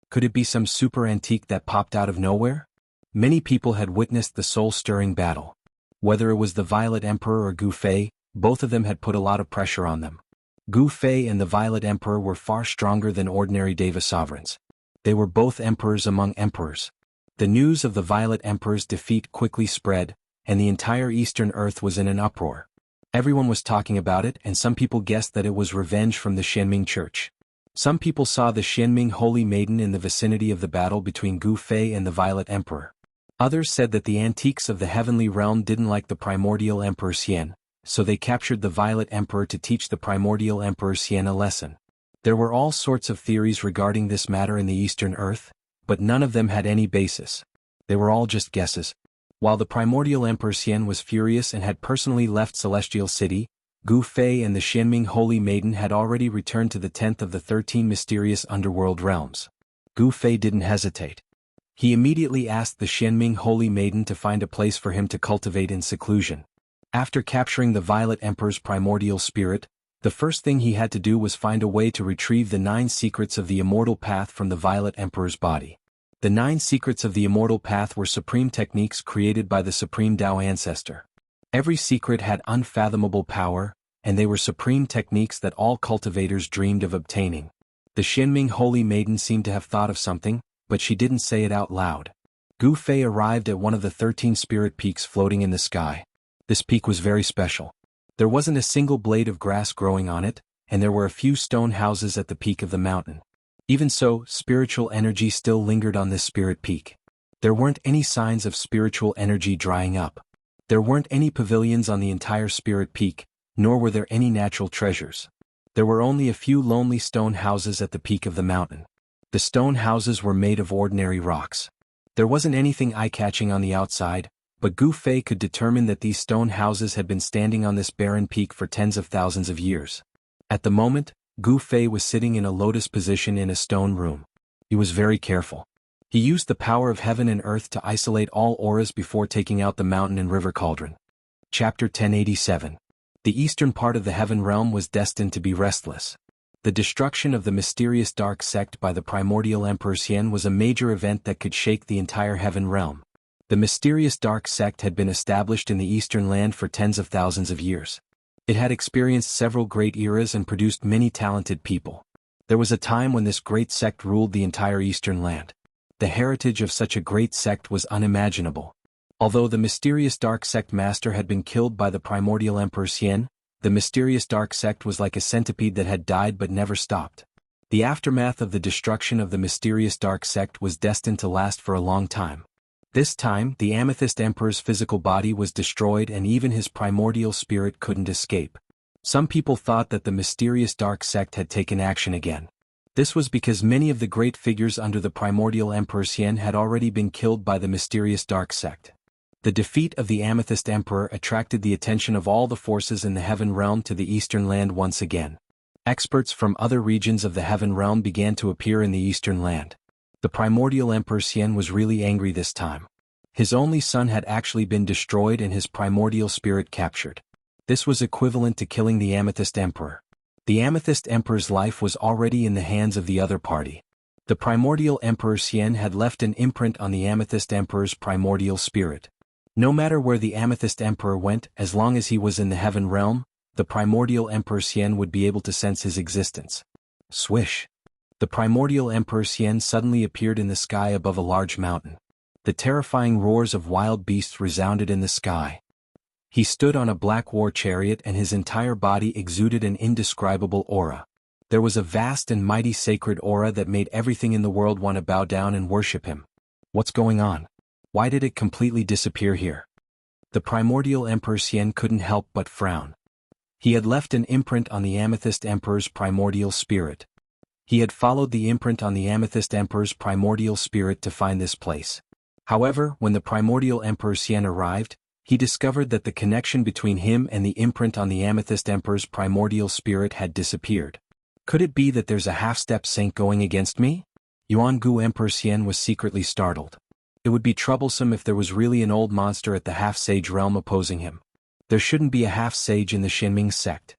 Could it be some super antique that popped out of nowhere? Many people had witnessed the soul-stirring battle. Whether it was the Violet Emperor or Gu Fei, both of them had put a lot of pressure on them. Gu Fei and the Violet Emperor were far stronger than ordinary Deva sovereigns. They were both emperors among emperors. The news of the Violet Emperor's defeat quickly spread, and the entire Eastern Earth was in an uproar. Everyone was talking about it, and some people guessed that it was revenge from the Xianming Church. Some people saw the Xianming Holy Maiden in the vicinity of the battle between Gu Fei and the Violet Emperor. Others said that the antiques of the heavenly realm didn't like the Primordial Emperor Xian, so they captured the Violet Emperor to teach the Primordial Emperor Xian a lesson. There were all sorts of theories regarding this matter in the Eastern Earth, but none of them had any basis. They were all just guesses. While the Primordial Emperor Xian was furious and had personally left Celestial City, Gu Fei and the Xianming Holy Maiden had already returned to the 10th of the 13 mysterious underworld realms. Gu Fei didn't hesitate. He immediately asked the Xianming Holy Maiden to find a place for him to cultivate in seclusion. After capturing the Violet Emperor's primordial spirit, the first thing he had to do was find a way to retrieve the 9 secrets of the Immortal Path from the Violet Emperor's body. The 9 secrets of the Immortal Path were supreme techniques created by the Supreme Tao Ancestor. Every secret had unfathomable power, and they were supreme techniques that all cultivators dreamed of obtaining. The Xianming Holy Maiden seemed to have thought of something, but she didn't say it out loud. Gu Fei arrived at one of the 13 spirit peaks floating in the sky. This peak was very special. There wasn't a single blade of grass growing on it, and there were a few stone houses at the peak of the mountain. Even so, spiritual energy still lingered on this spirit peak. There weren't any signs of spiritual energy drying up. There weren't any pavilions on the entire spirit peak, nor were there any natural treasures. There were only a few lonely stone houses at the peak of the mountain. The stone houses were made of ordinary rocks. There wasn't anything eye-catching on the outside, but Gu Fei could determine that these stone houses had been standing on this barren peak for tens of thousands of years. At the moment, Gu Fei was sitting in a lotus position in a stone room. He was very careful. He used the power of heaven and earth to isolate all auras before taking out the mountain and river cauldron. Chapter 1087. The eastern part of the heaven realm was destined to be restless. The destruction of the mysterious dark sect by the primordial Emperor Xian was a major event that could shake the entire heaven realm. The mysterious dark sect had been established in the eastern land for tens of thousands of years. It had experienced several great eras and produced many talented people. There was a time when this great sect ruled the entire eastern land. The heritage of such a great sect was unimaginable. Although the mysterious dark sect master had been killed by the primordial Emperor Xian, the mysterious dark sect was like a centipede that had died but never stopped. The aftermath of the destruction of the mysterious dark sect was destined to last for a long time. This time, the Amethyst Emperor's physical body was destroyed and even his primordial spirit couldn't escape. Some people thought that the mysterious dark sect had taken action again. This was because many of the great figures under the primordial Emperor Xian had already been killed by the mysterious dark sect. The defeat of the Amethyst Emperor attracted the attention of all the forces in the heaven realm to the eastern land once again. Experts from other regions of the heaven realm began to appear in the eastern land. The primordial Emperor Xian was really angry this time. His only son had actually been destroyed and his primordial spirit captured. This was equivalent to killing the Amethyst Emperor. The Amethyst Emperor's life was already in the hands of the other party. The primordial Emperor Xian had left an imprint on the Amethyst Emperor's primordial spirit. No matter where the Amethyst Emperor went, as long as he was in the heaven realm, the primordial Emperor Xian would be able to sense his existence. Swish! The primordial Emperor Xian suddenly appeared in the sky above a large mountain. The terrifying roars of wild beasts resounded in the sky. He stood on a black war chariot and his entire body exuded an indescribable aura. There was a vast and mighty sacred aura that made everything in the world want to bow down and worship him. What's going on? Why did it completely disappear here? The primordial Emperor Xian couldn't help but frown. He had left an imprint on the Amethyst Emperor's primordial spirit. He had followed the imprint on the Amethyst Emperor's primordial spirit to find this place. However, when the primordial Emperor Xian arrived, he discovered that the connection between him and the imprint on the Amethyst Emperor's primordial spirit had disappeared. Could it be that there's a half-step saint going against me? Jianghu Emperor Xian was secretly startled. It would be troublesome if there was really an old monster at the half-sage realm opposing him. There shouldn't be a half-sage in the Xinming sect.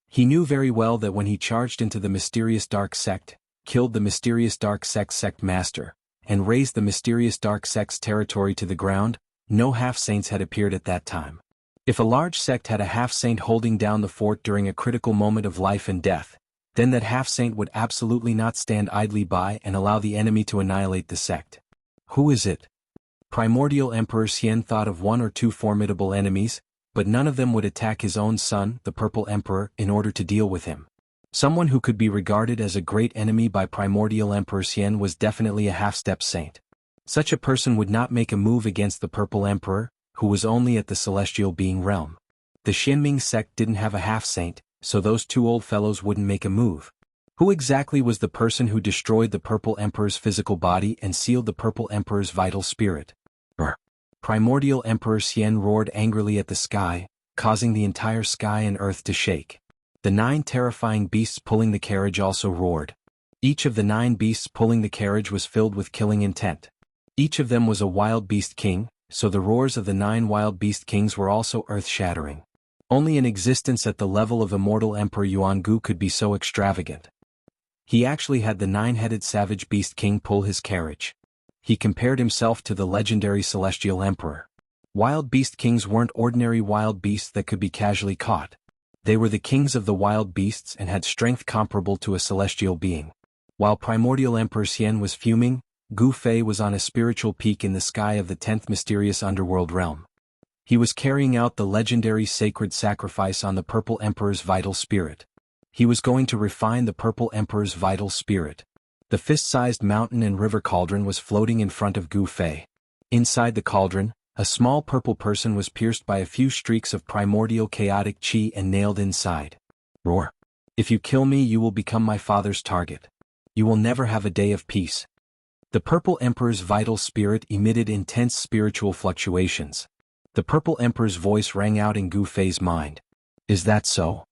He knew very well that when he charged into the mysterious dark sect, killed the mysterious dark sect master, and razed the mysterious dark sect's territory to the ground, no half-saints had appeared at that time. If a large sect had a half-saint holding down the fort during a critical moment of life and death, then that half-saint would absolutely not stand idly by and allow the enemy to annihilate the sect. Who is it? Primordial Emperor Xian thought of one or two formidable enemies, but none of them would attack his own son, the Purple Emperor, in order to deal with him. Someone who could be regarded as a great enemy by Primordial Emperor Xian was definitely a half-step saint. Such a person would not make a move against the Purple Emperor, who was only at the celestial being realm. The Xinming sect didn't have a half-saint, so those two old fellows wouldn't make a move. Who exactly was the person who destroyed the Purple Emperor's physical body and sealed the Purple Emperor's vital spirit? Primordial Emperor Xian roared angrily at the sky, causing the entire sky and earth to shake. The 9 terrifying beasts pulling the carriage also roared. Each of the 9 beasts pulling the carriage was filled with killing intent. Each of them was a wild beast king, so the roars of the 9 wild beast kings were also earth-shattering. Only an existence at the level of Immortal Emperor Yuangu could be so extravagant. He actually had the 9-headed savage beast king pull his carriage. He compared himself to the legendary celestial emperor. Wild beast kings weren't ordinary wild beasts that could be casually caught. They were the kings of the wild beasts and had strength comparable to a celestial being. While Primordial Emperor Xian was fuming, Gu Fei was on a spiritual peak in the sky of the 10th mysterious underworld realm. He was carrying out the legendary sacred sacrifice on the Purple Emperor's vital spirit. He was going to refine the Purple Emperor's vital spirit. The fist-sized mountain and river cauldron was floating in front of Gu Fei. Inside the cauldron, a small purple person was pierced by a few streaks of primordial chaotic chi and nailed inside. Roar. If you kill me, you will become my father's target. You will never have a day of peace. The Purple Emperor's vital spirit emitted intense spiritual fluctuations. The Purple Emperor's voice rang out in Gu Fei's mind. Is that so?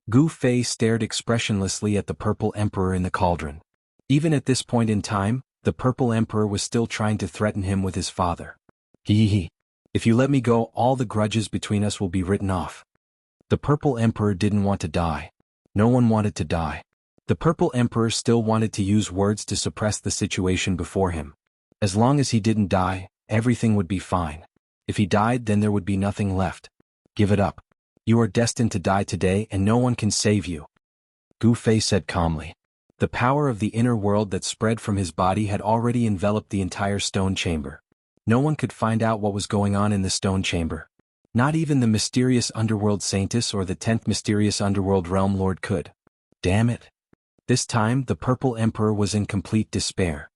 Gu Fei stared expressionlessly at the Purple Emperor in the cauldron. Even at this point in time, the Purple Emperor was still trying to threaten him with his father. Hee. If you let me go, all the grudges between us will be written off. The Purple Emperor didn't want to die. No one wanted to die. The Purple Emperor still wanted to use words to suppress the situation before him. As long as he didn't die, everything would be fine. If he died, then there would be nothing left. Give it up. You are destined to die today and no one can save you. Gu Fei said calmly. The power of the inner world that spread from his body had already enveloped the entire stone chamber. No one could find out what was going on in the stone chamber. Not even the mysterious underworld saintess or the 10th mysterious underworld realm lord could. Damn it. This time the Purple Emperor was in complete despair.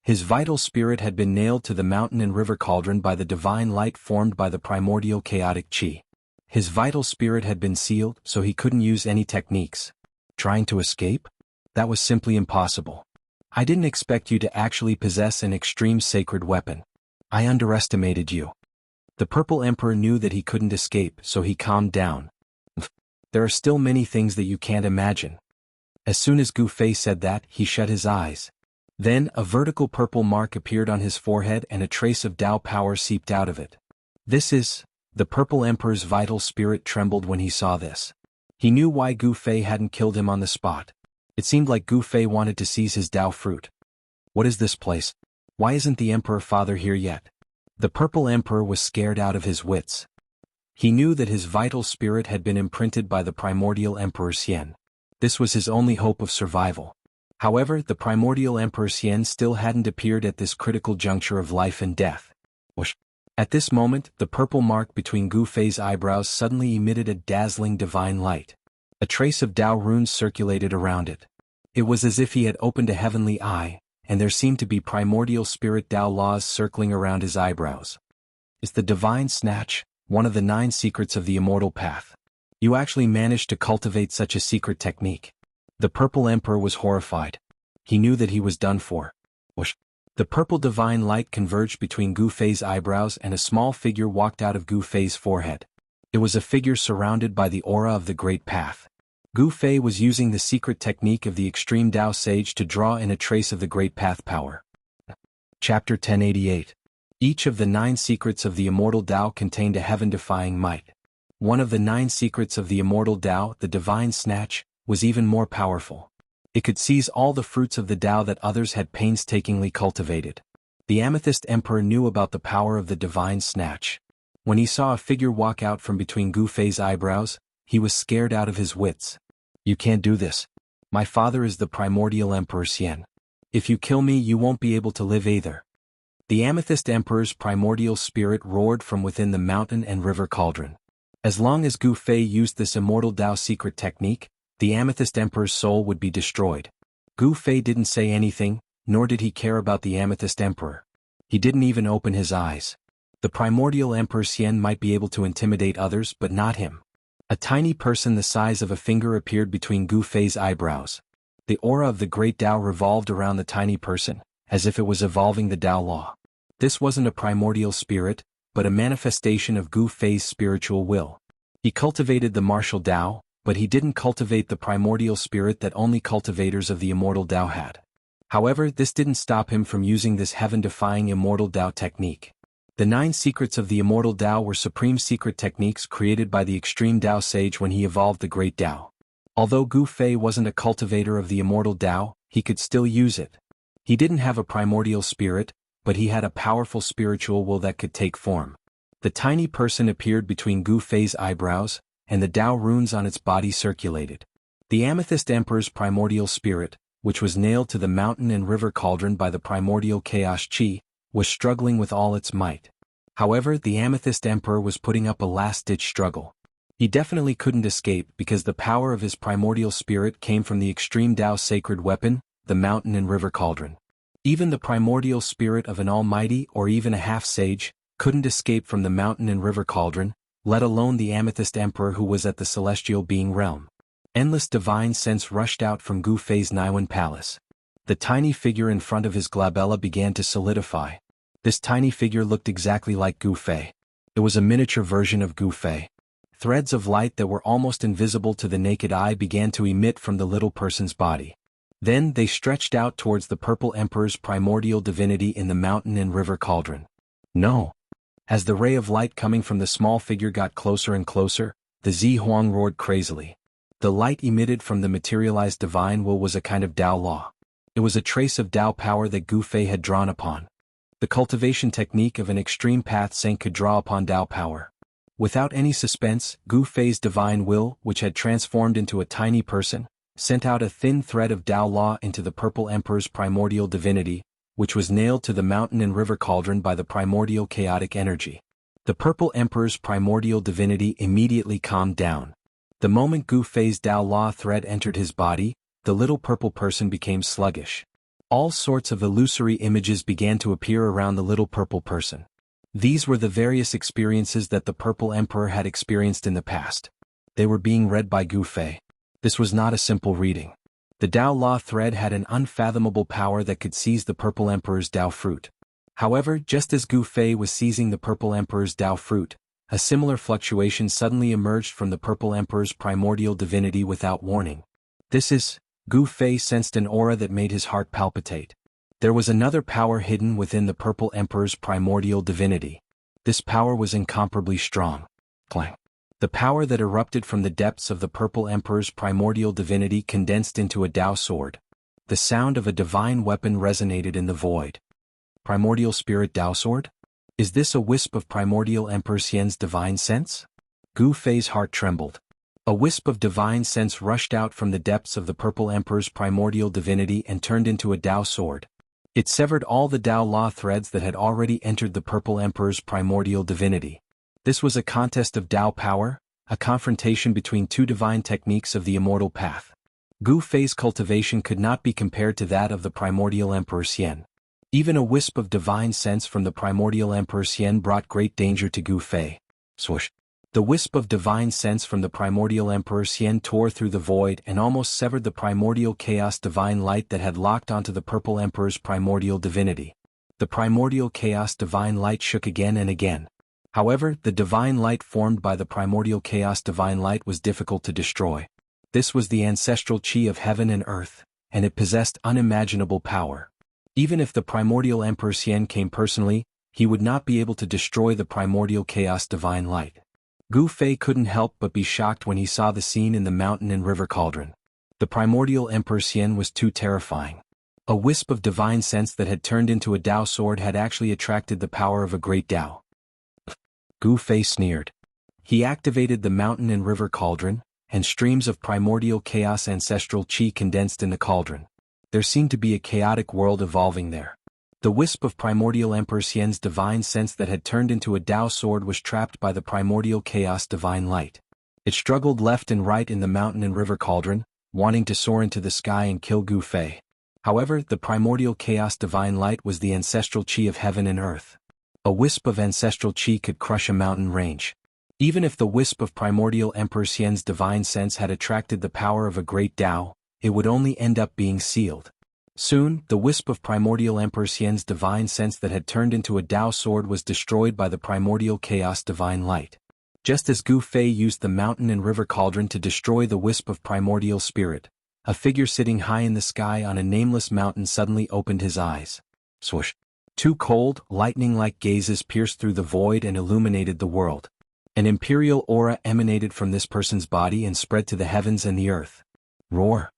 His vital spirit had been nailed to the mountain and river cauldron by the divine light formed by the primordial chaotic chi. His vital spirit had been sealed, so he couldn't use any techniques. Trying to escape? That was simply impossible. I didn't expect you to actually possess an extreme sacred weapon. I underestimated you. The Purple Emperor knew that he couldn't escape, so he calmed down. There are still many things that you can't imagine. As soon as Gu Fei said that, he shut his eyes. Then, a vertical purple mark appeared on his forehead and a trace of Tao power seeped out of it. This is... The Purple Emperor's vital spirit trembled when he saw this. He knew why Gu Fei hadn't killed him on the spot. It seemed like Gu Fei wanted to seize his Tao fruit. What is this place? Why isn't the Emperor Father here yet? The Purple Emperor was scared out of his wits. He knew that his vital spirit had been imprinted by the primordial Emperor Xian. This was his only hope of survival. However, the primordial Emperor Xian still hadn't appeared at this critical juncture of life and death. Whoosh. At this moment, the purple mark between Gu Fei's eyebrows suddenly emitted a dazzling divine light. A trace of Tao runes circulated around it. It was as if he had opened a heavenly eye, and there seemed to be primordial spirit Tao laws circling around his eyebrows. Is the divine snatch one of the 9 secrets of the immortal path? You actually managed to cultivate such a secret technique. The Purple Emperor was horrified. He knew that he was done for. Whoosh. The purple divine light converged between Gu Fei's eyebrows and a small figure walked out of Gu Fei's forehead. It was a figure surrounded by the aura of the Great Path. Gu Fei was using the secret technique of the extreme Tao Sage to draw in a trace of the Great Path power. Chapter 1088. Each of the 9 secrets of the Immortal Tao contained a heaven-defying might. One of the 9 secrets of the Immortal Tao, the Divine Snatch, was even more powerful. It could seize all the fruits of the Tao that others had painstakingly cultivated. The Amethyst Emperor knew about the power of the Divine Snatch. When he saw a figure walk out from between Gu Fei's eyebrows, he was scared out of his wits. You can't do this. My father is the primordial Emperor Xian. If you kill me, you won't be able to live either. The Amethyst Emperor's primordial spirit roared from within the mountain and river cauldron. As long as Gu Fei used this Immortal Tao secret technique, the Amethyst Emperor's soul would be destroyed. Gu Fei didn't say anything, nor did he care about the Amethyst Emperor. He didn't even open his eyes. The primordial Emperor Xian might be able to intimidate others, but not him. A tiny person the size of a finger appeared between Gu Fei's eyebrows. The aura of the Great Tao revolved around the tiny person, as if it was evolving the Tao law. This wasn't a primordial spirit, but a manifestation of Gu Fei's spiritual will. He cultivated the martial Tao, but he didn't cultivate the primordial spirit that only cultivators of the Immortal Tao had. However, this didn't stop him from using this heaven-defying Immortal Tao technique. The 9 secrets of the Immortal Tao were supreme secret techniques created by the extreme Tao Sage when he evolved the Great Tao. Although Gu Fei wasn't a cultivator of the Immortal Tao, he could still use it. He didn't have a primordial spirit, but he had a powerful spiritual will that could take form. The tiny person appeared between Gu Fei's eyebrows, and the Tao runes on its body circulated. The Amethyst Emperor's primordial spirit, which was nailed to the mountain and river cauldron by the primordial chaos chi, was struggling with all its might. However, the Amethyst Emperor was putting up a last-ditch struggle. He definitely couldn't escape because the power of his primordial spirit came from the extreme Tao sacred weapon, the mountain and river cauldron. Even the primordial spirit of an almighty or even a half-sage couldn't escape from the mountain and river cauldron, let alone the Amethyst Emperor who was at the celestial being realm. Endless divine sense rushed out from Gu Fei's Niwen Palace. The tiny figure in front of his glabella began to solidify. This tiny figure looked exactly like Gu Fei. It was a miniature version of Gu Fei. Threads of light that were almost invisible to the naked eye began to emit from the little person's body. Then they stretched out towards the Purple Emperor's primordial divinity in the mountain and river cauldron. No! As the ray of light coming from the small figure got closer and closer, the Zi Huang roared crazily. The light emitted from the materialized divine will was a kind of Tao law. It was a trace of Tao power that Gu Fei had drawn upon. The cultivation technique of an extreme path saint could draw upon Tao power. Without any suspense, Gu Fei's divine will, which had transformed into a tiny person, sent out a thin thread of Tao law into the Purple Emperor's primordial divinity, which was nailed to the mountain and river cauldron by the primordial chaotic energy. The Purple Emperor's primordial divinity immediately calmed down. The moment Gu Fei's Tao law thread entered his body, the little purple person became sluggish. All sorts of illusory images began to appear around the little purple person. These were the various experiences that the Purple Emperor had experienced in the past. They were being read by Gu Fei. This was not a simple reading. The Tao law thread had an unfathomable power that could seize the Purple Emperor's Tao fruit. However, just as Gu Fei was seizing the Purple Emperor's Tao fruit, a similar fluctuation suddenly emerged from the Purple Emperor's primordial divinity without warning. Gu Fei sensed an aura that made his heart palpitate. There was another power hidden within the Purple Emperor's primordial divinity. This power was incomparably strong. Clang. The power that erupted from the depths of the Purple Emperor's primordial divinity condensed into a Tao sword. The sound of a divine weapon resonated in the void. Primordial Spirit Tao Sword? Is this a wisp of Primordial Emperor Xian's divine sense? Gu Fei's heart trembled. A wisp of divine sense rushed out from the depths of the Purple Emperor's primordial divinity and turned into a Tao sword. It severed all the Tao law threads that had already entered the Purple Emperor's primordial divinity. This was a contest of Tao power, a confrontation between two divine techniques of the immortal path. Gu Fei's cultivation could not be compared to that of the Primordial Emperor Xian. Even a wisp of divine sense from the Primordial Emperor Xian brought great danger to Gu Fei. Swoosh. The wisp of divine sense from the Primordial Emperor Xian tore through the void and almost severed the primordial chaos divine light that had locked onto the Purple Emperor's primordial divinity. The primordial chaos divine light shook again and again. However, the divine light formed by the primordial chaos divine light was difficult to destroy. This was the ancestral chi of heaven and earth, and it possessed unimaginable power. Even if the Primordial Emperor Xian came personally, he would not be able to destroy the primordial chaos divine light. Gu Fei couldn't help but be shocked when he saw the scene in the mountain and river cauldron. The Primordial Emperor Xian was too terrifying. A wisp of divine sense that had turned into a Tao sword had actually attracted the power of a great Tao. Gu Fei sneered. He activated the mountain and river cauldron, and streams of primordial chaos ancestral chi condensed in the cauldron. There seemed to be a chaotic world evolving there. The wisp of Primordial Emperor Xian's divine sense that had turned into a Tao sword was trapped by the primordial chaos divine light. It struggled left and right in the mountain and river cauldron, wanting to soar into the sky and kill Gu Fei. However, the primordial chaos divine light was the ancestral chi of heaven and earth. A wisp of ancestral chi could crush a mountain range. Even if the wisp of Primordial Emperor Xian's divine sense had attracted the power of a great Tao, it would only end up being sealed. Soon, the wisp of Primordial Emperor Xian's divine sense that had turned into a Tao sword was destroyed by the primordial chaos divine light. Just as Gu Fei used the mountain and river cauldron to destroy the wisp of primordial spirit, a figure sitting high in the sky on a nameless mountain suddenly opened his eyes. Swoosh. Two cold, lightning-like gazes pierced through the void and illuminated the world. An imperial aura emanated from this person's body and spread to the heavens and the earth. Roar.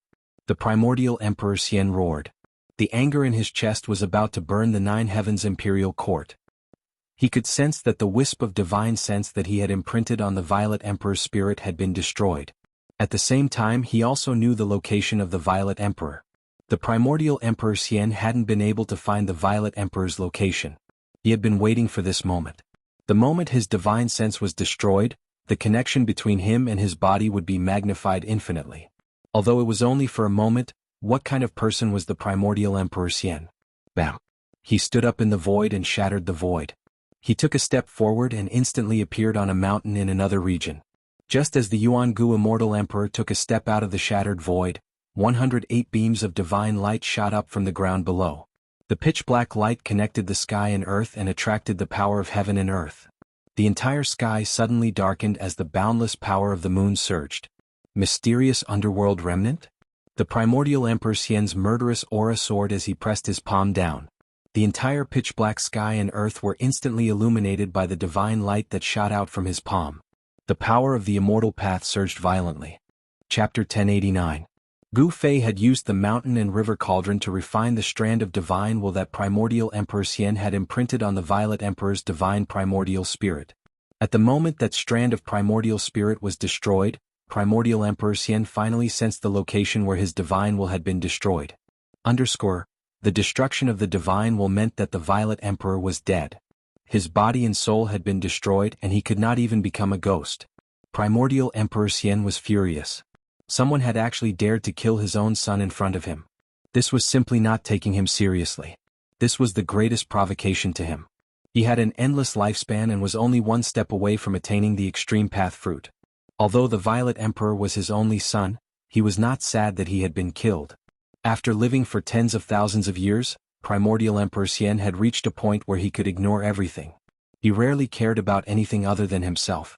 The Primordial Emperor Xian roared. The anger in his chest was about to burn the 9 heavens imperial court. He could sense that the wisp of divine sense that he had imprinted on the Violet Emperor's spirit had been destroyed. At the same time, he also knew the location of the Violet Emperor. The primordial Emperor Xian hadn't been able to find the Violet Emperor's location. He had been waiting for this moment. The moment his divine sense was destroyed, the connection between him and his body would be magnified infinitely. Although it was only for a moment, what kind of person was the primordial Emperor Xian? Bam! He stood up in the void and shattered the void. He took a step forward and instantly appeared on a mountain in another region. Just as the Jianghu Immortal Emperor took a step out of the shattered void, 108 beams of divine light shot up from the ground below. The pitch-black light connected the sky and earth and attracted the power of heaven and earth. The entire sky suddenly darkened as the boundless power of the moon surged. Mysterious underworld remnant? The primordial Emperor Xian's murderous aura soared as he pressed his palm down. The entire pitch-black sky and earth were instantly illuminated by the divine light that shot out from his palm. The power of the immortal path surged violently. Chapter 1089. Gu Fei had used the mountain and river cauldron to refine the strand of divine will that primordial Emperor Xian had imprinted on the Violet Emperor's divine primordial spirit. At the moment that strand of primordial spirit was destroyed, primordial Emperor Xian finally sensed the location where his divine will had been destroyed. The destruction of the divine will meant that the Violet Emperor was dead. His body and soul had been destroyed and he could not even become a ghost. Primordial Emperor Xian was furious. Someone had actually dared to kill his own son in front of him. This was simply not taking him seriously. This was the greatest provocation to him. He had an endless lifespan and was only one step away from attaining the extreme path fruit. Although the Violet Emperor was his only son, he was not sad that he had been killed. After living for tens of thousands of years, primordial Emperor Xian had reached a point where he could ignore everything. He rarely cared about anything other than himself.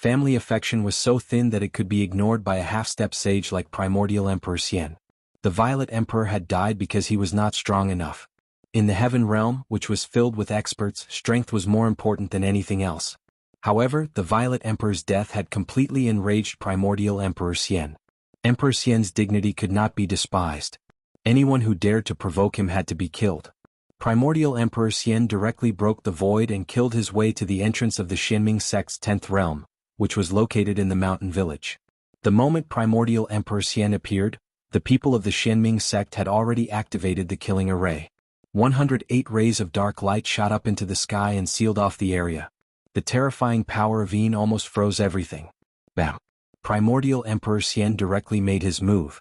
Family affection was so thin that it could be ignored by a half-step sage like primordial Emperor Xian. The Violet Emperor had died because he was not strong enough. In the heaven realm, which was filled with experts, strength was more important than anything else. However, the Violet Emperor's death had completely enraged primordial Emperor Xian. Emperor Xian's dignity could not be despised. Anyone who dared to provoke him had to be killed. Primordial Emperor Xian directly broke the void and killed his way to the entrance of the Xianming sect's 10th realm, which was located in the mountain village. The moment primordial Emperor Xian appeared, the people of the Xianming sect had already activated the killing array. 108 rays of dark light shot up into the sky and sealed off the area. The terrifying power of Yin almost froze everything. Bam! Primordial Emperor Xian directly made his move.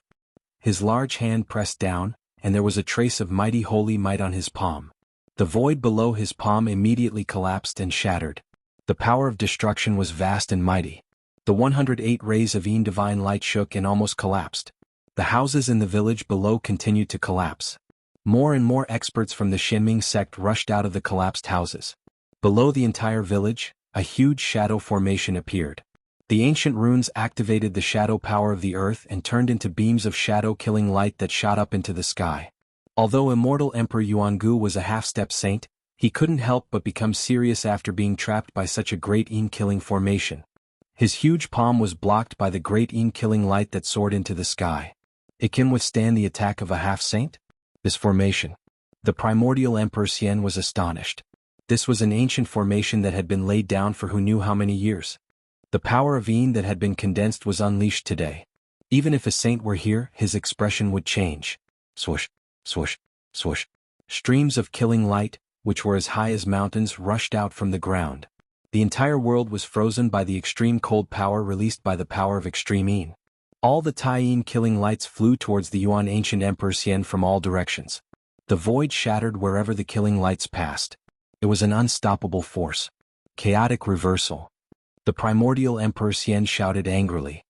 His large hand pressed down, and there was a trace of mighty holy might on his palm. The void below his palm immediately collapsed and shattered. The power of destruction was vast and mighty. The 108 rays of Yin divine light shook and almost collapsed. The houses in the village below continued to collapse. More and more experts from the Xianming sect rushed out of the collapsed houses. Below the entire village, a huge shadow formation appeared. The ancient runes activated the shadow power of the earth and turned into beams of shadow-killing light that shot up into the sky. Although Immortal Emperor Yuangu was a half-step saint, he couldn't help but become serious after being trapped by such a great Yin-killing formation. His huge palm was blocked by the great Yin-killing light that soared into the sky. It can withstand the attack of a half-saint? This formation. The primordial Emperor Xian was astonished. This was an ancient formation that had been laid down for who knew how many years. The power of Yin that had been condensed was unleashed today. Even if a saint were here, his expression would change. Swoosh, swoosh, swoosh. Streams of killing light, which were as high as mountains, rushed out from the ground. The entire world was frozen by the extreme cold power released by the power of extreme Yin. All the Tai Yin killing lights flew towards the Yuan ancient Emperor Xian from all directions. The void shattered wherever the killing lights passed. It was an unstoppable force. Chaotic reversal. The primordial Emperor Xian shouted angrily.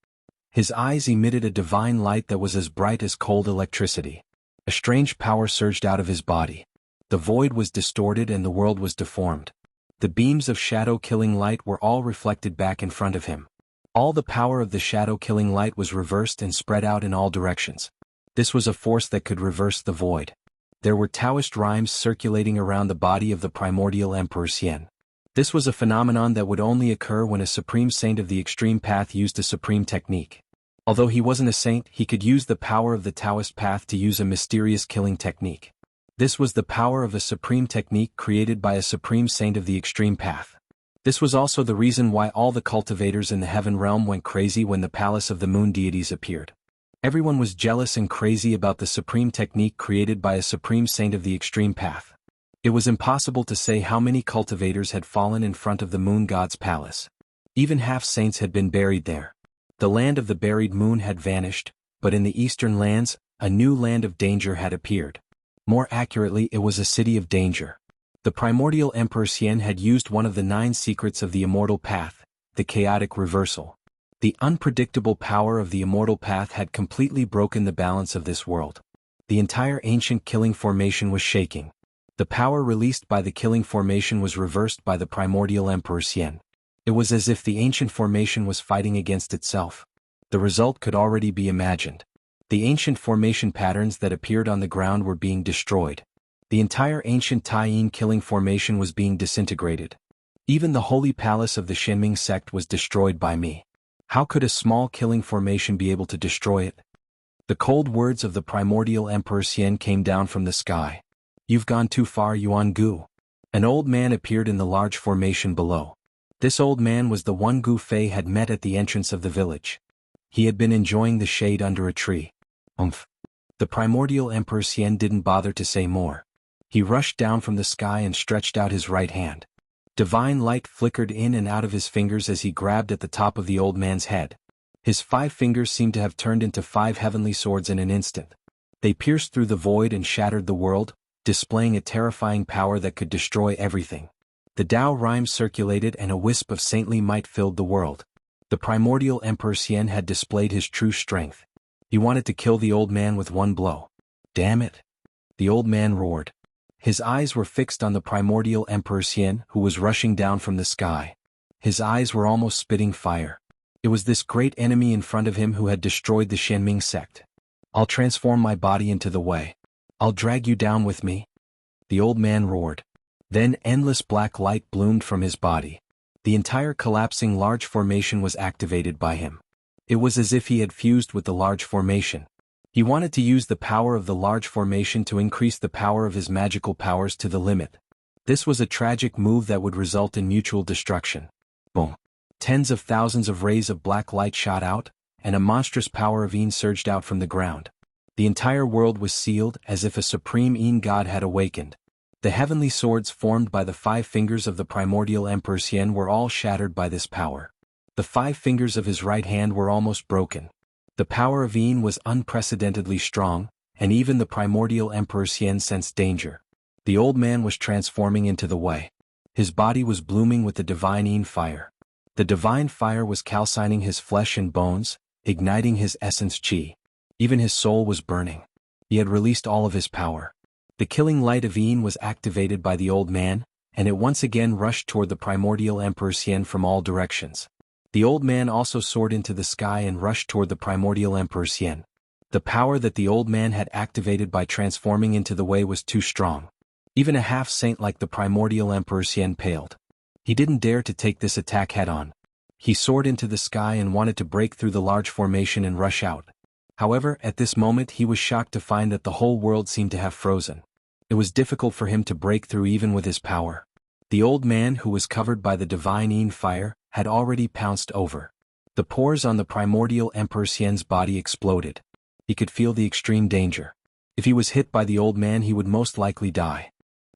His eyes emitted a divine light that was as bright as cold electricity. A strange power surged out of his body. The void was distorted and the world was deformed. The beams of shadow-killing light were all reflected back in front of him. All the power of the shadow-killing light was reversed and spread out in all directions. This was a force that could reverse the void. There were Taoist rhymes circulating around the body of the primordial Emperor Xian. This was a phenomenon that would only occur when a supreme saint of the extreme path used a supreme technique. Although he wasn't a saint, he could use the power of the Taoist path to use a mysterious killing technique. This was the power of a supreme technique created by a supreme saint of the extreme path. This was also the reason why all the cultivators in the heaven realm went crazy when the palace of the moon deities appeared. Everyone was jealous and crazy about the supreme technique created by a supreme saint of the extreme path. It was impossible to say how many cultivators had fallen in front of the moon god's palace. Even half-saints had been buried there. The land of the buried moon had vanished, but in the eastern lands, a new land of danger had appeared. More accurately, it was a city of danger. The primordial Emperor Xian had used one of the 9 secrets of the immortal path, the chaotic reversal. The unpredictable power of the immortal path had completely broken the balance of this world. The entire ancient killing formation was shaking. The power released by the killing formation was reversed by the primordial Emperor Xian. It was as if the ancient formation was fighting against itself. The result could already be imagined. The ancient formation patterns that appeared on the ground were being destroyed. The entire ancient Tai-Yin killing formation was being disintegrated. Even the holy palace of the Shenming sect was destroyed by me. How could a small killing formation be able to destroy it? The cold words of the primordial Emperor Xian came down from the sky. You've gone too far, Yuan Gu. An old man appeared in the large formation below. This old man was the one Gu Fei had met at the entrance of the village. He had been enjoying the shade under a tree. The primordial Emperor Xian didn't bother to say more. He rushed down from the sky and stretched out his right hand. Divine light flickered in and out of his fingers as he grabbed at the top of the old man's head. His 5 fingers seemed to have turned into 5 heavenly swords in an instant. They pierced through the void and shattered the world, displaying a terrifying power that could destroy everything. The Tao rhyme circulated and a wisp of saintly might filled the world. The primordial Emperor Xian had displayed his true strength. He wanted to kill the old man with one blow. Damn it! The old man roared. His eyes were fixed on the primordial Emperor Xian, who was rushing down from the sky. His eyes were almost spitting fire. It was this great enemy in front of him who had destroyed the Shenming sect. I'll transform my body into the way. I'll drag you down with me. The old man roared. Then endless black light bloomed from his body. The entire collapsing large formation was activated by him. It was as if he had fused with the large formation. He wanted to use the power of the large formation to increase the power of his magical powers to the limit. This was a tragic move that would result in mutual destruction. Boom. Tens of thousands of rays of black light shot out, and a monstrous power of Yin surged out from the ground. The entire world was sealed as if a supreme Yin god had awakened. The heavenly swords formed by the 5 fingers of the primordial Emperor Xian were all shattered by this power. The 5 fingers of his right hand were almost broken. The power of Yin was unprecedentedly strong, and even the primordial Emperor Xian sensed danger. The old man was transforming into the way. His body was blooming with the divine Yin fire. The divine fire was calcining his flesh and bones, igniting his essence qi. Even his soul was burning. He had released all of his power. The killing light of Yin was activated by the old man, and it once again rushed toward the primordial Emperor Xian from all directions. The old man also soared into the sky and rushed toward the primordial Emperor Xian. The power that the old man had activated by transforming into the way was too strong. Even a half-saint like the primordial Emperor Xian paled. He didn't dare to take this attack head-on. He soared into the sky and wanted to break through the large formation and rush out. However, at this moment he was shocked to find that the whole world seemed to have frozen. It was difficult for him to break through even with his power. The old man, who was covered by the divine Yin fire, had already pounced over. The pores on the primordial Emperor Xian's body exploded. He could feel the extreme danger. If he was hit by the old man, he would most likely die.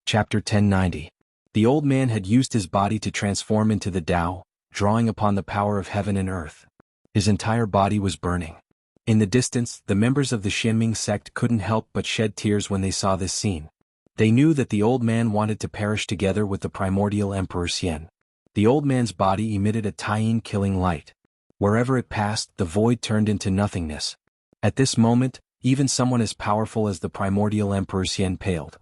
Chapter 1090. The old man had used his body to transform into the Tao, drawing upon the power of heaven and earth. His entire body was burning. In the distance, the members of the Shenming sect couldn't help but shed tears when they saw this scene. They knew that the old man wanted to perish together with the primordial Emperor Xian. The old man's body emitted a Tai-Yin killing light. Wherever it passed, the void turned into nothingness. At this moment, even someone as powerful as the primordial Emperor Xian paled.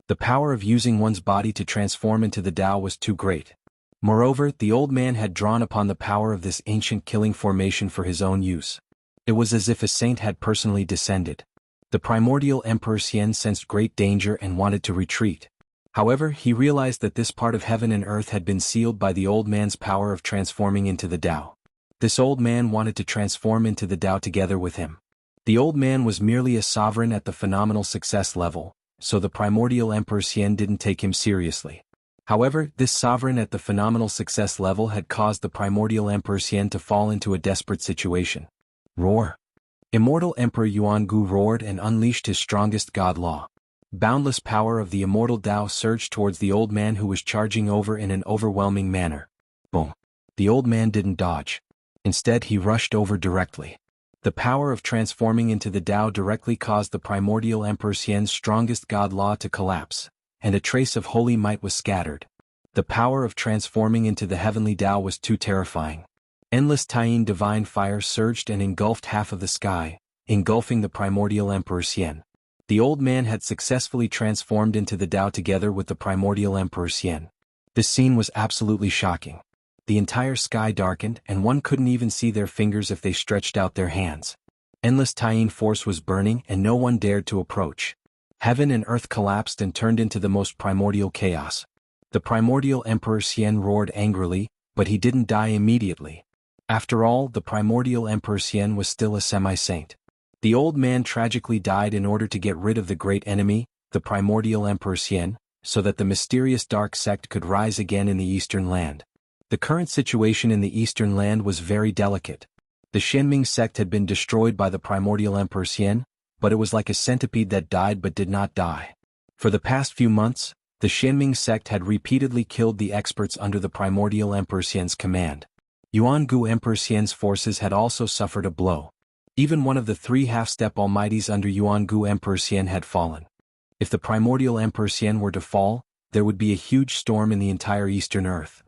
The power of using one's body to transform into the Tao was too great. Moreover, the old man had drawn upon the power of this ancient killing formation for his own use. It was as if a saint had personally descended. The primordial Emperor Xian sensed great danger and wanted to retreat. However, he realized that this part of heaven and earth had been sealed by the old man's power of transforming into the Tao. This old man wanted to transform into the Tao together with him. The old man was merely a sovereign at the phenomenal success level, so the primordial Emperor Xian didn't take him seriously. However, this sovereign at the phenomenal success level had caused the primordial Emperor Xian to fall into a desperate situation. Roar! Immortal Emperor Yuangu roared and unleashed his strongest god law. Boundless power of the immortal Tao surged towards the old man who was charging over in an overwhelming manner. Boom. The old man didn't dodge. Instead he rushed over directly. The power of transforming into the Tao directly caused the primordial Emperor Xian's strongest god law to collapse, and a trace of holy might was scattered. The power of transforming into the heavenly Tao was too terrifying. Endless Taiyin divine fire surged and engulfed half of the sky, engulfing the primordial Emperor Xian. The old man had successfully transformed into the Tao together with the primordial Emperor Xian. This scene was absolutely shocking. The entire sky darkened and one couldn't even see their fingers if they stretched out their hands. Endless Taiyin force was burning and no one dared to approach. Heaven and earth collapsed and turned into the most primordial chaos. The primordial Emperor Xian roared angrily, but he didn't die immediately. After all, the primordial Emperor Xian was still a semi-saint. The old man tragically died in order to get rid of the great enemy, the primordial Emperor Xian, so that the mysterious dark sect could rise again in the Eastern Land. The current situation in the Eastern Land was very delicate. The Xianming sect had been destroyed by the primordial Emperor Xian, but it was like a centipede that died but did not die. For the past few months, the Xianming sect had repeatedly killed the experts under the primordial Emperor Xian's command. Yuangu Emperor Xian's forces had also suffered a blow. Even one of the three half-step almighties under Yuangu Emperor Xian had fallen. If the primordial Emperor Xian were to fall, there would be a huge storm in the entire Eastern Earth.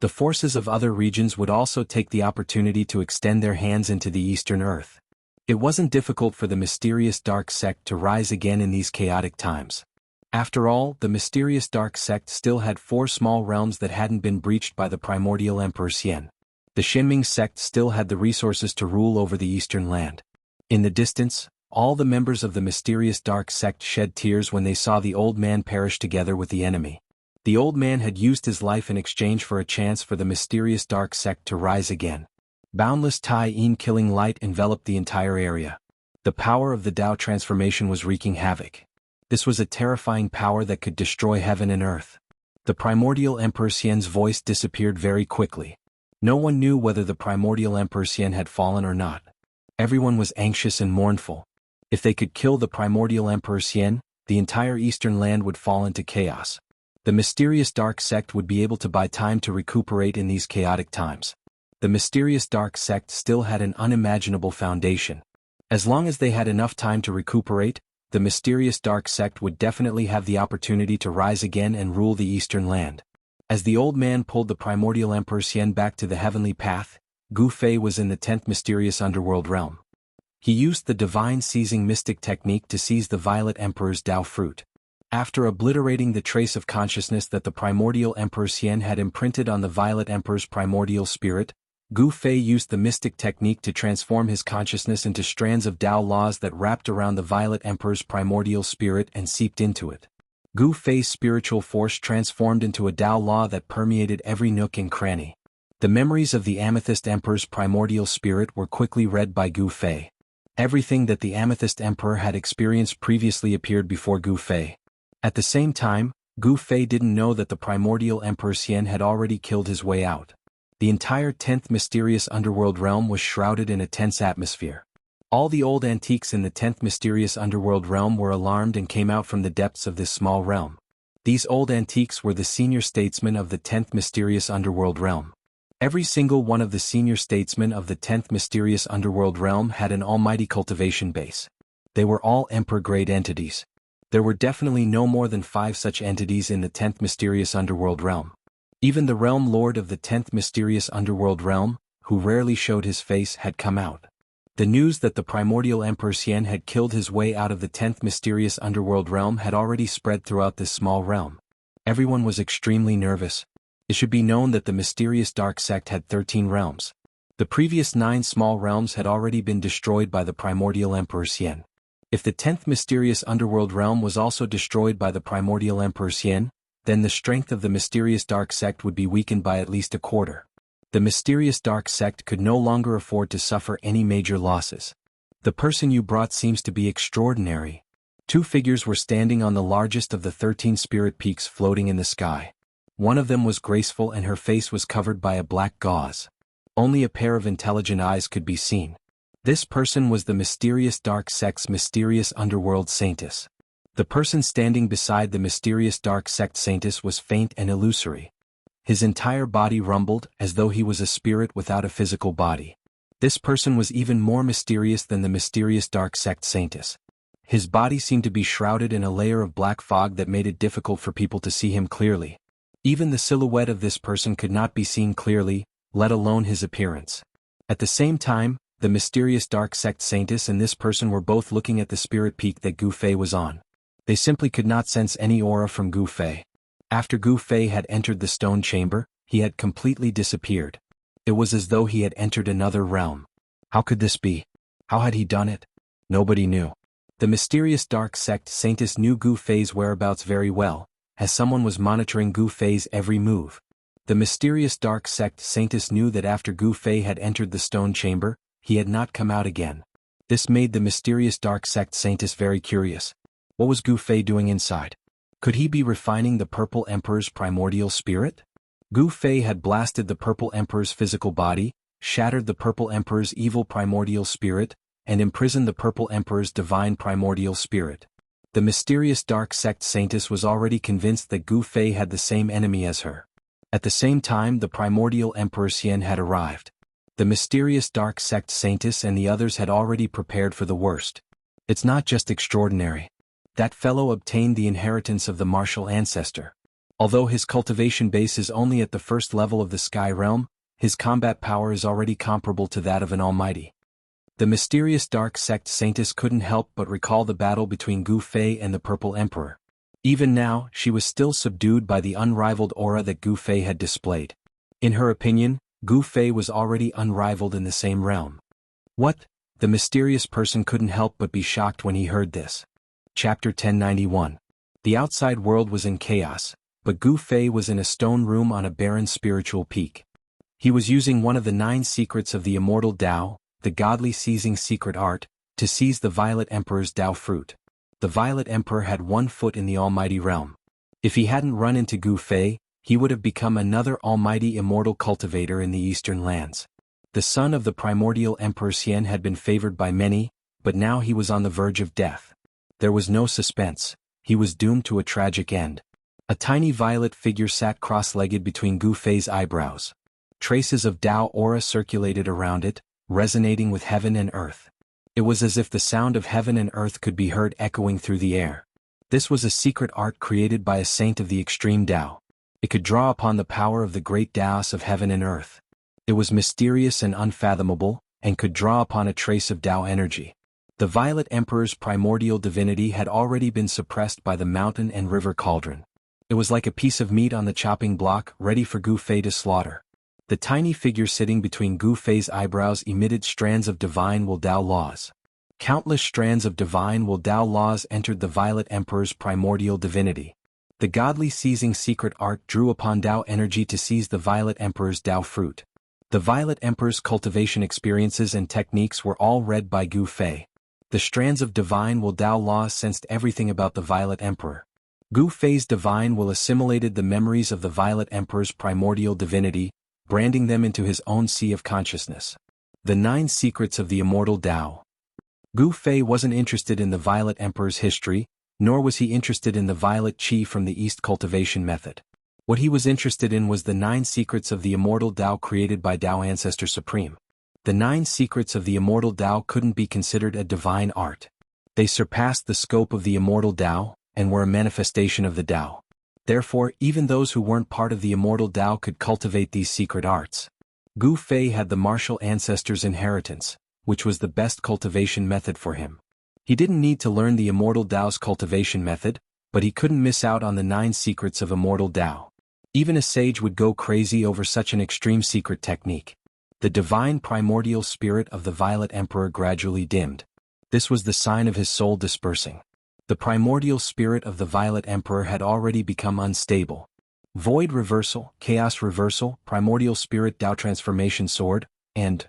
The forces of other regions would also take the opportunity to extend their hands into the Eastern Earth. It wasn't difficult for the mysterious dark sect to rise again in these chaotic times. After all, the mysterious dark sect still had 4 small realms that hadn't been breached by the primordial Emperor Xian. The Xianming sect still had the resources to rule over the Eastern Land. In the distance, all the members of the mysterious dark sect shed tears when they saw the old man perish together with the enemy. The old man had used his life in exchange for a chance for the mysterious dark sect to rise again. Boundless Tai-Yin killing light enveloped the entire area. The power of the Tao transformation was wreaking havoc. This was a terrifying power that could destroy heaven and earth. The primordial Emperor Xian's voice disappeared very quickly. No one knew whether the primordial Emperor Xian had fallen or not. Everyone was anxious and mournful. If they could kill the primordial Emperor Xian, the entire Eastern Land would fall into chaos. The mysterious dark sect would be able to buy time to recuperate in these chaotic times. The mysterious dark sect still had an unimaginable foundation. As long as they had enough time to recuperate, the mysterious dark sect would definitely have the opportunity to rise again and rule the Eastern Land. As the old man pulled the primordial Emperor Xian back to the heavenly path, Gu Fei was in the 10th mysterious underworld realm. He used the divine seizing mystic technique to seize the Violet Emperor's Tao fruit. After obliterating the trace of consciousness that the primordial Emperor Xian had imprinted on the Violet Emperor's primordial spirit, Gu Fei used the mystic technique to transform his consciousness into strands of Tao laws that wrapped around the Violet Emperor's primordial spirit and seeped into it. Gu Fei's spiritual force transformed into a Tao law that permeated every nook and cranny. The memories of the Amethyst Emperor's primordial spirit were quickly read by Gu Fei. Everything that the Amethyst Emperor had experienced previously appeared before Gu Fei. At the same time, Gu Fei didn't know that the primordial Emperor Xian had already killed his way out. The entire 10th mysterious underworld realm was shrouded in a tense atmosphere. All the old antiques in the 10th mysterious underworld realm were alarmed and came out from the depths of this small realm. These old antiques were the senior statesmen of the 10th mysterious underworld realm. Every single one of the senior statesmen of the 10th mysterious underworld realm had an almighty cultivation base. They were all emperor-grade entities. There were definitely no more than 5 such entities in the 10th mysterious underworld realm. Even the realm lord of the 10th mysterious underworld realm, who rarely showed his face, had come out. The news that the primordial Emperor Xian had killed his way out of the 10th mysterious underworld realm had already spread throughout this small realm. Everyone was extremely nervous. It should be known that the mysterious dark sect had 13 realms. The previous 9 small realms had already been destroyed by the primordial Emperor Xian. If the 10th mysterious underworld realm was also destroyed by the primordial Emperor Xian, then the strength of the mysterious dark sect would be weakened by at least a quarter. The mysterious dark sect could no longer afford to suffer any major losses. The person you brought seems to be extraordinary. 2 figures were standing on the largest of the 13 spirit peaks floating in the sky. One of them was graceful and her face was covered by a black gauze. Only a pair of intelligent eyes could be seen. This person was the mysterious dark sect's mysterious underworld saintess. The person standing beside the mysterious dark sect saintess was faint and illusory. His entire body rumbled as though he was a spirit without a physical body. This person was even more mysterious than the mysterious dark sect saintess. His body seemed to be shrouded in a layer of black fog that made it difficult for people to see him clearly. Even the silhouette of this person could not be seen clearly, let alone his appearance. At the same time, the mysterious dark sect saintess and this person were both looking at the spirit peak that Gu Fei was on. They simply could not sense any aura from Gu Fei. After Gu Fei had entered the stone chamber, he had completely disappeared. It was as though he had entered another realm. How could this be? How had he done it? Nobody knew. The mysterious dark sect saintess knew Gu Fei's whereabouts very well, as someone was monitoring Gu Fei's every move. The mysterious dark sect saintess knew that after Gu Fei had entered the stone chamber, he had not come out again. This made the mysterious dark sect saintess very curious. What was Gu Fei doing inside? Could he be refining the Purple Emperor's primordial spirit? Gu Fei had blasted the Purple Emperor's physical body, shattered the Purple Emperor's evil primordial spirit, and imprisoned the Purple Emperor's divine primordial spirit. The mysterious dark sect saintess was already convinced that Gu Fei had the same enemy as her. At the same time, the primordial Emperor Xian had arrived. The mysterious dark sect saintess and the others had already prepared for the worst. It's not just extraordinary. That fellow obtained the inheritance of the martial ancestor. Although his cultivation base is only at the first level of the sky realm, his combat power is already comparable to that of an almighty. The mysterious dark sect saintess couldn't help but recall the battle between Gu Fei and the Purple Emperor. Even now, she was still subdued by the unrivaled aura that Gu Fei had displayed. In her opinion, Gu Fei was already unrivaled in the same realm. What? The mysterious person couldn't help but be shocked when he heard this. Chapter 1091. The outside world was in chaos, but Gu Fei was in a stone room on a barren spiritual peak. He was using one of the 9 secrets of the immortal Tao, the godly seizing secret art, to seize the Violet Emperor's Tao fruit. The Violet Emperor had 1 foot in the almighty realm. If he hadn't run into Gu Fei, he would have become another almighty immortal cultivator in the eastern lands. The son of the primordial Emperor Xian had been favored by many, but now he was on the verge of death. There was no suspense. He was doomed to a tragic end. A tiny violet figure sat cross-legged between Gu Fei's eyebrows. Traces of Tao aura circulated around it, resonating with heaven and earth. It was as if the sound of heaven and earth could be heard echoing through the air. This was a secret art created by a saint of the extreme Tao. It could draw upon the power of the great Taos of heaven and earth. It was mysterious and unfathomable, and could draw upon a trace of Tao energy. The Violet Emperor's primordial divinity had already been suppressed by the mountain and river cauldron. It was like a piece of meat on the chopping block, ready for Gu Fei to slaughter. The tiny figure sitting between Gu Fei's eyebrows emitted strands of divine will Tao laws. Countless strands of divine will Tao laws entered the Violet Emperor's primordial divinity. The godly seizing secret art drew upon Tao energy to seize the Violet Emperor's Tao fruit. The Violet Emperor's cultivation experiences and techniques were all read by Gu Fei. The strands of divine will Tao laws sensed everything about the Violet Emperor. Gu Fei's divine will assimilated the memories of the Violet Emperor's primordial divinity, branding them into his own sea of consciousness. The 9 secrets of the immortal Tao. Gu Fei wasn't interested in the Violet Emperor's history, nor was he interested in the violet qi from the East cultivation method. What he was interested in was the 9 secrets of the immortal Tao created by Tao Ancestor Supreme. The 9 secrets of the immortal Tao couldn't be considered a divine art. They surpassed the scope of the immortal Tao, and were a manifestation of the Tao. Therefore, even those who weren't part of the immortal Tao could cultivate these secret arts. Gu Fei had the martial ancestor's inheritance, which was the best cultivation method for him. He didn't need to learn the immortal Tao's cultivation method, but he couldn't miss out on the 9 secrets of immortal Tao. Even a sage would go crazy over such an extreme secret technique. The divine primordial spirit of the Violet Emperor gradually dimmed. This was the sign of his soul dispersing. The primordial spirit of the Violet Emperor had already become unstable. Void reversal, chaos reversal, primordial spirit Tao transformation sword, and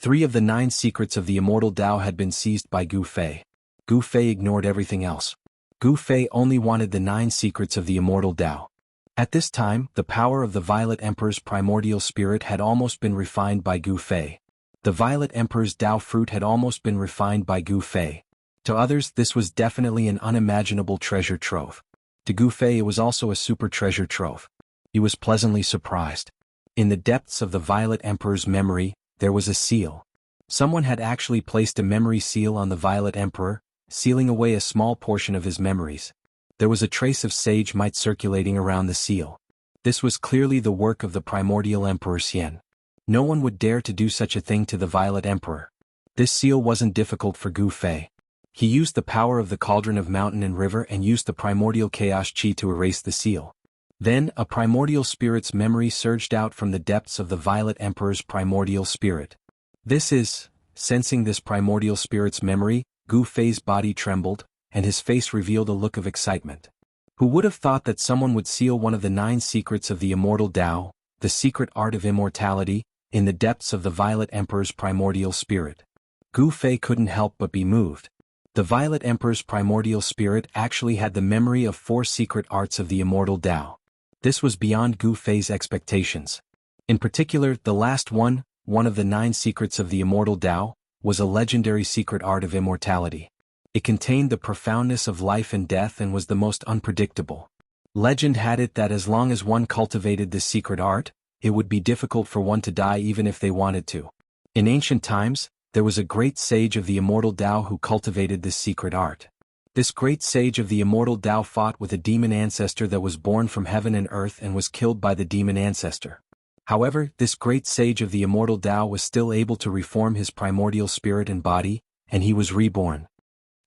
3 of the 9 secrets of the immortal Tao had been seized by Gu Fei. Gu Fei ignored everything else. Gu Fei only wanted the 9 secrets of the immortal Tao. At this time, the power of the Violet Emperor's primordial spirit had almost been refined by Gu Fei. The Violet Emperor's Dao fruit had almost been refined by Gu Fei. To others, this was definitely an unimaginable treasure trove. To Gu Fei, it was also a super treasure trove. He was pleasantly surprised. In the depths of the Violet Emperor's memory, there was a seal. Someone had actually placed a memory seal on the Violet Emperor, sealing away a small portion of his memories. There was a trace of sage might circulating around the seal. This was clearly the work of the primordial Emperor Xian. No one would dare to do such a thing to the Violet Emperor. This seal wasn't difficult for Gu Fei. He used the power of the cauldron of mountain and river and used the primordial chaos chi to erase the seal. Then, a primordial spirit's memory surged out from the depths of the Violet Emperor's primordial spirit. Sensing this primordial spirit's memory, Gu Fei's body trembled, and his face revealed a look of excitement. Who would have thought that someone would seal one of the 9 secrets of the immortal Tao, the secret art of immortality, in the depths of the Violet Emperor's primordial spirit? Gu Fei couldn't help but be moved. The Violet Emperor's primordial spirit actually had the memory of 4 secret arts of the immortal Tao. This was beyond Gu Fei's expectations. In particular, the last one of the 9 secrets of the immortal Tao, was a legendary secret art of immortality. It contained the profoundness of life and death and was the most unpredictable. Legend had it that as long as one cultivated this secret art, it would be difficult for one to die even if they wanted to. In ancient times, there was a great sage of the immortal Tao who cultivated this secret art. This great sage of the immortal Tao fought with a demon ancestor that was born from heaven and earth and was killed by the demon ancestor. However, this great sage of the immortal Tao was still able to reform his primordial spirit and body, and he was reborn.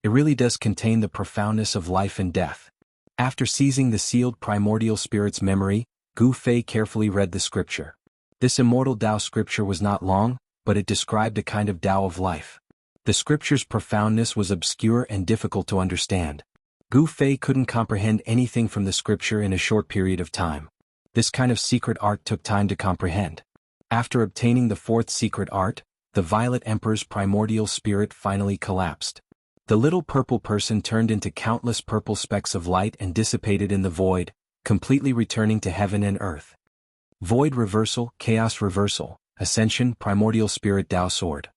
It really does contain the profoundness of life and death. After seizing the sealed primordial spirit's memory, Gu Fei carefully read the scripture. This immortal Tao scripture was not long, but it described a kind of Tao of life. The scripture's profoundness was obscure and difficult to understand. Gu Fei couldn't comprehend anything from the scripture in a short period of time. This kind of secret art took time to comprehend. After obtaining the 4th secret art, the Violet Emperor's primordial spirit finally collapsed. The little purple person turned into countless purple specks of light and dissipated in the void, completely returning to heaven and earth. Void reversal, chaos reversal, ascension, primordial spirit Tao sword.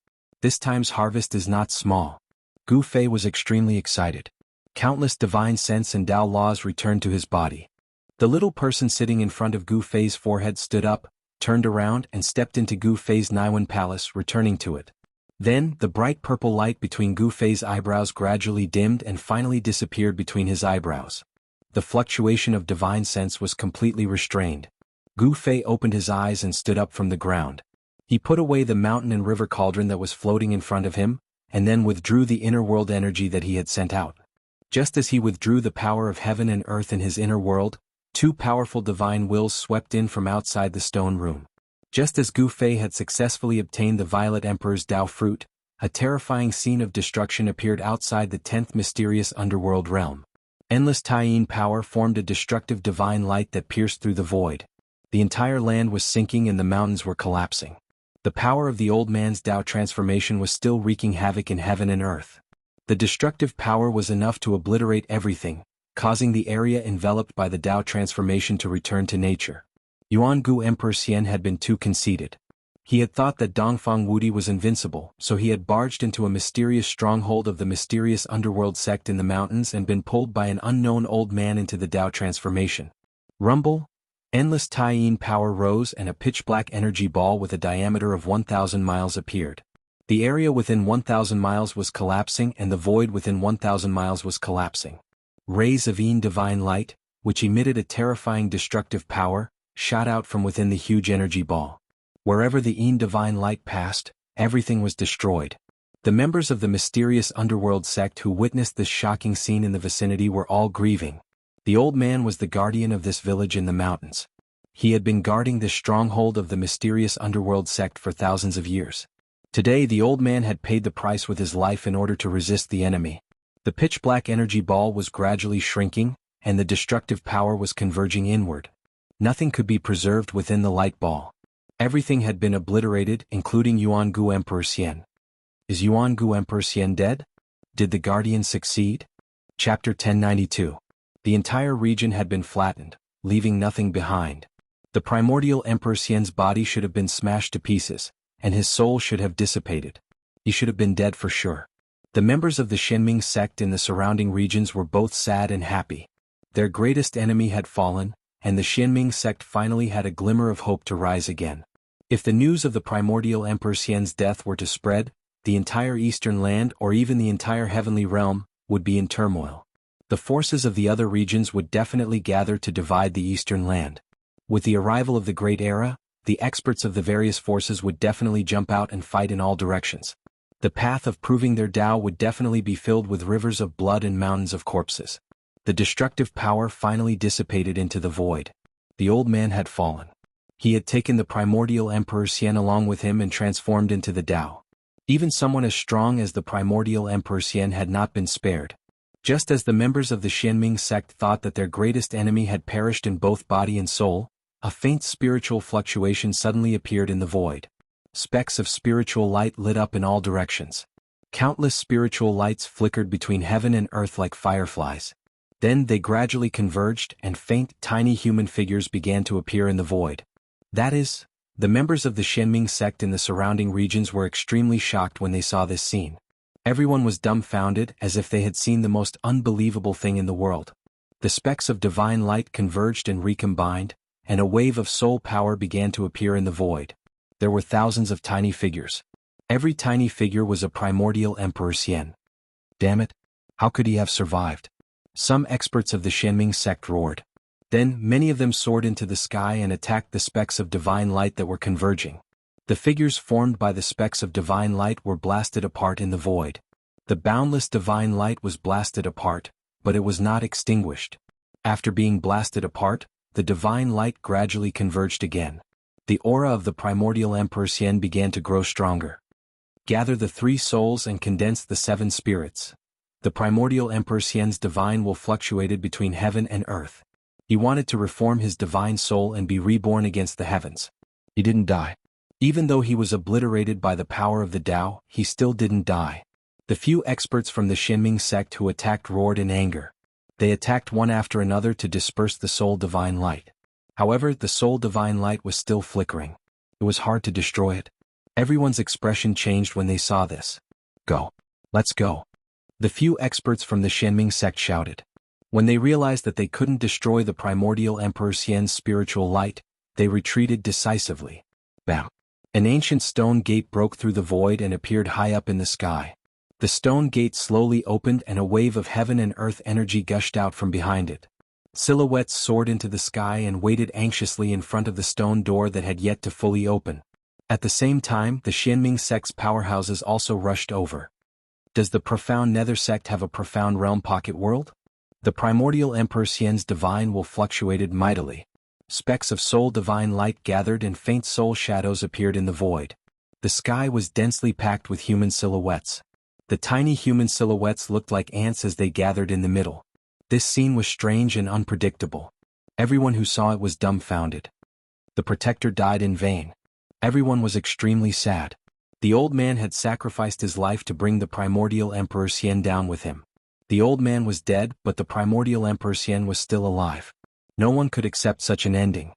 This time's harvest is not small. Gu Fei was extremely excited. Countless divine sense and Tao laws returned to his body. The little person sitting in front of Gu Fei's forehead stood up, turned around and stepped into Gu Fei's Naiwan palace, returning to it. Then, the bright purple light between Gu Fei's eyebrows gradually dimmed and finally disappeared between his eyebrows. The fluctuation of divine sense was completely restrained. Gu Fei opened his eyes and stood up from the ground. He put away the mountain and river cauldron that was floating in front of him, and then withdrew the inner world energy that he had sent out. Just as he withdrew the power of heaven and earth in his inner world, 2 powerful divine wills swept in from outside the stone room. Just as Gu Fei had successfully obtained the Violet Emperor's Tao fruit, a terrifying scene of destruction appeared outside the 10th mysterious underworld realm. Endless Taiyin power formed a destructive divine light that pierced through the void. The entire land was sinking and the mountains were collapsing. The power of the old man's Tao transformation was still wreaking havoc in heaven and earth. The destructive power was enough to obliterate everything, causing the area enveloped by the Tao transformation to return to nature. Yuangu Emperor Xian had been too conceited. He had thought that Dongfang Wudi was invincible, so he had barged into a mysterious stronghold of the mysterious underworld sect in the mountains and been pulled by an unknown old man into the Tao transformation. Rumble, endless Taiyin power rose and a pitch-black energy ball with a diameter of 1,000 miles appeared. The area within 1,000 miles was collapsing and the void within 1,000 miles was collapsing. Rays of Yin divine light, which emitted a terrifying destructive power, shot out from within the huge energy ball. Wherever the Yin divine light passed, everything was destroyed. The members of the mysterious underworld sect who witnessed this shocking scene in the vicinity were all grieving. The old man was the guardian of this village in the mountains. He had been guarding this stronghold of the mysterious underworld sect for thousands of years. Today the old man had paid the price with his life in order to resist the enemy. The pitch-black energy ball was gradually shrinking, and the destructive power was converging inward. Nothing could be preserved within the light ball. Everything had been obliterated, including Yuangu Emperor Xian. Is Yuangu Emperor Xian dead? Did the Guardian succeed? Chapter 1092. The entire region had been flattened, leaving nothing behind. The primordial Emperor Xian's body should have been smashed to pieces, and his soul should have dissipated. He should have been dead for sure. The members of the Xianming sect in the surrounding regions were both sad and happy. Their greatest enemy had fallen, and the Xianming sect finally had a glimmer of hope to rise again. If the news of the primordial Emperor Xian's death were to spread, the entire eastern land or even the entire heavenly realm would be in turmoil. The forces of the other regions would definitely gather to divide the eastern land. With the arrival of the Great Era, the experts of the various forces would definitely jump out and fight in all directions. The path of proving their Tao would definitely be filled with rivers of blood and mountains of corpses. The destructive power finally dissipated into the void. The old man had fallen. He had taken the primordial Emperor Xian along with him and transformed into the Tao. Even someone as strong as the primordial Emperor Xian had not been spared. Just as the members of the Xianming sect thought that their greatest enemy had perished in both body and soul, a faint spiritual fluctuation suddenly appeared in the void. Specks of spiritual light lit up in all directions. Countless spiritual lights flickered between heaven and earth like fireflies. Then they gradually converged and faint, tiny human figures began to appear in the void. That is, the members of the Xianming sect in the surrounding regions were extremely shocked when they saw this scene. Everyone was dumbfounded as if they had seen the most unbelievable thing in the world. The specks of divine light converged and recombined, and a wave of soul power began to appear in the void. There were thousands of tiny figures. Every tiny figure was a primordial Emperor Xian. Damn it! How could he have survived? Some experts of the Xianming sect roared. Then many of them soared into the sky and attacked the specks of divine light that were converging. The figures formed by the specks of divine light were blasted apart in the void. The boundless divine light was blasted apart, but it was not extinguished. After being blasted apart, the divine light gradually converged again. The aura of the primordial Emperor Xian began to grow stronger. Gather the 3 souls and condense the 7 spirits. The primordial Emperor Xian's divine will fluctuated between heaven and earth. He wanted to reform his divine soul and be reborn against the heavens. He didn't die. Even though he was obliterated by the power of the Tao, he still didn't die. The few experts from the Xianming sect who attacked roared in anger. They attacked one after another to disperse the soul divine light. However, the soul divine light was still flickering. It was hard to destroy it. Everyone's expression changed when they saw this. Go. Let's go. The few experts from the Xianming sect shouted. When they realized that they couldn't destroy the primordial Emperor Xian's spiritual light, they retreated decisively. Bam! An ancient stone gate broke through the void and appeared high up in the sky. The stone gate slowly opened and a wave of heaven and earth energy gushed out from behind it. Silhouettes soared into the sky and waited anxiously in front of the stone door that had yet to fully open. At the same time, the Xianming sect's powerhouses also rushed over. Does the profound Nether sect have a profound realm pocket world? The primordial Emperor Xian's divine will fluctuated mightily. Specks of soul divine light gathered and faint soul shadows appeared in the void. The sky was densely packed with human silhouettes. The tiny human silhouettes looked like ants as they gathered in the middle. This scene was strange and unpredictable. Everyone who saw it was dumbfounded. The protector died in vain. Everyone was extremely sad. The old man had sacrificed his life to bring the primordial Emperor Xian down with him. The old man was dead, but the primordial Emperor Xian was still alive. No one could accept such an ending.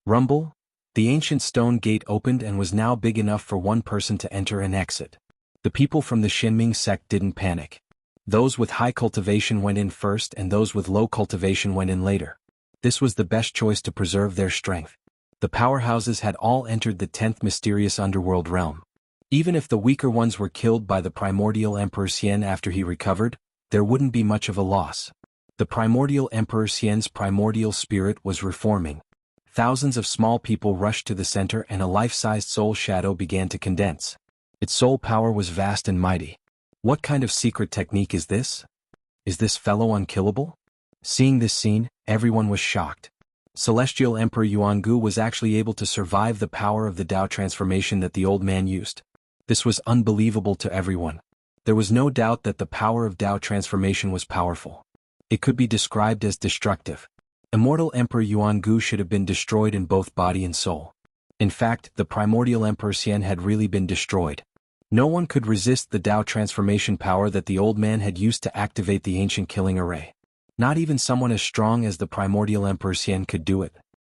Rumble? The ancient stone gate opened and was now big enough for one person to enter and exit. The people from the Xianming sect didn't panic. Those with high cultivation went in first and those with low cultivation went in later. This was the best choice to preserve their strength. The powerhouses had all entered the 10th mysterious underworld realm. Even if the weaker ones were killed by the primordial Emperor Xian after he recovered, there wouldn't be much of a loss. The primordial Emperor Xian's primordial spirit was reforming. Thousands of small people rushed to the center and a life-sized soul shadow began to condense. Its soul power was vast and mighty. What kind of secret technique is this? Is this fellow unkillable? Seeing this scene, everyone was shocked. Celestial Emperor Jianghu was actually able to survive the power of the Tao transformation that the old man used. This was unbelievable to everyone. There was no doubt that the power of Tao transformation was powerful. It could be described as destructive. Immortal Emperor Jianghu should have been destroyed in both body and soul. In fact, the primordial Emperor Xian had really been destroyed. No one could resist the Tao transformation power that the old man had used to activate the ancient killing array. Not even someone as strong as the primordial Emperor Xian could do it.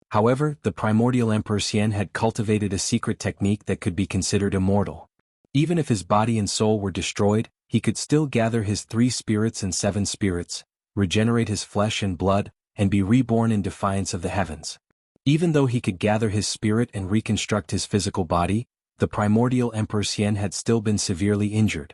However, the primordial Emperor Xian had cultivated a secret technique that could be considered immortal. Even if his body and soul were destroyed, he could still gather his 3 spirits and 7 spirits, regenerate his flesh and blood, and be reborn in defiance of the heavens. Even though he could gather his spirit and reconstruct his physical body, the primordial Emperor Xian had still been severely injured.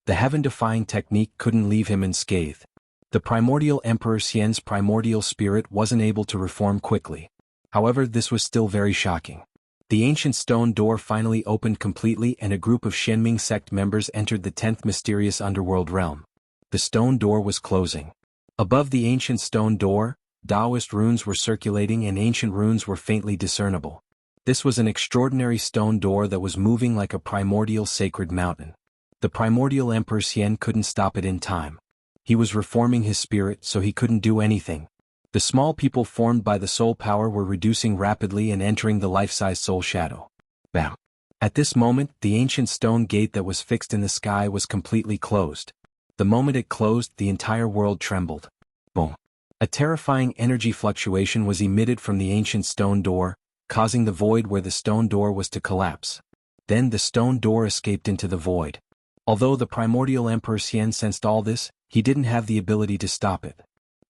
The heaven-defying technique couldn't leave him unscathed. The primordial Emperor Xian's primordial spirit wasn't able to reform quickly. However, this was still very shocking. The ancient stone door finally opened completely and a group of Shenming sect members entered the 10th mysterious underworld realm. The stone door was closing. Above the ancient stone door, Taoist runes were circulating and ancient runes were faintly discernible. This was an extraordinary stone door that was moving like a primordial sacred mountain. The primordial Emperor Xian couldn't stop it in time. He was reforming his spirit, so he couldn't do anything. The small people formed by the soul power were reducing rapidly and entering the life-size soul shadow. Bam! At this moment, the ancient stone gate that was fixed in the sky was completely closed. The moment it closed, the entire world trembled. Boom! A terrifying energy fluctuation was emitted from the ancient stone door, causing the void where the stone door was to collapse. Then the stone door escaped into the void. Although the primordial Emperor Xian sensed all this, he didn't have the ability to stop it.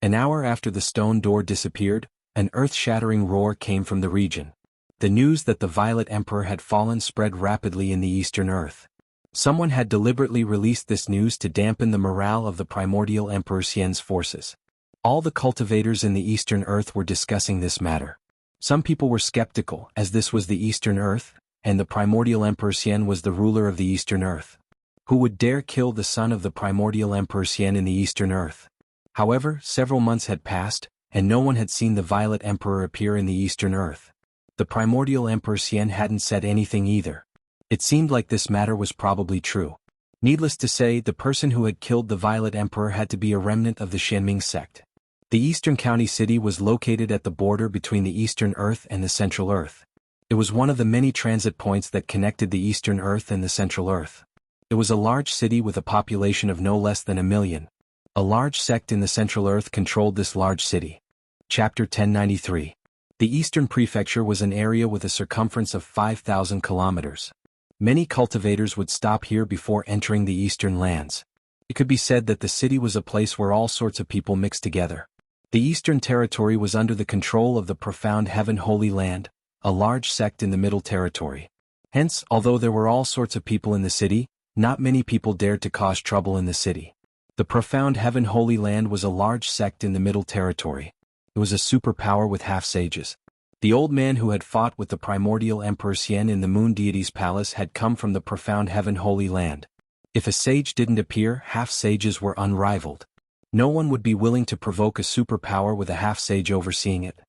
An hour after the stone door disappeared, an earth-shattering roar came from the region. The news that the Violet Emperor had fallen spread rapidly in the Eastern Earth. Someone had deliberately released this news to dampen the morale of the primordial Emperor Xian's forces. All the cultivators in the Eastern Earth were discussing this matter. Some people were skeptical, as this was the Eastern Earth, and the primordial Emperor Xian was the ruler of the Eastern Earth. Who would dare kill the son of the primordial Emperor Xian in the Eastern Earth? However, several months had passed, and no one had seen the Violet Emperor appear in the Eastern Earth. The primordial Emperor Xian hadn't said anything either. It seemed like this matter was probably true. Needless to say, the person who had killed the Violet Emperor had to be a remnant of the Shenming sect. The Eastern County City was located at the border between the Eastern Earth and the Central Earth. It was one of the many transit points that connected the Eastern Earth and the Central Earth. It was a large city with a population of no less than 1 million. A large sect in the Central Earth controlled this large city. Chapter 1093. The Eastern Prefecture was an area with a circumference of 5,000 kilometers. Many cultivators would stop here before entering the Eastern lands. It could be said that the city was a place where all sorts of people mixed together. The Eastern Territory was under the control of the Profound Heaven Holy Land, a large sect in the Middle Territory. Hence, although there were all sorts of people in the city, not many people dared to cause trouble in the city. The Profound Heaven Holy Land was a large sect in the Middle Territory. It was a superpower with half-sages. The old man who had fought with the primordial Emperor Xian in the Moon Deity's palace had come from the Profound Heaven Holy Land. If a sage didn't appear, half-sages were unrivaled. No one would be willing to provoke a superpower with a half-sage overseeing it.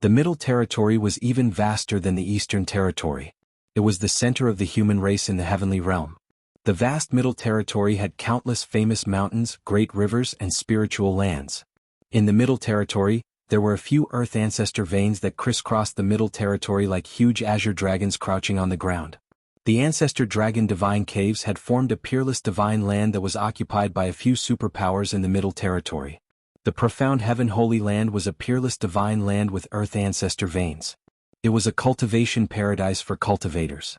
The Middle Territory was even vaster than the Eastern Territory. It was the center of the human race in the heavenly realm. The vast Middle Territory had countless famous mountains, great rivers, and spiritual lands. In the Middle Territory, there were a few Earth ancestor veins that crisscrossed the Middle Territory like huge azure dragons crouching on the ground. The ancestor dragon divine caves had formed a peerless divine land that was occupied by a few superpowers in the Middle Territory. The Profound Heaven Holy Land was a peerless divine land with Earth ancestor veins. It was a cultivation paradise for cultivators.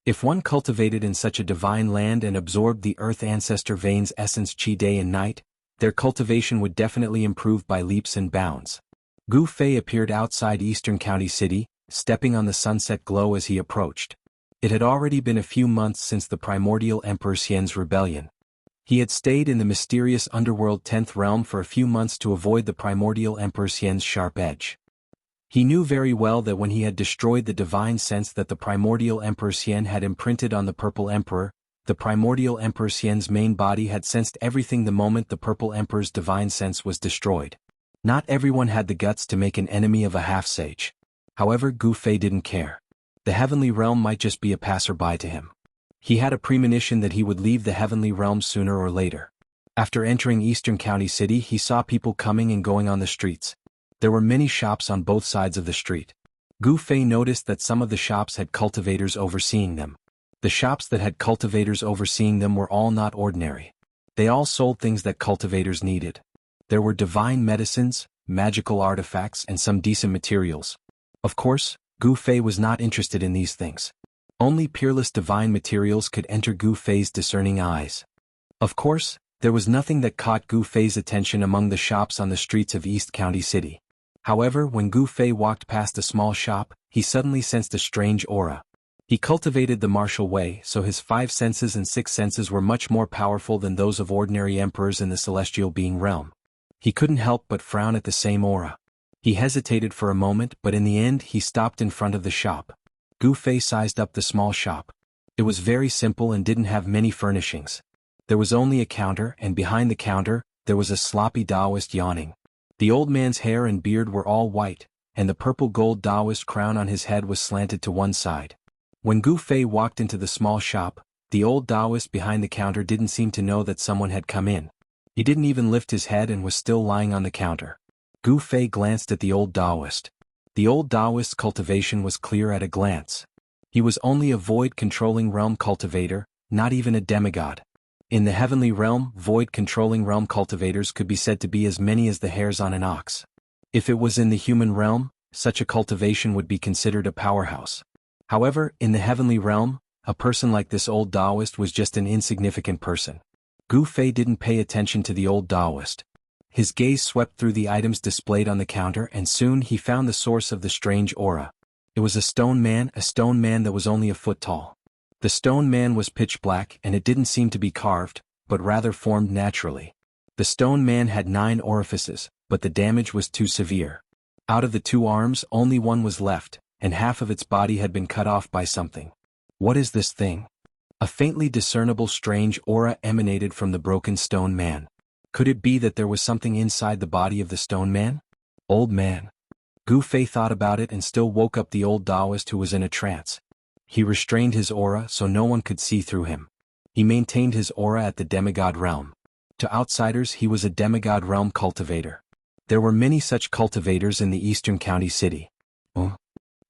If one cultivated in such a divine land and absorbed the Earth ancestor veins' essence chi day and night, their cultivation would definitely improve by leaps and bounds. Gu Fei appeared outside Eastern County City, stepping on the sunset glow as he approached. It had already been a few months since the primordial Emperor Xian's rebellion. He had stayed in the mysterious underworld 10th realm for a few months to avoid the primordial Emperor Xian's sharp edge. He knew very well that when he had destroyed the divine sense that the primordial Emperor Xian had imprinted on the Purple Emperor, the primordial Emperor Xian's main body had sensed everything the moment the Purple Emperor's divine sense was destroyed. Not everyone had the guts to make an enemy of a half-sage. However, Gu Fei didn't care. The heavenly realm might just be a passerby to him. He had a premonition that he would leave the heavenly realm sooner or later. After entering Eastern County City, he saw people coming and going on the streets. There were many shops on both sides of the street. Gu Fei noticed that some of the shops had cultivators overseeing them. The shops that had cultivators overseeing them were all not ordinary. They all sold things that cultivators needed. There were divine medicines, magical artifacts, and some decent materials. Of course, Gu Fei was not interested in these things. Only peerless divine materials could enter Gu Fei's discerning eyes. Of course, there was nothing that caught Gu Fei's attention among the shops on the streets of East County City. However, when Gu Fei walked past a small shop, he suddenly sensed a strange aura. He cultivated the martial way, so his 5 senses and 6 senses were much more powerful than those of ordinary emperors in the celestial being realm. He couldn't help but frown at the same aura. He hesitated for a moment, but in the end he stopped in front of the shop. Gu Fei sized up the small shop. It was very simple and didn't have many furnishings. There was only a counter, and behind the counter, there was a sloppy Taoist yawning. The old man's hair and beard were all white, and the purple gold Taoist crown on his head was slanted to one side. When Gu Fei walked into the small shop, the old Taoist behind the counter didn't seem to know that someone had come in. He didn't even lift his head and was still lying on the counter. Gu Fei glanced at the old Taoist. The old Taoist's cultivation was clear at a glance. He was only a void-controlling realm cultivator, not even a demigod. In the heavenly realm, void-controlling realm cultivators could be said to be as many as the hairs on an ox. If it was in the human realm, such a cultivation would be considered a powerhouse. However, in the heavenly realm, a person like this old Taoist was just an insignificant person. Gu Fei didn't pay attention to the old Taoist. His gaze swept through the items displayed on the counter, and soon he found the source of the strange aura. It was a stone man that was only a foot tall. The stone man was pitch black, and it didn't seem to be carved, but rather formed naturally. The stone man had 9 orifices, but the damage was too severe. Out of the 2 arms, only one was left, and half of its body had been cut off by something. What is this thing? A faintly discernible strange aura emanated from the broken stone man. Could it be that there was something inside the body of the stone man? Old man. Gu Fei thought about it and still woke up the old Taoist who was in a trance. He restrained his aura so no one could see through him. He maintained his aura at the demigod realm. To outsiders he was a demigod realm cultivator. There were many such cultivators in the Eastern County City. Oh?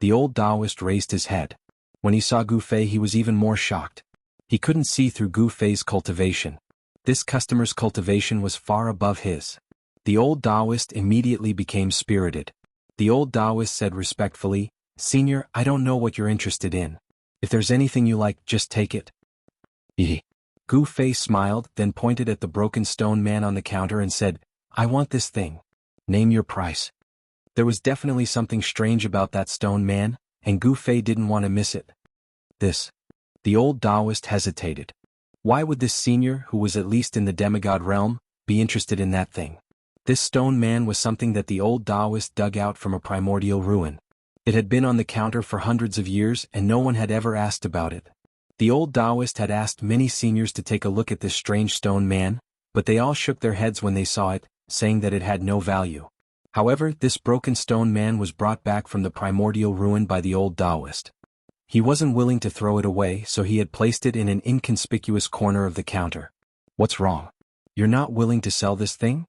The old Taoist raised his head. When he saw Gu Fei he was even more shocked. He couldn't see through Gu Fei's cultivation. This customer's cultivation was far above his. The old Taoist immediately became spirited. The old Taoist said respectfully, "Senior, I don't know what you're interested in. If there's anything you like, just take it." Gu Fei smiled, then pointed at the broken stone man on the counter and said, "I want this thing. Name your price." There was definitely something strange about that stone man, and Gu Fei didn't want to miss it. This. The old Taoist hesitated. Why would this senior, who was at least in the demigod realm, be interested in that thing? This stone man was something that the old Taoist dug out from a primordial ruin. It had been on the counter for hundreds of years and no one had ever asked about it. The old Taoist had asked many seniors to take a look at this strange stone man, but they all shook their heads when they saw it, saying that it had no value. However, this broken stone man was brought back from the primordial ruin by the old Taoist. He wasn't willing to throw it away, so he had placed it in an inconspicuous corner of the counter. "What's wrong? You're not willing to sell this thing?"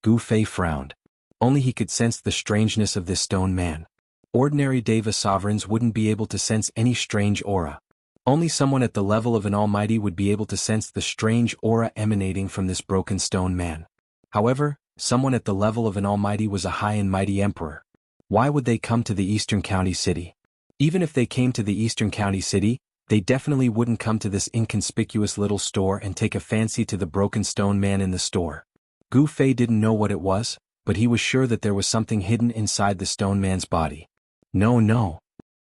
Gu Fei frowned. Only he could sense the strangeness of this stone man. Ordinary Deva sovereigns wouldn't be able to sense any strange aura. Only someone at the level of an almighty would be able to sense the strange aura emanating from this broken stone man. However, someone at the level of an almighty was a high and mighty emperor. Why would they come to the Eastern County City? Even if they came to the Eastern County City, they definitely wouldn't come to this inconspicuous little store and take a fancy to the broken stone man in the store. Gu Fei didn't know what it was, but he was sure that there was something hidden inside the stone man's body. No.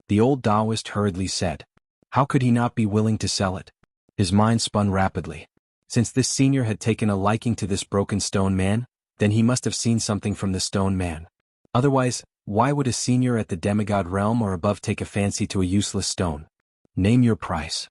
The old Taoist hurriedly said. How could he not be willing to sell it? His mind spun rapidly. Since this senior had taken a liking to this broken stone man, then he must have seen something from the stone man. Otherwise, why would a senior at the demigod realm or above take a fancy to a useless stone? Name your price.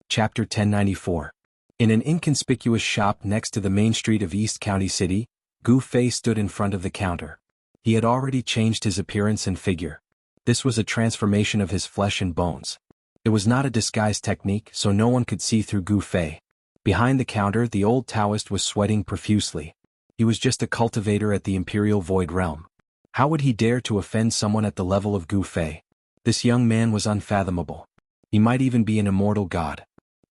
Chapter 1094. In an inconspicuous shop next to the main street of East County City, Gu Fei stood in front of the counter. He had already changed his appearance and figure. This was a transformation of his flesh and bones. It was not a disguise technique, so no one could see through Gu Fei. Behind the counter, the old Taoist was sweating profusely. He was just a cultivator at the Imperial Void Realm. How would he dare to offend someone at the level of Gu Fei? This young man was unfathomable. He might even be an immortal god.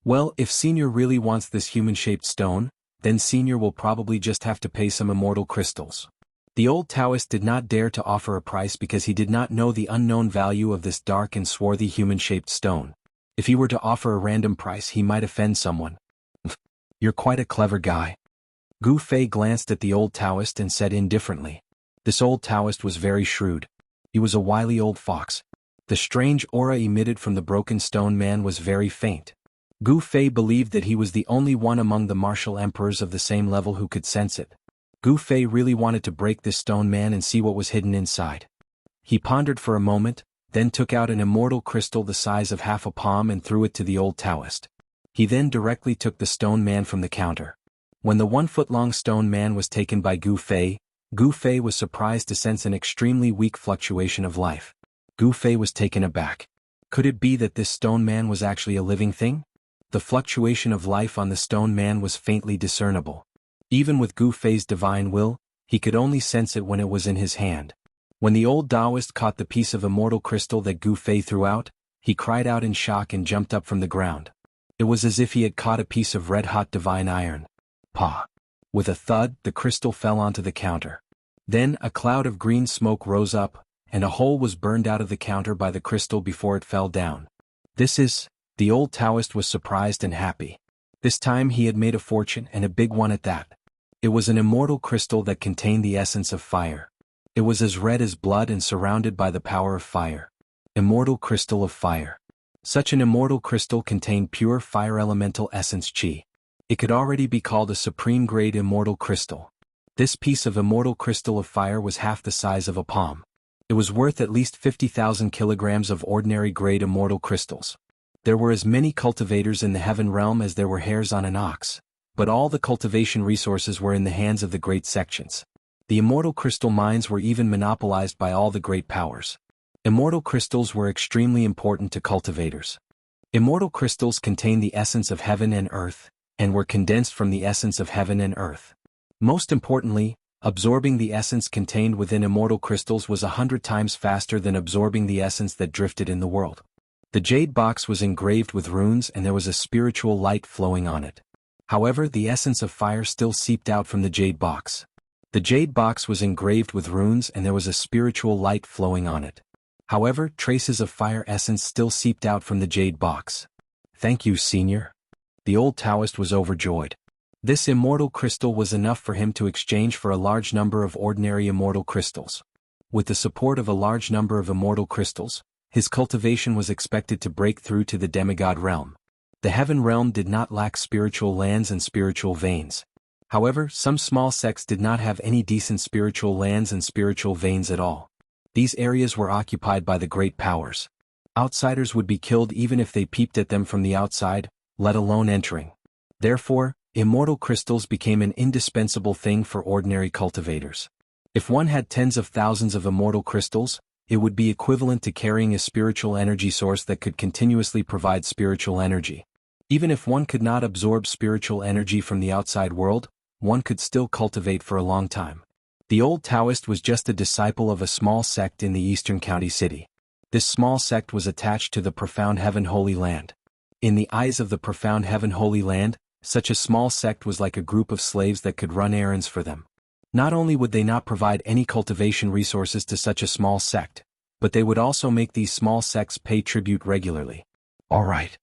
Well, if Senior really wants this human-shaped stone, then Senior will probably just have to pay some immortal crystals. The old Taoist did not dare to offer a price because he did not know the unknown value of this dark and swarthy human-shaped stone. If he were to offer a random price, he might offend someone. You're quite a clever guy. Gu Fei glanced at the old Taoist and said indifferently. This old Taoist was very shrewd. He was a wily old fox. The strange aura emitted from the broken stone man was very faint. Gu Fei believed that he was the only one among the martial emperors of the same level who could sense it. Gu Fei really wanted to break this stone man and see what was hidden inside. He pondered for a moment, then took out an immortal crystal the size of half a palm and threw it to the old Taoist. He then directly took the stone man from the counter. When the 1-foot-long stone man was taken by Gu Fei was surprised to sense an extremely weak fluctuation of life. Gu Fei was taken aback. Could it be that this stone man was actually a living thing? The fluctuation of life on the stone man was faintly discernible. Even with Gu Fei's divine will, he could only sense it when it was in his hand. When the old Taoist caught the piece of immortal crystal that Gu Fei threw out, he cried out in shock and jumped up from the ground. It was as if he had caught a piece of red-hot divine iron. Pah! With a thud, the crystal fell onto the counter. Then a cloud of green smoke rose up, and a hole was burned out of the counter by the crystal before it fell down. The old Taoist was surprised and happy. This time he had made a fortune, and a big one at that. It was an immortal crystal that contained the essence of fire. It was as red as blood and surrounded by the power of fire. Immortal crystal of fire. Such an immortal crystal contained pure fire elemental essence Qi. It could already be called a supreme-grade immortal crystal. This piece of immortal crystal of fire was half the size of a palm. It was worth at least 50,000 kilograms of ordinary-grade immortal crystals. There were as many cultivators in the heaven realm as there were hairs on an ox, but all the cultivation resources were in the hands of the great sections. The immortal crystal mines were even monopolized by all the great powers. Immortal crystals were extremely important to cultivators. Immortal crystals contain the essence of heaven and earth, and were condensed from the essence of heaven and earth. Most importantly, absorbing the essence contained within immortal crystals was 100 times faster than absorbing the essence that drifted in the world. The jade box was engraved with runes and there was a spiritual light flowing on it. However, the essence of fire still seeped out from the jade box. The jade box was engraved with runes and there was a spiritual light flowing on it. However, traces of fire essence still seeped out from the jade box. Thank you, Senior. The old Taoist was overjoyed. This immortal crystal was enough for him to exchange for a large number of ordinary immortal crystals. With the support of a large number of immortal crystals, his cultivation was expected to break through to the demigod realm. The heaven realm did not lack spiritual lands and spiritual veins. However, some small sects did not have any decent spiritual lands and spiritual veins at all. These areas were occupied by the great powers. Outsiders would be killed even if they peeped at them from the outside, let alone entering. Therefore, immortal crystals became an indispensable thing for ordinary cultivators. If one had tens of thousands of immortal crystals, it would be equivalent to carrying a spiritual energy source that could continuously provide spiritual energy. Even if one could not absorb spiritual energy from the outside world, one could still cultivate for a long time. The old Taoist was just a disciple of a small sect in the eastern county city. This small sect was attached to the profound heaven holy land. In the eyes of the profound heaven holy land, such a small sect was like a group of slaves that could run errands for them. Not only would they not provide any cultivation resources to such a small sect, but they would also make these small sects pay tribute regularly. All right.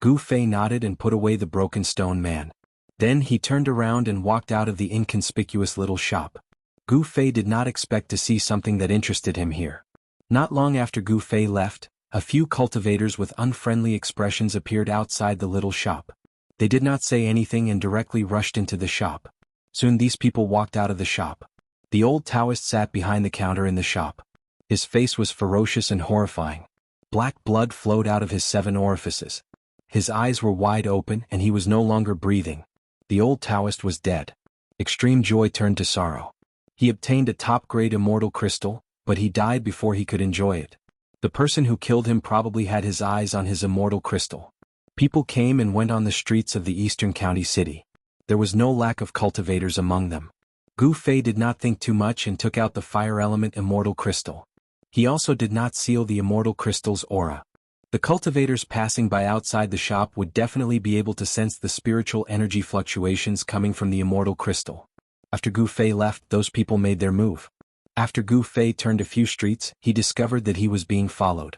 Gu Fei nodded and put away the broken stone man. Then he turned around and walked out of the inconspicuous little shop. Gu Fei did not expect to see something that interested him here. Not long after Gu Fei left, a few cultivators with unfriendly expressions appeared outside the little shop. They did not say anything and directly rushed into the shop. Soon these people walked out of the shop. The old Taoist sat behind the counter in the shop. His face was ferocious and horrifying. Black blood flowed out of his 7 orifices. His eyes were wide open and he was no longer breathing. The old Taoist was dead. Extreme joy turned to sorrow. He obtained a top-grade immortal crystal, but he died before he could enjoy it. The person who killed him probably had his eyes on his immortal crystal. People came and went on the streets of the eastern county city. There was no lack of cultivators among them. Gu Fei did not think too much and took out the fire element immortal crystal. He also did not seal the immortal crystal's aura. The cultivators passing by outside the shop would definitely be able to sense the spiritual energy fluctuations coming from the immortal crystal. After Gu Fei left, those people made their move. After Gu Fei turned a few streets, he discovered that he was being followed.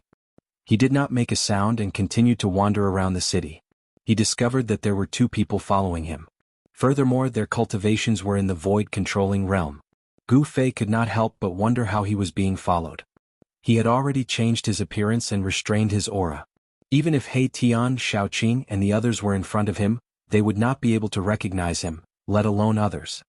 He did not make a sound and continued to wander around the city. He discovered that there were two people following him. Furthermore, their cultivations were in the void-controlling realm. Gu Fei could not help but wonder how he was being followed. He had already changed his appearance and restrained his aura. Even if He Tian, Shaoqing and the others were in front of him, they would not be able to recognize him, let alone others.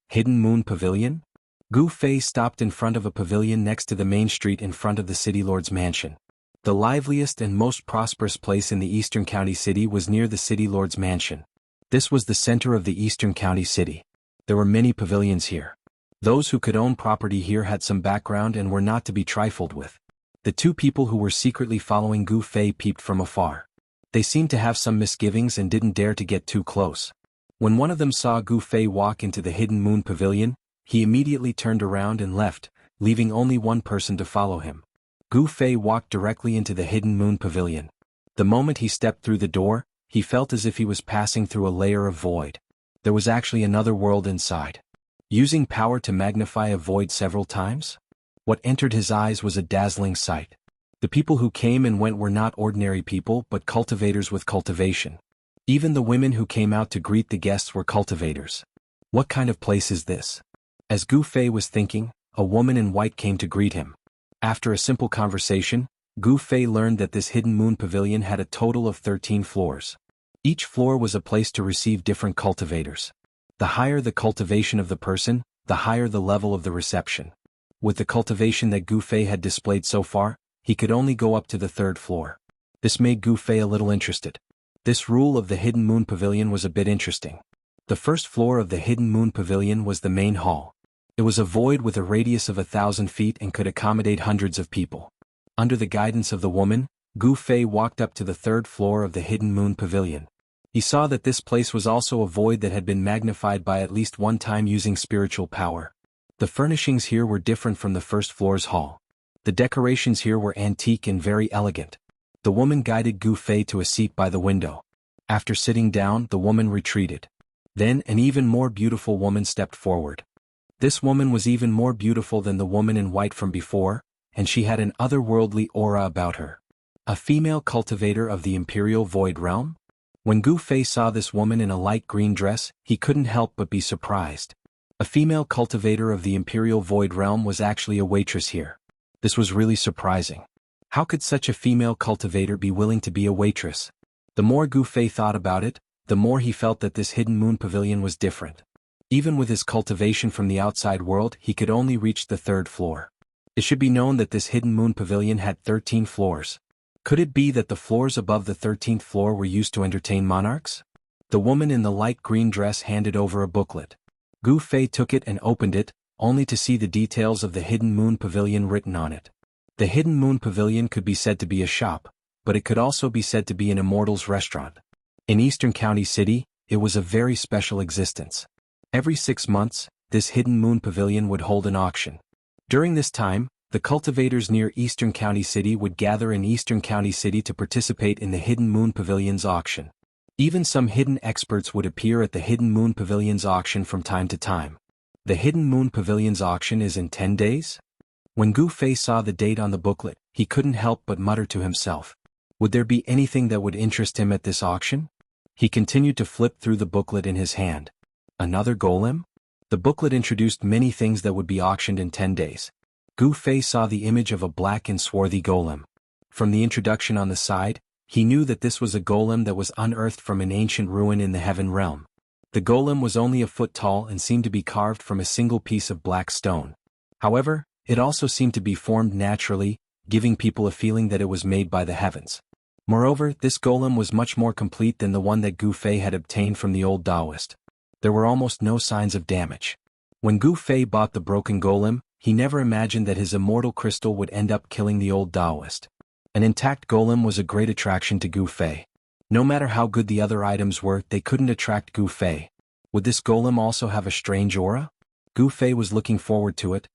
Hidden Moon Pavilion? Gu Fei stopped in front of a pavilion next to the main street in front of the city lord's mansion. The liveliest and most prosperous place in the Eastern County City was near the city lord's mansion. This was the center of the Eastern County City. There were many pavilions here. Those who could own property here had some background and were not to be trifled with. The two people who were secretly following Gu Fei peeped from afar. They seemed to have some misgivings and didn't dare to get too close. When one of them saw Gu Fei walk into the Hidden Moon Pavilion, he immediately turned around and left, leaving only one person to follow him. Gu Fei walked directly into the Hidden Moon Pavilion. The moment he stepped through the door, he felt as if he was passing through a layer of void. There was actually another world inside. Using power to magnify a void several times? What entered his eyes was a dazzling sight. The people who came and went were not ordinary people but cultivators with cultivation. Even the women who came out to greet the guests were cultivators. What kind of place is this? As Gu Fei was thinking, a woman in white came to greet him. After a simple conversation, Gu Fei learned that this Hidden Moon Pavilion had a total of 13 floors. Each floor was a place to receive different cultivators. The higher the cultivation of the person, the higher the level of the reception. With the cultivation that Gu Fei had displayed so far, he could only go up to the third floor. This made Gu Fei a little interested. This rule of the Hidden Moon Pavilion was a bit interesting. The first floor of the Hidden Moon Pavilion was the main hall. It was a void with a radius of 1,000 feet and could accommodate hundreds of people. Under the guidance of the woman, Gu Fei walked up to the third floor of the Hidden Moon Pavilion. He saw that this place was also a void that had been magnified by at least one time using spiritual power. The furnishings here were different from the first floor's hall. The decorations here were antique and very elegant. The woman guided Gu Fei to a seat by the window. After sitting down, the woman retreated. Then an even more beautiful woman stepped forward. This woman was even more beautiful than the woman in white from before, and she had an otherworldly aura about her. A female cultivator of the Imperial Void Realm? When Gu Fei saw this woman in a light green dress, he couldn't help but be surprised. A female cultivator of the Imperial Void Realm was actually a waitress here. This was really surprising. How could such a female cultivator be willing to be a waitress? The more Gu Fei thought about it, the more he felt that this Hidden Moon Pavilion was different. Even with his cultivation from the outside world, he could only reach the third floor. It should be known that this Hidden Moon Pavilion had 13 floors. Could it be that the floors above the 13th floor were used to entertain monarchs? The woman in the light green dress handed over a booklet. Gu Fei took it and opened it, only to see the details of the Hidden Moon Pavilion written on it. The Hidden Moon Pavilion could be said to be a shop, but it could also be said to be an Immortal's restaurant. In Eastern County City, it was a very special existence. Every 6 months, this Hidden Moon Pavilion would hold an auction. During this time, the cultivators near Eastern County City would gather in Eastern County City to participate in the Hidden Moon Pavilion's auction. Even some hidden experts would appear at the Hidden Moon Pavilion's auction from time to time. The Hidden Moon Pavilion's auction is in 10 days? When Gu Fei saw the date on the booklet, he couldn't help but mutter to himself. Would there be anything that would interest him at this auction? He continued to flip through the booklet in his hand. Another golem? The booklet introduced many things that would be auctioned in 10 days. Gu Fei saw the image of a black and swarthy golem. From the introduction on the side, he knew that this was a golem that was unearthed from an ancient ruin in the Heaven Realm. The golem was only a foot tall and seemed to be carved from a single piece of black stone. However, it also seemed to be formed naturally, giving people a feeling that it was made by the heavens. Moreover, this golem was much more complete than the one that Gu Fei had obtained from the old Taoist. There were almost no signs of damage. When Gu Fei bought the broken golem, he never imagined that his immortal crystal would end up killing the old Taoist. An intact golem was a great attraction to Gu Fei. No matter how good the other items were, they couldn't attract Gu Fei. Would this golem also have a strange aura? Gu Fei was looking forward to it.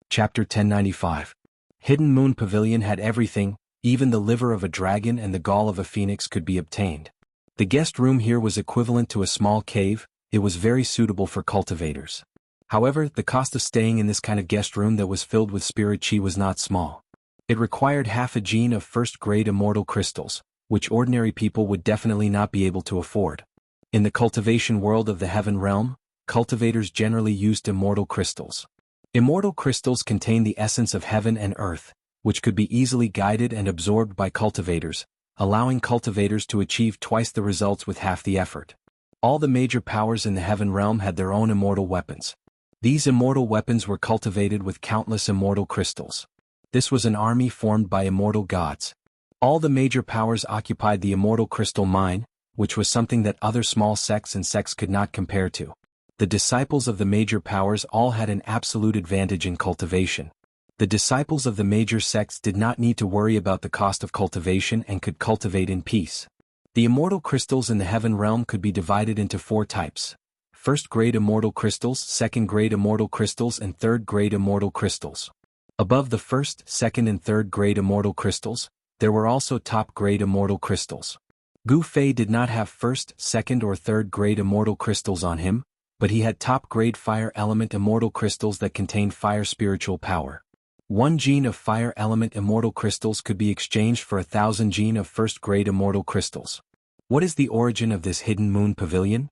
Chapter 1095. Hidden Moon Pavilion had everything, even the liver of a dragon and the gall of a phoenix could be obtained. The guest room here was equivalent to a small cave. It was very suitable for cultivators. However, the cost of staying in this kind of guest room that was filled with spirit chi was not small. It required half a gene of first-grade immortal crystals, which ordinary people would definitely not be able to afford. In the cultivation world of the heaven realm, cultivators generally used immortal crystals. Immortal crystals contain the essence of heaven and earth, which could be easily guided and absorbed by cultivators, allowing cultivators to achieve twice the results with half the effort. All the major powers in the heaven realm had their own immortal weapons. These immortal weapons were cultivated with countless immortal crystals. This was an army formed by immortal gods. All the major powers occupied the immortal crystal mine, which was something that other small sects and sects could not compare to. The disciples of the major powers all had an absolute advantage in cultivation. The disciples of the major sects did not need to worry about the cost of cultivation and could cultivate in peace. The immortal crystals in the heaven realm could be divided into 4 types. First-grade immortal crystals, second-grade immortal crystals and third-grade immortal crystals. Above the first, second and third-grade immortal crystals, there were also top-grade immortal crystals. Gu Fei did not have first, second or third-grade immortal crystals on him, but he had top-grade fire element immortal crystals that contained fire spiritual power. 1 gene of fire element immortal crystals could be exchanged for 1,000 gene of first-grade immortal crystals. What is the origin of this hidden moon pavilion?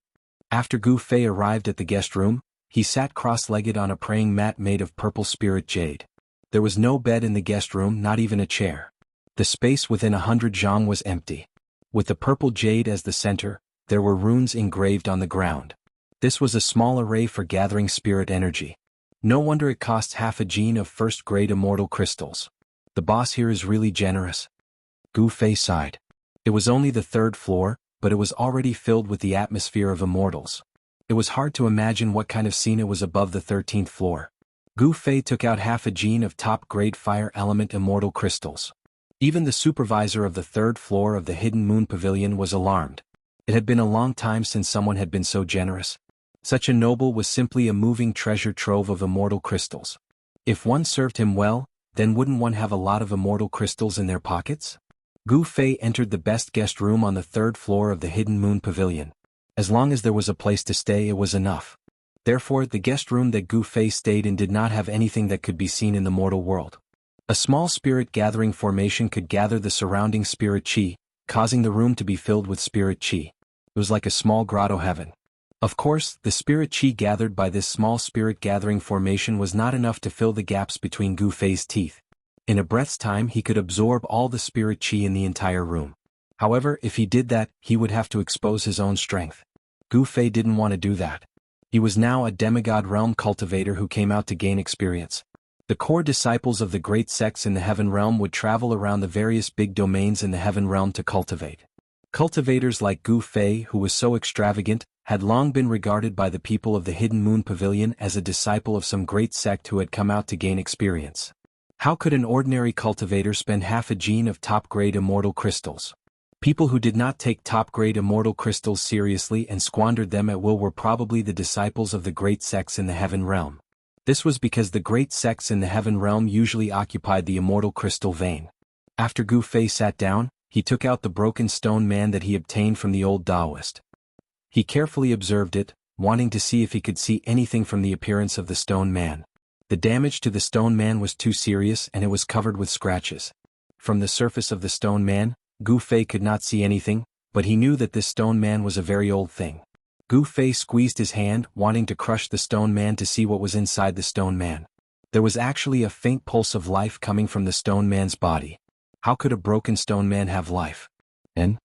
After Gu Fei arrived at the guest room, he sat cross-legged on a praying mat made of purple spirit jade. There was no bed in the guest room, not even a chair. The space within 100 zhang was empty. With the purple jade as the center, there were runes engraved on the ground. This was a small array for gathering spirit energy. No wonder it costs half a gene of first-grade immortal crystals. The boss here is really generous. Gu Fei sighed. It was only the 3rd floor, but it was already filled with the atmosphere of immortals. It was hard to imagine what kind of scene it was above the 13th floor. Gu Fei took out half a gene of top-grade fire element immortal crystals. Even the supervisor of the 3rd floor of the Hidden Moon Pavilion was alarmed. It had been a long time since someone had been so generous. Such a noble was simply a moving treasure trove of immortal crystals. If one served him well, then wouldn't one have a lot of immortal crystals in their pockets? Gu Fei entered the best guest room on the 3rd floor of the Hidden Moon Pavilion. As long as there was a place to stay, it was enough. Therefore, the guest room that Gu Fei stayed in did not have anything that could be seen in the mortal world. A small spirit gathering formation could gather the surrounding spirit chi, causing the room to be filled with spirit chi. It was like a small grotto heaven. Of course, the spirit chi gathered by this small spirit gathering formation was not enough to fill the gaps between Gu Fei's teeth. In a breath's time he could absorb all the spirit chi in the entire room. However, if he did that, he would have to expose his own strength. Gu Fei didn't want to do that. He was now a demigod realm cultivator who came out to gain experience. The core disciples of the great sects in the heaven realm would travel around the various big domains in the heaven realm to cultivate. Cultivators like Gu Fei, who was so extravagant, had long been regarded by the people of the Hidden Moon Pavilion as a disciple of some great sect who had come out to gain experience. How could an ordinary cultivator spend half a gene of top-grade immortal crystals? People who did not take top-grade immortal crystals seriously and squandered them at will were probably the disciples of the great sects in the heaven realm. This was because the great sects in the heaven realm usually occupied the immortal crystal vein. After Gu Fei sat down, he took out the broken stone man that he obtained from the old Taoist. He carefully observed it, wanting to see if he could see anything from the appearance of the stone man. The damage to the stone man was too serious and it was covered with scratches. From the surface of the stone man, Gu Fei could not see anything, but he knew that this stone man was a very old thing. Gu Fei squeezed his hand, wanting to crush the stone man to see what was inside the stone man. There was actually a faint pulse of life coming from the stone man's body. How could a broken stone man have life? And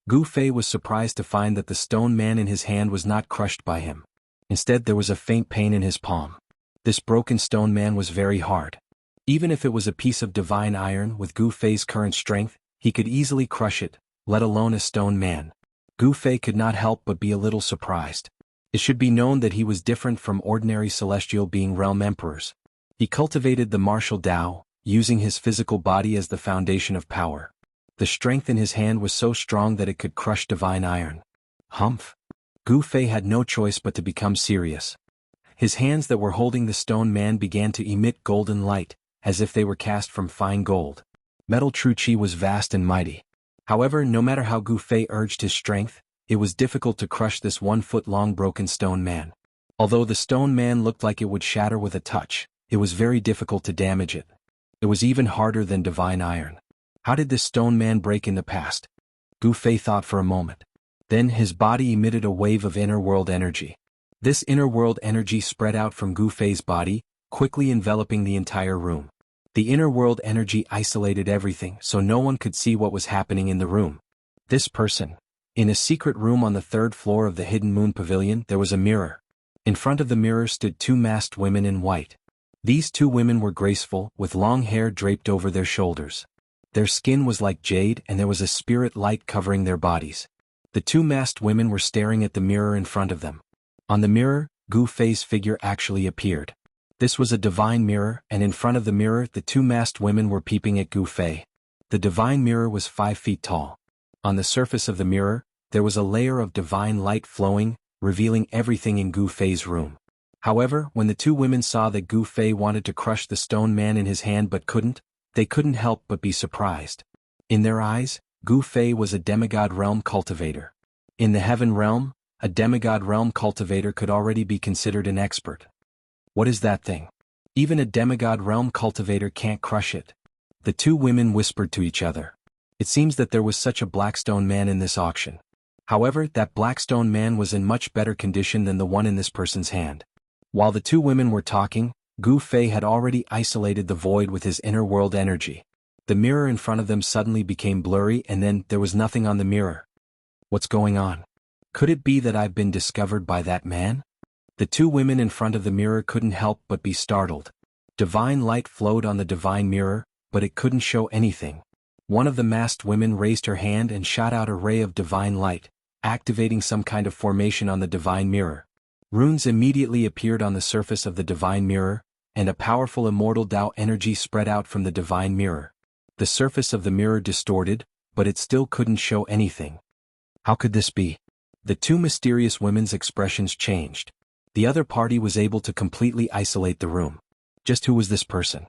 Gu Fei was surprised to find that the stone man in his hand was not crushed by him. Instead, there was a faint pain in his palm. This broken stone man was very hard. Even if it was a piece of divine iron with Gu Fei's current strength, he could easily crush it, let alone a stone man. Gu Fei could not help but be a little surprised. It should be known that he was different from ordinary celestial being realm emperors. He cultivated the martial Tao, using his physical body as the foundation of power. The strength in his hand was so strong that it could crush divine iron. Humph! Gu Fei had no choice but to become serious. His hands that were holding the stone man began to emit golden light, as if they were cast from fine gold. Metal true chi was vast and mighty. However, no matter how Gu Fei urged his strength, it was difficult to crush this 1-foot-long broken stone man. Although the stone man looked like it would shatter with a touch, it was very difficult to damage it. It was even harder than divine iron. How did this stone man break in the past? Gu Fei thought for a moment. Then his body emitted a wave of inner world energy. This inner world energy spread out from Gu Fei's body, quickly enveloping the entire room. The inner world energy isolated everything so no one could see what was happening in the room. This person. In a secret room on the 3rd floor of the Hidden Moon Pavilion there was a mirror. In front of the mirror stood 2 masked women in white. These 2 women were graceful, with long hair draped over their shoulders. Their skin was like jade and there was a spirit light covering their bodies. The 2 masked women were staring at the mirror in front of them. On the mirror, Gu Fei's figure actually appeared. This was a divine mirror, and in front of the mirror the 2 masked women were peeping at Gu Fei. The divine mirror was 5 feet tall. On the surface of the mirror, there was a layer of divine light flowing, revealing everything in Gu Fei's room. However, when the 2 women saw that Gu Fei wanted to crush the stone man in his hand but couldn't, they couldn't help but be surprised. In their eyes, Gu Fei was a demigod realm cultivator. In the heaven realm, a demigod realm cultivator could already be considered an expert. What is that thing? Even a demigod realm cultivator can't crush it. The 2 women whispered to each other. It seems that there was such a blackstone man in this auction. However, that blackstone man was in much better condition than the one in this person's hand. While the 2 women were talking, Gu Fei had already isolated the void with his inner world energy. The mirror in front of them suddenly became blurry and then there was nothing on the mirror. What's going on? Could it be that I've been discovered by that man? The 2 women in front of the mirror couldn't help but be startled. Divine light flowed on the divine mirror, but it couldn't show anything. One of the masked women raised her hand and shot out a ray of divine light, activating some kind of formation on the divine mirror. Runes immediately appeared on the surface of the divine mirror, and a powerful immortal Tao energy spread out from the divine mirror. The surface of the mirror distorted, but it still couldn't show anything. How could this be? The 2 mysterious women's expressions changed. The other party was able to completely isolate the room. Just who was this person?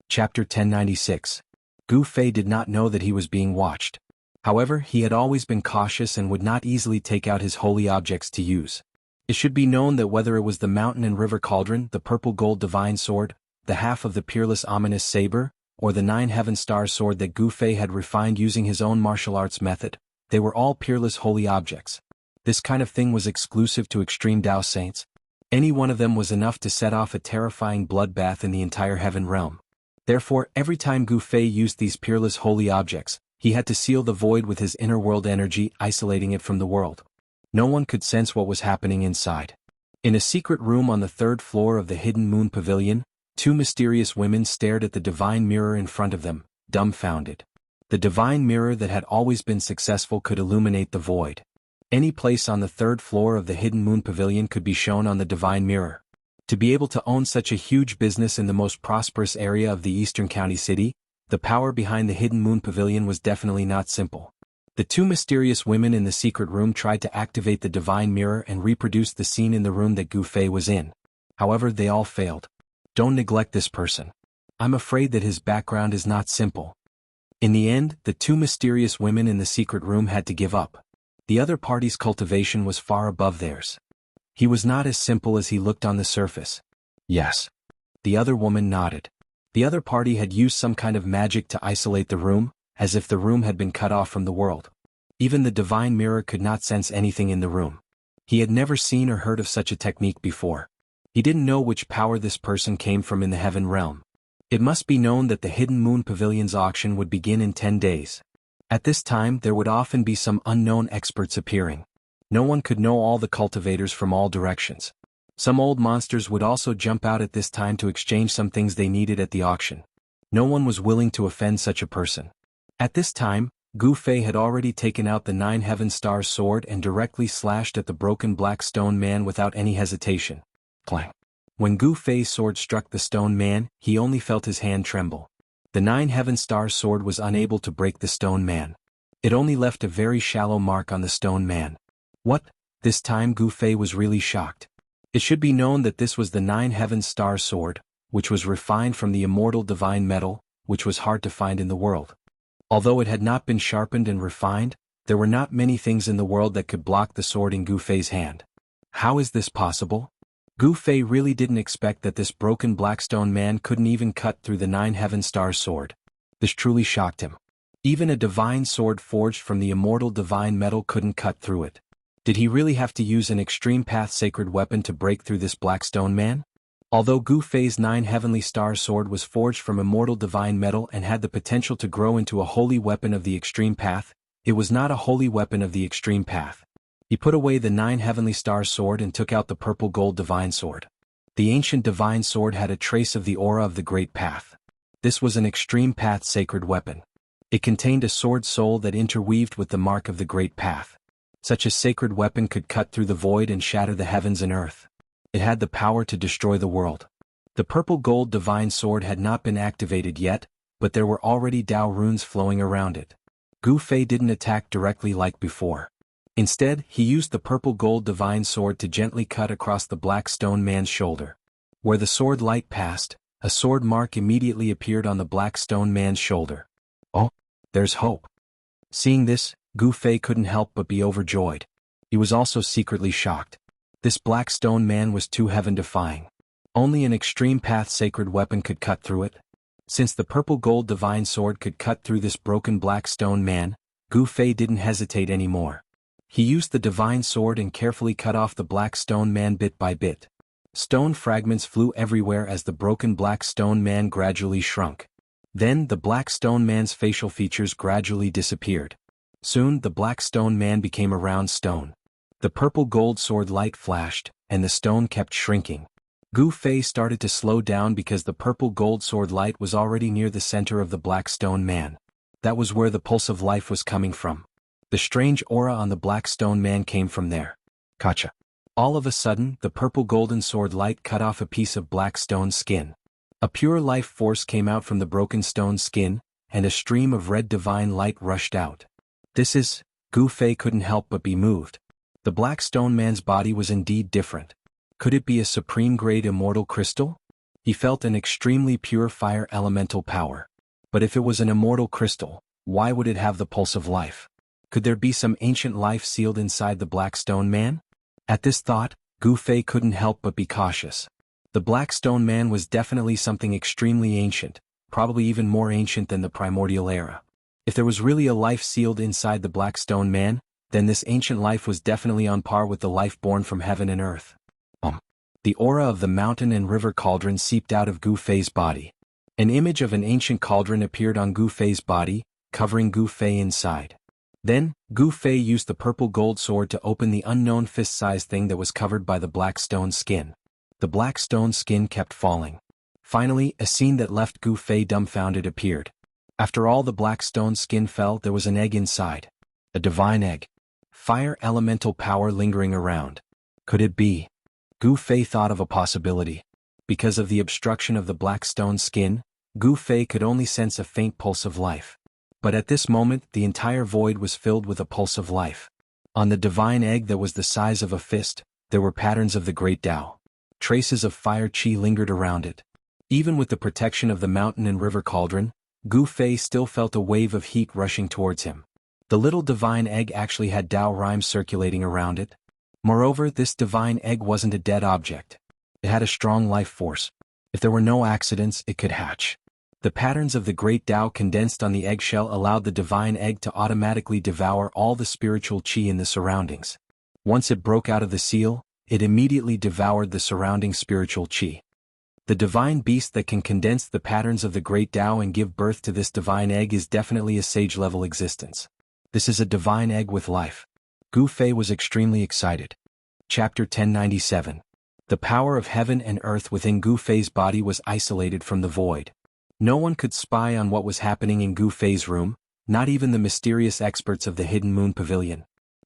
Chapter 1096. Gu Fei did not know that he was being watched. However, he had always been cautious and would not easily take out his holy objects to use. It should be known that whether it was the mountain and river cauldron, the purple gold divine sword, the half of the peerless ominous saber, or the 9 heaven star sword that Gu Fei had refined using his own martial arts method, they were all peerless holy objects. This kind of thing was exclusive to extreme Tao saints. Any one of them was enough to set off a terrifying bloodbath in the entire heaven realm. Therefore, every time Gu Fei used these peerless holy objects, he had to seal the void with his inner world energy, isolating it from the world. No one could sense what was happening inside. In a secret room on the 3rd floor of the Hidden Moon Pavilion, 2 mysterious women stared at the divine mirror in front of them, dumbfounded. The divine mirror that had always been successful could illuminate the void. Any place on the 3rd floor of the Hidden Moon Pavilion could be shown on the divine mirror. To be able to own such a huge business in the most prosperous area of the Eastern County City, the power behind the Hidden Moon Pavilion was definitely not simple. The 2 mysterious women in the secret room tried to activate the divine mirror and reproduce the scene in the room that Gu Fei was in. However, they all failed. Don't neglect this person. I'm afraid that his background is not simple. In the end, the 2 mysterious women in the secret room had to give up. The other party's cultivation was far above theirs. He was not as simple as he looked on the surface. Yes. The other woman nodded. The other party had used some kind of magic to isolate the room, as if the room had been cut off from the world. Even the divine mirror could not sense anything in the room. He had never seen or heard of such a technique before. He didn't know which power this person came from in the heaven realm. It must be known that the Hidden Moon Pavilion's auction would begin in 10 days. At this time there would often be some unknown experts appearing. No one could know all the cultivators from all directions. Some old monsters would also jump out at this time to exchange some things they needed at the auction. No one was willing to offend such a person. At this time, Gu Fei had already taken out the 9 heaven star sword and directly slashed at the broken black stone man without any hesitation. Clang. When Gu Fei's sword struck the stone man, he only felt his hand tremble. The 9 heaven star sword was unable to break the stone man. It only left a very shallow mark on the stone man. What? This time Gu Fei was really shocked. It should be known that this was the 9 heaven star sword, which was refined from the immortal divine metal, which was hard to find in the world. Although it had not been sharpened and refined, there were not many things in the world that could block the sword in Gu Fei's hand. How is this possible? Gu Fei really didn't expect that this broken Blackstone man couldn't even cut through the 9 Heaven Star sword. This truly shocked him. Even a divine sword forged from the immortal divine metal couldn't cut through it. Did he really have to use an extreme path sacred weapon to break through this Blackstone man? Although Gu Fei's 9 Heavenly Star sword was forged from immortal divine metal and had the potential to grow into a holy weapon of the extreme path, it was not a holy weapon of the extreme path. He put away the 9 Heavenly Star sword and took out the purple gold divine sword. The ancient divine sword had a trace of the aura of the great path. This was an extreme path sacred weapon. It contained a sword soul that interweaved with the mark of the great path. Such a sacred weapon could cut through the void and shatter the heavens and earth. It had the power to destroy the world. The purple gold divine sword had not been activated yet, but there were already Tao runes flowing around it. Gu Fei didn't attack directly like before. Instead, he used the purple gold divine sword to gently cut across the black stone man's shoulder. Where the sword light passed, a sword mark immediately appeared on the black stone man's shoulder. Oh, there's hope. Seeing this, Gu Fei couldn't help but be overjoyed. He was also secretly shocked. This black stone man was too heaven-defying. Only an extreme path sacred weapon could cut through it. Since the purple gold divine sword could cut through this broken black stone man, Gu Fei didn't hesitate anymore. He used the divine sword and carefully cut off the black stone man bit by bit. Stone fragments flew everywhere as the broken black stone man gradually shrunk. Then the black stone man's facial features gradually disappeared. Soon the black stone man became a round stone. The purple gold sword light flashed, and the stone kept shrinking. Gu Fei started to slow down because the purple gold sword light was already near the center of the black stone man. That was where the pulse of life was coming from. The strange aura on the black stone man came from there. Gotcha. All of a sudden, the purple golden sword light cut off a piece of black stone skin. A pure life force came out from the broken stone skin, and a stream of red divine light rushed out. Gu Fei couldn't help but be moved. The black stone man's body was indeed different. Could it be a supreme-grade immortal crystal? He felt an extremely pure fire elemental power. But if it was an immortal crystal, why would it have the pulse of life? Could there be some ancient life sealed inside the black stone man? At this thought, Gu Fei couldn't help but be cautious. The black stone man was definitely something extremely ancient, probably even more ancient than the primordial era. If there was really a life sealed inside the black stone man, then this ancient life was definitely on par with the life born from heaven and earth. The aura of the mountain and river cauldron seeped out of Gu Fei's body. An image of an ancient cauldron appeared on Gu Fei's body, covering Gu Fei inside. Then, Gu Fei used the purple gold sword to open the unknown fist-sized thing that was covered by the black stone skin. The black stone skin kept falling. Finally, a scene that left Gu Fei dumbfounded appeared. After all the black stone skin fell, there was an egg inside. A divine egg. Fire elemental power lingering around. Could it be? Gu Fei thought of a possibility. Because of the obstruction of the black stone skin, Gu Fei could only sense a faint pulse of life. But at this moment, the entire void was filled with a pulse of life. On the divine egg that was the size of a fist, there were patterns of the great Tao. Traces of fire qi lingered around it. Even with the protection of the mountain and river cauldron, Gu Fei still felt a wave of heat rushing towards him. The little divine egg actually had Tao rhymes circulating around it. Moreover, this divine egg wasn't a dead object. It had a strong life force. If there were no accidents, it could hatch. The patterns of the great Tao condensed on the eggshell allowed the divine egg to automatically devour all the spiritual qi in the surroundings. Once it broke out of the seal, it immediately devoured the surrounding spiritual qi. The divine beast that can condense the patterns of the great Tao and give birth to this divine egg is definitely a sage-level existence. This is a divine egg with life. Gu Fei was extremely excited. Chapter 1097. The power of heaven and earth within Gu Fei's body was isolated from the void. No one could spy on what was happening in Gu Fei's room, not even the mysterious experts of the Hidden Moon Pavilion.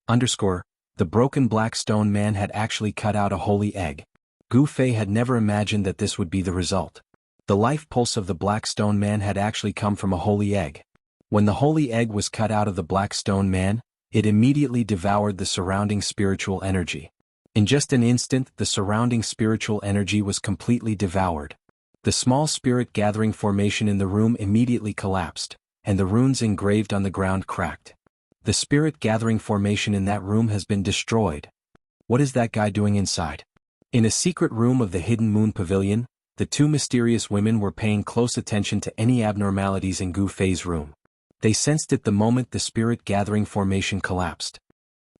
The broken black stone man had actually cut out a holy egg. Gu Fei had never imagined that this would be the result. The life pulse of the black stone man had actually come from a holy egg. When the holy egg was cut out of the black stone man, it immediately devoured the surrounding spiritual energy. In just an instant, the surrounding spiritual energy was completely devoured. The small spirit gathering formation in the room immediately collapsed, and the runes engraved on the ground cracked. The spirit gathering formation in that room has been destroyed. What is that guy doing inside? In a secret room of the Hidden Moon Pavilion, the two mysterious women were paying close attention to any abnormalities in Gu Fei's room. They sensed it the moment the spirit gathering formation collapsed.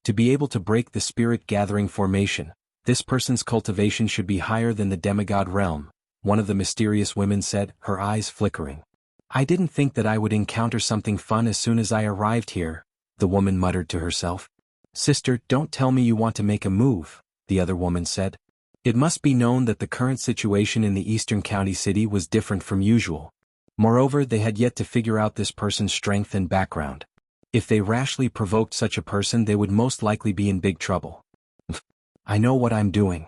To be able to break the spirit gathering formation, this person's cultivation should be higher than the demigod realm, one of the mysterious women said, her eyes flickering. I didn't think that I would encounter something fun as soon as I arrived here, the woman muttered to herself. Sister, don't tell me you want to make a move, the other woman said. It must be known that the current situation in the eastern county city was different from usual. Moreover, they had yet to figure out this person's strength and background. If they rashly provoked such a person, they would most likely be in big trouble. I know what I'm doing.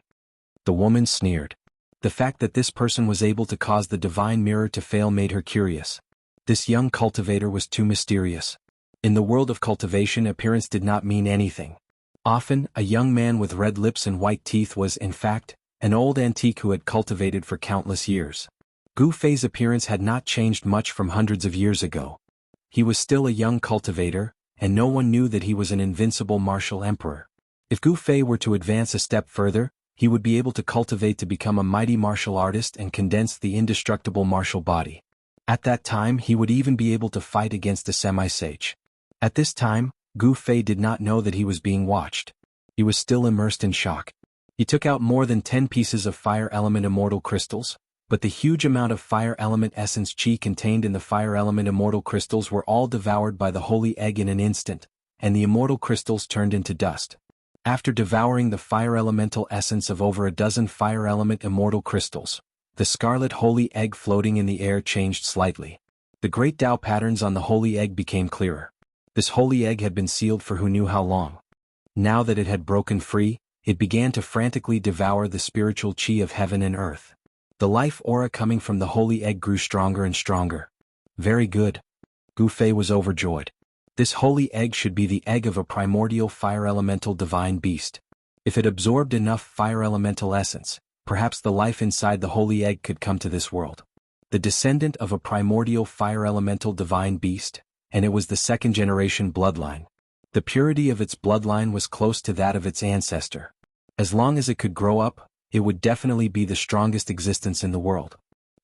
The woman sneered. The fact that this person was able to cause the divine mirror to fail made her curious. This young cultivator was too mysterious. In the world of cultivation, appearance did not mean anything. Often, a young man with red lips and white teeth was, in fact, an old antique who had cultivated for countless years. Gu Fei's appearance had not changed much from hundreds of years ago. He was still a young cultivator, and no one knew that he was an invincible martial emperor. If Gu Fei were to advance a step further, he would be able to cultivate to become a mighty martial artist and condense the indestructible martial body. At that time, he would even be able to fight against a semi-sage. At this time, Gu Fei did not know that he was being watched. He was still immersed in shock. He took out more than 10 pieces of fire element immortal crystals, but the huge amount of fire element essence chi contained in the fire element immortal crystals were all devoured by the holy egg in an instant, and the immortal crystals turned into dust. After devouring the fire elemental essence of over a dozen fire element immortal crystals, the scarlet holy egg floating in the air changed slightly. The great Tao patterns on the holy egg became clearer. This holy egg had been sealed for who knew how long. Now that it had broken free, it began to frantically devour the spiritual chi of heaven and earth. The life aura coming from the holy egg grew stronger and stronger. Very good. Gu Fei was overjoyed. This holy egg should be the egg of a primordial fire elemental divine beast. If it absorbed enough fire elemental essence, perhaps the life inside the holy egg could come to this world. The descendant of a primordial fire elemental divine beast, and it was the second-generation bloodline. The purity of its bloodline was close to that of its ancestor. As long as it could grow up, it would definitely be the strongest existence in the world.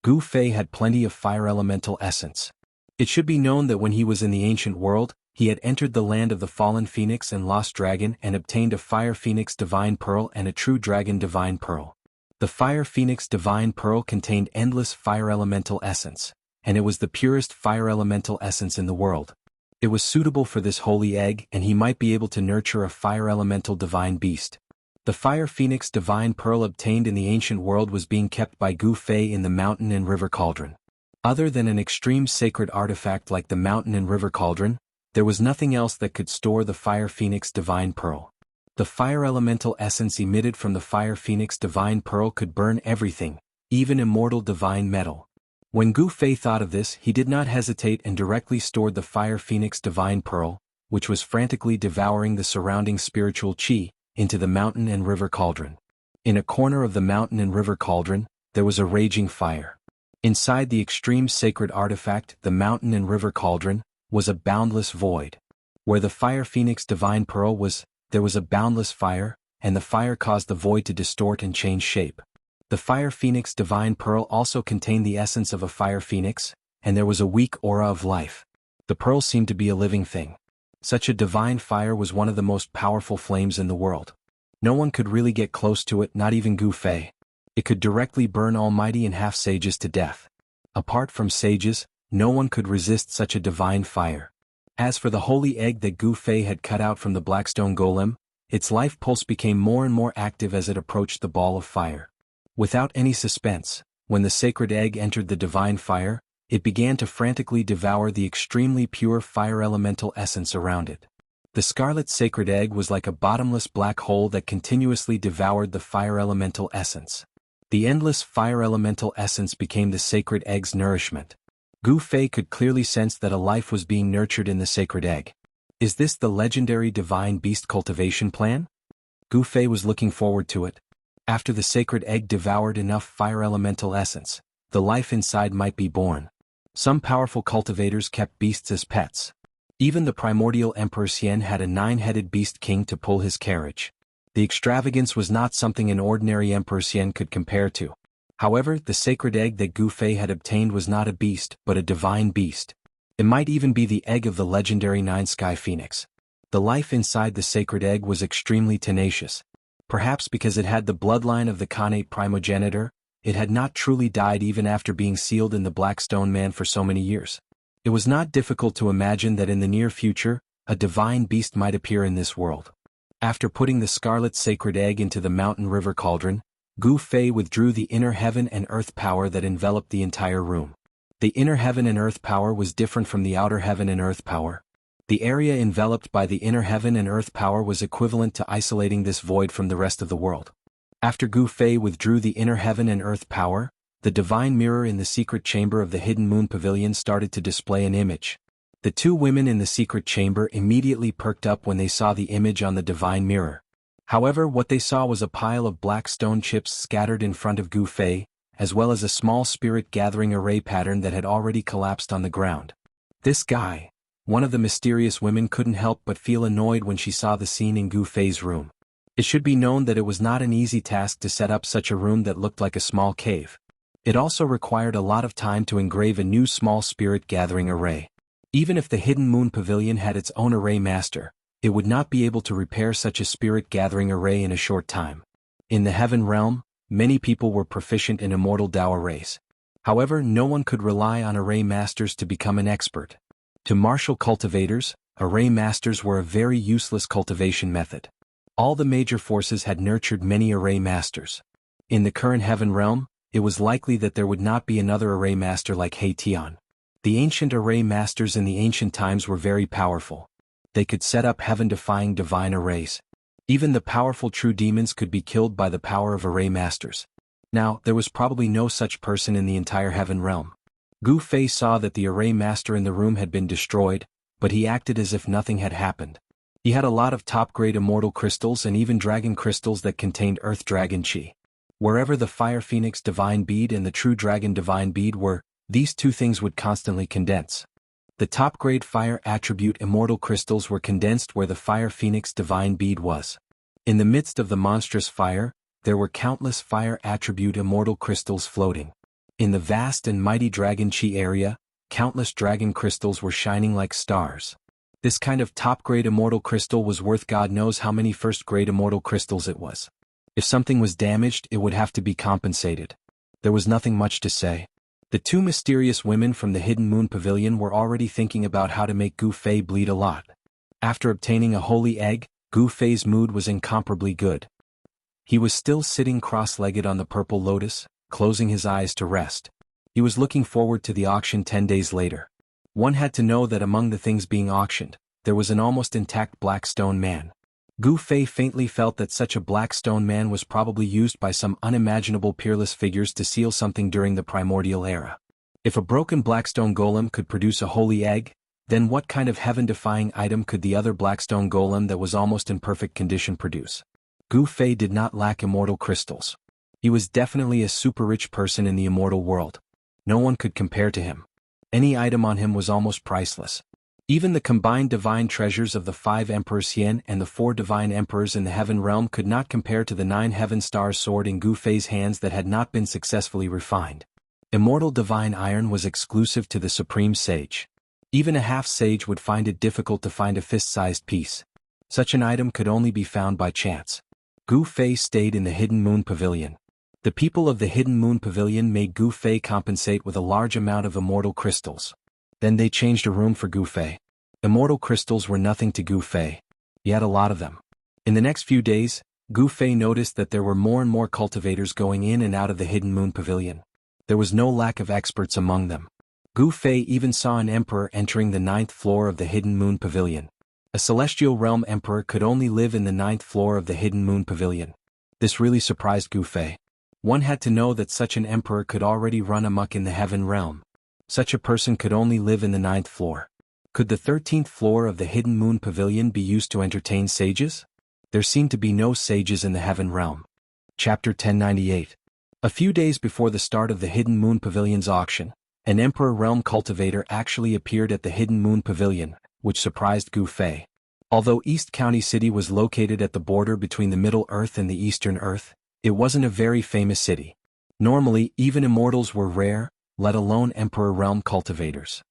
Gu Fei had plenty of fire elemental essence. It should be known that when he was in the ancient world, he had entered the land of the fallen phoenix and lost dragon and obtained a fire phoenix divine pearl and a true dragon divine pearl. The fire phoenix divine pearl contained endless fire elemental essence, and it was the purest fire elemental essence in the world. It was suitable for this holy egg, and he might be able to nurture a fire elemental divine beast. The fire phoenix divine pearl obtained in the ancient world was being kept by Gu Fei in the mountain and river cauldron. Other than an extreme sacred artifact like the mountain and river cauldron, there was nothing else that could store the fire phoenix divine pearl. The fire elemental essence emitted from the fire phoenix divine pearl could burn everything, even immortal divine metal. When Gu Fei thought of this, he did not hesitate and directly stored the fire phoenix divine pearl, which was frantically devouring the surrounding spiritual chi, into the mountain and river cauldron. In a corner of the mountain and river cauldron, there was a raging fire. Inside the extreme sacred artifact, the mountain and river cauldron, was a boundless void. Where the fire phoenix divine pearl was, there was a boundless fire, and the fire caused the void to distort and change shape. The fire phoenix divine pearl also contained the essence of a fire phoenix, and there was a weak aura of life. The pearl seemed to be a living thing. Such a divine fire was one of the most powerful flames in the world. No one could really get close to it, not even Gu Fei. It could directly burn almighty and half-sages to death. Apart from sages, no one could resist such a divine fire. As for the holy egg that Gu Fei had cut out from the blackstone golem, its life pulse became more and more active as it approached the ball of fire. Without any suspense, when the sacred egg entered the divine fire, it began to frantically devour the extremely pure fire elemental essence around it. The scarlet sacred egg was like a bottomless black hole that continuously devoured the fire elemental essence. The endless fire elemental essence became the sacred egg's nourishment. Gu Fei could clearly sense that a life was being nurtured in the sacred egg. Is this the legendary divine beast cultivation plan? Gu Fei was looking forward to it. After the sacred egg devoured enough fire elemental essence, the life inside might be born. Some powerful cultivators kept beasts as pets. Even the primordial Emperor Xian had a 9-headed beast king to pull his carriage. The extravagance was not something an ordinary Emperor Xian could compare to. However, the sacred egg that Gu Fei had obtained was not a beast, but a divine beast. It might even be the egg of the legendary Nine Sky Phoenix. The life inside the sacred egg was extremely tenacious. Perhaps because it had the bloodline of the Khanate primogenitor, it had not truly died even after being sealed in the Black Stone Man for so many years. It was not difficult to imagine that in the near future, a divine beast might appear in this world. After putting the scarlet sacred egg into the mountain river cauldron, Gu Fei withdrew the inner heaven and earth power that enveloped the entire room. The inner heaven and earth power was different from the outer heaven and earth power. The area enveloped by the inner heaven and earth power was equivalent to isolating this void from the rest of the world. After Gu Fei withdrew the inner heaven and earth power, the divine mirror in the secret chamber of the Hidden Moon Pavilion started to display an image. The two women in the secret chamber immediately perked up when they saw the image on the divine mirror. However, what they saw was a pile of black stone chips scattered in front of Gu Fei, as well as a small spirit gathering array pattern that had already collapsed on the ground. This guy, one of the mysterious women, couldn't help but feel annoyed when she saw the scene in Gu Fei's room. It should be known that it was not an easy task to set up such a room that looked like a small cave. It also required a lot of time to engrave a new small spirit gathering array. Even if the Hidden Moon Pavilion had its own array master, it would not be able to repair such a spirit gathering array in a short time. In the Heaven Realm, many people were proficient in Immortal Dao arrays. However, no one could rely on array masters to become an expert. To martial cultivators, array masters were a very useless cultivation method. All the major forces had nurtured many array masters. In the current Heaven Realm, it was likely that there would not be another array master like He Tian. The ancient array masters in the ancient times were very powerful. They could set up heaven-defying divine arrays. Even the powerful true demons could be killed by the power of array masters. Now, there was probably no such person in the entire Heaven Realm. Gu Fei saw that the array master in the room had been destroyed, but he acted as if nothing had happened. He had a lot of top-grade immortal crystals and even dragon crystals that contained earth dragon chi. Wherever the fire phoenix divine bead and the true dragon divine bead were, these two things would constantly condense. The top-grade fire attribute immortal crystals were condensed where the fire phoenix divine bead was. In the midst of the monstrous fire, there were countless fire attribute immortal crystals floating. In the vast and mighty dragon chi area, countless dragon crystals were shining like stars. This kind of top-grade immortal crystal was worth God knows how many first-grade immortal crystals it was. If something was damaged, it would have to be compensated. There was nothing much to say. The two mysterious women from the Hidden Moon Pavilion were already thinking about how to make Gu Fei bleed a lot. After obtaining a holy egg, Gu Fei's mood was incomparably good. He was still sitting cross-legged on the purple lotus, closing his eyes to rest. He was looking forward to the auction 10 days later. One had to know that among the things being auctioned, there was an almost intact black stone man. Gu Fei faintly felt that such a black stone man was probably used by some unimaginable peerless figures to seal something during the primordial era. If a broken blackstone golem could produce a holy egg, then what kind of heaven-defying item could the other blackstone golem that was almost in perfect condition produce? Gu Fei did not lack immortal crystals. He was definitely a super-rich person in the immortal world. No one could compare to him. Any item on him was almost priceless. Even the combined divine treasures of the 5 Emperors Xian and the 4 divine emperors in the Heaven Realm could not compare to the 9 Heaven Stars sword in Gu Fei's hands that had not been successfully refined. Immortal divine iron was exclusive to the Supreme Sage. Even a half-sage would find it difficult to find a fist-sized piece. Such an item could only be found by chance. Gu Fei stayed in the Hidden Moon Pavilion. The people of the Hidden Moon Pavilion made Gu Fei compensate with a large amount of immortal crystals. Then they changed a room for Gu Fei. Immortal crystals were nothing to Gu Fei. He had a lot of them. In the next few days, Gu Fei noticed that there were more and more cultivators going in and out of the Hidden Moon Pavilion. There was no lack of experts among them. Gu Fei even saw an emperor entering the 9th floor of the Hidden Moon Pavilion. A celestial realm emperor could only live in the 9th floor of the Hidden Moon Pavilion. This really surprised Gu Fei. One had to know that such an emperor could already run amok in the Heaven Realm. Such a person could only live in the 9th floor. Could the 13th floor of the Hidden Moon Pavilion be used to entertain sages? There seemed to be no sages in the Heaven Realm. Chapter 1098. A few days before the start of the Hidden Moon Pavilion's auction, an Emperor Realm cultivator actually appeared at the Hidden Moon Pavilion, which surprised Gu Fei. Although East County City was located at the border between the Middle Earth and the Eastern Earth, it wasn't a very famous city. Normally, even immortals were rare, let alone Emperor Realm cultivators.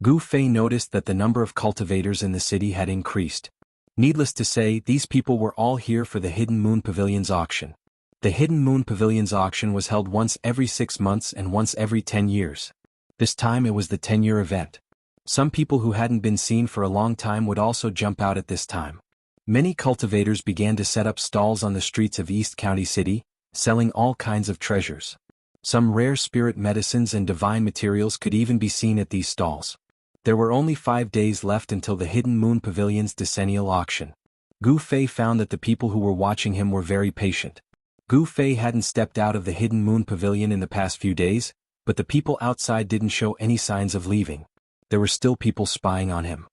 Gu Fei noticed that the number of cultivators in the city had increased. Needless to say, these people were all here for the Hidden Moon Pavilion's auction. The Hidden Moon Pavilion's auction was held once every 6 months and once every 10 years. This time it was the 10-year event. Some people who hadn't been seen for a long time would also jump out at this time. Many cultivators began to set up stalls on the streets of East County City, selling all kinds of treasures. Some rare spirit medicines and divine materials could even be seen at these stalls. There were only 5 days left until the Hidden Moon Pavilion's decennial auction. Gu Fei found that the people who were watching him were very patient. Gu Fei hadn't stepped out of the Hidden Moon Pavilion in the past few days, but the people outside didn't show any signs of leaving. There were still people spying on him.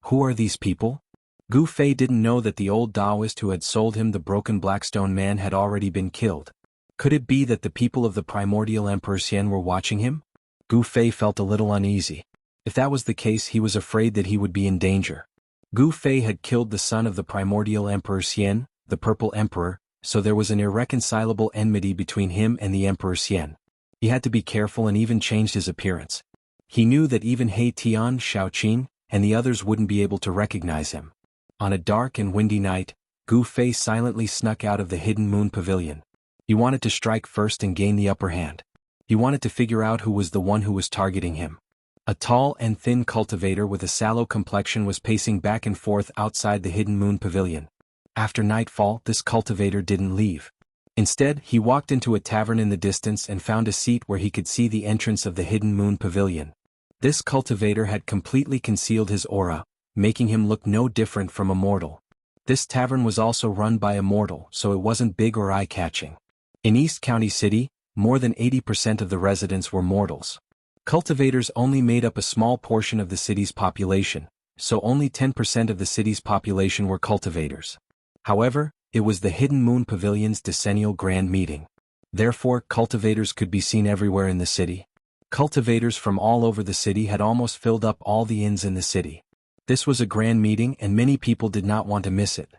Who are these people? Gu Fei didn't know that the old Taoist who had sold him the broken Blackstone man had already been killed. Could it be that the people of the primordial Emperor Xian were watching him? Gu Fei felt a little uneasy. If that was the case, he was afraid that he would be in danger. Gu Fei had killed the son of the primordial Emperor Xian, the Purple Emperor, so there was an irreconcilable enmity between him and the Emperor Xian. He had to be careful and even changed his appearance. He knew that even He Tian, Shaoqin, and the others wouldn't be able to recognize him. On a dark and windy night, Gu Fei silently snuck out of the Hidden Moon Pavilion. He wanted to strike first and gain the upper hand. He wanted to figure out who was the one who was targeting him. A tall and thin cultivator with a sallow complexion was pacing back and forth outside the Hidden Moon Pavilion. After nightfall, this cultivator didn't leave. Instead, he walked into a tavern in the distance and found a seat where he could see the entrance of the Hidden Moon Pavilion. This cultivator had completely concealed his aura, making him look no different from a mortal. This tavern was also run by a mortal, so it wasn't big or eye-catching. In East County City, more than 80% of the residents were mortals. Cultivators only made up a small portion of the city's population, so only 10% of the city's population were cultivators. However, it was the Hidden Moon Pavilion's decennial grand meeting. Therefore, cultivators could be seen everywhere in the city. Cultivators from all over the city had almost filled up all the inns in the city. This was a grand meeting and many people did not want to miss it.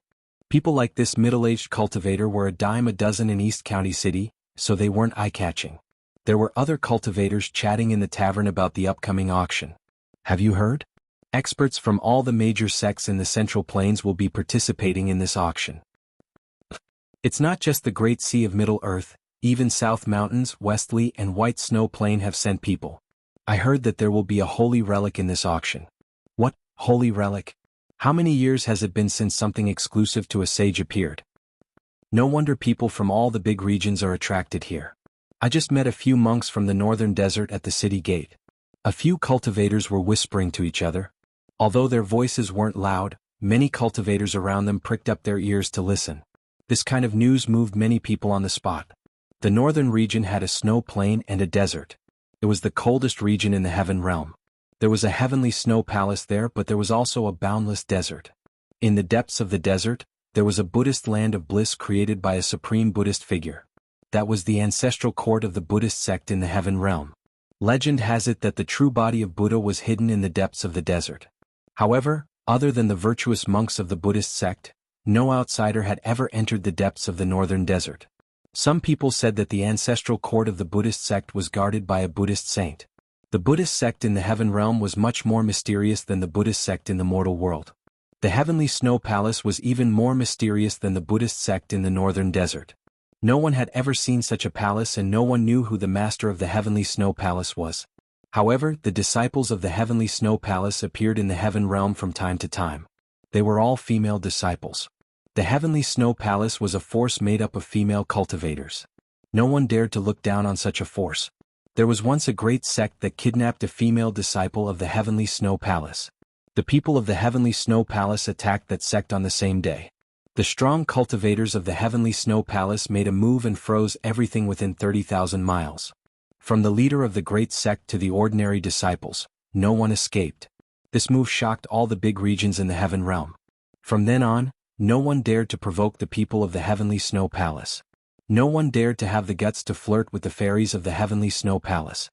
People like this middle-aged cultivator were a dime a dozen in East County City, so they weren't eye-catching. There were other cultivators chatting in the tavern about the upcoming auction. Have you heard? Experts from all the major sects in the Central Plains will be participating in this auction. It's not just the Great Sea of Middle-earth, even South Mountains, Westly, and White Snow Plain have sent people. I heard that there will be a holy relic in this auction. What, holy relic? How many years has it been since something exclusive to a sage appeared? No wonder people from all the big regions are attracted here. I just met a few monks from the northern desert at the city gate. A few cultivators were whispering to each other. Although their voices weren't loud, many cultivators around them pricked up their ears to listen. This kind of news moved many people on the spot. The northern region had a snow plain and a desert. It was the coldest region in the heaven realm. There was a heavenly snow palace there, but there was also a boundless desert. In the depths of the desert, there was a Buddhist land of bliss created by a supreme Buddhist figure. That was the ancestral court of the Buddhist sect in the heaven realm. Legend has it that the true body of Buddha was hidden in the depths of the desert. However, other than the virtuous monks of the Buddhist sect, no outsider had ever entered the depths of the northern desert. Some people said that the ancestral court of the Buddhist sect was guarded by a Buddhist saint. The Buddhist sect in the heaven realm was much more mysterious than the Buddhist sect in the mortal world. The heavenly snow palace was even more mysterious than the Buddhist sect in the northern desert. No one had ever seen such a palace and no one knew who the master of the heavenly snow palace was. However, the disciples of the heavenly snow palace appeared in the heaven realm from time to time. They were all female disciples. The heavenly snow palace was a force made up of female cultivators. No one dared to look down on such a force. There was once a great sect that kidnapped a female disciple of the heavenly snow palace. The people of the heavenly snow palace attacked that sect on the same day. The strong cultivators of the heavenly snow palace made a move and froze everything within 30,000 miles. From the leader of the great sect to the ordinary disciples, no one escaped. This move shocked all the big regions in the heaven realm. From then on, no one dared to provoke the people of the heavenly snow palace. No one dared to have the guts to flirt with the fairies of the heavenly snow palace.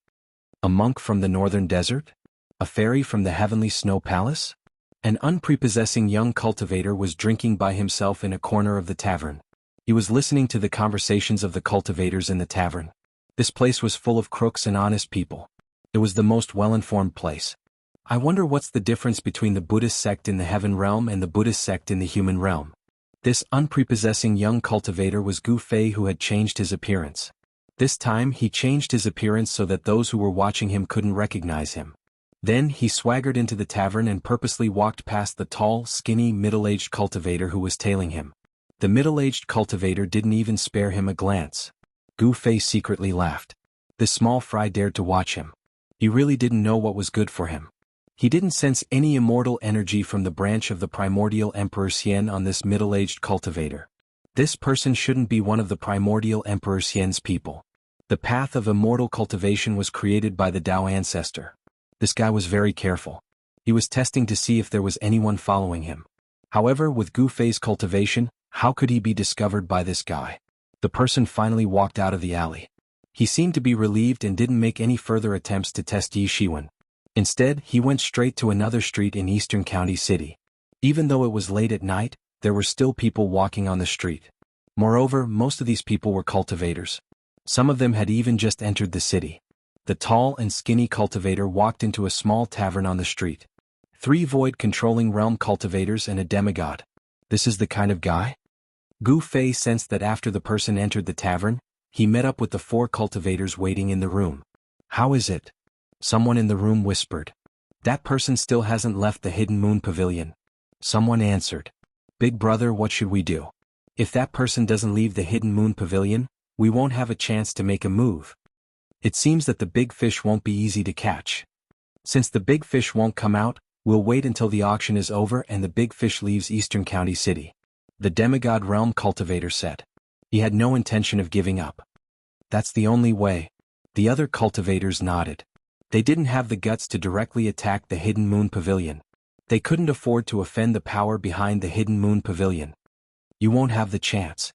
A monk from the northern desert? A fairy from the heavenly snow palace? An unprepossessing young cultivator was drinking by himself in a corner of the tavern. He was listening to the conversations of the cultivators in the tavern. This place was full of crooks and honest people. It was the most well-informed place. I wonder what's the difference between the Buddhist sect in the heaven realm and the Buddhist sect in the human realm. This unprepossessing young cultivator was Gu Fei, who had changed his appearance. This time he changed his appearance so that those who were watching him couldn't recognize him. Then he swaggered into the tavern and purposely walked past the tall, skinny, middle-aged cultivator who was tailing him. The middle-aged cultivator didn't even spare him a glance. Gu Fei secretly laughed. This small fry dared to watch him. He really didn't know what was good for him. He didn't sense any immortal energy from the branch of the primordial Emperor Xian on this middle-aged cultivator. This person shouldn't be one of the primordial Emperor Xian's people. The path of immortal cultivation was created by the Tao ancestor. This guy was very careful. He was testing to see if there was anyone following him. However, with Gu Fei's cultivation, how could he be discovered by this guy? The person finally walked out of the alley. He seemed to be relieved and didn't make any further attempts to test Yi Shiwen. Instead, he went straight to another street in Eastern County City. Even though it was late at night, there were still people walking on the street. Moreover, most of these people were cultivators. Some of them had even just entered the city. The tall and skinny cultivator walked into a small tavern on the street. 3 void-controlling realm cultivators and a demigod. This is the kind of guy? Gu Fei sensed that after the person entered the tavern, he met up with the 4 cultivators waiting in the room. How is it? Someone in the room whispered. That person still hasn't left the Hidden Moon Pavilion. Someone answered. Big brother, what should we do? If that person doesn't leave the Hidden Moon Pavilion, we won't have a chance to make a move. It seems that the big fish won't be easy to catch. Since the big fish won't come out, we'll wait until the auction is over and the big fish leaves Eastern County City. The demigod realm cultivator said. He had no intention of giving up. That's the only way. The other cultivators nodded. They didn't have the guts to directly attack the Hidden Moon Pavilion. They couldn't afford to offend the power behind the Hidden Moon Pavilion. You won't have the chance.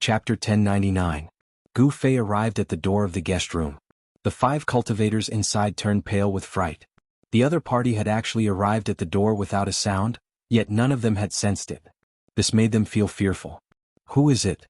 Chapter 1099. Gu Fei arrived at the door of the guest room. The 5 cultivators inside turned pale with fright. The other party had actually arrived at the door without a sound, yet none of them had sensed it. This made them feel fearful. Who is it?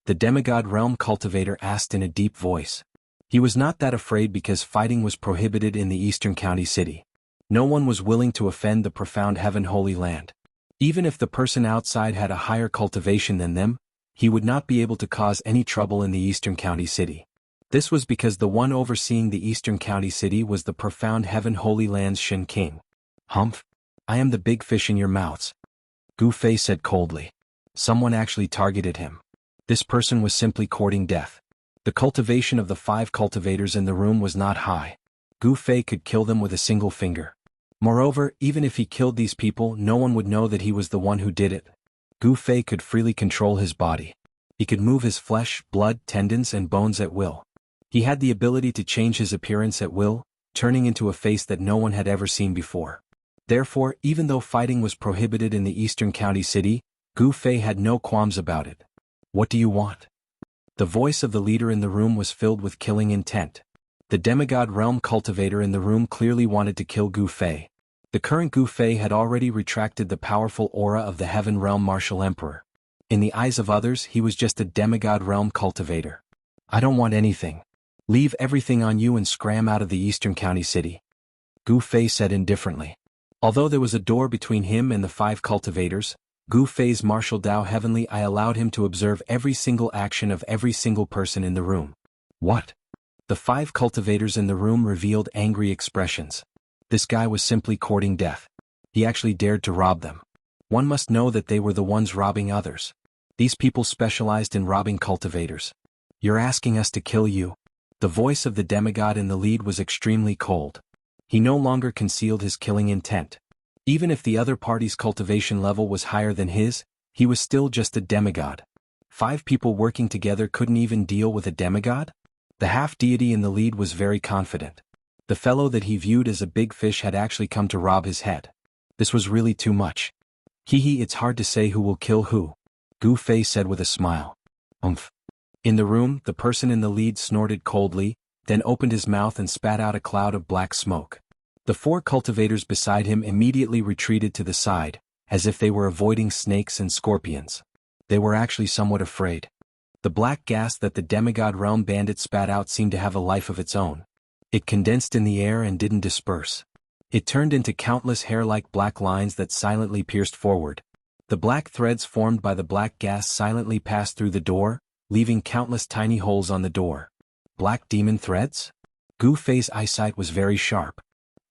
The demigod realm cultivator asked in a deep voice. He was not that afraid because fighting was prohibited in the Eastern County City. No one was willing to offend the profound Heaven Holy Land. Even if the person outside had a higher cultivation than them, he would not be able to cause any trouble in the Eastern County City. This was because the one overseeing the Eastern County City was the profound Heaven Holy Land's Shen King. Humph! I am the big fish in your mouths. Gu Fei said coldly. Someone actually targeted him. This person was simply courting death. The cultivation of the 5 cultivators in the room was not high. Gu Fei could kill them with a single finger. Moreover, even if he killed these people, no one would know that he was the one who did it. Gu Fei could freely control his body. He could move his flesh, blood, tendons and bones at will. He had the ability to change his appearance at will, turning into a face that no one had ever seen before. Therefore, even though fighting was prohibited in the Eastern County City, Gu Fei had no qualms about it. What do you want? The voice of the leader in the room was filled with killing intent. The demigod realm cultivator in the room clearly wanted to kill Gu Fei. The current Gu Fei had already retracted the powerful aura of the Heaven Realm Martial Emperor. In the eyes of others, he was just a demigod realm cultivator. I don't want anything. Leave everything on you and scram out of the Eastern County City. Gu Fei said indifferently. Although there was a door between him and the 5 cultivators, Gu Fei's martial Tao Heavenly Eye allowed him to observe every single action of every single person in the room. What? The 5 cultivators in the room revealed angry expressions. This guy was simply courting death. He actually dared to rob them. One must know that they were the ones robbing others. These people specialized in robbing cultivators. You're asking us to kill you? The voice of the demigod in the lead was extremely cold. He no longer concealed his killing intent. Even if the other party's cultivation level was higher than his, he was still just a demigod. 5 people working together couldn't even deal with a demigod? The half-deity in the lead was very confident. The fellow that he viewed as a big fish had actually come to rob his head. This was really too much. It's hard to say who will kill who, Gu Fei said with a smile. Umph. In the room, the person in the lead snorted coldly, then opened his mouth and spat out a cloud of black smoke. The The 4 cultivators beside him immediately retreated to the side, as if they were avoiding snakes and scorpions. They were actually somewhat afraid. The black gas that the demigod realm bandit spat out seemed to have a life of its own. It condensed in the air and didn't disperse. It turned into countless hair-like black lines that silently pierced forward. The black threads formed by the black gas silently passed through the door, leaving countless tiny holes on the door. Black demon threads? Gu Fei's eyesight was very sharp.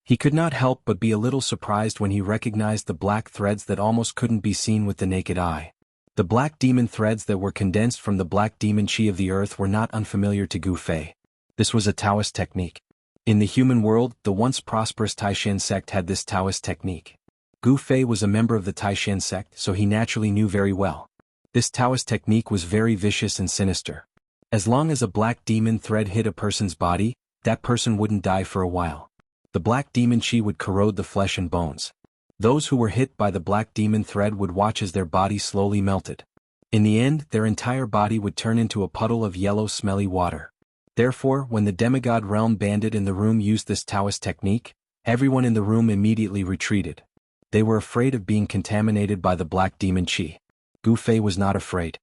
He could not help but be a little surprised when he recognized the black threads that almost couldn't be seen with the naked eye. The black demon threads that were condensed from the black demon chi of the earth were not unfamiliar to Gu Fei. This was a Taoist technique. In the human world, the once prosperous Taishan sect had this Taoist technique. Gu Fei was a member of the Taishan sect, so he naturally knew very well. This Taoist technique was very vicious and sinister. As long as a black demon thread hit a person's body, that person wouldn't die for a while. The black demon chi would corrode the flesh and bones. Those who were hit by the black demon thread would watch as their body slowly melted. In the end, their entire body would turn into a puddle of yellow smelly water. Therefore, when the demigod realm bandit in the room used this Taoist technique, everyone in the room immediately retreated. They were afraid of being contaminated by the black demon chi. Gu Fei was not afraid.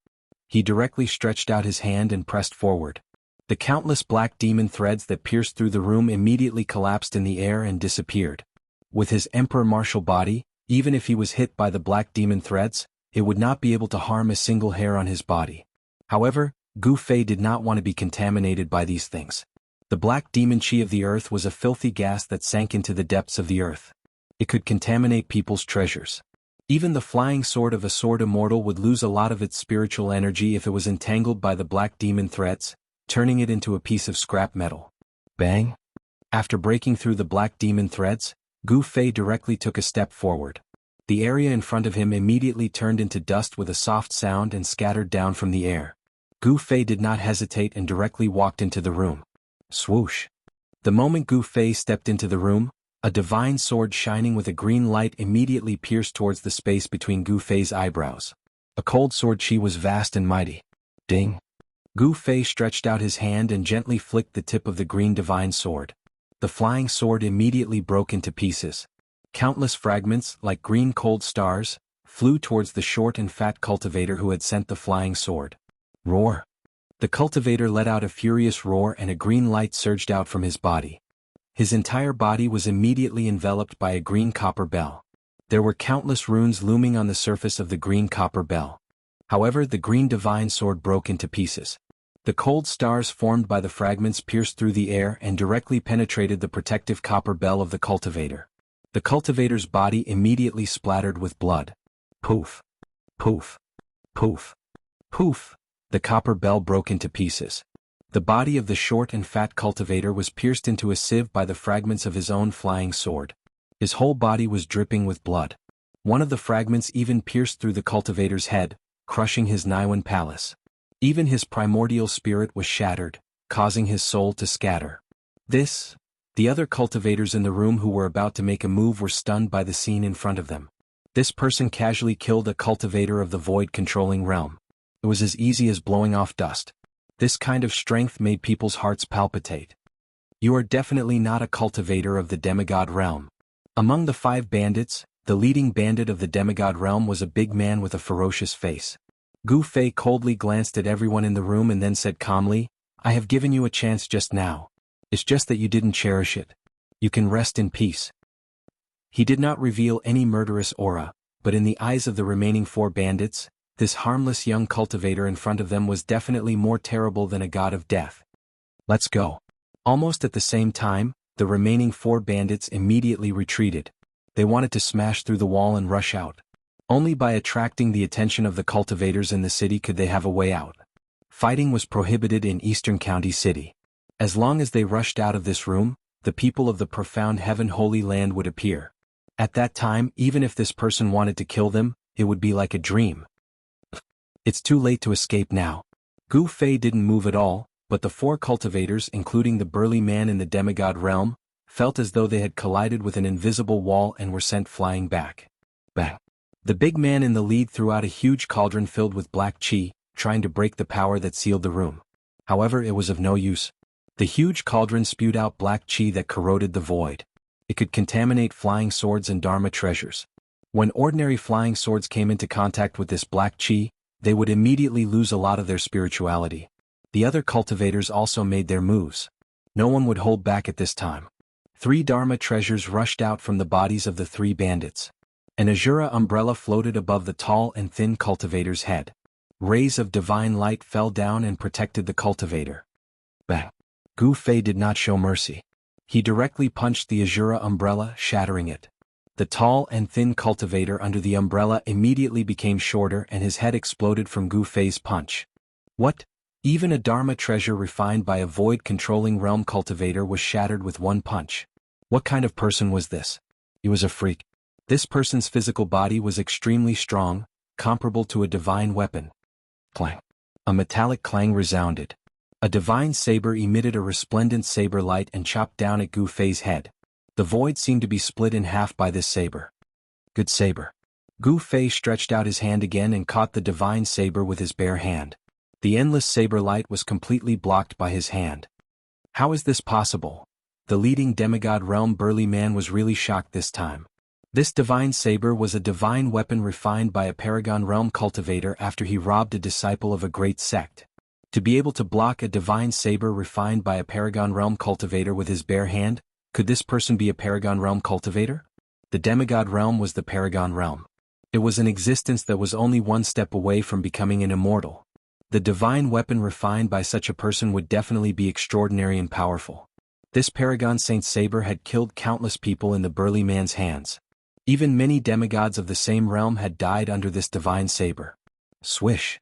He directly stretched out his hand and pressed forward. The countless black demon threads that pierced through the room immediately collapsed in the air and disappeared. With his emperor martial body, even if he was hit by the black demon threads, it would not be able to harm a single hair on his body. However, Gu Fei did not want to be contaminated by these things. The black demon chi of the earth was a filthy gas that sank into the depths of the earth. It could contaminate people's treasures. Even the flying sword of a sword immortal would lose a lot of its spiritual energy if it was entangled by the black demon threads, turning it into a piece of scrap metal. Bang! After breaking through the black demon threads, Gu Fei directly took a step forward. The area in front of him immediately turned into dust with a soft sound and scattered down from the air. Gu Fei did not hesitate and directly walked into the room. Swoosh! The moment Gu Fei stepped into the room, a divine sword shining with a green light immediately pierced towards the space between Gu Fei's eyebrows. A cold sword chi was vast and mighty. Ding! Gu Fei stretched out his hand and gently flicked the tip of the green divine sword. The flying sword immediately broke into pieces. Countless fragments, like green cold stars, flew towards the short and fat cultivator who had sent the flying sword. Roar! The cultivator let out a furious roar and a green light surged out from his body. His entire body was immediately enveloped by a green copper bell. There were countless runes looming on the surface of the green copper bell. However, the green divine sword broke into pieces. The cold stars formed by the fragments pierced through the air and directly penetrated the protective copper bell of the cultivator. The cultivator's body immediately splattered with blood. Poof! Poof! Poof! Poof! The copper bell broke into pieces. The body of the short and fat cultivator was pierced into a sieve by the fragments of his own flying sword. His whole body was dripping with blood. One of the fragments even pierced through the cultivator's head, crushing his Niwen palace. Even his primordial spirit was shattered, causing his soul to scatter. The other cultivators in the room who were about to make a move were stunned by the scene in front of them. This person casually killed a cultivator of the void-controlling realm. It was as easy as blowing off dust. This kind of strength made people's hearts palpitate. You are definitely not a cultivator of the demigod realm. Among the 5 bandits, the leading bandit of the demigod realm was a big man with a ferocious face. Gu Fei coldly glanced at everyone in the room and then said calmly, "I have given you a chance just now. It's just that you didn't cherish it. You can rest in peace." He did not reveal any murderous aura, but in the eyes of the remaining 4 bandits, this harmless young cultivator in front of them was definitely more terrible than a god of death. Let's go. Almost at the same time, the remaining 4 bandits immediately retreated. They wanted to smash through the wall and rush out. Only by attracting the attention of the cultivators in the city could they have a way out. Fighting was prohibited in Eastern County City. As long as they rushed out of this room, the people of the profound heaven holy land would appear. At that time, even if this person wanted to kill them, it would be like a dream. It's too late to escape now. Gu Fei didn't move at all, but the 4 cultivators, including the burly man in the demigod realm, felt as though they had collided with an invisible wall and were sent flying back. Bang! The big man in the lead threw out a huge cauldron filled with black chi, trying to break the power that sealed the room. However, it was of no use. The huge cauldron spewed out black chi that corroded the void. It could contaminate flying swords and Dharma treasures. When ordinary flying swords came into contact with this black chi, they would immediately lose a lot of their spirituality. The other cultivators also made their moves. No one would hold back at this time. 3 Dharma treasures rushed out from the bodies of the 3 bandits. An Azura umbrella floated above the tall and thin cultivator's head. Rays of divine light fell down and protected the cultivator. Bang! Gu Fei did not show mercy. He directly punched the Azura umbrella, shattering it. The tall and thin cultivator under the umbrella immediately became shorter and his head exploded from Gu Fei's punch. What? Even a Dharma treasure refined by a void-controlling realm cultivator was shattered with one punch. What kind of person was this? He was a freak. This person's physical body was extremely strong, comparable to a divine weapon. Clang. A metallic clang resounded. A divine saber emitted a resplendent saber light and chopped down at Gu Fei's head. The void seemed to be split in half by this saber. Good saber. Gu Fei stretched out his hand again and caught the divine saber with his bare hand. The endless saber light was completely blocked by his hand. How is this possible? The leading demigod realm burly man was really shocked this time. This divine saber was a divine weapon refined by a paragon realm cultivator after he robbed a disciple of a great sect. To be able to block a divine saber refined by a paragon realm cultivator with his bare hand, could this person be a paragon realm cultivator? The demigod realm was the paragon realm. It was an existence that was only one step away from becoming an immortal. The divine weapon refined by such a person would definitely be extraordinary and powerful. This paragon saint saber had killed countless people in the burly man's hands. Even many demigods of the same realm had died under this divine saber. Swish!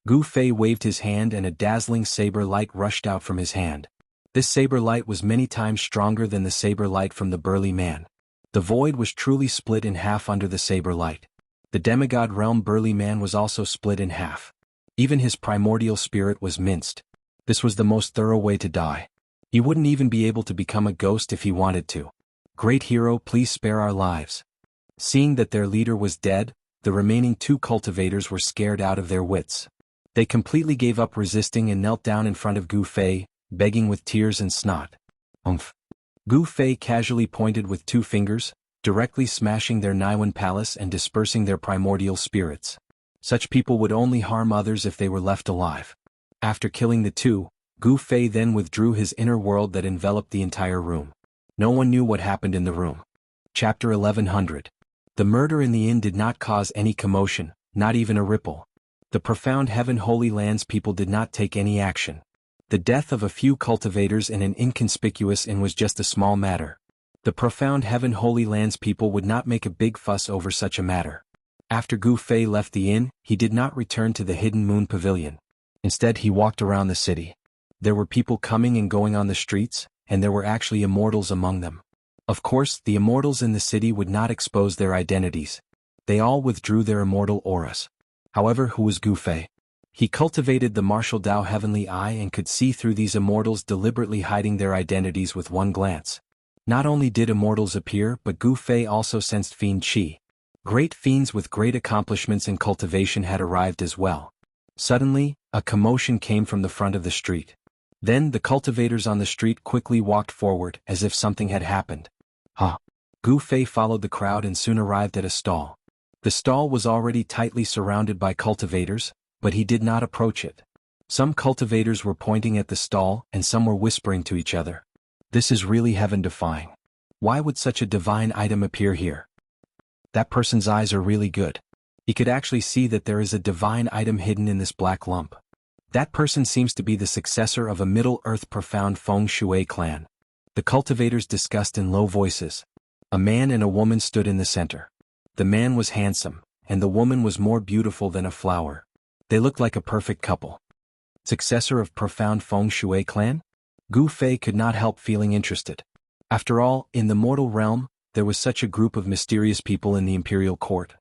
Gu Fei waved his hand and a dazzling saber light rushed out from his hand. This saber light was many times stronger than the saber light from the burly man. The void was truly split in half under the saber light. The demigod realm burly man was also split in half. Even his primordial spirit was minced. This was the most thorough way to die. He wouldn't even be able to become a ghost if he wanted to. Great hero, please spare our lives. Seeing that their leader was dead, the remaining 2 cultivators were scared out of their wits. They completely gave up resisting and knelt down in front of Gu Fei, begging with tears and snot. Umph. Gu Fei casually pointed with 2 fingers, directly smashing their Naiwan palace and dispersing their primordial spirits. Such people would only harm others if they were left alive. After killing the 2, Gu Fei then withdrew his inner world that enveloped the entire room. No one knew what happened in the room. Chapter 1100. The murder in the inn did not cause any commotion, not even a ripple. The profound Heaven Holy Lands people did not take any action. The death of a few cultivators in an inconspicuous inn was just a small matter. The profound Heaven Holy Lands people would not make a big fuss over such a matter. After Gu Fei left the inn, he did not return to the Hidden Moon Pavilion. Instead he walked around the city. There were people coming and going on the streets, and there were actually immortals among them. Of course, the immortals in the city would not expose their identities. They all withdrew their immortal auras. However, who was Gu Fei? He cultivated the martial Dao heavenly eye and could see through these immortals deliberately hiding their identities with one glance. Not only did immortals appear, but Gu Fei also sensed fiend qi. Great fiends with great accomplishments in cultivation had arrived as well. Suddenly, a commotion came from the front of the street. Then the cultivators on the street quickly walked forward as if something had happened. Gu Fei followed the crowd and soon arrived at a stall. The stall was already tightly surrounded by cultivators, but he did not approach it. Some cultivators were pointing at the stall and some were whispering to each other. This is really heaven-defying. Why would such a divine item appear here? That person's eyes are really good. He could actually see that there is a divine item hidden in this black lump. That person seems to be the successor of a Middle-earth profound Feng Shui clan. The cultivators discussed in low voices. A man and a woman stood in the center. The man was handsome, and the woman was more beautiful than a flower. They looked like a perfect couple. Successor of profound Feng Shui clan? Gu Fei could not help feeling interested. After all, in the mortal realm, there was such a group of mysterious people in the imperial court.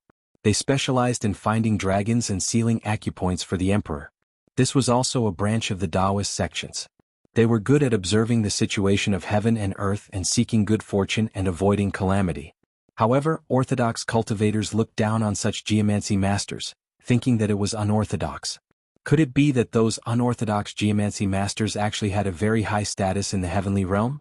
They specialized in finding dragons and sealing acupoints for the emperor. This was also a branch of the Taoist sections. They were good at observing the situation of heaven and earth and seeking good fortune and avoiding calamity. However, orthodox cultivators looked down on such geomancy masters, thinking that it was unorthodox. Could it be that those unorthodox geomancy masters actually had a very high status in the heavenly realm?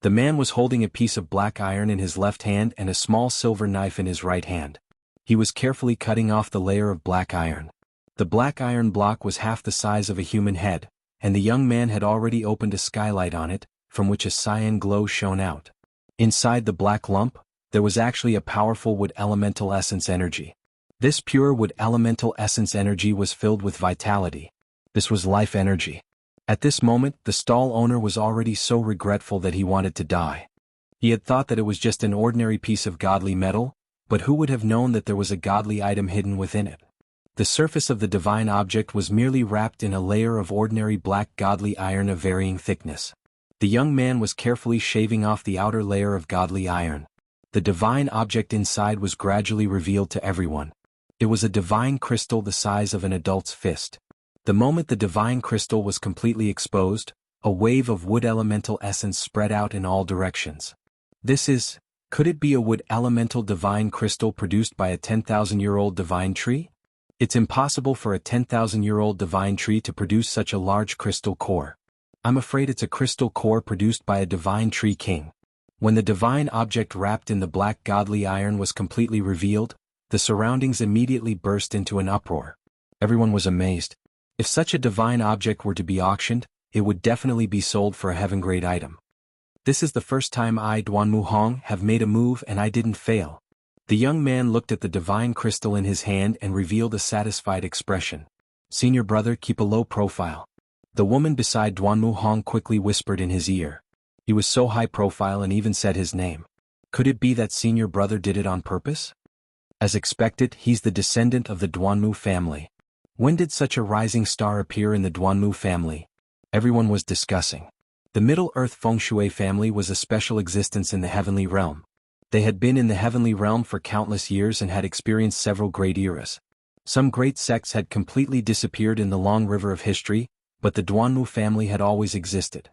The man was holding a piece of black iron in his left hand and a small silver knife in his right hand. He was carefully cutting off the layer of black iron. The black iron block was half the size of a human head, and the young man had already opened a skylight on it, from which a cyan glow shone out. Inside the black lump, there was actually a powerful wood elemental essence energy. This pure wood elemental essence energy was filled with vitality. This was life energy. At this moment, the stall owner was already so regretful that he wanted to die. He had thought that it was just an ordinary piece of godly metal, but who would have known that there was a godly item hidden within it? The surface of the divine object was merely wrapped in a layer of ordinary black godly iron of varying thickness. The young man was carefully shaving off the outer layer of godly iron. The divine object inside was gradually revealed to everyone. It was a divine crystal the size of an adult's fist. The moment the divine crystal was completely exposed, a wave of wood elemental essence spread out in all directions. Could it be a wood elemental divine crystal produced by a 10,000-year-old divine tree? It's impossible for a 10,000-year-old divine tree to produce such a large crystal core. I'm afraid it's a crystal core produced by a divine tree king. When the divine object wrapped in the black godly iron was completely revealed, the surroundings immediately burst into an uproar. Everyone was amazed. If such a divine object were to be auctioned, it would definitely be sold for a heaven-grade item. This is the first time I, Duanmu Hong, have made a move and I didn't fail. The young man looked at the divine crystal in his hand and revealed a satisfied expression. Senior brother, keep a low profile. The woman beside Duanmu Hong quickly whispered in his ear. He was so high profile and even said his name. Could it be that senior brother did it on purpose? As expected, he's the descendant of the Duanmu family. When did such a rising star appear in the Duanmu family? Everyone was discussing. The Middle-earth Feng Shui family was a special existence in the heavenly realm. They had been in the heavenly realm for countless years and had experienced several great eras. Some great sects had completely disappeared in the long river of history, but the Duanmu family had always existed.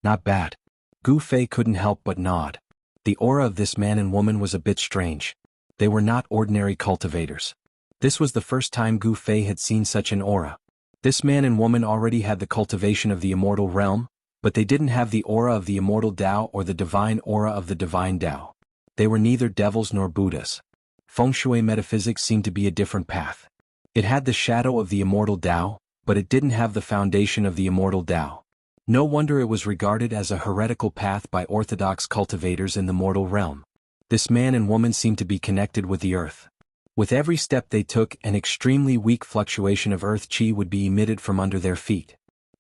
Not bad. Gu Fei couldn't help but nod. The aura of this man and woman was a bit strange. They were not ordinary cultivators. This was the first time Gu Fei had seen such an aura. This man and woman already had the cultivation of the immortal realm, but they didn't have the aura of the immortal Tao or the divine aura of the divine Tao. They were neither devils nor Buddhas. Feng Shui metaphysics seemed to be a different path. It had the shadow of the immortal Tao, but it didn't have the foundation of the immortal Tao. No wonder it was regarded as a heretical path by orthodox cultivators in the mortal realm. This man and woman seemed to be connected with the earth. With every step they took, an extremely weak fluctuation of earth qi would be emitted from under their feet.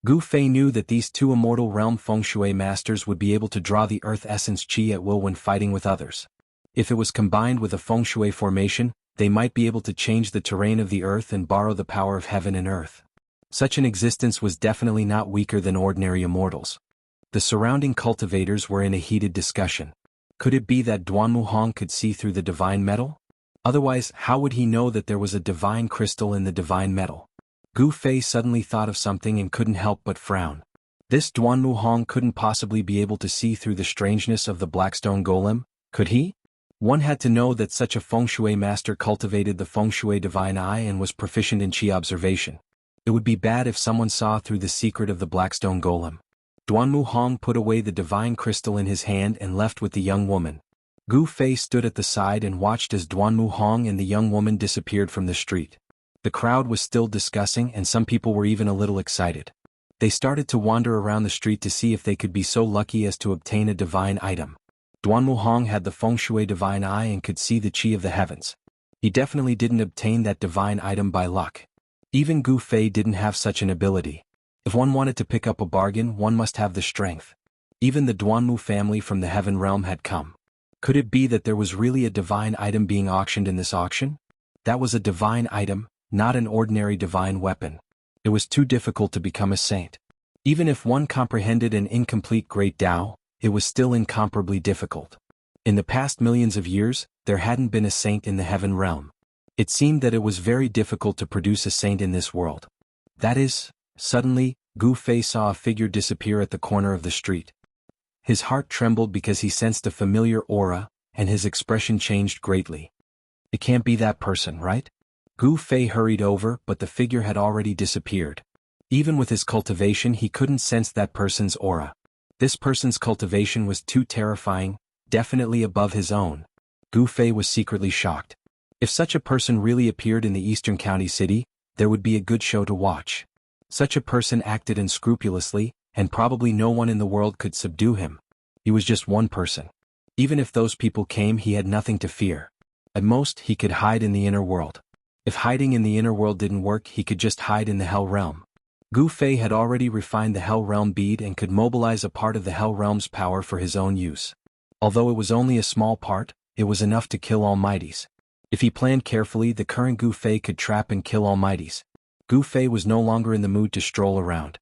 Gu Fei knew that these two immortal realm Feng Shui masters would be able to draw the earth essence qi at will when fighting with others. If it was combined with a Feng Shui formation, they might be able to change the terrain of the earth and borrow the power of heaven and earth. Such an existence was definitely not weaker than ordinary immortals. The surrounding cultivators were in a heated discussion. Could it be that Duanmu Hong could see through the divine metal? Otherwise, how would he know that there was a divine crystal in the divine metal? Gu Fei suddenly thought of something and couldn't help but frown. This Duanmu Hong couldn't possibly be able to see through the strangeness of the Blackstone Golem, could he? One had to know that such a Feng Shui master cultivated the Feng Shui divine eye and was proficient in qi observation. It would be bad if someone saw through the secret of the Blackstone Golem. Duanmu Hong put away the divine crystal in his hand and left with the young woman. Gu Fei stood at the side and watched as Duanmu Hong and the young woman disappeared from the street. The crowd was still discussing and some people were even a little excited. They started to wander around the street to see if they could be so lucky as to obtain a divine item. Duanmu Hong had the Feng Shui divine eye and could see the qi of the heavens. He definitely didn't obtain that divine item by luck. Even Gu Fei didn't have such an ability. If one wanted to pick up a bargain, one must have the strength. Even the Duanmu family from the heaven realm had come. Could it be that there was really a divine item being auctioned in this auction? That was a divine item, not an ordinary divine weapon. It was too difficult to become a saint. Even if one comprehended an incomplete great Tao, it was still incomparably difficult. In the past millions of years, there hadn't been a saint in the heaven realm. It seemed that it was very difficult to produce a saint in this world. That is, suddenly, Gu Fei saw a figure disappear at the corner of the street. His heart trembled because he sensed a familiar aura, and his expression changed greatly. It can't be that person, right? Gu Fei hurried over, but the figure had already disappeared. Even with his cultivation he couldn't sense that person's aura. This person's cultivation was too terrifying, definitely above his own. Gu Fei was secretly shocked. If such a person really appeared in the eastern county city, there would be a good show to watch. Such a person acted unscrupulously, and probably no one in the world could subdue him. He was just one person. Even if those people came, he had nothing to fear. At most, he could hide in the inner world. If hiding in the inner world didn't work, he could just hide in the Hell Realm. Gu Fei had already refined the Hell Realm bead and could mobilize a part of the Hell Realm's power for his own use. Although it was only a small part, it was enough to kill Almighties. If he planned carefully, the current Gu Fei could trap and kill Almighties. Gu Fei was no longer in the mood to stroll around.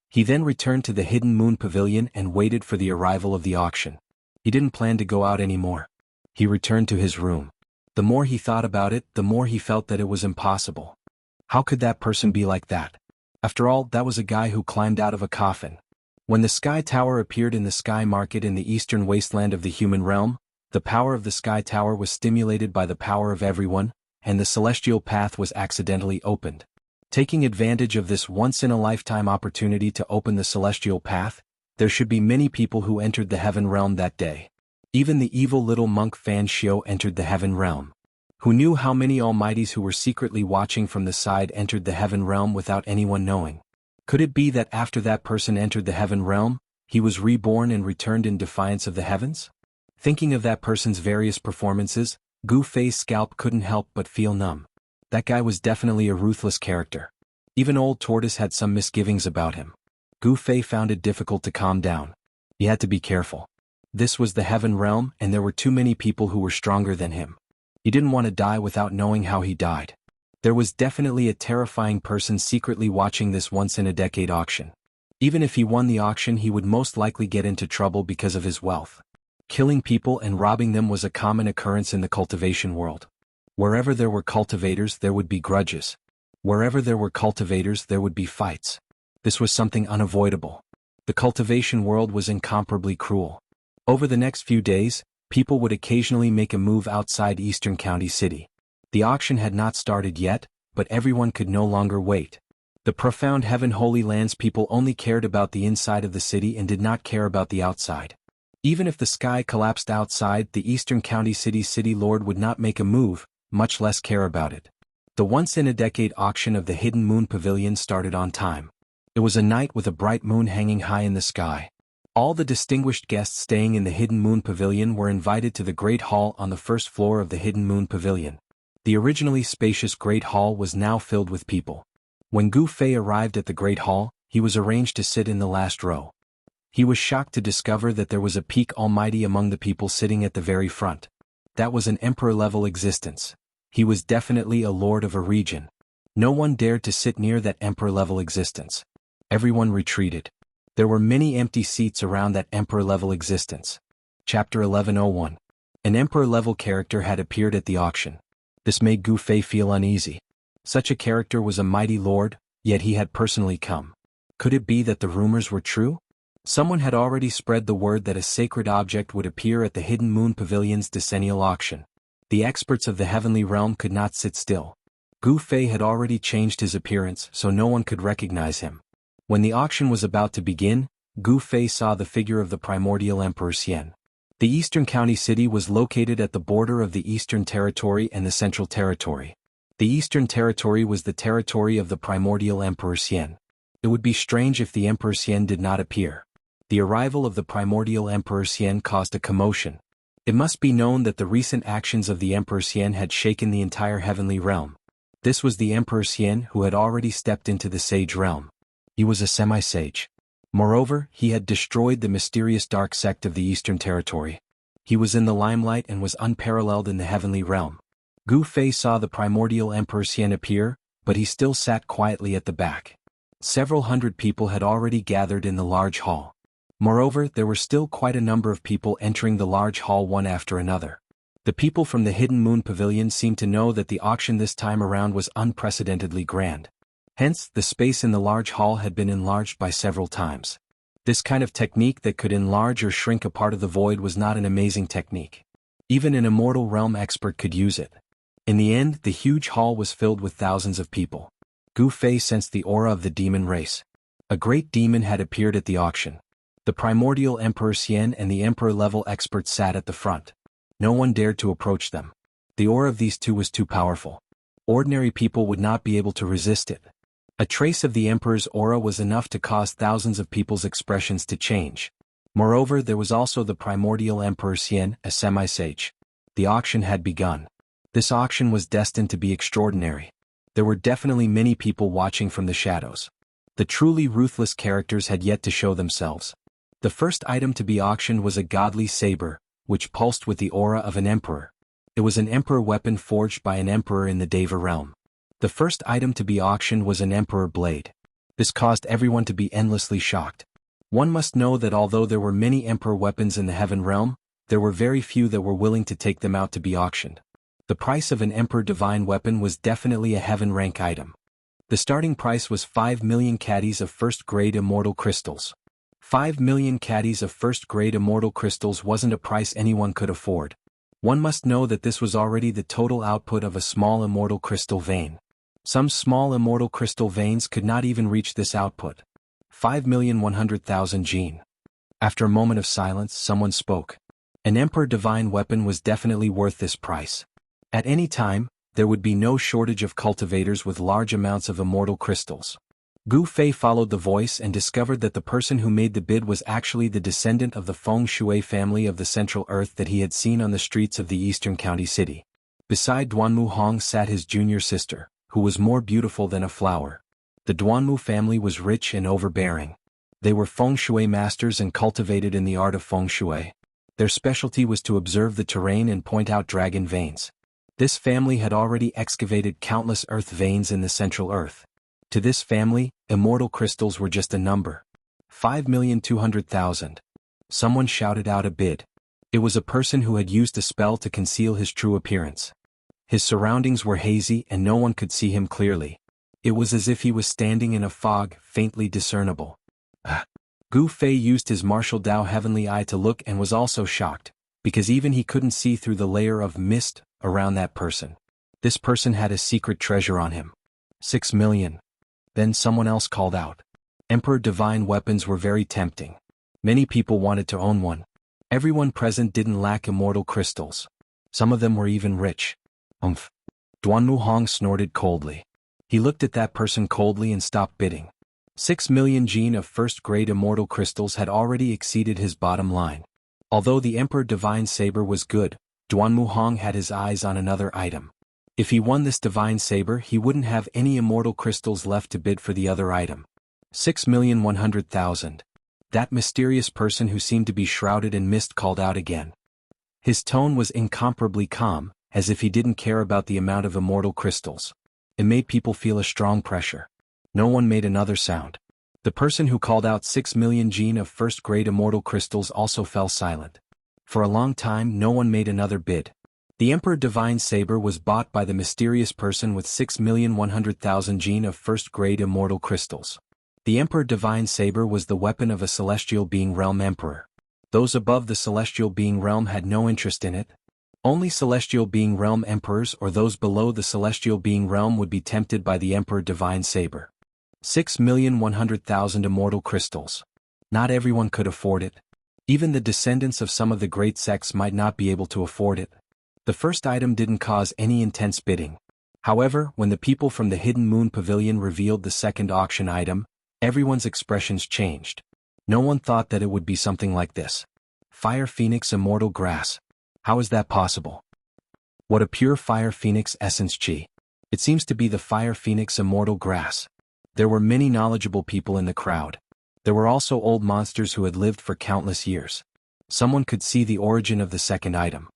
He then returned to the Hidden Moon Pavilion and waited for the arrival of the auction. He didn't plan to go out anymore. He returned to his room. The more he thought about it, the more he felt that it was impossible. How could that person be like that? After all, that was a guy who climbed out of a coffin. When the Sky Tower appeared in the Sky Market in the eastern wasteland of the human realm, the power of the Sky Tower was stimulated by the power of everyone, and the celestial path was accidentally opened. Taking advantage of this once-in-a-lifetime opportunity to open the celestial path, there should be many people who entered the heaven realm that day. Even the evil little monk Fan Xiu entered the heaven realm. Who knew how many Almighties who were secretly watching from the side entered the heaven realm without anyone knowing? Could it be that after that person entered the heaven realm, he was reborn and returned in defiance of the heavens? Thinking of that person's various performances, Gu Fei's scalp couldn't help but feel numb. That guy was definitely a ruthless character. Even Old Tortoise had some misgivings about him. Gu Fei found it difficult to calm down. He had to be careful. This was the heaven realm, and there were too many people who were stronger than him. He didn't want to die without knowing how he died. There was definitely a terrifying person secretly watching this once-in-a-decade auction. Even if he won the auction, he would most likely get into trouble because of his wealth. Killing people and robbing them was a common occurrence in the cultivation world. Wherever there were cultivators, there would be grudges. Wherever there were cultivators, there would be fights. This was something unavoidable. The cultivation world was incomparably cruel. Over the next few days, people would occasionally make a move outside Eastern County City. The auction had not started yet, but everyone could no longer wait. The profound Heaven Holy Lands people only cared about the inside of the city and did not care about the outside. Even if the sky collapsed outside, the Eastern County City's city lord would not make a move, much less care about it. The once-in-a-decade auction of the Hidden Moon Pavilion started on time. It was a night with a bright moon hanging high in the sky. All the distinguished guests staying in the Hidden Moon Pavilion were invited to the Great Hall on the first floor of the Hidden Moon Pavilion. The originally spacious Great Hall was now filled with people. When Gu Fei arrived at the Great Hall, he was arranged to sit in the last row. He was shocked to discover that there was a peak almighty among the people sitting at the very front. That was an emperor-level existence. He was definitely a lord of a region. No one dared to sit near that emperor-level existence. Everyone retreated. There were many empty seats around that emperor-level existence. Chapter 1101. An emperor-level character had appeared at the auction. This made Gu Fei feel uneasy. Such a character was a mighty lord, yet he had personally come. Could it be that the rumors were true? Someone had already spread the word that a sacred object would appear at the Hidden Moon Pavilion's decennial auction. The experts of the heavenly realm could not sit still. Gu Fei had already changed his appearance, so no one could recognize him. When the auction was about to begin, Gu Fei saw the figure of the primordial Emperor Xian. The Eastern County City was located at the border of the Eastern Territory and the Central Territory. The Eastern Territory was the territory of the primordial Emperor Xian. It would be strange if the Emperor Xian did not appear. The arrival of the primordial Emperor Xian caused a commotion. It must be known that the recent actions of the Emperor Xian had shaken the entire heavenly realm. This was the Emperor Xian who had already stepped into the Sage realm. He was a semi-sage. Moreover, he had destroyed the mysterious dark sect of the Eastern Territory. He was in the limelight and was unparalleled in the heavenly realm. Gu Fei saw the primordial Emperor Xian appear, but he still sat quietly at the back. Several hundred people had already gathered in the large hall. Moreover, there were still quite a number of people entering the large hall one after another. The people from the Hidden Moon Pavilion seemed to know that the auction this time around was unprecedentedly grand. Hence, the space in the large hall had been enlarged by several times. This kind of technique that could enlarge or shrink a part of the void was not an amazing technique. Even an immortal realm expert could use it. In the end, the huge hall was filled with thousands of people. Gu Fei sensed the aura of the demon race. A great demon had appeared at the auction. The primordial Emperor Xian and the Emperor-level experts sat at the front. No one dared to approach them. The aura of these two was too powerful. Ordinary people would not be able to resist it. A trace of the Emperor's aura was enough to cause thousands of people's expressions to change. Moreover, there was also the primordial Emperor Xian, a semi-sage. The auction had begun. This auction was destined to be extraordinary. There were definitely many people watching from the shadows. The truly ruthless characters had yet to show themselves. The first item to be auctioned was a godly saber, which pulsed with the aura of an emperor. It was an emperor weapon forged by an emperor in the Deva realm. The first item to be auctioned was an emperor blade. This caused everyone to be endlessly shocked. One must know that although there were many emperor weapons in the heaven realm, there were very few that were willing to take them out to be auctioned. The price of an emperor divine weapon was definitely a heaven rank item. The starting price was 5 million caddies of first-grade immortal crystals. 5 million caddies of first-grade immortal crystals wasn't a price anyone could afford. One must know that this was already the total output of a small immortal crystal vein. Some small immortal crystal veins could not even reach this output. 5,100,000 gene. After a moment of silence, someone spoke. An emperor divine weapon was definitely worth this price. At any time, there would be no shortage of cultivators with large amounts of immortal crystals. Gu Fei followed the voice and discovered that the person who made the bid was actually the descendant of the Feng Shui family of the Central Earth that he had seen on the streets of the Eastern County City. Beside Duanmu Hong sat his junior sister, who was more beautiful than a flower. The Duanmu family was rich and overbearing. They were Feng Shui masters and cultivated in the art of Feng Shui. Their specialty was to observe the terrain and point out dragon veins. This family had already excavated countless earth veins in the Central Earth. To this family, immortal crystals were just a number. 5,200,000. Someone shouted out a bid. It was a person who had used a spell to conceal his true appearance. His surroundings were hazy and no one could see him clearly. It was as if he was standing in a fog, faintly discernible. Gu Fei used his martial Dao heavenly eye to look and was also shocked, because even he couldn't see through the layer of mist around that person. This person had a secret treasure on him. 6 million. Then someone else called out. Emperor divine weapons were very tempting. Many people wanted to own one. Everyone present didn't lack immortal crystals. Some of them were even rich. Duanmu Hong snorted coldly. He looked at that person coldly and stopped bidding. 6 million gene of first-grade immortal crystals had already exceeded his bottom line. Although the Emperor Divine Saber was good, Duanmu Hong had his eyes on another item. If he won this Divine Saber, he wouldn't have any immortal crystals left to bid for the other item. 6,100,000. That mysterious person who seemed to be shrouded in mist called out again. His tone was incomparably calm, as if he didn't care about the amount of immortal crystals. It made people feel a strong pressure. No one made another sound. The person who called out 6 million gene of first-grade immortal crystals also fell silent. For a long time no one made another bid. The Emperor Divine Saber was bought by the mysterious person with 6,100,000 gene of first-grade immortal crystals. The Emperor Divine Saber was the weapon of a Celestial Being Realm Emperor. Those above the Celestial Being Realm had no interest in it. Only Celestial Being Realm Emperors or those below the Celestial Being Realm would be tempted by the Emperor Divine Saber. 6,100,000 immortal crystals. Not everyone could afford it. Even the descendants of some of the great sects might not be able to afford it. The first item didn't cause any intense bidding. However, when the people from the Hidden Moon Pavilion revealed the second auction item, everyone's expressions changed. No one thought that it would be something like this. Fire Phoenix Immortal Grass. How is that possible? What a pure Fire Phoenix essence chi. It seems to be the Fire Phoenix Immortal Grass. There were many knowledgeable people in the crowd. There were also old monsters who had lived for countless years. Someone could see the origin of the second item.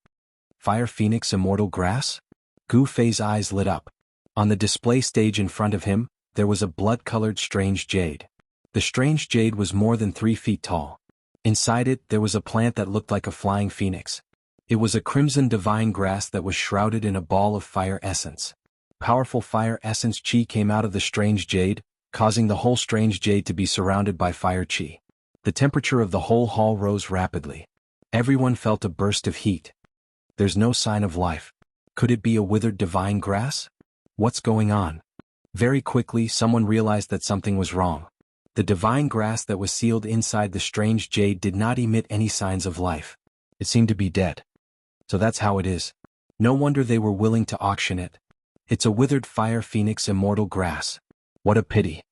Fire Phoenix Immortal Grass? Gu Fei's eyes lit up. On the display stage in front of him, there was a blood-colored strange jade. The strange jade was more than 3 feet tall. Inside it, there was a plant that looked like a flying phoenix. It was a crimson divine grass that was shrouded in a ball of fire essence. Powerful fire essence chi came out of the strange jade, causing the whole strange jade to be surrounded by fire chi. The temperature of the whole hall rose rapidly. Everyone felt a burst of heat. There's no sign of life. Could it be a withered divine grass? What's going on? Very quickly someone realized that something was wrong. The divine grass that was sealed inside the strange jade did not emit any signs of life. It seemed to be dead. So that's how it is. No wonder they were willing to auction it. It's a withered fire phoenix immortal grass. What a pity.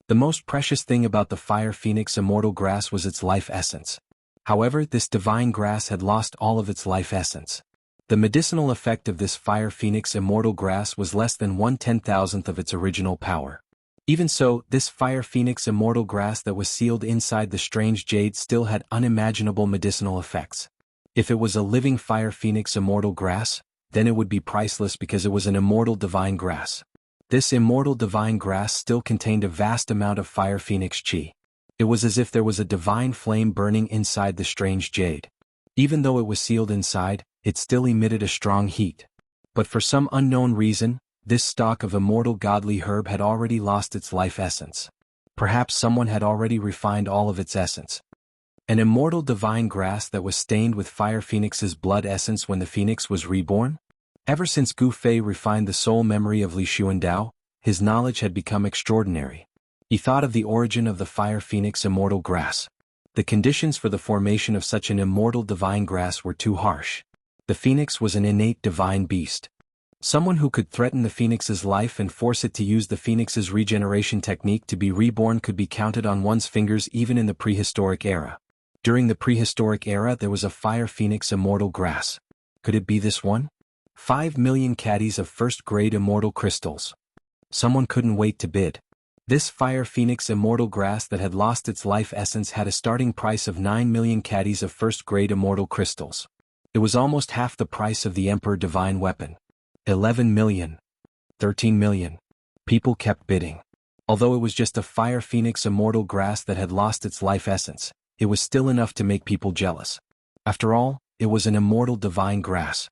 The most precious thing about the fire phoenix immortal grass was its life essence. However, this divine grass had lost all of its life essence. The medicinal effect of this fire phoenix immortal grass was less than 1/10,000th of its original power. Even so, this fire phoenix immortal grass that was sealed inside the strange jade still had unimaginable medicinal effects. If it was a living fire phoenix immortal grass, then it would be priceless because it was an immortal divine grass. This immortal divine grass still contained a vast amount of fire phoenix chi. It was as if there was a divine flame burning inside the strange jade. Even though it was sealed inside, it still emitted a strong heat. But for some unknown reason, this stalk of immortal godly herb had already lost its life essence. Perhaps someone had already refined all of its essence. An immortal divine grass that was stained with fire phoenix's blood essence when the phoenix was reborn? Ever since Gu Fei refined the soul memory of Li Xuandao, his knowledge had become extraordinary. He thought of the origin of the fire phoenix immortal grass. The conditions for the formation of such an immortal divine grass were too harsh. The phoenix was an innate divine beast. Someone who could threaten the phoenix's life and force it to use the phoenix's regeneration technique to be reborn could be counted on one's fingers even in the prehistoric era. During the prehistoric era there was a fire phoenix immortal grass. Could it be this one? 5 million caddies of first-grade immortal crystals. Someone couldn't wait to bid. This fire phoenix immortal grass that had lost its life essence had a starting price of 9 million caddies of first-grade immortal crystals. It was almost half the price of the Emperor Divine Weapon. 11 million. 13 million. People kept bidding. Although it was just a fire phoenix immortal grass that had lost its life essence, it was still enough to make people jealous. After all, it was an immortal divine grass.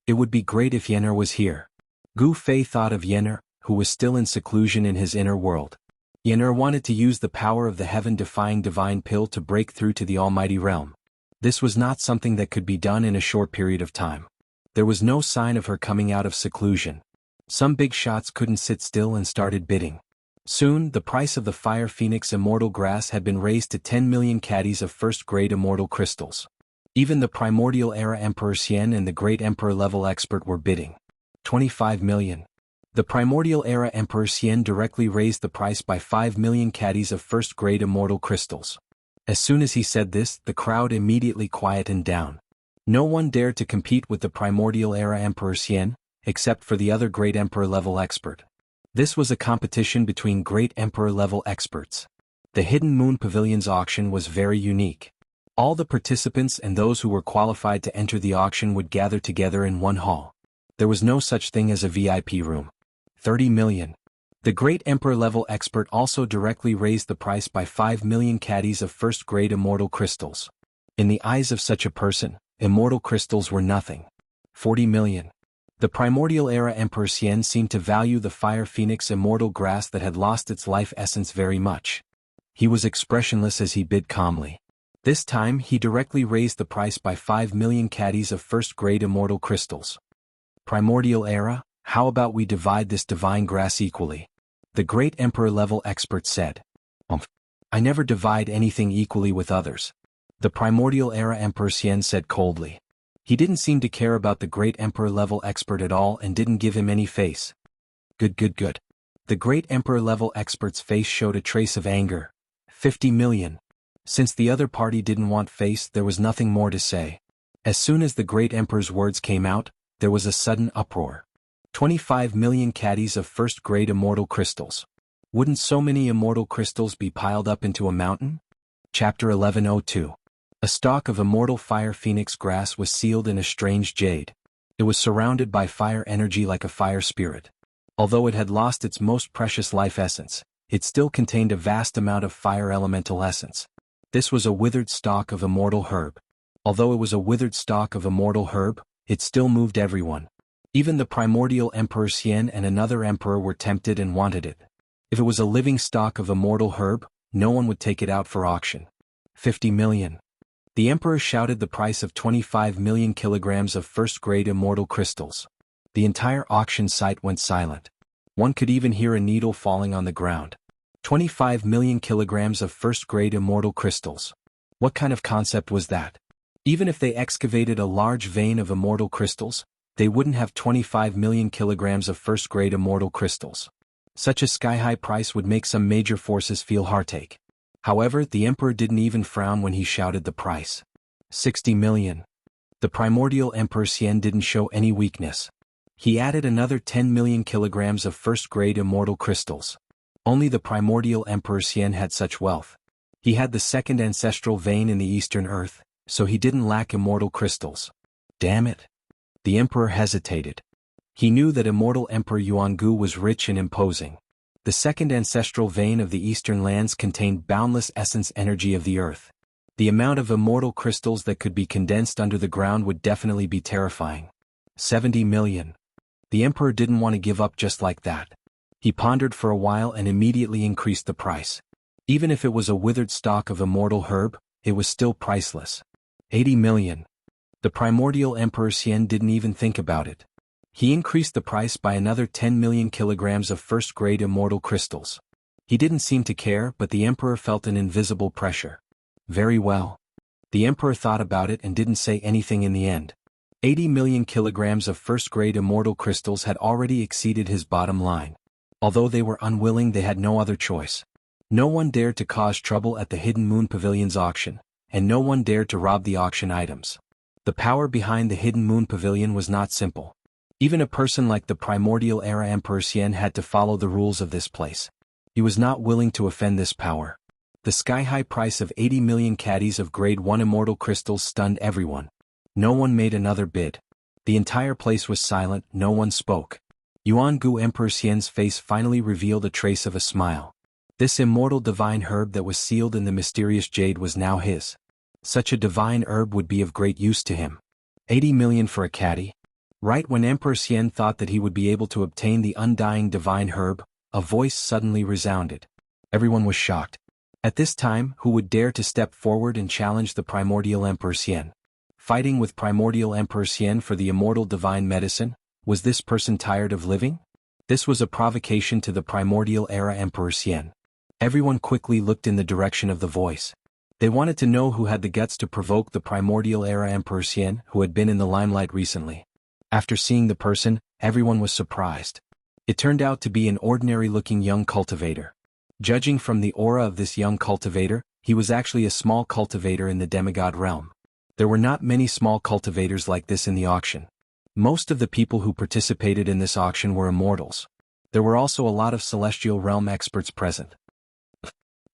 It would be great if Yen'er was here. Gu Fei thought of Yen'er, who was still in seclusion in his inner world. Yen'er wanted to use the power of the heaven-defying divine pill to break through to the almighty realm. This was not something that could be done in a short period of time. There was no sign of her coming out of seclusion. Some big shots couldn't sit still and started bidding. Soon, the price of the fire phoenix immortal grass had been raised to 10 million caddies of first-grade immortal crystals. Even the primordial era Emperor Xian and the great emperor level expert were bidding. 25 million. The primordial era Emperor Xian directly raised the price by 5 million caddies of first-grade immortal crystals. As soon as he said this, the crowd immediately quietened down. No one dared to compete with the primordial era Emperor Xian, except for the other great emperor level expert. This was a competition between great emperor level experts. The Hidden Moon Pavilion's auction was very unique. All the participants and those who were qualified to enter the auction would gather together in one hall. There was no such thing as a VIP room. 30 million. The great emperor-level expert also directly raised the price by 5 million caddies of first-grade immortal crystals. In the eyes of such a person, immortal crystals were nothing. 40 million. The primordial era Emperor Xian seemed to value the fire phoenix immortal grass that had lost its life essence very much. He was expressionless as he bid calmly. This time he directly raised the price by 5 million caddies of first-grade immortal crystals. Primordial era, how about we divide this divine grass equally? The great emperor-level expert said. I never divide anything equally with others. The primordial era Emperor Xian said coldly. He didn't seem to care about the great emperor-level expert at all and didn't give him any face. Good. The great emperor-level expert's face showed a trace of anger. 50 million. Since the other party didn't want face, there was nothing more to say. As soon as the great emperor's words came out, there was a sudden uproar. 25 million caddies of first-grade immortal crystals. Wouldn't so many immortal crystals be piled up into a mountain? Chapter 1102. A stalk of immortal fire phoenix grass was sealed in a strange jade. It was surrounded by fire energy like a fire spirit. Although it had lost its most precious life essence, it still contained a vast amount of fire elemental essence. This was a withered stalk of immortal herb. Although it was a withered stalk of immortal herb, it still moved everyone. Even the primordial Emperor Xian and another emperor were tempted and wanted it. If it was a living stalk of immortal herb, no one would take it out for auction. 50 million. The emperor shouted the price of 25 million kilograms of first-grade immortal crystals. The entire auction site went silent. One could even hear a needle falling on the ground. 25 million kilograms of first-grade immortal crystals. What kind of concept was that? Even if they excavated a large vein of immortal crystals, they wouldn't have 25 million kilograms of first-grade immortal crystals. Such a sky-high price would make some major forces feel heartache. However, the emperor didn't even frown when he shouted the price. 60 million. The primordial Emperor Xian didn't show any weakness. He added another 10 million kilograms of first-grade immortal crystals. Only the primordial Emperor Xian had such wealth. He had the second ancestral vein in the Eastern Earth, so he didn't lack immortal crystals. Damn it. The emperor hesitated. He knew that immortal Emperor Jianghu was rich and imposing. The second ancestral vein of the Eastern lands contained boundless essence energy of the earth. The amount of immortal crystals that could be condensed under the ground would definitely be terrifying. 70 million. The emperor didn't want to give up just like that. He pondered for a while and immediately increased the price. Even if it was a withered stalk of immortal herb, it was still priceless. 80 million. The primordial Emperor Xian didn't even think about it. He increased the price by another 10 million kilograms of first-grade immortal crystals. He didn't seem to care, but the emperor felt an invisible pressure. Very well. The emperor thought about it and didn't say anything in the end. 80 million kilograms of first-grade immortal crystals had already exceeded his bottom line. Although they were unwilling, they had no other choice. No one dared to cause trouble at the Hidden Moon Pavilion's auction, and no one dared to rob the auction items. The power behind the Hidden Moon Pavilion was not simple. Even a person like the primordial era Emperor Xian had to follow the rules of this place. He was not willing to offend this power. The sky-high price of 80 million caddies of grade 1 immortal crystals stunned everyone. No one made another bid. The entire place was silent, no one spoke. Jianghu Emperor Xian's face finally revealed a trace of a smile. This immortal divine herb that was sealed in the mysterious jade was now his. Such a divine herb would be of great use to him. 80 million for a caddy? Right when Emperor Xian thought that he would be able to obtain the undying divine herb, a voice suddenly resounded. Everyone was shocked. At this time, who would dare to step forward and challenge the primordial Emperor Xian? Fighting with primordial Emperor Xian for the immortal divine medicine? Was this person tired of living? This was a provocation to the primordial era Emperor Xian. Everyone quickly looked in the direction of the voice. They wanted to know who had the guts to provoke the primordial era Emperor Xian, who had been in the limelight recently. After seeing the person, everyone was surprised. It turned out to be an ordinary-looking young cultivator. Judging from the aura of this young cultivator, he was actually a small cultivator in the demigod realm. There were not many small cultivators like this in the auction. Most of the people who participated in this auction were immortals. There were also a lot of celestial realm experts present.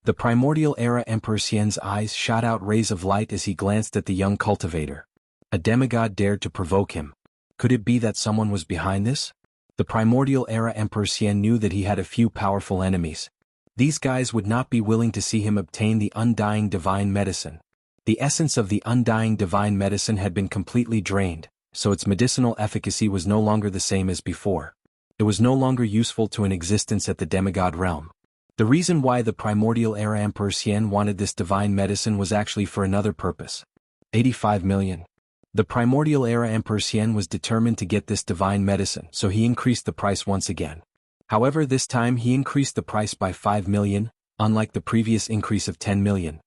The primordial era Emperor Xian's eyes shot out rays of light as he glanced at the young cultivator. A demigod dared to provoke him. Could it be that someone was behind this? The primordial era Emperor Xian knew that he had a few powerful enemies. These guys would not be willing to see him obtain the undying divine medicine. The essence of the undying divine medicine had been completely drained, so its medicinal efficacy was no longer the same as before. It was no longer useful to an existence at the demigod realm. The reason why the primordial era Emperor Xian wanted this divine medicine was actually for another purpose. 85 million. The primordial era Emperor Xian was determined to get this divine medicine, so he increased the price once again. However, this time he increased the price by 5 million, unlike the previous increase of 10 million.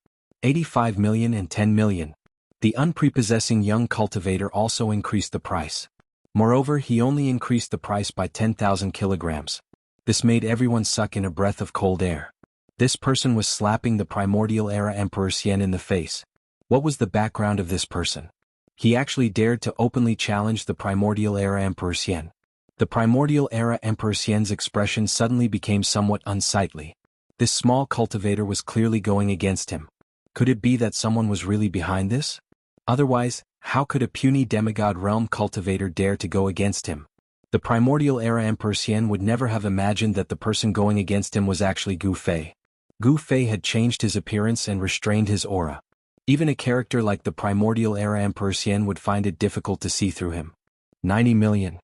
85 million and 10 million. The unprepossessing young cultivator also increased the price. Moreover, he only increased the price by 10,000 kilograms. This made everyone suck in a breath of cold air. This person was slapping the primordial era Emperor Xian in the face. What was the background of this person? He actually dared to openly challenge the primordial era Emperor Xian. The primordial era Emperor Xian's expression suddenly became somewhat unsightly. This small cultivator was clearly going against him. Could it be that someone was really behind this? Otherwise, how could a puny demigod realm cultivator dare to go against him? The primordial era Emperor Xian would never have imagined that the person going against him was actually Gu Fei. Gu Fei had changed his appearance and restrained his aura. Even a character like the primordial era Emperor Xian would find it difficult to see through him. 90 million.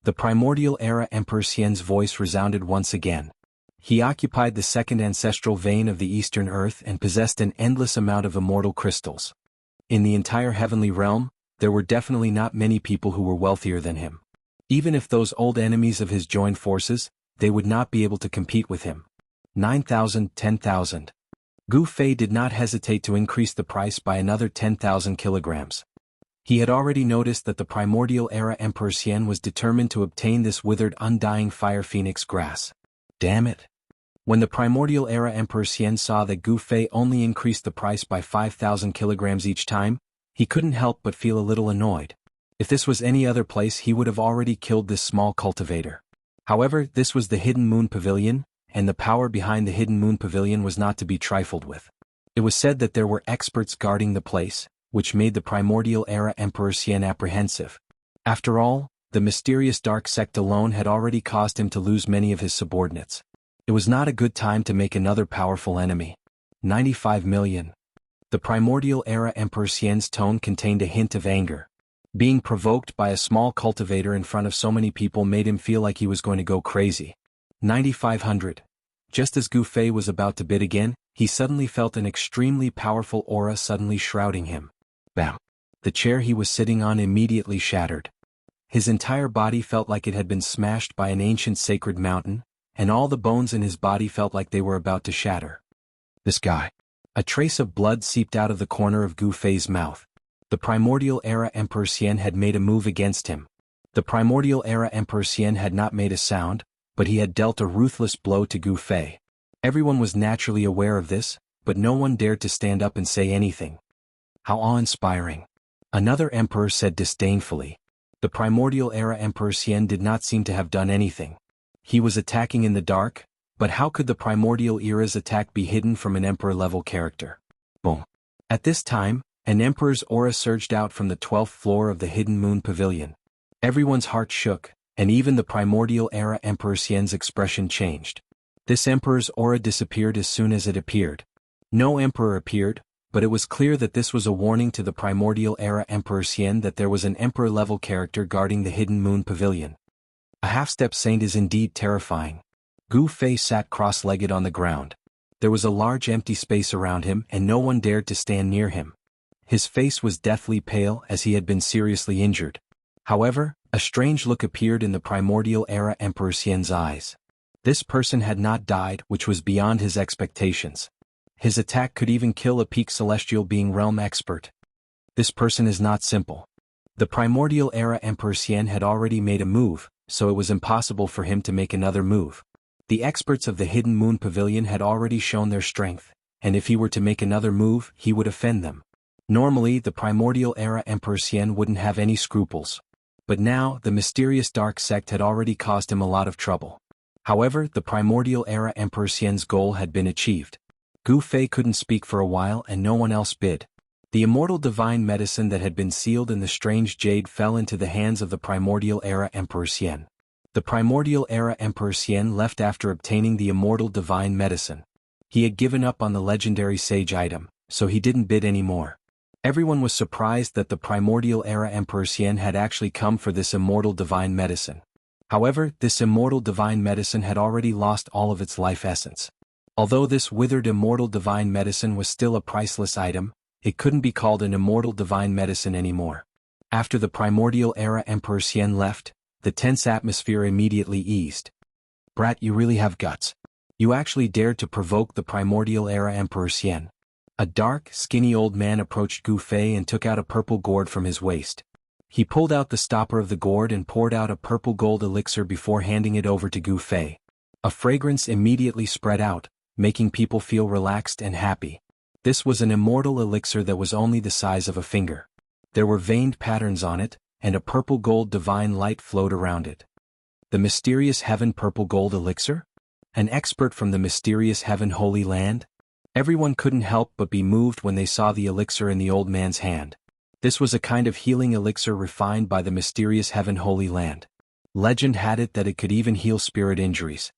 The primordial era Emperor Xian's voice resounded once again. He occupied the second ancestral vein of the Eastern Earth and possessed an endless amount of immortal crystals. In the entire heavenly realm, there were definitely not many people who were wealthier than him. Even if those old enemies of his joined forces, they would not be able to compete with him. 9,000, 10,000. Gu Fei did not hesitate to increase the price by another 10,000 kilograms. He had already noticed that the Primordial Era Emperor Xian was determined to obtain this withered undying fire phoenix grass. Damn it. When the Primordial Era Emperor Xian saw that Gu Fei only increased the price by 5,000 kilograms each time, he couldn't help but feel a little annoyed. If this was any other place, he would have already killed this small cultivator. However, this was the Hidden Moon Pavilion, and the power behind the Hidden Moon Pavilion was not to be trifled with. It was said that there were experts guarding the place, which made the Primordial Era Emperor Xian apprehensive. After all, the mysterious dark sect alone had already caused him to lose many of his subordinates. It was not a good time to make another powerful enemy. 95 million. The Primordial Era Emperor Xian's tone contained a hint of anger. Being provoked by a small cultivator in front of so many people made him feel like he was going to go crazy. 9,500. Just as Gu Fei was about to bid again, he suddenly felt an extremely powerful aura suddenly shrouding him. Bam! The chair he was sitting on immediately shattered. His entire body felt like it had been smashed by an ancient sacred mountain, and all the bones in his body felt like they were about to shatter. This guy. A trace of blood seeped out of the corner of Gu Fei's mouth. The Primordial Era Emperor Xian had made a move against him. The Primordial Era Emperor Xian had not made a sound, but he had dealt a ruthless blow to Gu Fei. Everyone was naturally aware of this, but no one dared to stand up and say anything. How awe-inspiring. Another emperor said disdainfully. The Primordial Era Emperor Xian did not seem to have done anything. He was attacking in the dark, but how could the Primordial Era's attack be hidden from an emperor-level character? Boom. At this time, an emperor's aura surged out from the 12th floor of the Hidden Moon Pavilion. Everyone's heart shook, and even the Primordial Era Emperor Xian's expression changed. This emperor's aura disappeared as soon as it appeared. No emperor appeared, but it was clear that this was a warning to the Primordial Era Emperor Xian that there was an emperor-level character guarding the Hidden Moon Pavilion. A half-step saint is indeed terrifying. Gu Fei sat cross-legged on the ground. There was a large empty space around him and no one dared to stand near him. His face was deathly pale as he had been seriously injured. However, a strange look appeared in the Primordial Era Emperor Xian's eyes. This person had not died, which was beyond his expectations. His attack could even kill a peak celestial being realm expert. This person is not simple. The Primordial Era Emperor Xian had already made a move, so it was impossible for him to make another move. The experts of the Hidden Moon Pavilion had already shown their strength, and if he were to make another move, he would offend them. Normally, the Primordial Era Emperor Xian wouldn't have any scruples. But now, the mysterious dark sect had already caused him a lot of trouble. However, the Primordial Era Emperor Xian's goal had been achieved. Gu Fei couldn't speak for a while and no one else bid. The immortal divine medicine that had been sealed in the strange jade fell into the hands of the Primordial Era Emperor Xian. The Primordial Era Emperor Xian left after obtaining the immortal divine medicine. He had given up on the legendary sage item, so he didn't bid anymore. Everyone was surprised that the Primordial Era Emperor Xian had actually come for this immortal divine medicine. However, this immortal divine medicine had already lost all of its life essence. Although this withered immortal divine medicine was still a priceless item, it couldn't be called an immortal divine medicine anymore. After the Primordial Era Emperor Xian left, the tense atmosphere immediately eased. Brat, you really have guts. You actually dared to provoke the Primordial Era Emperor Xian. A dark, skinny old man approached Gu Fei and took out a purple gourd from his waist. He pulled out the stopper of the gourd and poured out a purple gold elixir before handing it over to Gu Fei. A fragrance immediately spread out, making people feel relaxed and happy. This was an immortal elixir that was only the size of a finger. There were veined patterns on it, and a purple gold divine light flowed around it. The mysterious heaven purple gold elixir? An expert from the mysterious heaven Holy Land? Everyone couldn't help but be moved when they saw the elixir in the old man's hand. This was a kind of healing elixir refined by the mysterious heaven Holy Land. Legend had it that it could even heal spirit injuries.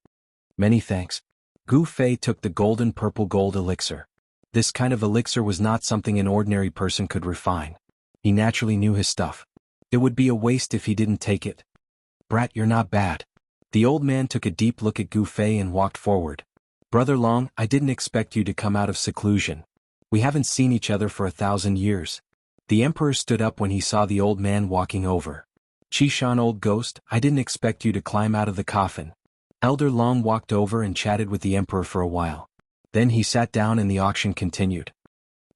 Many thanks. Gu Fei took the golden purple gold elixir. This kind of elixir was not something an ordinary person could refine. He naturally knew his stuff. It would be a waste if he didn't take it. Brat, you're not bad. The old man took a deep look at Gu Fei and walked forward. Brother Long, I didn't expect you to come out of seclusion. We haven't seen each other for 1,000 years. The emperor stood up when he saw the old man walking over. Qishan, old ghost, I didn't expect you to climb out of the coffin. Elder Long walked over and chatted with the emperor for a while. Then he sat down and the auction continued.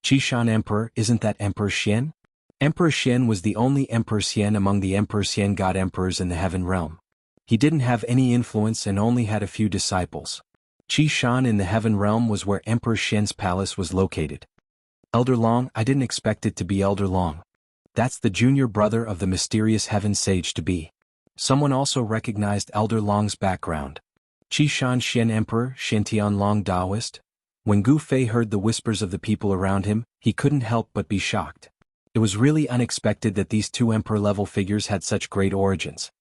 Qishan Emperor, isn't that Emperor Xian? Emperor Xian was the only Emperor Xian among the Emperor Xian god emperors in the heaven realm. He didn't have any influence and only had a few disciples. Qishan in the heaven realm was where Emperor Xian's palace was located. Elder Long, I didn't expect it to be Elder Long. That's the junior brother of the mysterious heaven sage to be. Someone also recognized Elder Long's background. Qishan Xian Emperor Xiantian Long Daoist? When Gu Fei heard the whispers of the people around him, he couldn't help but be shocked. It was really unexpected that these two emperor-level figures had such great origins.